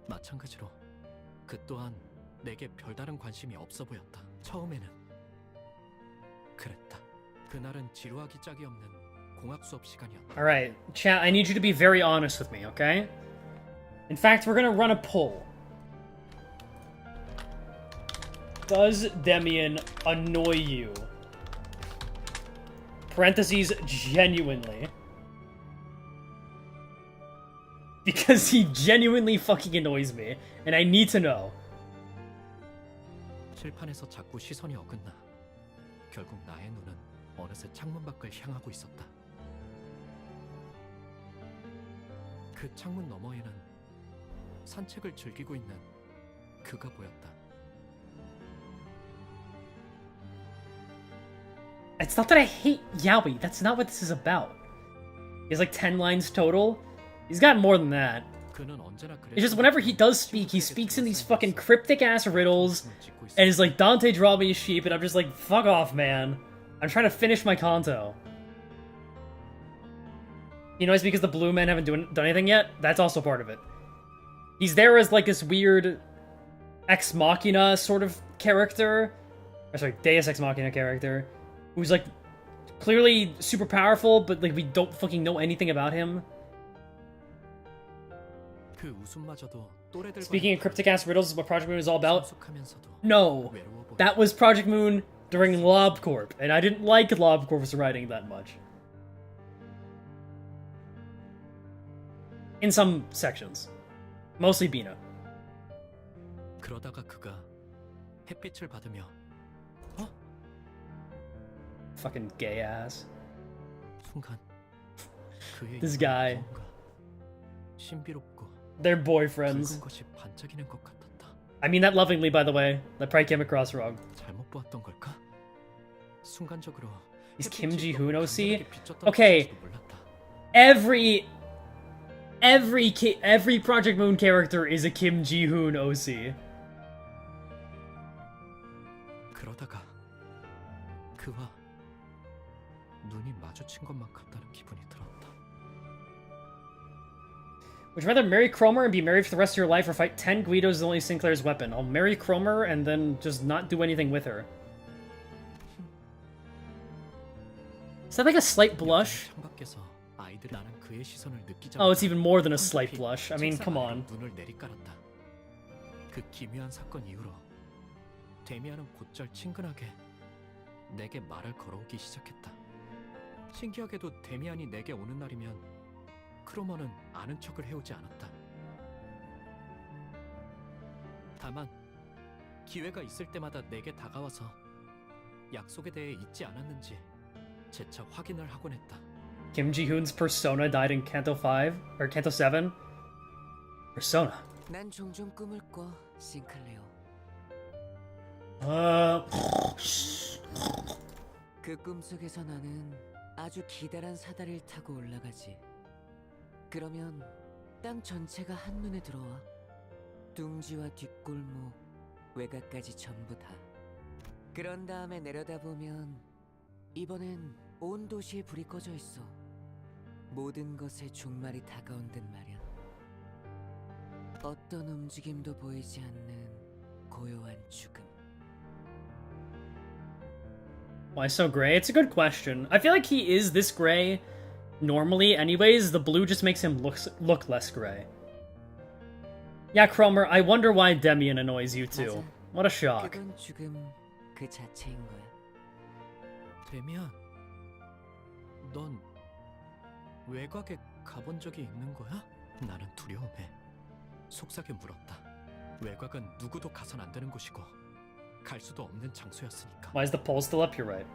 마찬가지로 그 또한 내게 별다른 관심이 없어 보였다. 처음에는 그랬다. 그날은 지루하기 짝이 없는 공학 수업 시간이었다. Alright, chat, I need you to be very honest with me, okay? In fact, we're gonna run a poll. Does Demian annoy you? Parentheses, genuinely. Because he genuinely fucking annoys me, and I need to know. 칠판에서 자꾸 시선이 어긋나 결국 나의 눈은 어느새 창문 밖을 향하고 있었다. 그 창문 너머에는 산책을 즐기고 있는 그가 보였다. It's not that I hate Yaoi, that's not what this is about. He has like 10 lines total. He's got more than that. It's just whenever he does speak, he speaks in these fucking cryptic ass riddles, and he's like, Dante draw me a sheep, and I'm just like, fuck off, man. I'm trying to finish my Kanto. You know, it's because the blue men haven't done anything yet? That's also part of it. He's there as, like, this weird ex machina sort of character. Or, sorry, Deus ex machina character. Who's, like, clearly super powerful, but, like, we don't fucking know anything about him. Speaking of cryptic-ass riddles is what Project Moon is all about? No. That was Project Moon during LobCorp, and I didn't like LobCorp's writing that much. In some sections. Mostly Bina. 그러다가 그가 햇빛을 받으며 Fucking gay ass. 순간 그의 This guy. 신비롭고 They're boyfriends. 붉은 것이 반짝이는 것 같았다. I mean that lovingly, by the way. That probably came across wrong. 잘못 보았던 걸까? 순간적으로 Is Kim Ji-hoon OC? Okay. Every Project Moon character is a Kim Ji-hoon OC. 그러다가 그와 눈이 마주친 것만 같다는 기분이 들었다. Would you rather marry Cromer and be married for the rest of your life, or fight 10 Guidos as only Sinclair's weapon? I'll marry Cromer and then just not do anything with her. Is that like a slight blush? Oh, it's even more than a slight blush. I mean, come on. 눈을 내리깔았다. 그 기묘한 사건 이후로 데미안은 곧잘 친근하게 내게 말을 걸어오기 시작했다. 신기하게도 데미안이 내게 오는 날이면 크로머는 아는 척을 해오지 않았다. 다만 기회가 있을 때마다 내게 다가와서 약속에 대해 잊지 않았는지 재차 확인을 하곤 했다. Kim Ji-hoon's persona died in Canto 5 or Canto 7. Persona. 난 종종 꿈을 꿔, 싱클레어. 그 꿈속에서 나는 아주 기다란 사다리를 타고 올라가지. 그러면 땅 전체가 한눈에 들어와. 둥지와 뒷골목, 외곽까지 전부 다. 그런 다음에 내려다보면 이번엔 온 도시에 불이 꺼져 있어. 모든 것에 종말이 다가온 듯 말이야. 어떤 움직임도 보이지 않는 고요한 죽음. Why so gray? It's a good question. I feel like he is this gray normally anyways. The blue just makes him look less gray. Yeah, Cromer, I wonder why Demian annoys you too. What a shock. 그건 죽음 그 자체인 거야. 데미안, 넌 외곽에 가본 적이 있는 거야? 나는 두려움에 속삭여 물었다. 외곽은 누구도 가선 안 되는 곳이고 갈 수도 없는 장소였으니까. Why is the pole still up? You're right.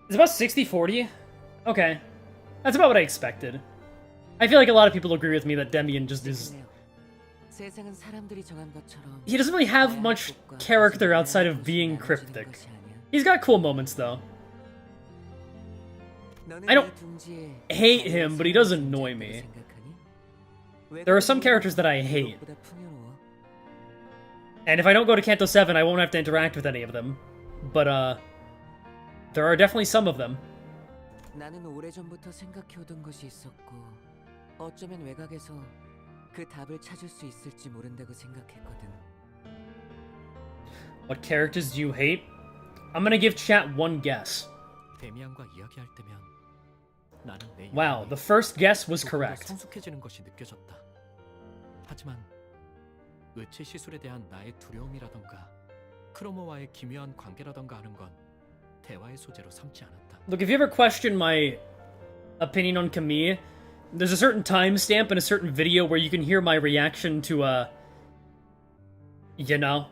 It's about 60-40? Okay. That's about what I expected. I feel like a lot of people agree with me that Demian just is... 세상은 사람들이 정한 것처럼 He doesn't really have much character outside of being cryptic. He's got cool moments, though. I don't hate him, but he does annoy me. There are some characters that I hate. And if I don't go to Canto 7, I won't have to interact with any of them. But, there are definitely some of them. 나는 오래전부터 생각해오던 것이 있었고 어쩌면 외곽에서 그 답을 찾을 수 있을지 모른다고 생각했거든. What characters do you hate? I'm gonna give chat one guess. 데미안과 이야기할 때면 나는 내 Wow, the first guess was correct. 성숙해지는 것이 느껴졌다. 하지만 의체 시술에 대한 나의 두려움이라던가 크로모와의 기묘한 관계라던가 하는 건 대화의 소재로 삼지 않았다. Look, if you ever question my opinion on Camille, there's a certain timestamp in a certain video where you can hear my reaction to, you know?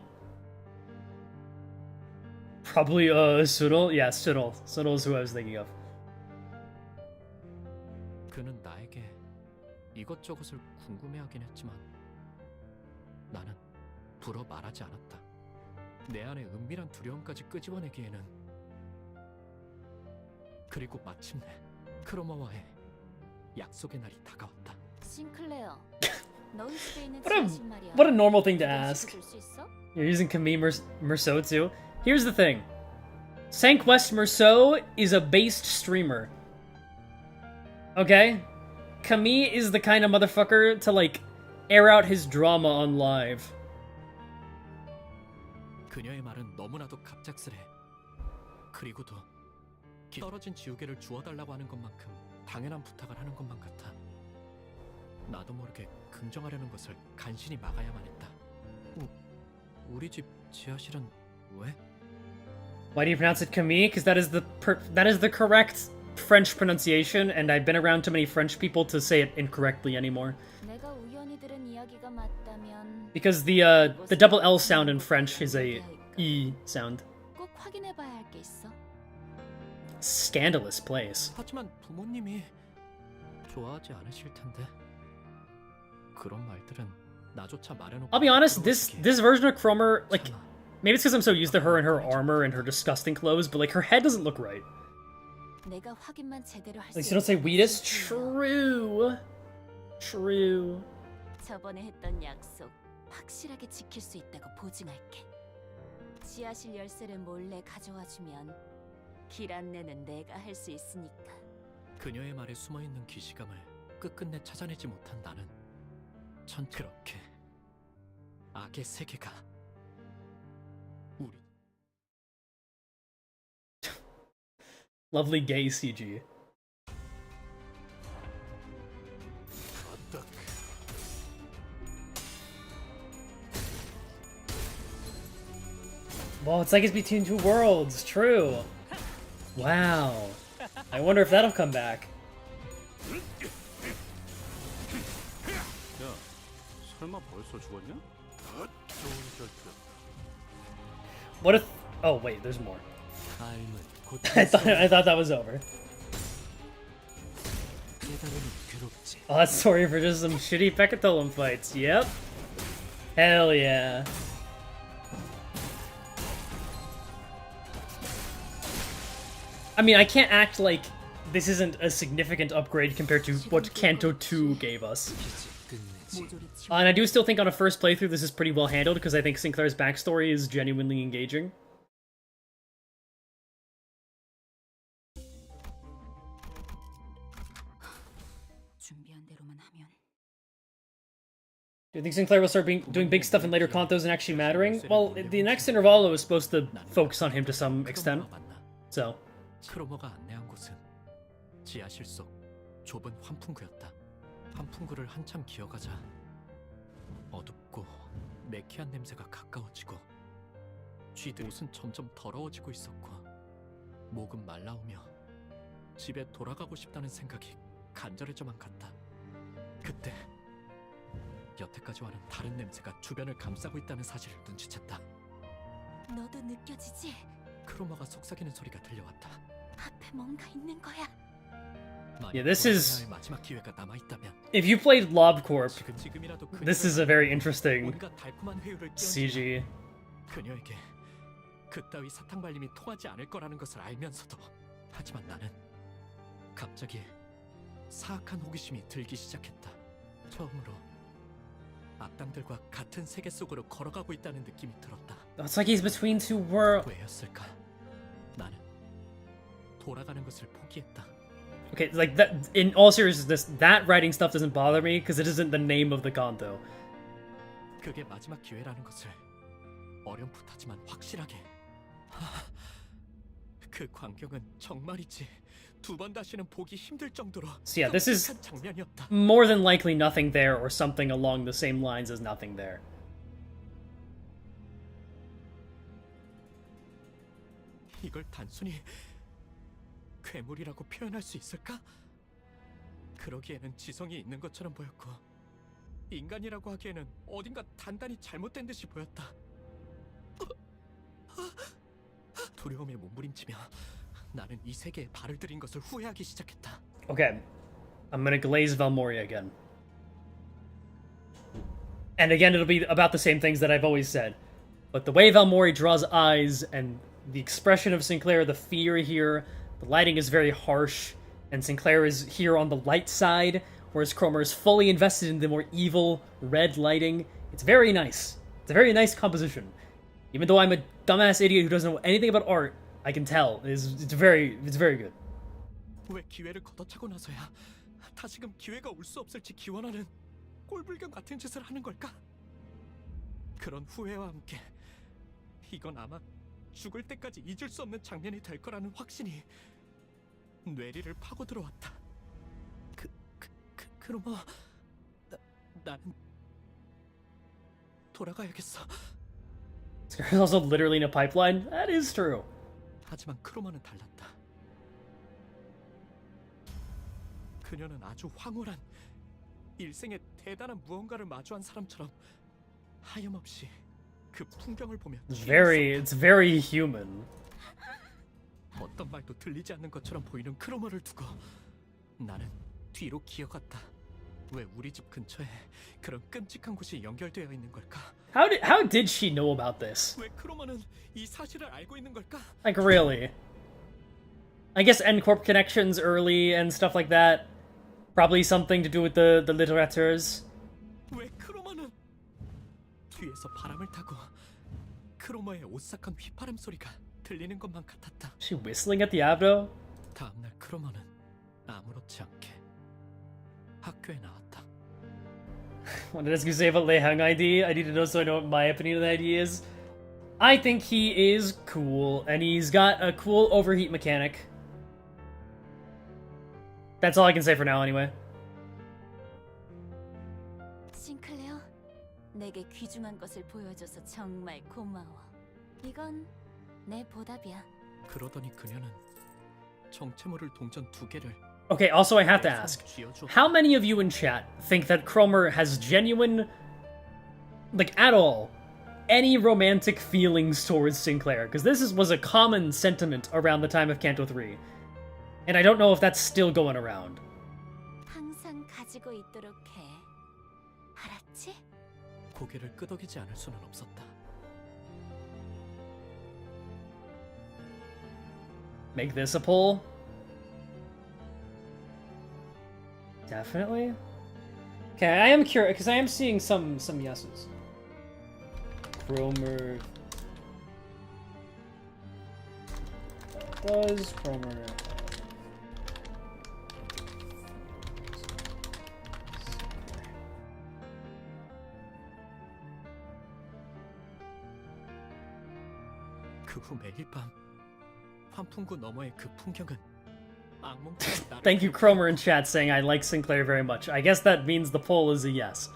Probably, Sudol? Yeah, Sudol. Sudol is who I was thinking of. 그는 나에게 이것저것을 궁금해하긴 했지만 나는 불어 말하지 않았다. 내 안에 은밀한 두려움까지 끄집어내기에는 그리고 마침내 크로머와의 약속의 날이 다가왔다. 싱클레어, 너희 집에 있는 What a, 지하실 말이야. what a normal thing to ask. 줄 수 있어? You're using Camille Merceau too? Here's the thing. Sanquest Merceau is a based streamer. Okay? Camille is the kind of motherfucker to, like, air out his drama on live. 그녀의 말은 너무나도 갑작스레. 그리고도 떨어진 지우개를 주워달라고 하는 것만큼 당연한 부탁을 하는 것만 같아. 나도 모르게 긍정하려는 것을 간신히 막아야만 했다. 우리 집 지하실은 왜? Why do you pronounce it Camille? Because that is the correct French pronunciation, and I've been around too many French people to say it incorrectly anymore. 내가 우연히 들은 이야기가 맞다면 Because the double L sound in French is a E sound. 꼭 확인해봐야 할 게 있어. Scandalous place. 하지만 부모님이 좋아하지 않으실 텐데. 그런 말들은 나조차 말해놓고. I'll be honest, this version of Cromer, like, maybe it's because I'm so used to her and her armor and her disgusting clothes, but like her head doesn't look right. 내가 확인만 제대로 할 Like, 수 you don't say Wheatus? True. True. 저번에 했던 약속 확실하게 지킬 수 있다고 보증할게. 지하실 열쇠를 몰래 가져와주면 길 안내는 내가 할 수 있으니까. 그녀의 말에 숨어있는 기시감을 끝끝내 찾아내지 못한 나는 그렇게 악의 세계가 우리 Lovely gay CG. Well, it's like it's between two worlds. True. Wow. I wonder if that'll come back. 야, 설마 벌써 죽었냐? What if? Oh wait, there's more. I thought that was over. Oh, that's sorry for just some shitty Pecatolum fights. Yep. Hell yeah. I mean, I can't act like this isn't a significant upgrade compared to what Canto 2 gave us. And I do still think on a first playthrough this is pretty well handled, because I think Sinclair's backstory is genuinely engaging. Do you think Sinclair will start doing big stuff in later Cantos and actually mattering? Well, the next Intervalo is supposed to focus on him to some extent, so... 크로머가 안내한 곳은 지하실 속 좁은 환풍구였다. 환풍구를 한참 기어가자 어둡고 매캐한 냄새가 가까워지고 쥐들 옷은 점점 더러워지고 있었고 목은 말라오며 집에 돌아가고 싶다는 생각이 간절해져만 갔다. 그때 여태까지와는 다른 냄새가 주변을 감싸고 있다는 사실을 눈치챘다. 너도 느껴지지? 크로머가 속삭이는 소리가 들려왔다. 앞에 뭔가 있는 거야. Yeah, this is... If you played LobCorp, this is a very interesting CG. 그녀에게 그따위 사탕 발림이 통하지 않을 거라는 것을 알면서도 하지만 나는 갑자기 사악한 호기심이 들기 시작했다. 처음으로 악당들과 같은 세계 속으로 걸어가고 있다는 느낌이 들었다. It's like he's between two worlds. 왜였을까? 나는 돌아가는 것을 포기했다. Okay, like that. In all seriousness, that writing stuff doesn't bother me because it isn't the name of the Kanto. 그게 마지막 기회라는 것을 어렴풋하지만 확실하게. 그 광경은 정말이지 두 번 다시는 보기 힘들 정도로. So yeah, this is 장면이었다. more than likely nothing there or something along the same lines as nothing there. 이걸 단순히 괴물이라고 표현할 수 있을까? 그러기에는 지성이 있는 것처럼 보였고 인간이라고 하기에는 어딘가 단단히 잘못된 듯이 보였다. 두려움에 몸부림치며 나는 이 세계에 발을 들인 것을 후회하기 시작했다. Okay, I'm gonna glaze Valmoria again. And again, it'll be about the same things that I've always said. But the way Valmori draws eyes and the expression of Sinclair, the fear here, the lighting is very harsh, and Sinclair is here on the light side, whereas Cromer is fully invested in the more evil, red lighting. It's very nice. It's a very nice composition. Even though I'm a dumbass idiot who doesn't know anything about art, I can tell. It's very good. 왜 기회를 걷어차고 나서야 다시금 기회가 올 수 없을지 기원하는 꼴불견 같은 짓을 하는 걸까? 그런 후회와 함께 이건 아마 죽을 때까지 잊을 수 없는 장면이 될 거라는 확신이 뇌리를 파고 들어왔다. 그럼 나는 돌아가야겠어. There's also literally in a pipeline. That is true. 하지만 크로마는 달랐다. 그녀는 아주 황홀한 일생에 대단한 무언가를 마주한 사람처럼 하염없이 그 풍경을 보며 It's very human. 어떤 말도 들리지 않는 것처럼 보이는 크로마를 두고 나는 뒤로 기어갔다. 왜 우리 집 근처에 그런 끔찍한 곳이 연결되어 있는 걸까? How did she know about this? 왜 크로마는 이 사실을 알고 있는 걸까? Like really? I guess N-Corp connections early and stuff like that. Probably something to do with the litterateurs. 왜 크로마는 뒤에서 바람을 타고 크로마의 오싹한 휘파람 소리가 들리는 것만 같았다. She whistling at the Abdo? 다음날 크로마는 아무렇지 않게 학교에 나왔다. What did I say about Lei Hang ID? I need to know so I know what my opinion of the ID is. I think he is cool, and he's got a cool overheat mechanic. That's all I can say for now, anyway. 싱클레어, 내게 귀중한 것을 보여줘서 정말 고마워. 이건 내 보답이야. 그러더니 그녀는 정체모를 동전 2개를 Okay, also I have to ask, how many of you in chat think that Cromer has genuine, like at all, any romantic feelings towards Sinclair? Because this was a common sentiment around the time of Canto 3. And I don't know if that's still going around. 항상 가지고 있도록 해. 알았지? 고개를 끄덕이지 않을 수는 없었다. Make this a poll? Definitely. Okay, I am curious because I am seeing some yeses. Cromer. Does Cromer? 그 후 매일 밤 환풍구 너머의 그 풍경은 Thank you, Cromer in chat, saying I like Sinclair very much. I guess that means the poll is a yes.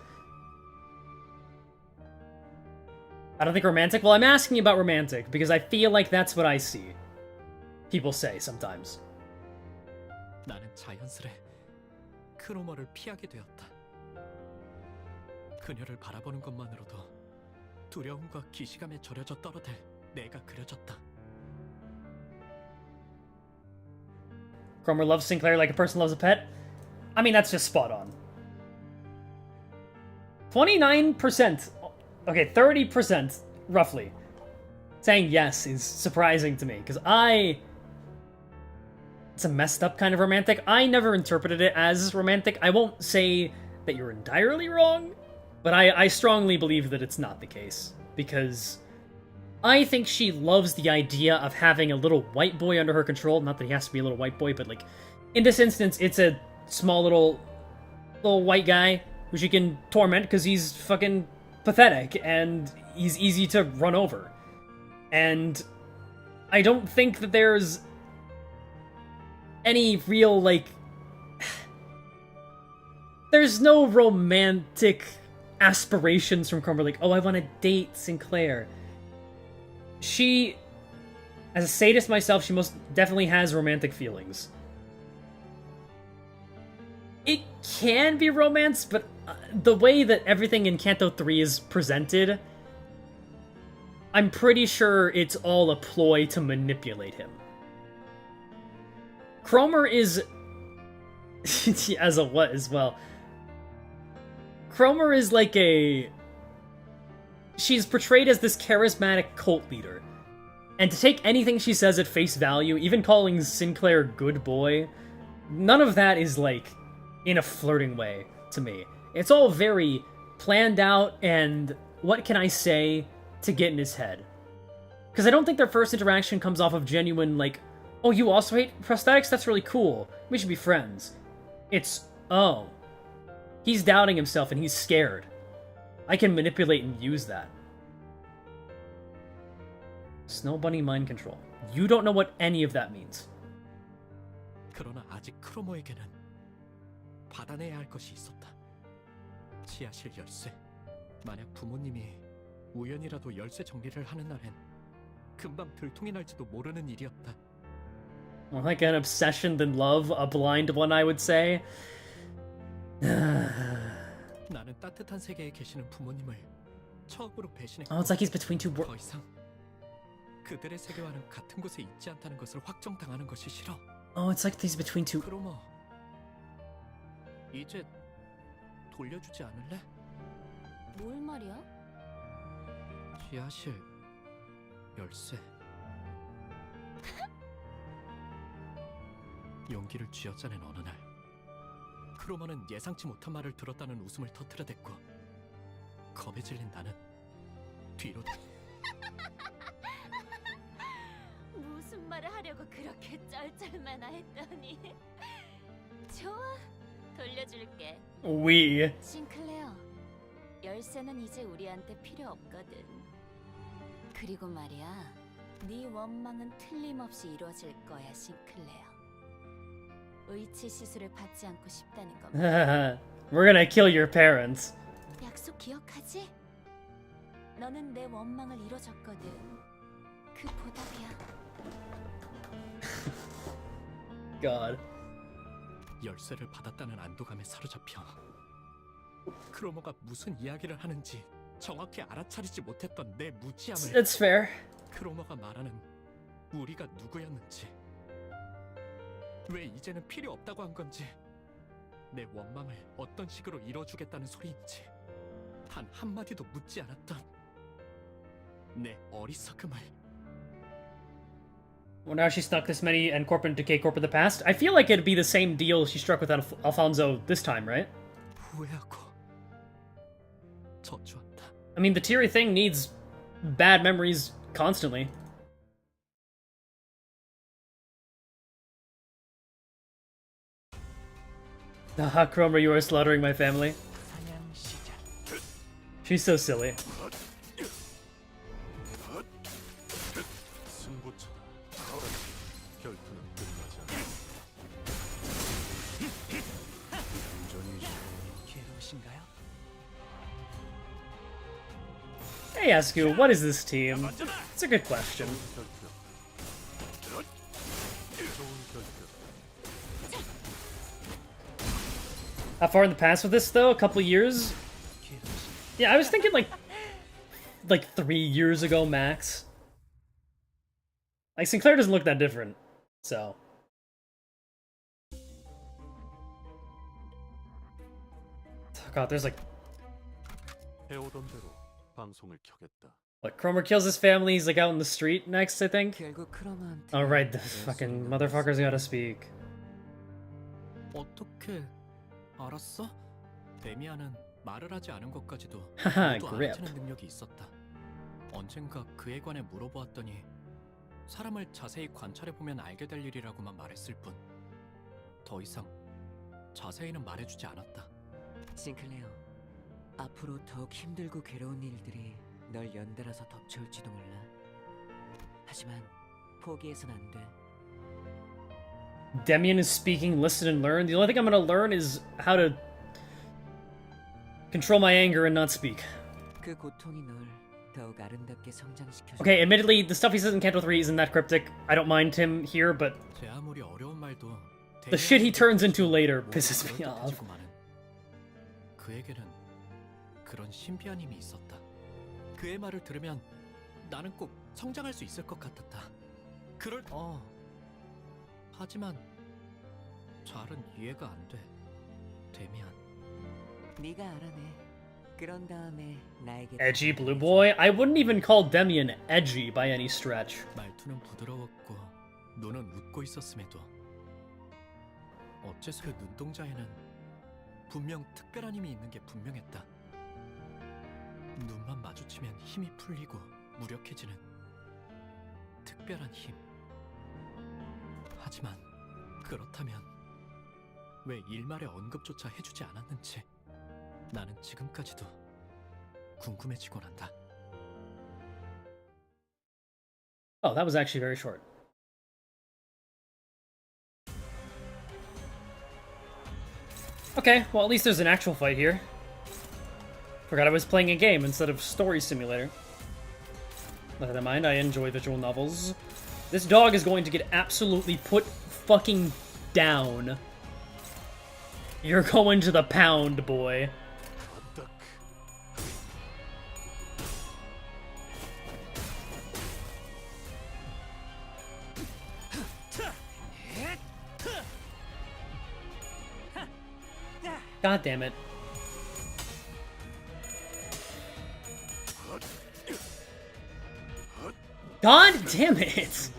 I don't think romantic? Well, I'm asking about romantic, because I feel like that's what I see. People say sometimes. 나는 자연스레 크로머를 피하게 되었다. 그녀를 바라보는 것만으로도 두려움과 기시감에 절여져 떨어들 내가 그려졌다. Cromer loves Sinclair like a person loves a pet? I mean, that's just spot on. 29%, okay, 30% roughly, saying yes is surprising to me, because it's a messed up kind of romantic. I never interpreted it as romantic. I won't say that you're entirely wrong, but I strongly believe that it's not the case, because I think she loves the idea of having a little white boy under her control. Not that he has to be a little white boy, but like, in this instance, it's a small little white guy who she can torment because he's fucking pathetic and he's easy to run over. And I don't think that there's any real, like, there's no romantic aspirations from Cromer, like, oh, I want to date Sinclair. She, as a sadist myself, she most definitely has romantic feelings. It can be romance, but the way that everything in Canto 3 is presented, I'm pretty sure it's all a ploy to manipulate him. Cromer is... as a what as well? Cromer is like a... She's portrayed as this charismatic cult leader. And to take anything she says at face value, even calling Sinclair good boy, none of that is, like, in a flirting way to me. It's all very planned out and what can I say to get in his head. Because I don't think their first interaction comes off of genuine, like, oh, you also hate prosthetics? That's really cool. We should be friends. It's, oh, he's doubting himself and he's scared. I can manipulate and use that. Snow Bunny mind control. You don't know what any of that means. 그러나 아직 크로모에게는 받아내야 할 것이 있었다. 지하실 열쇠. 만약 부모님이 우연이라도 열쇠 정리를 하는 날엔 금방 들통이 날지도 모르는 일이었다. More like an obsession than love, a blind one, I would say. 나는 따뜻한 세계에 계시는 부모님을 처음으로 배신했고. Oh, it's like he's between two worlds. 더 이상 그들의 세계와는 같은 곳에 있지 않다는 것을 확정당하는 것이 싫어. Oh, it's like he's between two. 크로모, 이제 돌려주지 않을래? 뭘 말이야? 지하실 열쇠. 용기를 쥐어짜낸 어느 날, 크로모는 예상치 못한 말을 들었다는 웃음을 터뜨려댔고, 겁에 질린 나는 뒤로. 무슨 말을 하려고 그렇게 쩔쩔매나 했더니 좋아, 돌려줄게. We. 싱클레어, 열쇠는 이제 우리한테 필요 없거든. 그리고 말이야, 네 원망은 틀림없이 이루어질 거야, 싱클레어. 의치 시술을 받지 않고 싶다는 겁니다. We're gonna kill your parents. 약속 기억하지? 너는 내 원망을 이뤄줬거든. 그 보답이야. God. 열쇠를 받았다는 안도감에 사로잡혀 크로모가 무슨 이야기를 하는지 정확히 알아차리지 못했던 내 무지함을. It's fair. 크로모가 말하는 우리가 누구였는지, 왜 이제는 필요 없다고 한 건지, 내 원망을 어떤 식으로 이뤄주겠다는 소리인지 단 한마디도 묻지 않았던 내 어리석음을. Well, now she stuck this many and Corp and Decay Corp in the past. I feel like it'd be the same deal she struck with Alfonso this time, right? 후회하고 저주한다. I mean, the Tiri thing needs bad memories constantly. Haha, Cromer, you are slaughtering my family. She's so silly. Hey Asku, what is this team? It's a good question. How far in the past with this though? A couple years? Yeah, I was thinking like 3 years ago max. Like Sinclair doesn't look that different, so. Oh God, there's like. 방송을 켜겠다. What, Cromer kills his family, he's like out in the street next, I think? Oh right, the fucking motherfuckers gotta speak. 어떻게 알았어? 데미안은 말을 하지 않은 것까지도 하하, 모두 grip. 알아채는 능력이 있었다. 언젠가 그에 관해 물어보았더니 사람을 자세히 관찰해보면 알게 될 일이라고만 말했을 뿐, 더 이상 자세히는 말해주지 않았다. 싱클레어, 앞으로 더욱 힘들고 괴로운 일들이 널 연달아서 덮쳐올지도 몰라. 하지만 포기해선 안 돼. Demian is speaking, listen and learn. The only thing I'm gonna learn is how to control my anger and not speak. 그 고통이 널 더욱 아름답게 성장시켜. Okay, admittedly, the stuff he says in Canto 3 isn't that cryptic. I don't mind him here, but 제 아무리 어려운 말도 the shit he turns into later pisses me off. 그에게는 그런 신비한 힘이 있었다. 그의 말을 들으면 나는 꼭 성장할 수 있을 것 같았다. 하지만 잘은 이해가 안 돼. 데미안. 네가 알아내. 그런 다음에 나에게. Edgy blue boy? I wouldn't even call Demian edgy by any stretch. 말투는 부드러웠고 눈은 웃고 있었음에도 어째서 그 눈동자에는 분명 특별한 힘이 있는 게 분명했다. 눈만 마주치면 힘이 풀리고 무력해지는 특별한 힘. 하지만 그렇다면 왜 일말의 언급조차 해주지 않았는지 나는 지금까지도 궁금해지곤 한다. Oh, that was actually very short. Okay, well at least there's an actual fight here. Forgot I was playing a game instead of story simulator. Never mind, I enjoy visual novels. This dog is going to get absolutely put fucking down. You're going to the pound, boy. God damn it. God damn it!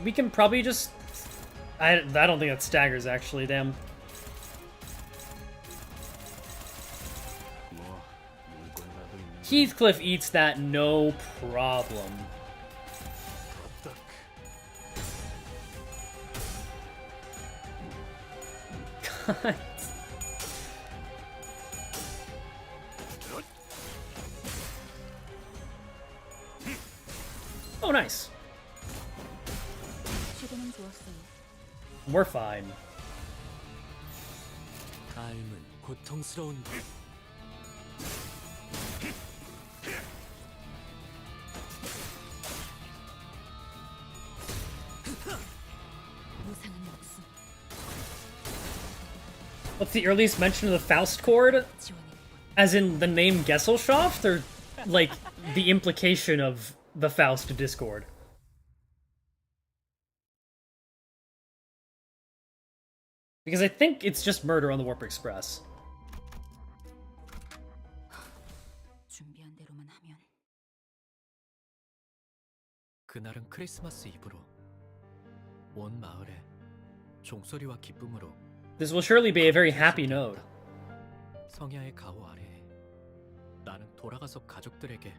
We can probably just... I don't think that staggers, actually, damn. Heathcliff eats that no problem. God. Oh, nice. We're fine. 삶은 고통스러운 What's the earliest mention of the Faust chord? As in the name Gesellschaft, or like the implication of the Faust discord? Because I think it's just murder on the Warp Express. 준비한 대로만 하면. 그날은 크리스마스 이브로 온 마을에 종소리와 기쁨으로 This will surely be a very happy note. 성야의 가호 아래에 나는 돌아가서 가족들에게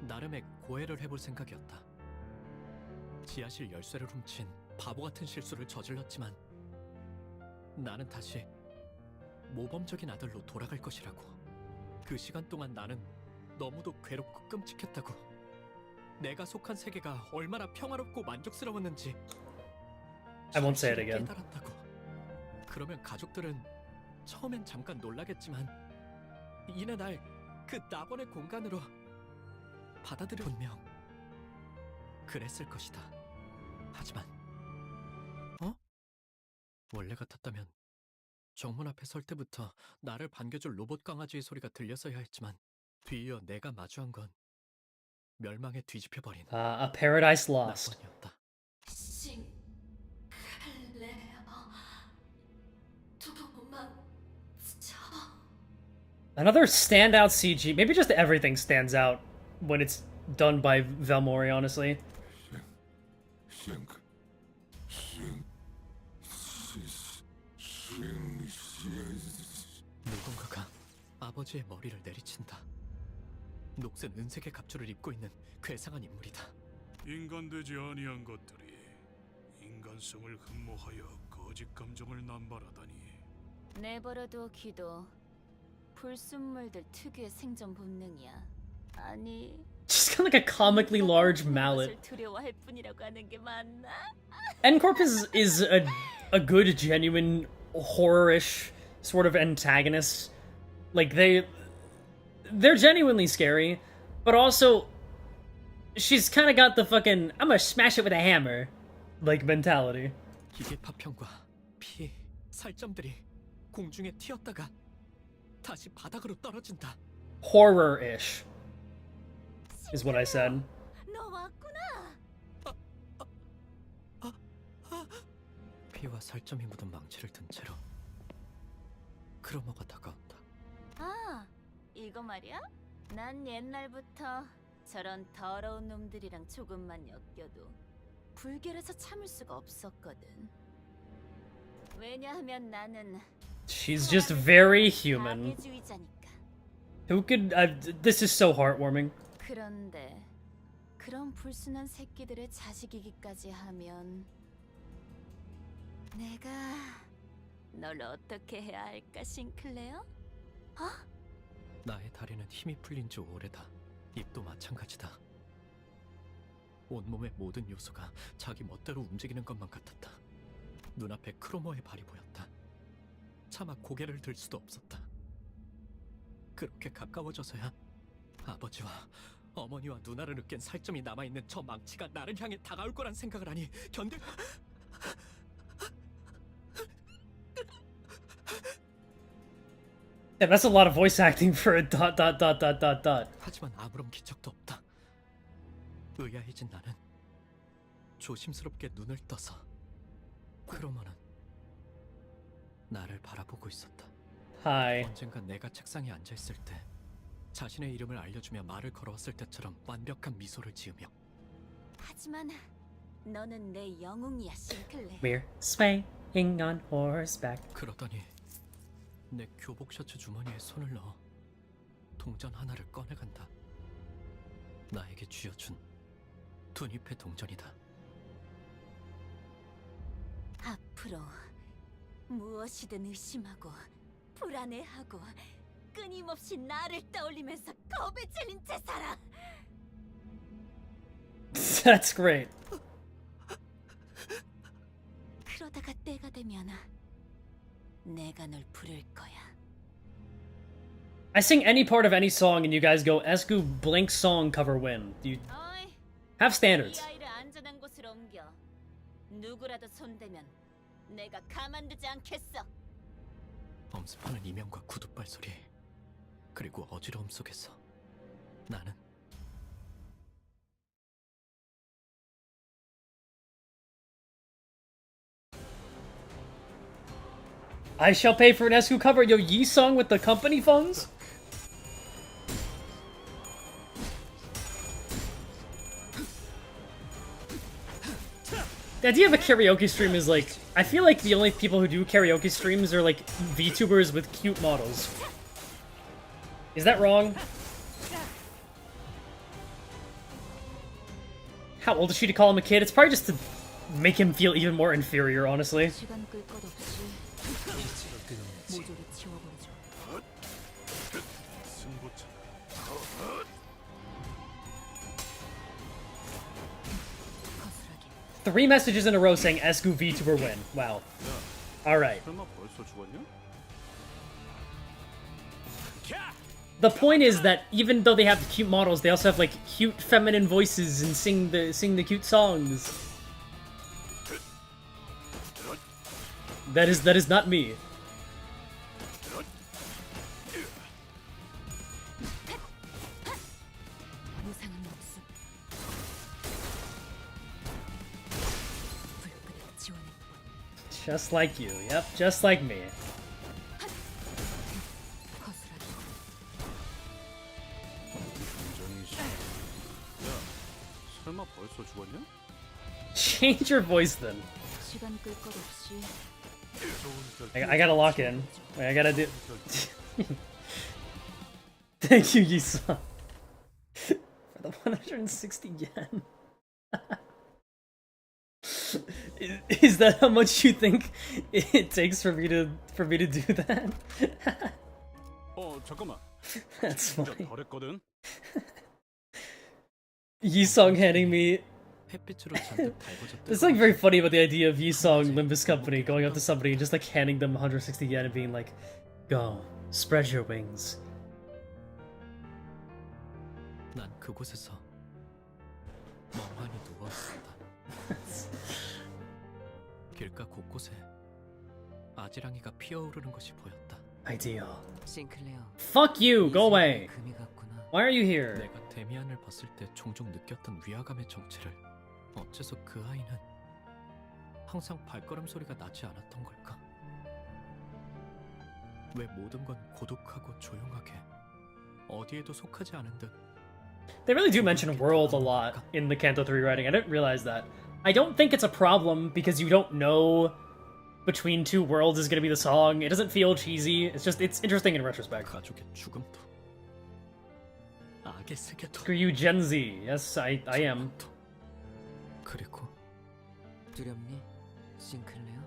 나름의 고해를 해볼 생각이었다. 지하실 열쇠를 훔친 바보 같은 실수를 저질렀지만 나는 다시 모범적인 아들로 돌아갈 것이라고. 그 시간 동안 나는 너무도 괴롭고 끔찍했다고. 내가 속한 세계가 얼마나 평화롭고 만족스러웠는지 I won't say it again. 깨달았다고. 그러면 가족들은 처음엔 잠깐 놀라겠지만 이내 날 그 낙원의 공간으로 받아들여 분명 그랬을 것이다. 하지만 원래 같았다면 정문 앞에 설 때부터 나를 반겨줄 로봇 강아지의 소리가 들렸어야 했지만 뒤이어 내가 마주한 건 멸망에 뒤집혀버린 A Paradise Lost. 낙원이었다. Another standout CG. Maybe just everything stands out when it's done by Velmori, honestly. 누군가가 아버지의 머리를 내리친다. 녹슨 은색의 갑주를 입고 있는 괴상한 인물이다. 인간되지 아니한 것들이 인간성을 흠모하여 거짓 감정을 남발하다니. 내버려둬 기도. 불순물들 특유의 생존 본능이야. 아니. She's got like a comically large mallet. 두려워할 뿐이라고 하는 게 맞나? N-Corp is a good, genuine, horror-ish sort of antagonist. Like, they're genuinely scary, but also, she's kind of got the fucking, I'm gonna smash it with a hammer, like, mentality. 기계 파편과 피, 살점들이 공중에 튀었다가 다시 바닥으로 떨어진다. Horror-ish is what I said. 너 왔구나. 피와 살점이 묻은 망치를 든 채로 크로머가 다가온다. 이거 말이야? 난 옛날부터 저런 더러운 놈들이랑 조금만 엮여도 불결해서 참을 수가 없었거든. 왜냐하면 나는 She's just very human. 자기주의자니까. Who could? This is so heartwarming. 그런데 그런 불순한 새끼들의 자식이기까지 하면 내가 널 어떻게 해야 할까, 싱클레어? 어? 나의 다리는 힘이 풀린 지 오래다. 입도 마찬가지다. 온몸의 모든 요소가 자기 멋대로 움직이는 것만 같았다. 눈앞에 크로머의 발이 보였다. 차마 고개를 들 수도 없었다. 그렇게 가까워져서야 아버지와 어머니와 누나를 으깬 살점이 남아있는 저 망치가 나를 향해 다가올 거란 생각을 하니 견딜... Yeah, that's a lot of voice acting for a ... 하지만 아무런 기척도 없다. 의아해진 나는 조심스럽게 눈을 떠서 크로머는 나를 바라보고 있었다. Hi. 언젠가 내가 책상에 앉아있을 때 자신의 이름을 알려주며 말을 걸어왔을 때처럼 완벽한 미소를 지으며 하지만 너는 내 영웅이야, 싱클레어. We're swaying on horseback. 그러더니 내 교복 셔츠 주머니에 손을 넣어 동전 하나를 꺼내간다. 나에게 쥐어준 둔잎의 동전이다. 앞으로 무엇이든 의심하고 불안해하고 끊임없이 나를 떠올리면서 겁에 질린 채 살아. That's great. 그러다가 때가 되면 내가 널 부를 거야. I sing any part of any song and you guys go Esku Blink song cover win. You have standards. 이 아이를 안전한 곳으로 옮겨. 누구라도 손대면 내가 가만두지 않겠어. 엄습하는 이명과 구둣발 소리 그리고 어지러움 속에서 나는 I shall pay for an Esku cover. Yo, Yi song with the company funds? The idea of a karaoke stream is like, I feel like the only people who do karaoke streams are like VTubers with cute models. Is that wrong? How old is she to call him a kid? It's probably just to make him feel even more inferior, honestly. Three messages in a row saying Esku VTuber win. Wow. Alright. The point is that even though they have cute models, they also have like cute feminine voices and sing the cute songs. That is not me. Just like you, yep, just like me. Change your voice then. I gotta lock in. Wait, I gotta do. Thank you, Yisa. For the 160 yen. Is that how much you think it takes for me to do that? 잠깐만. That's funny. 버렸거든. Yisong handing me. It's like very funny about the idea of Yisong Limbus Company going up to somebody and just like handing them 160 yen and being like, "Go, spread your wings." 난 그곳에서 멍하니 누워 있었다. 길가 곳곳에 아지랑이가 피어오르는 것이 보였다. Ideal. 싱클레어. Fuck you, go away. Why are you here? 내가 데미안을 봤을 때 종종 느꼈던 위화감의 정체를 어째서 그 아이는 항상 발걸음 소리가 나지 않았던 걸까? 왜 모든 건 고독하고 조용하게 어디에도 속하지 않은 듯. They really do mention world a lot in the Canto 3 writing. I didn't realize that. I don't think it's a problem because you don't know between two worlds is going to be the song. It doesn't feel cheesy. It's just, it's interesting in retrospect. 가족의 죽음도 악의 세계도. Screw you, Gen Z. Yes, I am. 그리고 두렵니, 싱클레어?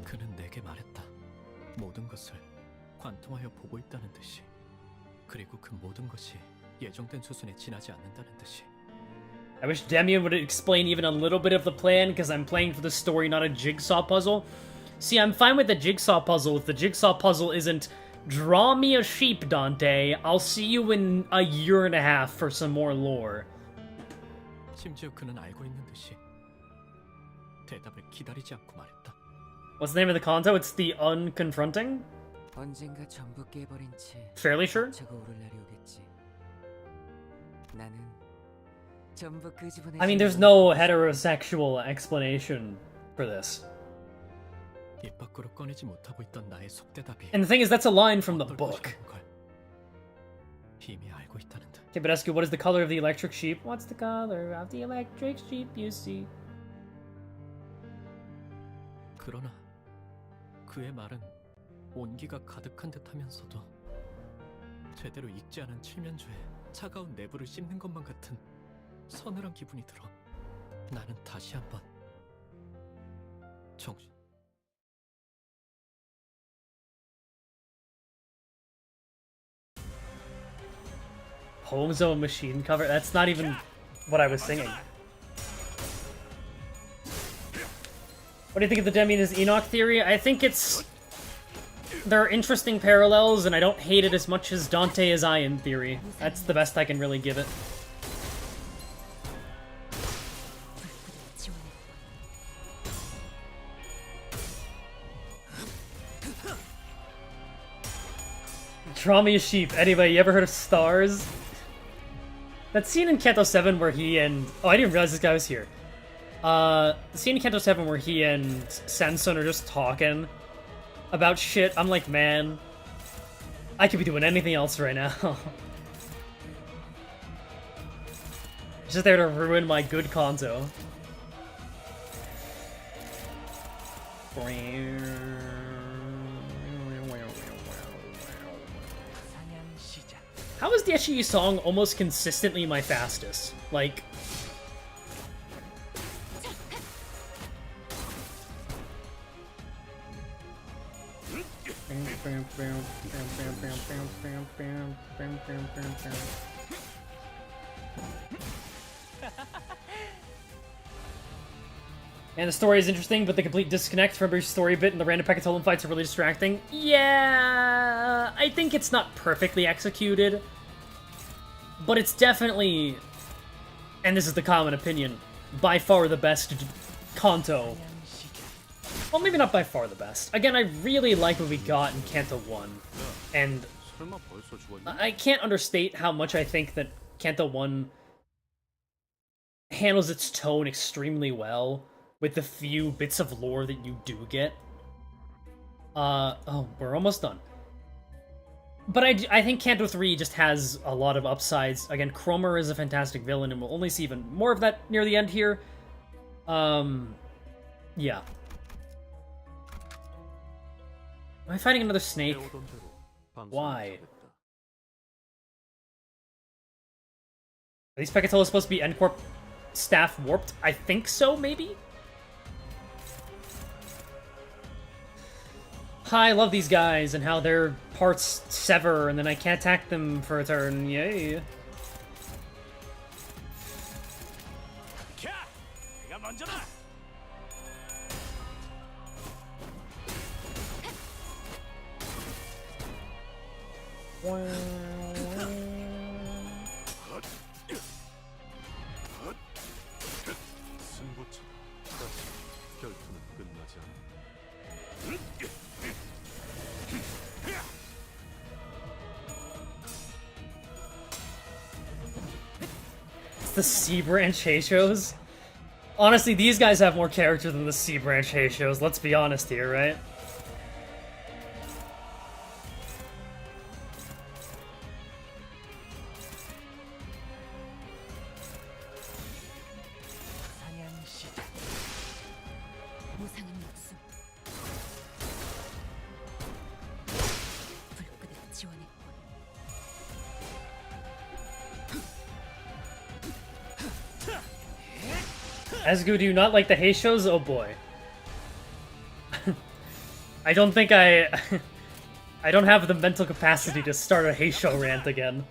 그는 내게 말했다. 모든 것을 관통하여 보고 있다는 듯이. 그리고 그 모든 것이 예정된 수순에 지나지 않는다는 듯이. I wish Demian would explain even a little bit of the plan, because I'm playing for the story, not a jigsaw puzzle. See, I'm fine with the jigsaw puzzle if the jigsaw puzzle isn't, draw me a sheep, Dante. I'll see you in a year and a half for some more lore. 심지어 그는 알고 있는 듯이 대답을 기다리지 않고 말했다. What's the name of the Kanto? It's the unconfronting? 언젠가 전부 깨버린 채 Fairly sure? 차가 오를 날이 오겠지. 나는 전부 끄집어내. I mean, there's no heterosexual explanation for this. 입 밖으로 꺼내지 못하고 있던 나의 속대답이. And the thing is, that's a line from the book. 이미 알고 있다는 듯. Okay, but ask you, what is the color of the electric sheep? What's the color of the electric sheep you see? 그러나 그의 말은 온기가 가득한 듯하면서도 제대로 익지 않은 칠면조에 차가운 내부를 씹는 것만 같은 서늘한 기분이 들어. 나는 다시 한번 정신. Poems of a Machine cover? That's not even what I was singing. What do you think of the Demian's Enoch theory? I think it's... There are interesting parallels, and I don't hate it as much as Dante as I in theory. That's the best I can really give it. Draw me a sheep. Anybody, you ever heard of Stars? That scene in Canto 7 where he and... Oh, I didn't realize this guy was here. The scene in Canto 7 where he and Sanson are just talking about shit. I'm like, man, I could be doing anything else right now. Just there to ruin my good Kanto. How is the SGE song almost consistently my fastest? Like... And the story is interesting, but the complete disconnect from every story bit and the random Pecatolan fights are really distracting. Yeah, I think it's not perfectly executed, but it's definitely, and this is the common opinion, by far the best Kanto. Well, maybe not by far the best. Again, I really like what we got in Canto 1, and I can't understate how much I think that Canto 1 handles its tone extremely well with the few bits of lore that you do get. Oh, we're almost done. But I think Canto 3 just has a lot of upsides. Again, Cromer is a fantastic villain, and we'll only see even more of that near the end here. Yeah. Am I fighting another snake? Why? Are these Pecatolas supposed to be N-Corp staff warped? I think so, maybe? I love these guys and how their parts sever and then I can't attack them for a turn. Yay. The C Branch Heishos? Honestly, these guys have more character than the C Branch Heishos, let's be honest here, right? 복수. 불끈을 지원했군. Asgu, do you not like the Heishos? Oh boy. I don't think I don't have the mental capacity to start a Heisho rant again.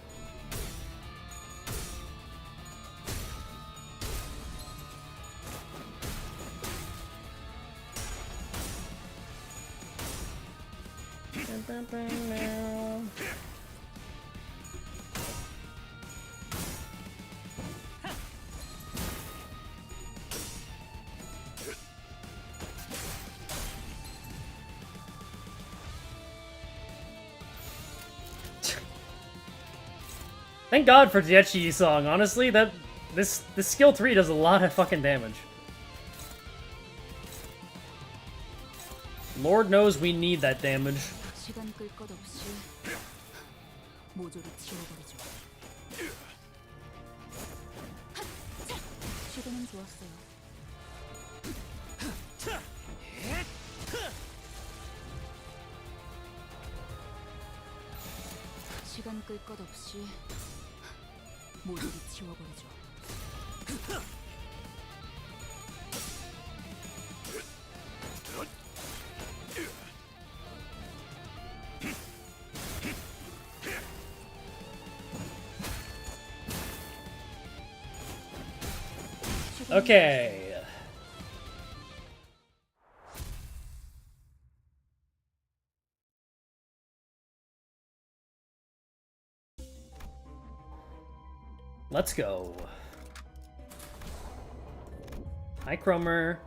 Thank God for Diechi song. Honestly, this skill 3 does a lot of fucking damage. Lord knows we need that damage. 시간 끌 것 없이 모조리 지워버리죠. 시도는 좋았어요. 시간 끌 것 없이 모조리 지워버리죠. Okay. Let's go. Hi, Cromer.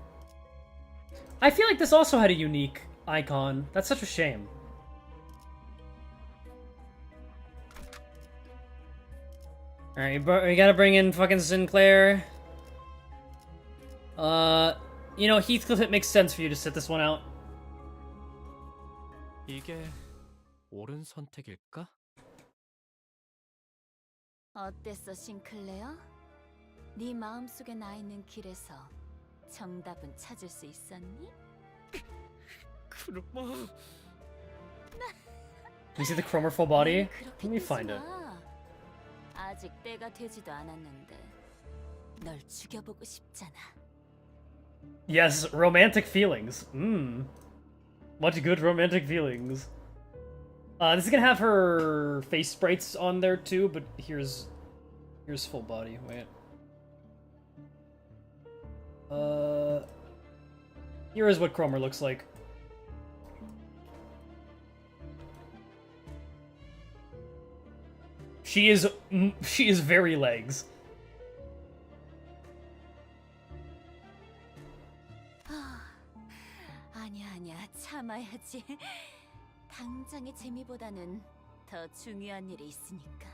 I feel like this also had a unique icon. That's such a shame. Alright, we gotta bring in fucking Sinclair. You know, Heathcliff, it makes sense for you to sit this one out. 이게 옳은 선택일까? 어땠어, 싱클레어? 네 마음속에 나 있는 길에서 정답은 찾을 수 있었니? 그럼 You see the Cromer full body? Let me find it. 아직 때가 되지도 않았는데 널 죽여보고 싶잖아. Yes, romantic feelings. Much good romantic feelings. This is gonna have her face sprites on there too, but here's full body. Wait. Here is what Cromer looks like. She is very legs. 아니야, 참아야지. 당장의 재미보다는 더 중요한 일이 있으니까.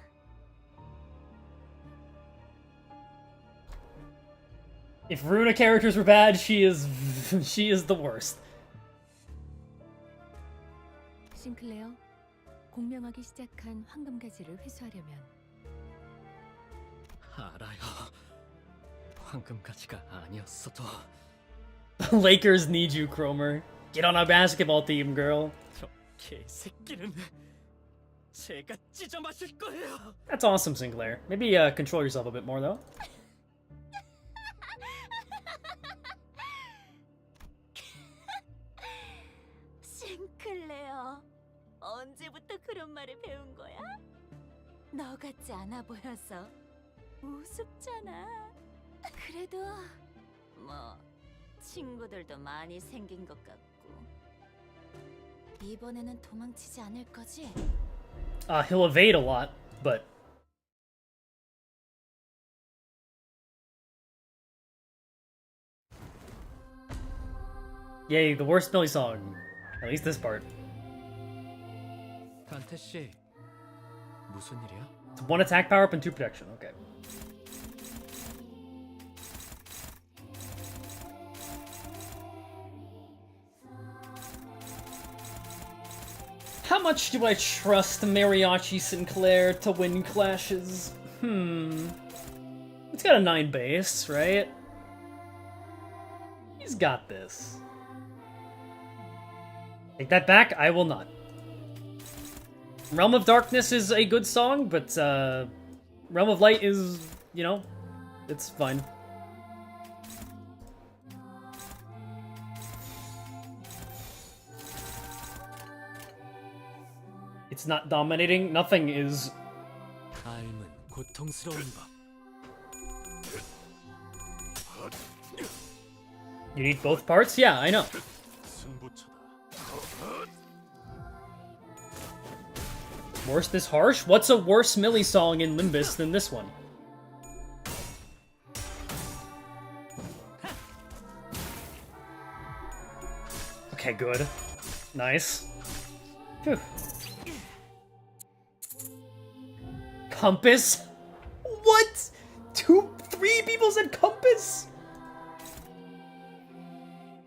If Runa characters were bad, she is the worst. 싱클레어, 공명하기 시작한 황금가지를 회수하려면 알아요. 황금가지가 아니었어도 Lakers need you, Cromer. Get on a basketball team, girl. 저 개새끼는 제가 찢어 마실 거예요. That's awesome, Sinclair. Maybe control yourself a bit more, though. 싱클레어, 언제부터 그런 말을 배운 거야? 너 같지 않아 보여서 우습잖아. 그래도 뭐 친구들도 많이 생긴 것 같고. 이번에는 도망치지 않을 거지? He'll evade a lot, but yay, the worst Millie song. At least this part. 간태 씨, 무슨 일이야? It's 1 attack power up and 2 protection. Okay. How much do I trust Mariachi Sinclair to win clashes? It's got a 9 base, right? He's got this. Take that back, I will not. Realm of Darkness is a good song, but Realm of Light is, you know, it's fine. It's not dominating, nothing is. 삶은 고통스러운 법. You need both parts? Yeah, I know. Worse this harsh? What's a worse Millie song in Limbus than this one? Okay, good. Nice. Phew. Compass? What? 3 people said compass?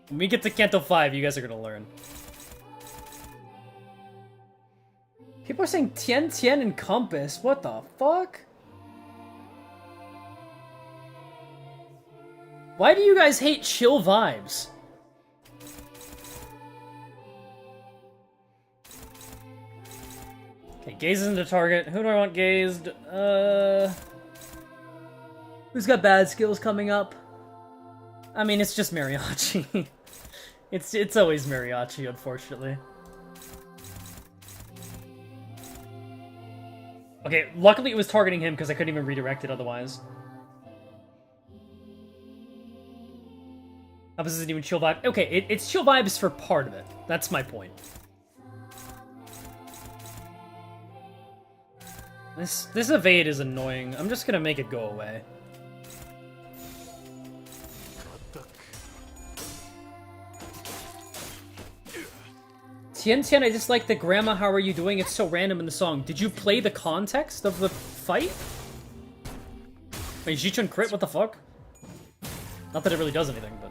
When we get to Canto 5, you guys are gonna learn. People are saying Tien Tien and compass. What the fuck? Why do you guys hate chill vibes? Okay, gaze isn't a target. Who do I want gazed? Who's got bad skills coming up? I mean, it's just Mariachi. It's always Mariachi, unfortunately. Okay, luckily it was targeting him because I couldn't even redirect it otherwise. This isn't even chill vibe. Okay, it's chill vibes for part of it. That's my point. This evade is annoying. I'm just gonna make it go away. Tien Tien, I just like the grandma, how are you doing? It's so random in the song. Did you play the context of the fight? Wait, Jichun crit? What the fuck? Not that it really does anything, but...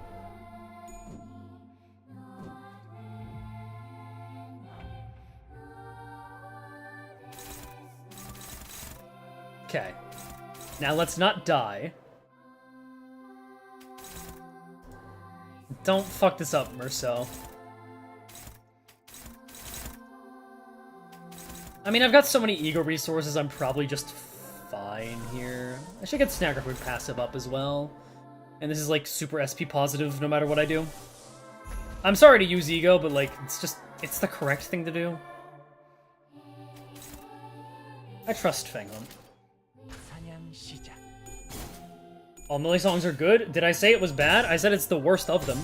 Okay. Now let's not die. Don't fuck this up, Marcel. I mean, I've got so many ego resources, I'm probably just fine here. I should get Snaggerfood passive up as well. And this is, like, super SP positive no matter what I do. I'm sorry to use ego, but, like, it's the correct thing to do. I trust Fanghunt. All Millie songs are good? Did I say it was bad? I said it's the worst of them.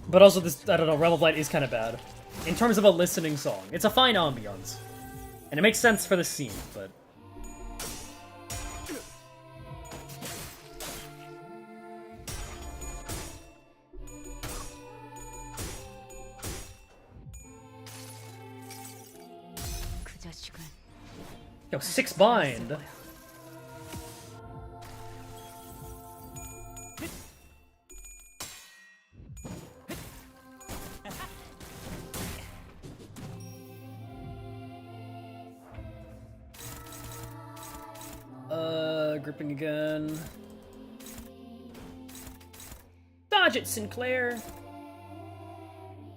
But also this, I don't know, Realm of Light is kind of bad. In terms of a listening song. It's a fine ambiance. And it makes sense for the scene, but... Yo, 6 bind! Gripping again. Dodge it, Sinclair!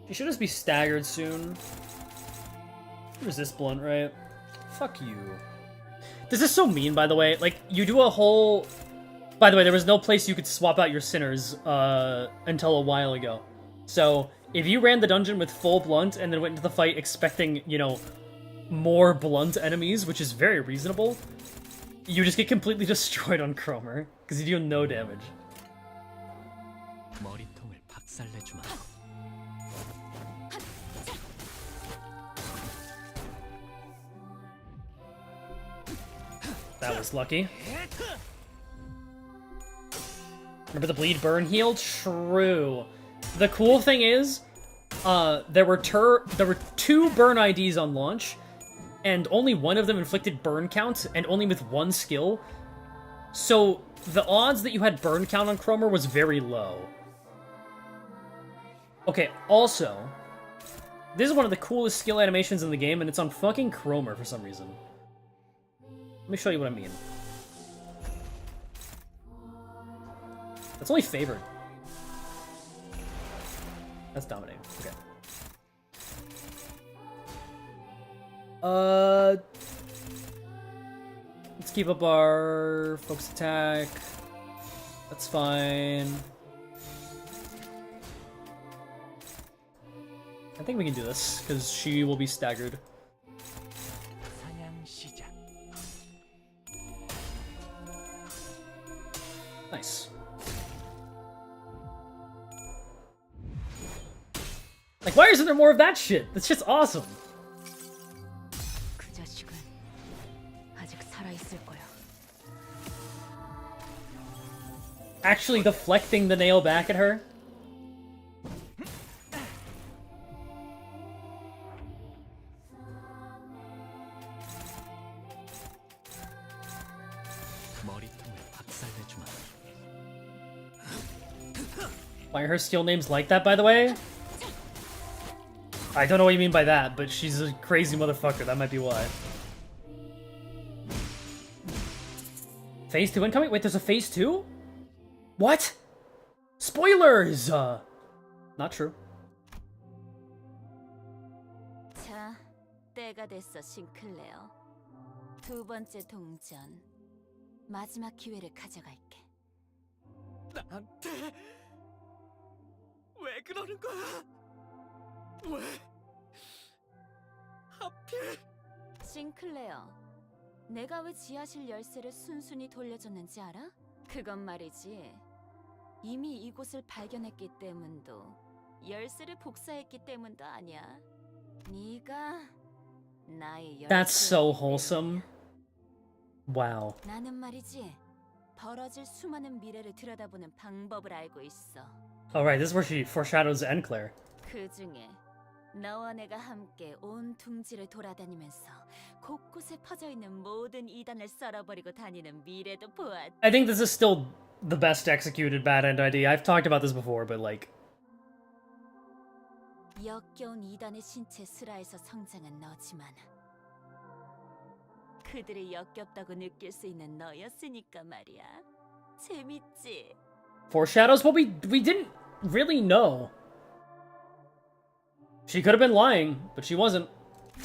You should just be staggered soon. Resist blunt, right? Fuck you. This is so mean, by the way. Like, you do a whole... By the way, there was no place you could swap out your sinners until a while ago. So, if you ran the dungeon with full blunt and then went into the fight expecting, you know, more blunt enemies, which is very reasonable, you just get completely destroyed on Cromer, because you do no damage. That was lucky. Remember the bleed burn heal? True. The cool thing is, there were 2 burn IDs on launch, and only one of them inflicted burn count, and only with 1 skill. So, the odds that you had burn count on Cromer was very low. Okay, also, this is one of the coolest skill animations in the game, and it's on fucking Cromer for some reason. Let me show you what I mean. That's only favored. That's dominating. Okay. Let's keep up our focus attack. That's fine. I think we can do this, because she will be staggered. Nice. Like, why isn't there more of that shit? That's just awesome. 그 자식은 아직 살아있을 거야. Actually deflecting the nail back at her? Why are her skill names like that, by the way? I don't know what you mean by that, but she's a crazy motherfucker. That might be why. Phase 2 incoming? Wait, there's a phase 2? What? Spoilers! Not true. 자, 때가 됐어, 싱클레어. 두 번째 동전. 마지막 기회를 가져갈게. 나한테 왜 그러는 거야? 왜? 하필? 싱클레어, 내가 왜 지하실 열쇠를 순순히 돌려줬는지 알아? 그건 말이지. 이미 이곳을 발견했기 때문도, 열쇠를 복사했기 때문도 아니야. 네가 나의 열쇠. That's so wholesome. Wow. 나는 말이지. 벌어질 수많은 미래를 들여다보는 방법을 알고 있어. Oh right, this is where she foreshadows Enclair. 그 중에 너와 내가 함께 온 둥지를 돌아다니면서 곳곳에 퍼져 있는 모든 이단을 썰어버리고 다니는 미래도 보았. I think this is still the best executed bad end idea. I've talked about this before, but like... 역겨운 이단의 신체 슬하에서 성장한 너지만 그들이 역겹다고 느낄 수 있는 너였으니까 말이야. 재밌지? Foreshadows? Well, we didn't really know. She could have been lying, but she wasn't.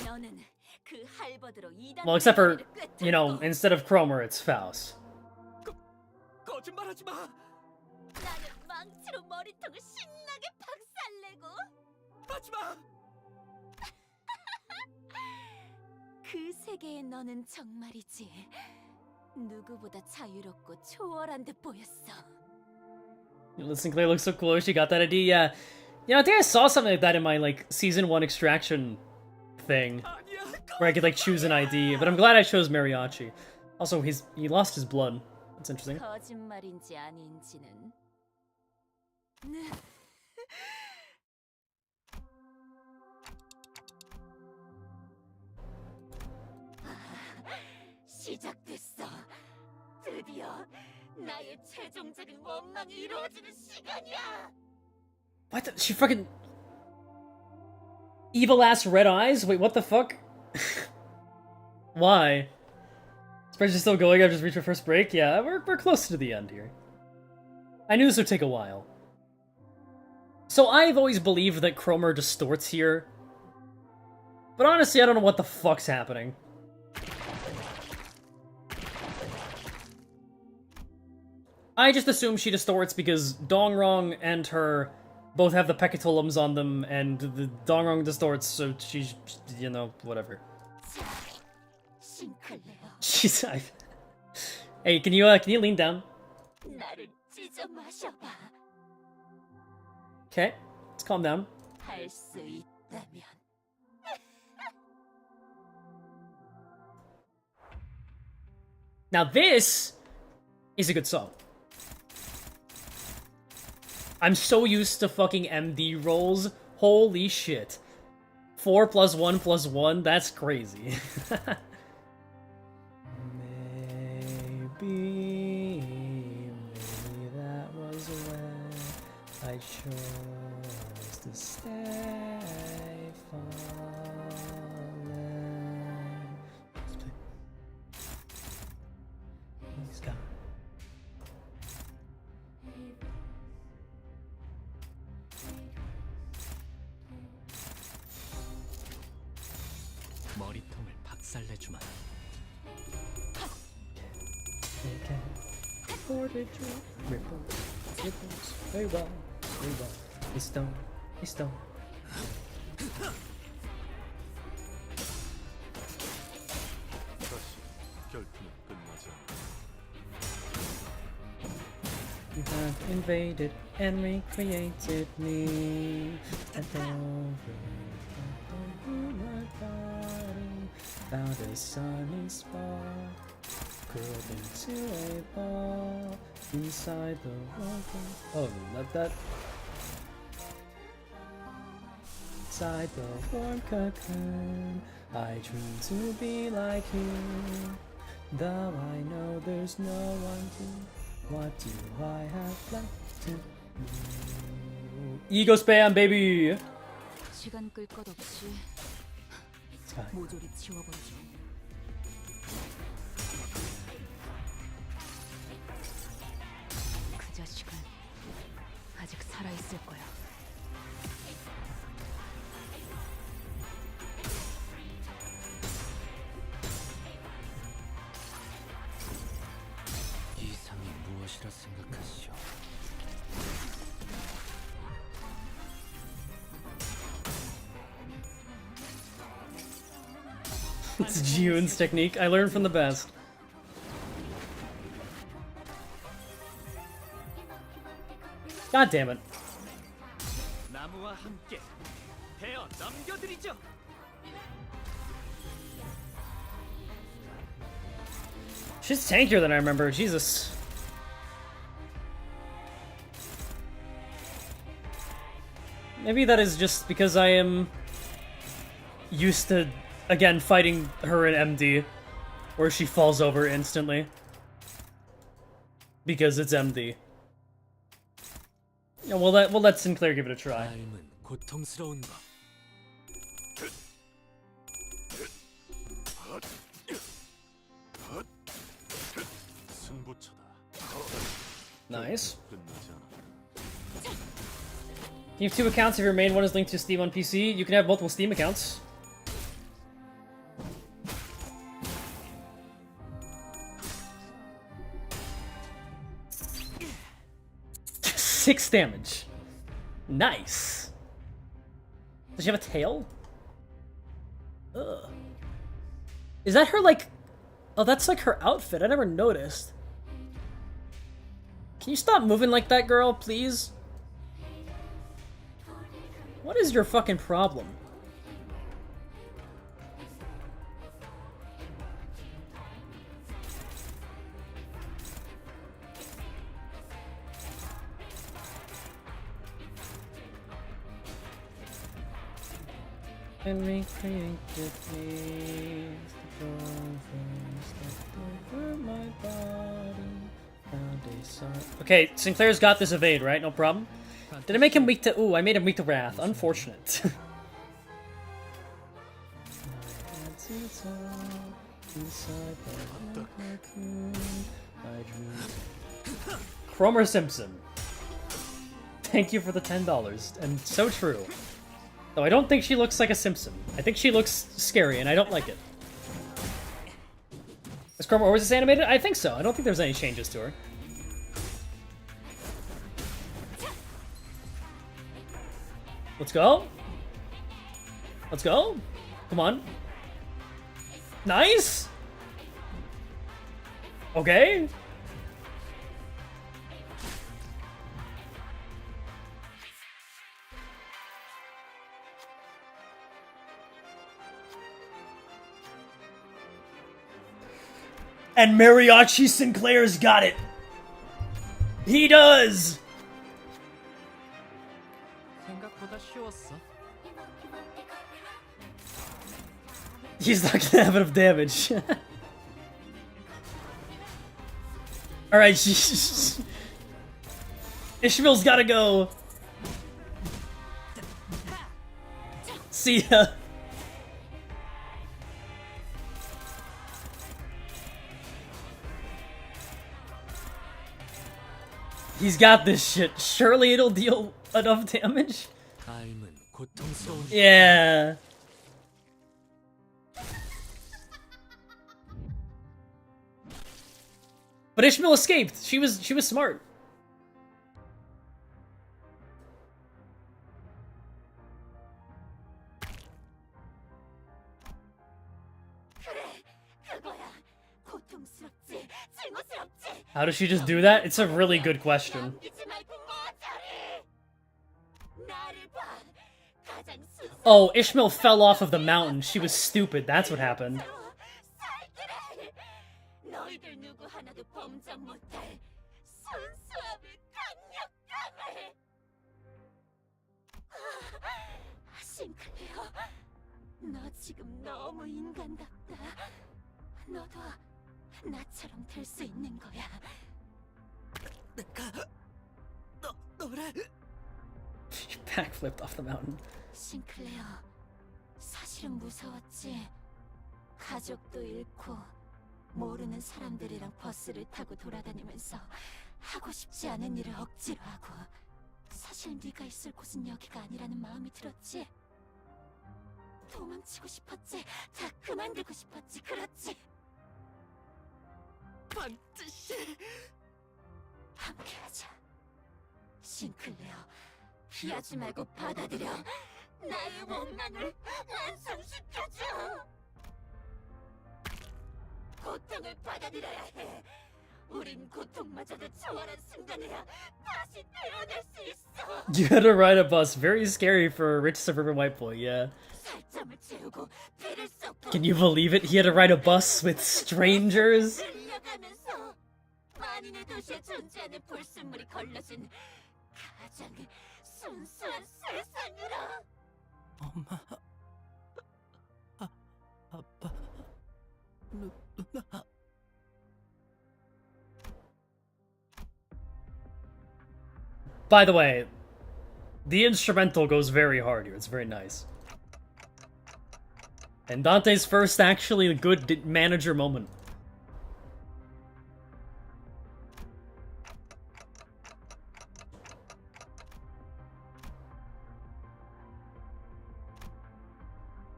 너는 그 할버드로 이단. Well, except for, you know, instead of Cromer, it's Faust. 거짓말하지 마. 나는 망치로 머리통을 신나게 박살내고. 하지 마. 그 세계의 너는 정말이지. 누구보다 자유롭고 초월한 듯 보였어. Sinclair looks so cool. She got that idea. Yeah. You know, I think I saw something like that in my, like, Season 1 extraction thing. Where I could, like, choose an ID. But I'm glad I chose Mariachi. Also, he lost his blood. That's interesting. 거짓말인지 아닌지는. 시작됐어. 드디어 나의 최종적인 원망이 이루어지는 시간이야. What the? She fucking... Evil ass red eyes? Wait, what the fuck? Why? Spreadsheet's still going, I've just reached my first break? Yeah, we're close to the end here. I knew this would take a while. So I've always believed that Cromer distorts here. But honestly, I don't know what the fuck's happening. I just assume she distorts because Dongrong and her both have the pecatolums on them, and the Dongrong distorts, so she's, you know, whatever. She's... Hey, can you lean down? Okay, let's calm down. Now this is a good song. I'm so used to fucking MD rolls. Holy shit. 4 + 1 + 1, that's crazy. Maybe that was when I chose to stay fallen. He's gone. 박살내주마. Very well, very well. It's done. It's done. 다시 결투는 끝나지 않아. You have invaded and recreated me. And over my body, found a sunny spot, curled into a ball inside the water. Oh, not that. Inside the warm cocoon, I dream to be like you. Though I know there's no one to. What do I have left to do? Ego spam, baby! 시간 끌 것 없이 모조리 지워버리죠. 그 자식은 아직 살아있을 거야. 이상이 무엇이라 생각하시오? It's June's technique. I learned from the best. God damn it. 나무와 함께 베어 넘겨드리죠. She's tankier than I remember. Jesus. Maybe that is just because I am used to, again, fighting her in MD, where she falls over instantly. Because it's MD. Yeah, we'll let Sinclair give it a try. 삶은 고통스러운 것. 승부처다. Nice. 끝나지 않아. You have 2 accounts if your main one is linked to Steam on PC. You can have multiple Steam accounts. Six damage. Nice. Does she have a tail? Ugh. Is that her, like... Oh, that's like her outfit. I never noticed. Can you stop moving like that, girl, please? What is your fucking problem? And recreate the place over my body. Okay, Sinclair's got this evade, right? No problem. Did I make him weak to... Ooh, I made him weak to wrath. Unfortunate. Cromer Simpson. Thank you for the $10. And so true. Though I don't think she looks like a Simpson. I think she looks scary, and I don't like it. Is Cromer always this animated? I think so. I don't think there's any changes to her. Let's go. Let's go. Come on. Nice. Okay. And Mariachi Sinclair's got it. He does. 생각보다 쉬웠어. He's not gonna have enough damage. Alright, Ishmael's gotta go. See ya. He's got this shit. Surely it'll deal enough damage? 삶은 고통스러운. Yeah. But Ishmael escaped. She was smart. How does she just do that? It's a really good question. Oh, Ishmael fell off of the mountain. She was stupid. That's what happened. 싱클레어, 너 지금 너무 인간답다. 너도 나처럼 될 수 있는 거야. 너래? She backflipped off the mountain. 싱클레어, 사실은 무서웠지. 가족도 잃고 모르는 사람들이랑 버스를 타고 돌아다니면서 하고 싶지 않은 일을 억지로 하고. 사실 네가 있을 곳은 여기가 아니라는 마음이 들었지. 도망치고 싶었지. 다 그만두고 싶었지. 그렇지. 반드시 함께하자. 싱클레어, 피하지 말고 받아들여. 나의 원망을 완성시켜줘. 고통을 받아들여야 해. 우린 고통마저도 초월한 순간이야. 다시 태어날 수 있어. You had to ride a bus. Very scary for a rich suburban white boy, yeah. 살점을 채우고 피를 쏟고. Can you believe it? He had to ride a bus with strangers? 흘려가면서 만인의 도시에 존재하는 불순물이 걸러진 가장 순수한 세상이라. 엄마, 아빠, 누나. By the way, the instrumental goes very hard here. It's very nice. And Dante's first actually good manager moment.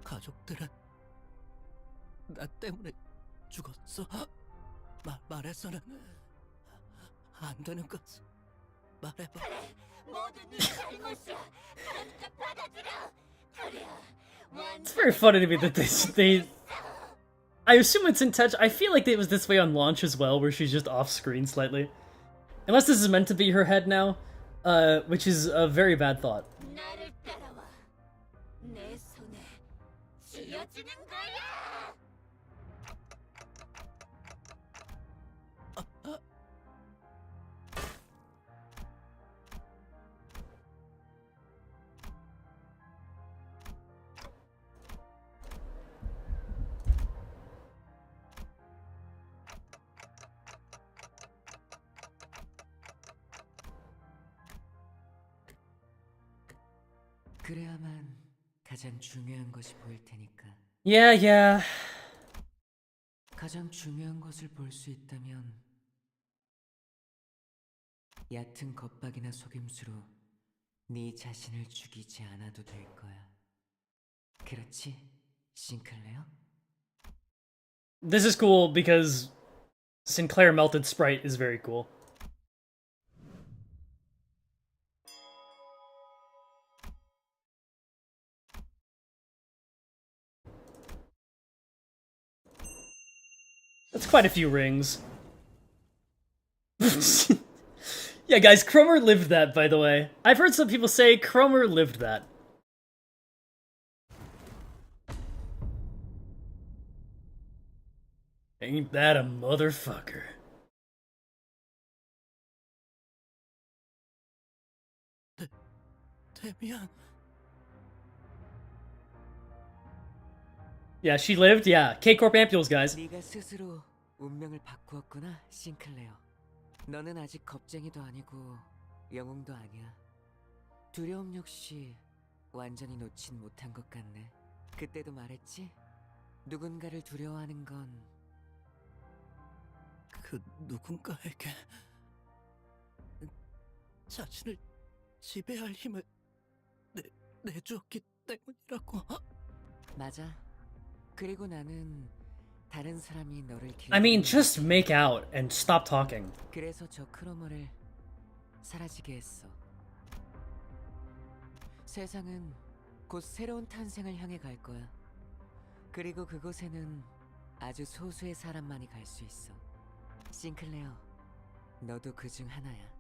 가족들은 나 때문에 죽었어. 말해서는 안 되는 것. 말해봐. 그래, 모두 네 잘못이야. 그러니까 받아들여. 그래야 It's very funny to me that they I assume it's intentional. I feel like it was this way on launch as well, where she's just off screen slightly. Unless this is meant to be her head now, which is a very bad thought. 나를 따라와. 내 손에 쥐어주는 거야. 그래야만 가장 중요한 것이 보일 테니까. Yeah. 가장 중요한 것을 볼 수 있다면 얕은 겁박이나 속임수로 네 자신을 죽이지 않아도 될 거야. 그렇지, 싱클레어? This is cool because Sinclair Melted Sprite is very cool. That's quite a few rings. Yeah, guys, Cromer lived that, by the way. I've heard some people say Cromer lived that. Ain't that a motherfucker? 데미안. Yeah, she lived. Yeah, K-Corp ampules, guys. 네가 스스로 운명을 바꾸었구나, 싱클레어. 너는 아직 겁쟁이도 아니고 영웅도 아니야. 두려움 역시 완전히 놓진 못한 것 같네. 그때도 말했지? 누군가를 두려워하는 건 그 누군가에게 자신을 지배할 힘을 내주었기 때문이라고. 맞아. 그리고 나는 다른 사람이 너를 I mean, just make out and stop talking. 그래서 저 크로머를 사라지게 했어. 세상은 곧 새로운 탄생을 향해 갈 거야. 그리고 그곳에는 아주 소수의 사람만이 갈 수 있어. 싱클레어, 너도 그 중 하나야.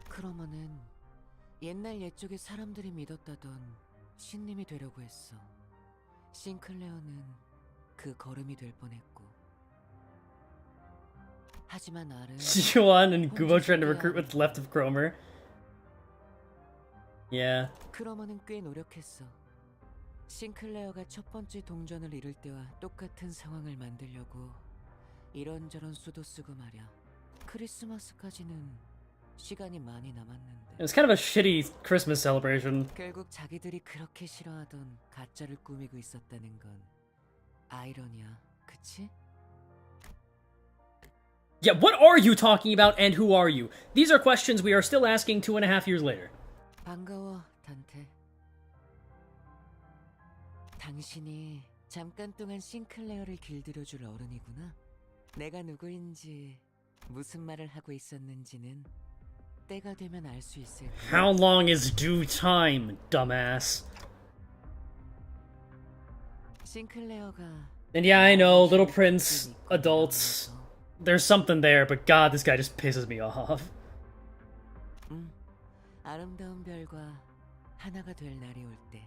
크로머는 옛날 옛적에 사람들이 믿었다던 신님이 되려고 했어. 싱클레어는 그 걸음이 될 뻔했고. 하지만 나를 Yuan and Gubo trying to recruit what's left of Cromer. Yeah. 크로머는 꽤 노력했어. 싱클레어가 첫 번째 동전을 잃을 때와 똑같은 상황을 만들려고 이런저런 수도 쓰고 말이야. 크리스마스까지는 시간이 많이 남았는데. It was kind of a shitty Christmas celebration. 결국 자기들이 그렇게 싫어하던 가짜를 꾸미고 있었다는 건 아이러니야, 그치? Yeah, what are you talking about and who are you? These are questions we are still asking 2.5 years later. 반가워, 단테. 당신이 잠깐 동안 싱클레어를 길들여줄 어른이구나. 내가 누구인지 무슨 말을 하고 있었는지는 때가 되면 알 수 있을 거야. How long is due time, dumbass? 싱클레어가 And yeah, I know, Little Prince, adults, there's something there, but God, this guy just pisses me off. 아름다운 별과 하나가 될 날이 올 때,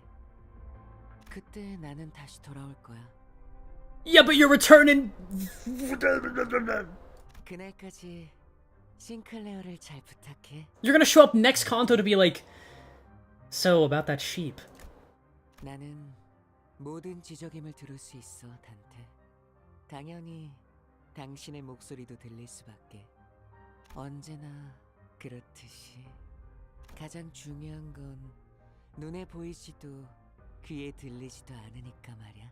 그때 나는 다시 돌아올 거야. Yeah, but you're returning. 그날까지 싱클레어를 잘 부탁해. You're gonna show up next Kanto to be like, so about that sheep. 나는 모든 지적임을 들을 수 있어, 단테. 당연히 당신의 목소리도 들릴 수밖에. 언제나 그렇듯이. 가장 중요한 건 눈에 보이지도 귀에 들리지도 않으니까 말이야.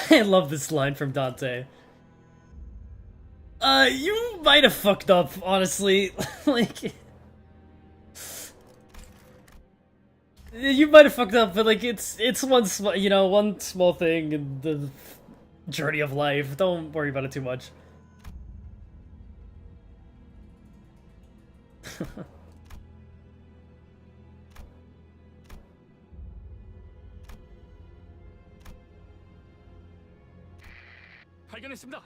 I love this line from Dante. You might have fucked up, honestly. Like, you might have fucked up, but like, it's one one small thing in the journey of life. Don't worry about it too much. 발견했습니다.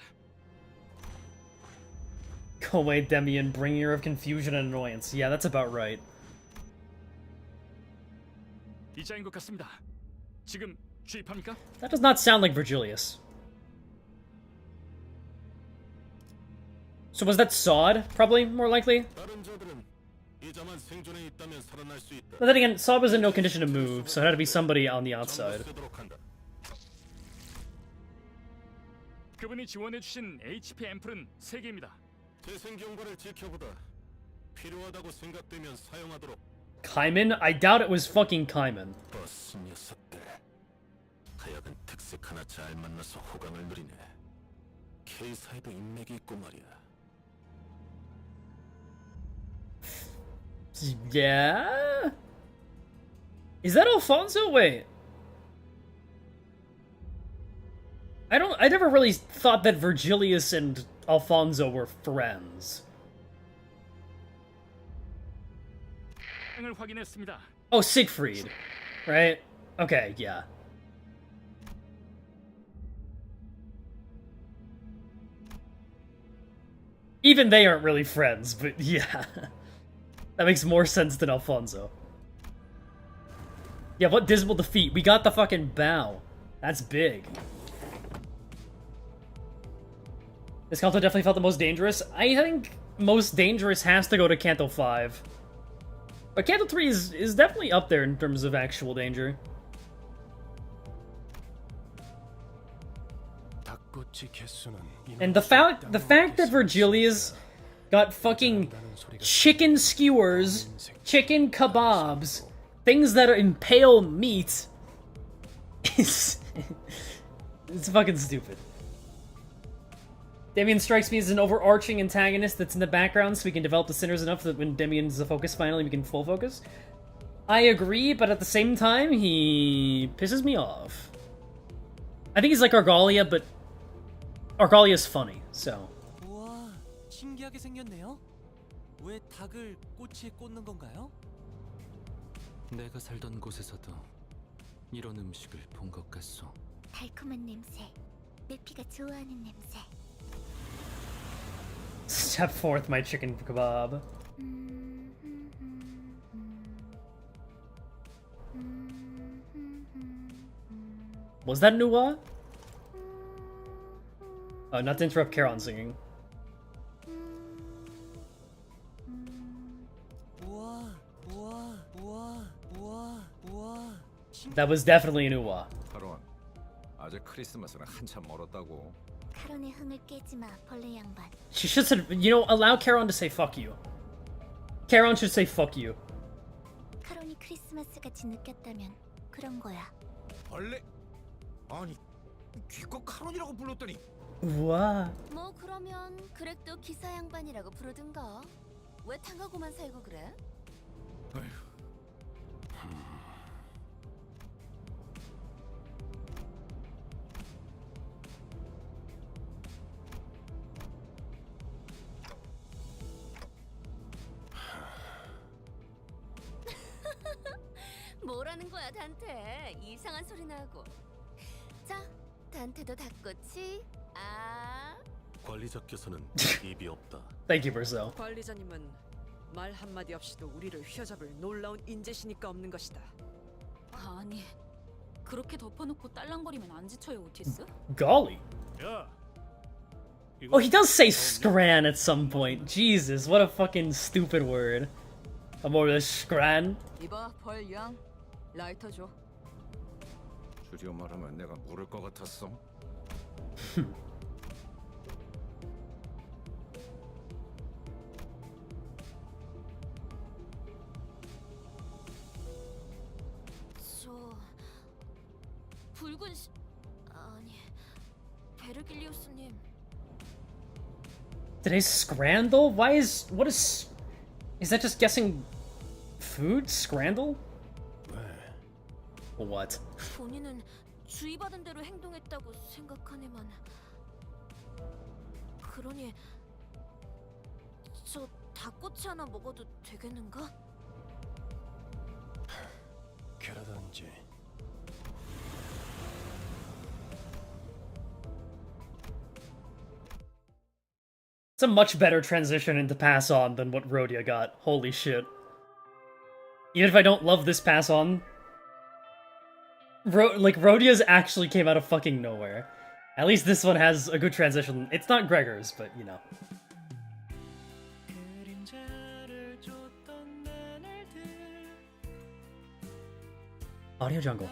Go away, Demian, bringer of confusion and annoyance. Yeah, that's about right. 이자인 것 같습니다. 지금 주입합니까? That does not sound like Virgilius. So was that Sod? Probably, more likely? But then again, Sod was in no condition to move, so it had to be somebody on the outside. 그분이 지원해주신 HP 앰플은 3개입니다. 재생 경과를 지켜보다 필요하다고 생각되면 사용하도록. Kaiman? I doubt it was fucking Kaiman. 버스 녀석들. 하여간 특색 하나 잘 만나서 호강을 누리네. K사에도 인맥이 있고 말이야. Yeah? Is that Alfonso? Wait. I never really thought that Virgilius and Alfonso were friends. Oh, Siegfried. Right? Okay, yeah. Even they aren't really friends, but yeah. That makes more sense than Alfonso. Yeah, what dismal defeat. We got the fucking bow. That's big. This Kanto definitely felt the most dangerous. I think most dangerous has to go to Canto 5. But Canto 3 is definitely up there in terms of actual danger. And the fact that Virgilius got fucking chicken skewers, chicken kebabs, things that impale meat. It's fucking stupid. Damien strikes me as an overarching antagonist that's in the background so we can develop the sinners enough that when Damien's the focus finally we can full focus. I agree, but at the same time, he pisses me off. I think he's like Argalia, but Argalia's funny, so. 우와, 신기하게 생겼네요. 왜 닭을 꼬치에 꽂는 건가요? 내가 살던 곳에서도 이런 음식을 본 것 같소. 달콤한 냄새. 내 피가 좋아하는 냄새. Step forth, my chicken kebab. Was that Nuwa? Oh, not to interrupt Charon singing. That was definitely a Nuwa. 카론, 아직 크리스마스는 한참 멀었다고. 카론의 흥을 깨지 마, 벌레 양반. She should say, you know, allow Charon to say fuck you. Charon should say fuck you. 카론이 크리스마스 같이 느꼈다면 그런 거야. 벌레? 아니, 기껏 카론이라고 불렀더니. 우와. 뭐 그러면 그렉도 기사 양반이라고 부르든가. 왜 탕하고만 살고 그래? 뭐라는 거야, 단테? 이상한 소리 나고. 자, 단테도 닭꼬치. 아. 관리자께서는 입이 없다. Thank you, Brazil. 관리자님은 말 한마디 없이도 우리를 휘어잡을 놀라운 인재시니까 없는 것이다. 아니, 그렇게 덮어놓고 딸랑거리면 안 지쳐요, 오티스? Golly. Oh, he does say scran at some point. Jesus, what a fucking stupid word. More of a scran. 이봐, 벌양. 라이터 줘. 줄여 말하면 내가 모를 것 같았어. 저 붉은 아니 베르길리우스님. Did I scrandle? Why is is that just guessing food? Scrandle? What? 본인은 주의받은 대로 행동했다고 생각하네만. 그러니 저 닭꼬치 하나 먹어도 되겠는가? 그러던지. It's a much better transition into pass on than what Rhodia got. Holy shit. Even if I don't love this pass on, Rhodia's actually came out of fucking nowhere. At least this one has a good transition. It's not Gregor's, but you know. Audio Jungle.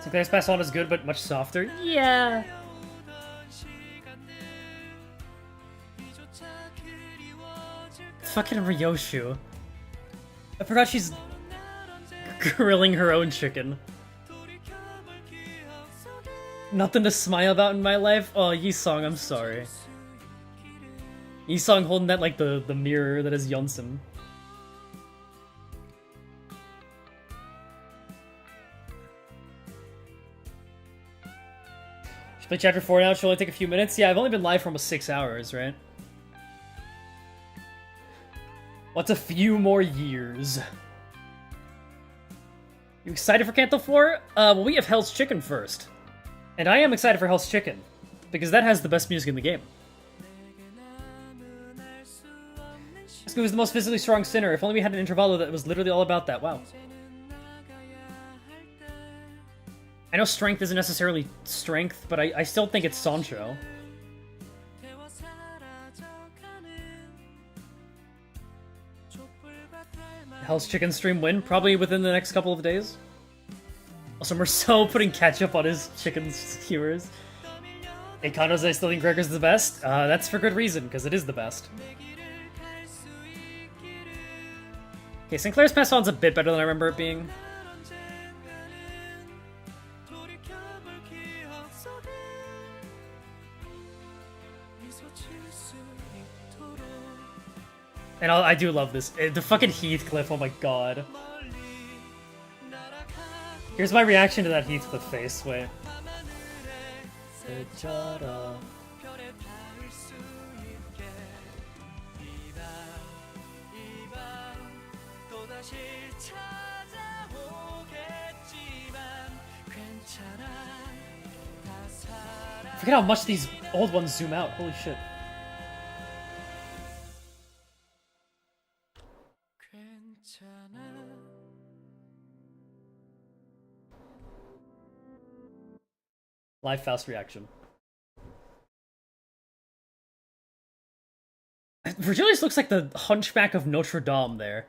So Claire's pass on is good, but much softer. Yeah. Fucking Ryoshu. I forgot she's grilling her own chicken. Nothing to smile about in my life? Oh, Yi-song, I'm sorry. Yi-song holding that like the mirror that is Yonsum. Should play chapter 4 now, should only take a few minutes. Yeah, I've only been live for almost 6 hours, right? What's a few more years? You excited for Canto 4? Well, we have Hell's Chicken first. And I am excited for Hell's Chicken, because that has the best music in the game. This was the most physically strong sinner. If only we had an intervallo that was literally all about that. Wow. I know strength isn't necessarily strength, but I still think it's Sancho. Hell's Chicken stream win? Probably within the next couple of days. Also, Marceau putting ketchup on his chicken skewers. Hey, Kantos, I still think Gregor's the best. That's for good reason, because it is the best. Okay, Sinclair's Pass On's a bit better than I remember it being. And I do love this. The fucking Heathcliff, oh my god. Here's my reaction to that Heathcliff face, wait. Forget how much these old ones zoom out, holy shit. Live Faust reaction. Virgilius looks like the Hunchback of Notre Dame there.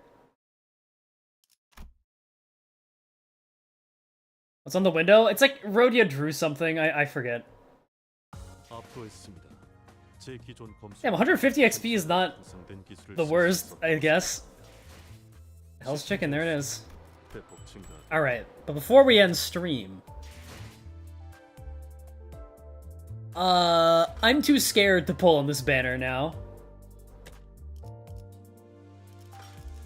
What's on the window? It's like Rhodia drew something, I forget. Damn, 150 XP is not the worst, I guess. Hell's Chicken, there it is. Alright, but before we end stream... I'm too scared to pull on this banner now.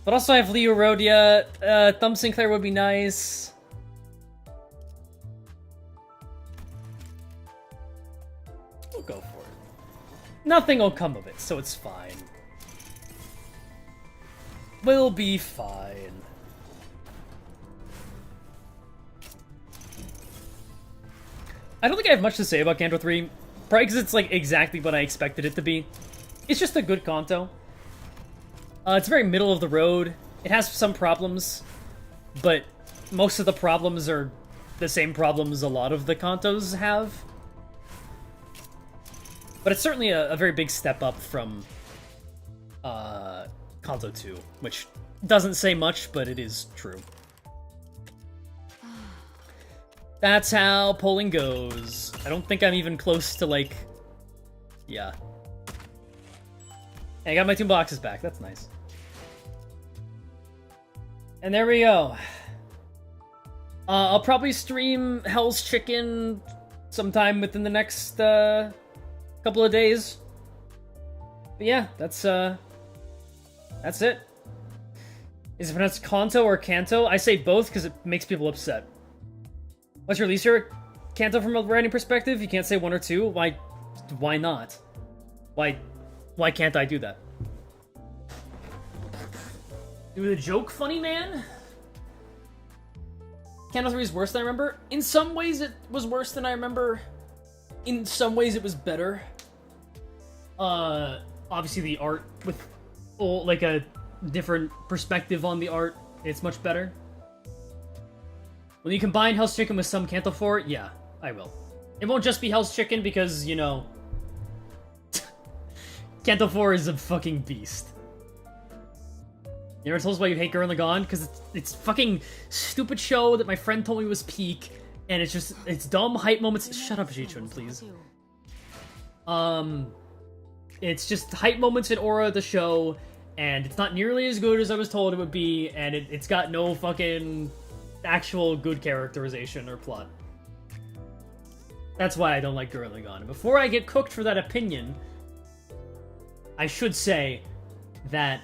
But also I have Leo Rhodia, Thumb Sinclair would be nice. We'll go for it. Nothing will come of it, so it's fine. We'll be fine. I don't think I have much to say about Canto 3, probably because it's like exactly what I expected it to be. It's just a good Kanto. It's very middle of the road. It has some problems, but most of the problems are the same problems a lot of the Kantos have. But it's certainly a very big step up from Kanto 2, which doesn't say much, but it is true. That's how polling goes. I don't think I'm even close to, like... Yeah. Hey, I got my 2 boxes back. That's nice. And there we go. I'll probably stream Hell's Chicken sometime within the next couple of days. But yeah, that's it. Is it pronounced Kanto or Canto? I say both because it makes people upset. What's your least favorite Kanto from a writing perspective? You can't say 1 or 2? Why not? Why can't I do that? Do the joke funny, man? Kanto 3 is worse than I remember. In some ways it was worse than I remember. In some ways it was better. Obviously the art with like a different perspective on the art, it's much better. Will you combine Hell's Chicken with some Canto 4? Yeah, I will. It won't just be Hell's Chicken because, you know... Canto 4 is a fucking beast. You ever told us why you hate Gurren Lagann? Because it's fucking stupid show that my friend told me was peak, and it's dumb hype moments. Shut up, Jichun, please. It's just hype moments in Aura, the show, and it's not nearly as good as I was told it would be, and it's got no fucking actual good characterization or plot. That's why I don't like Gurren Lagann. And before I get cooked for that opinion, I should say that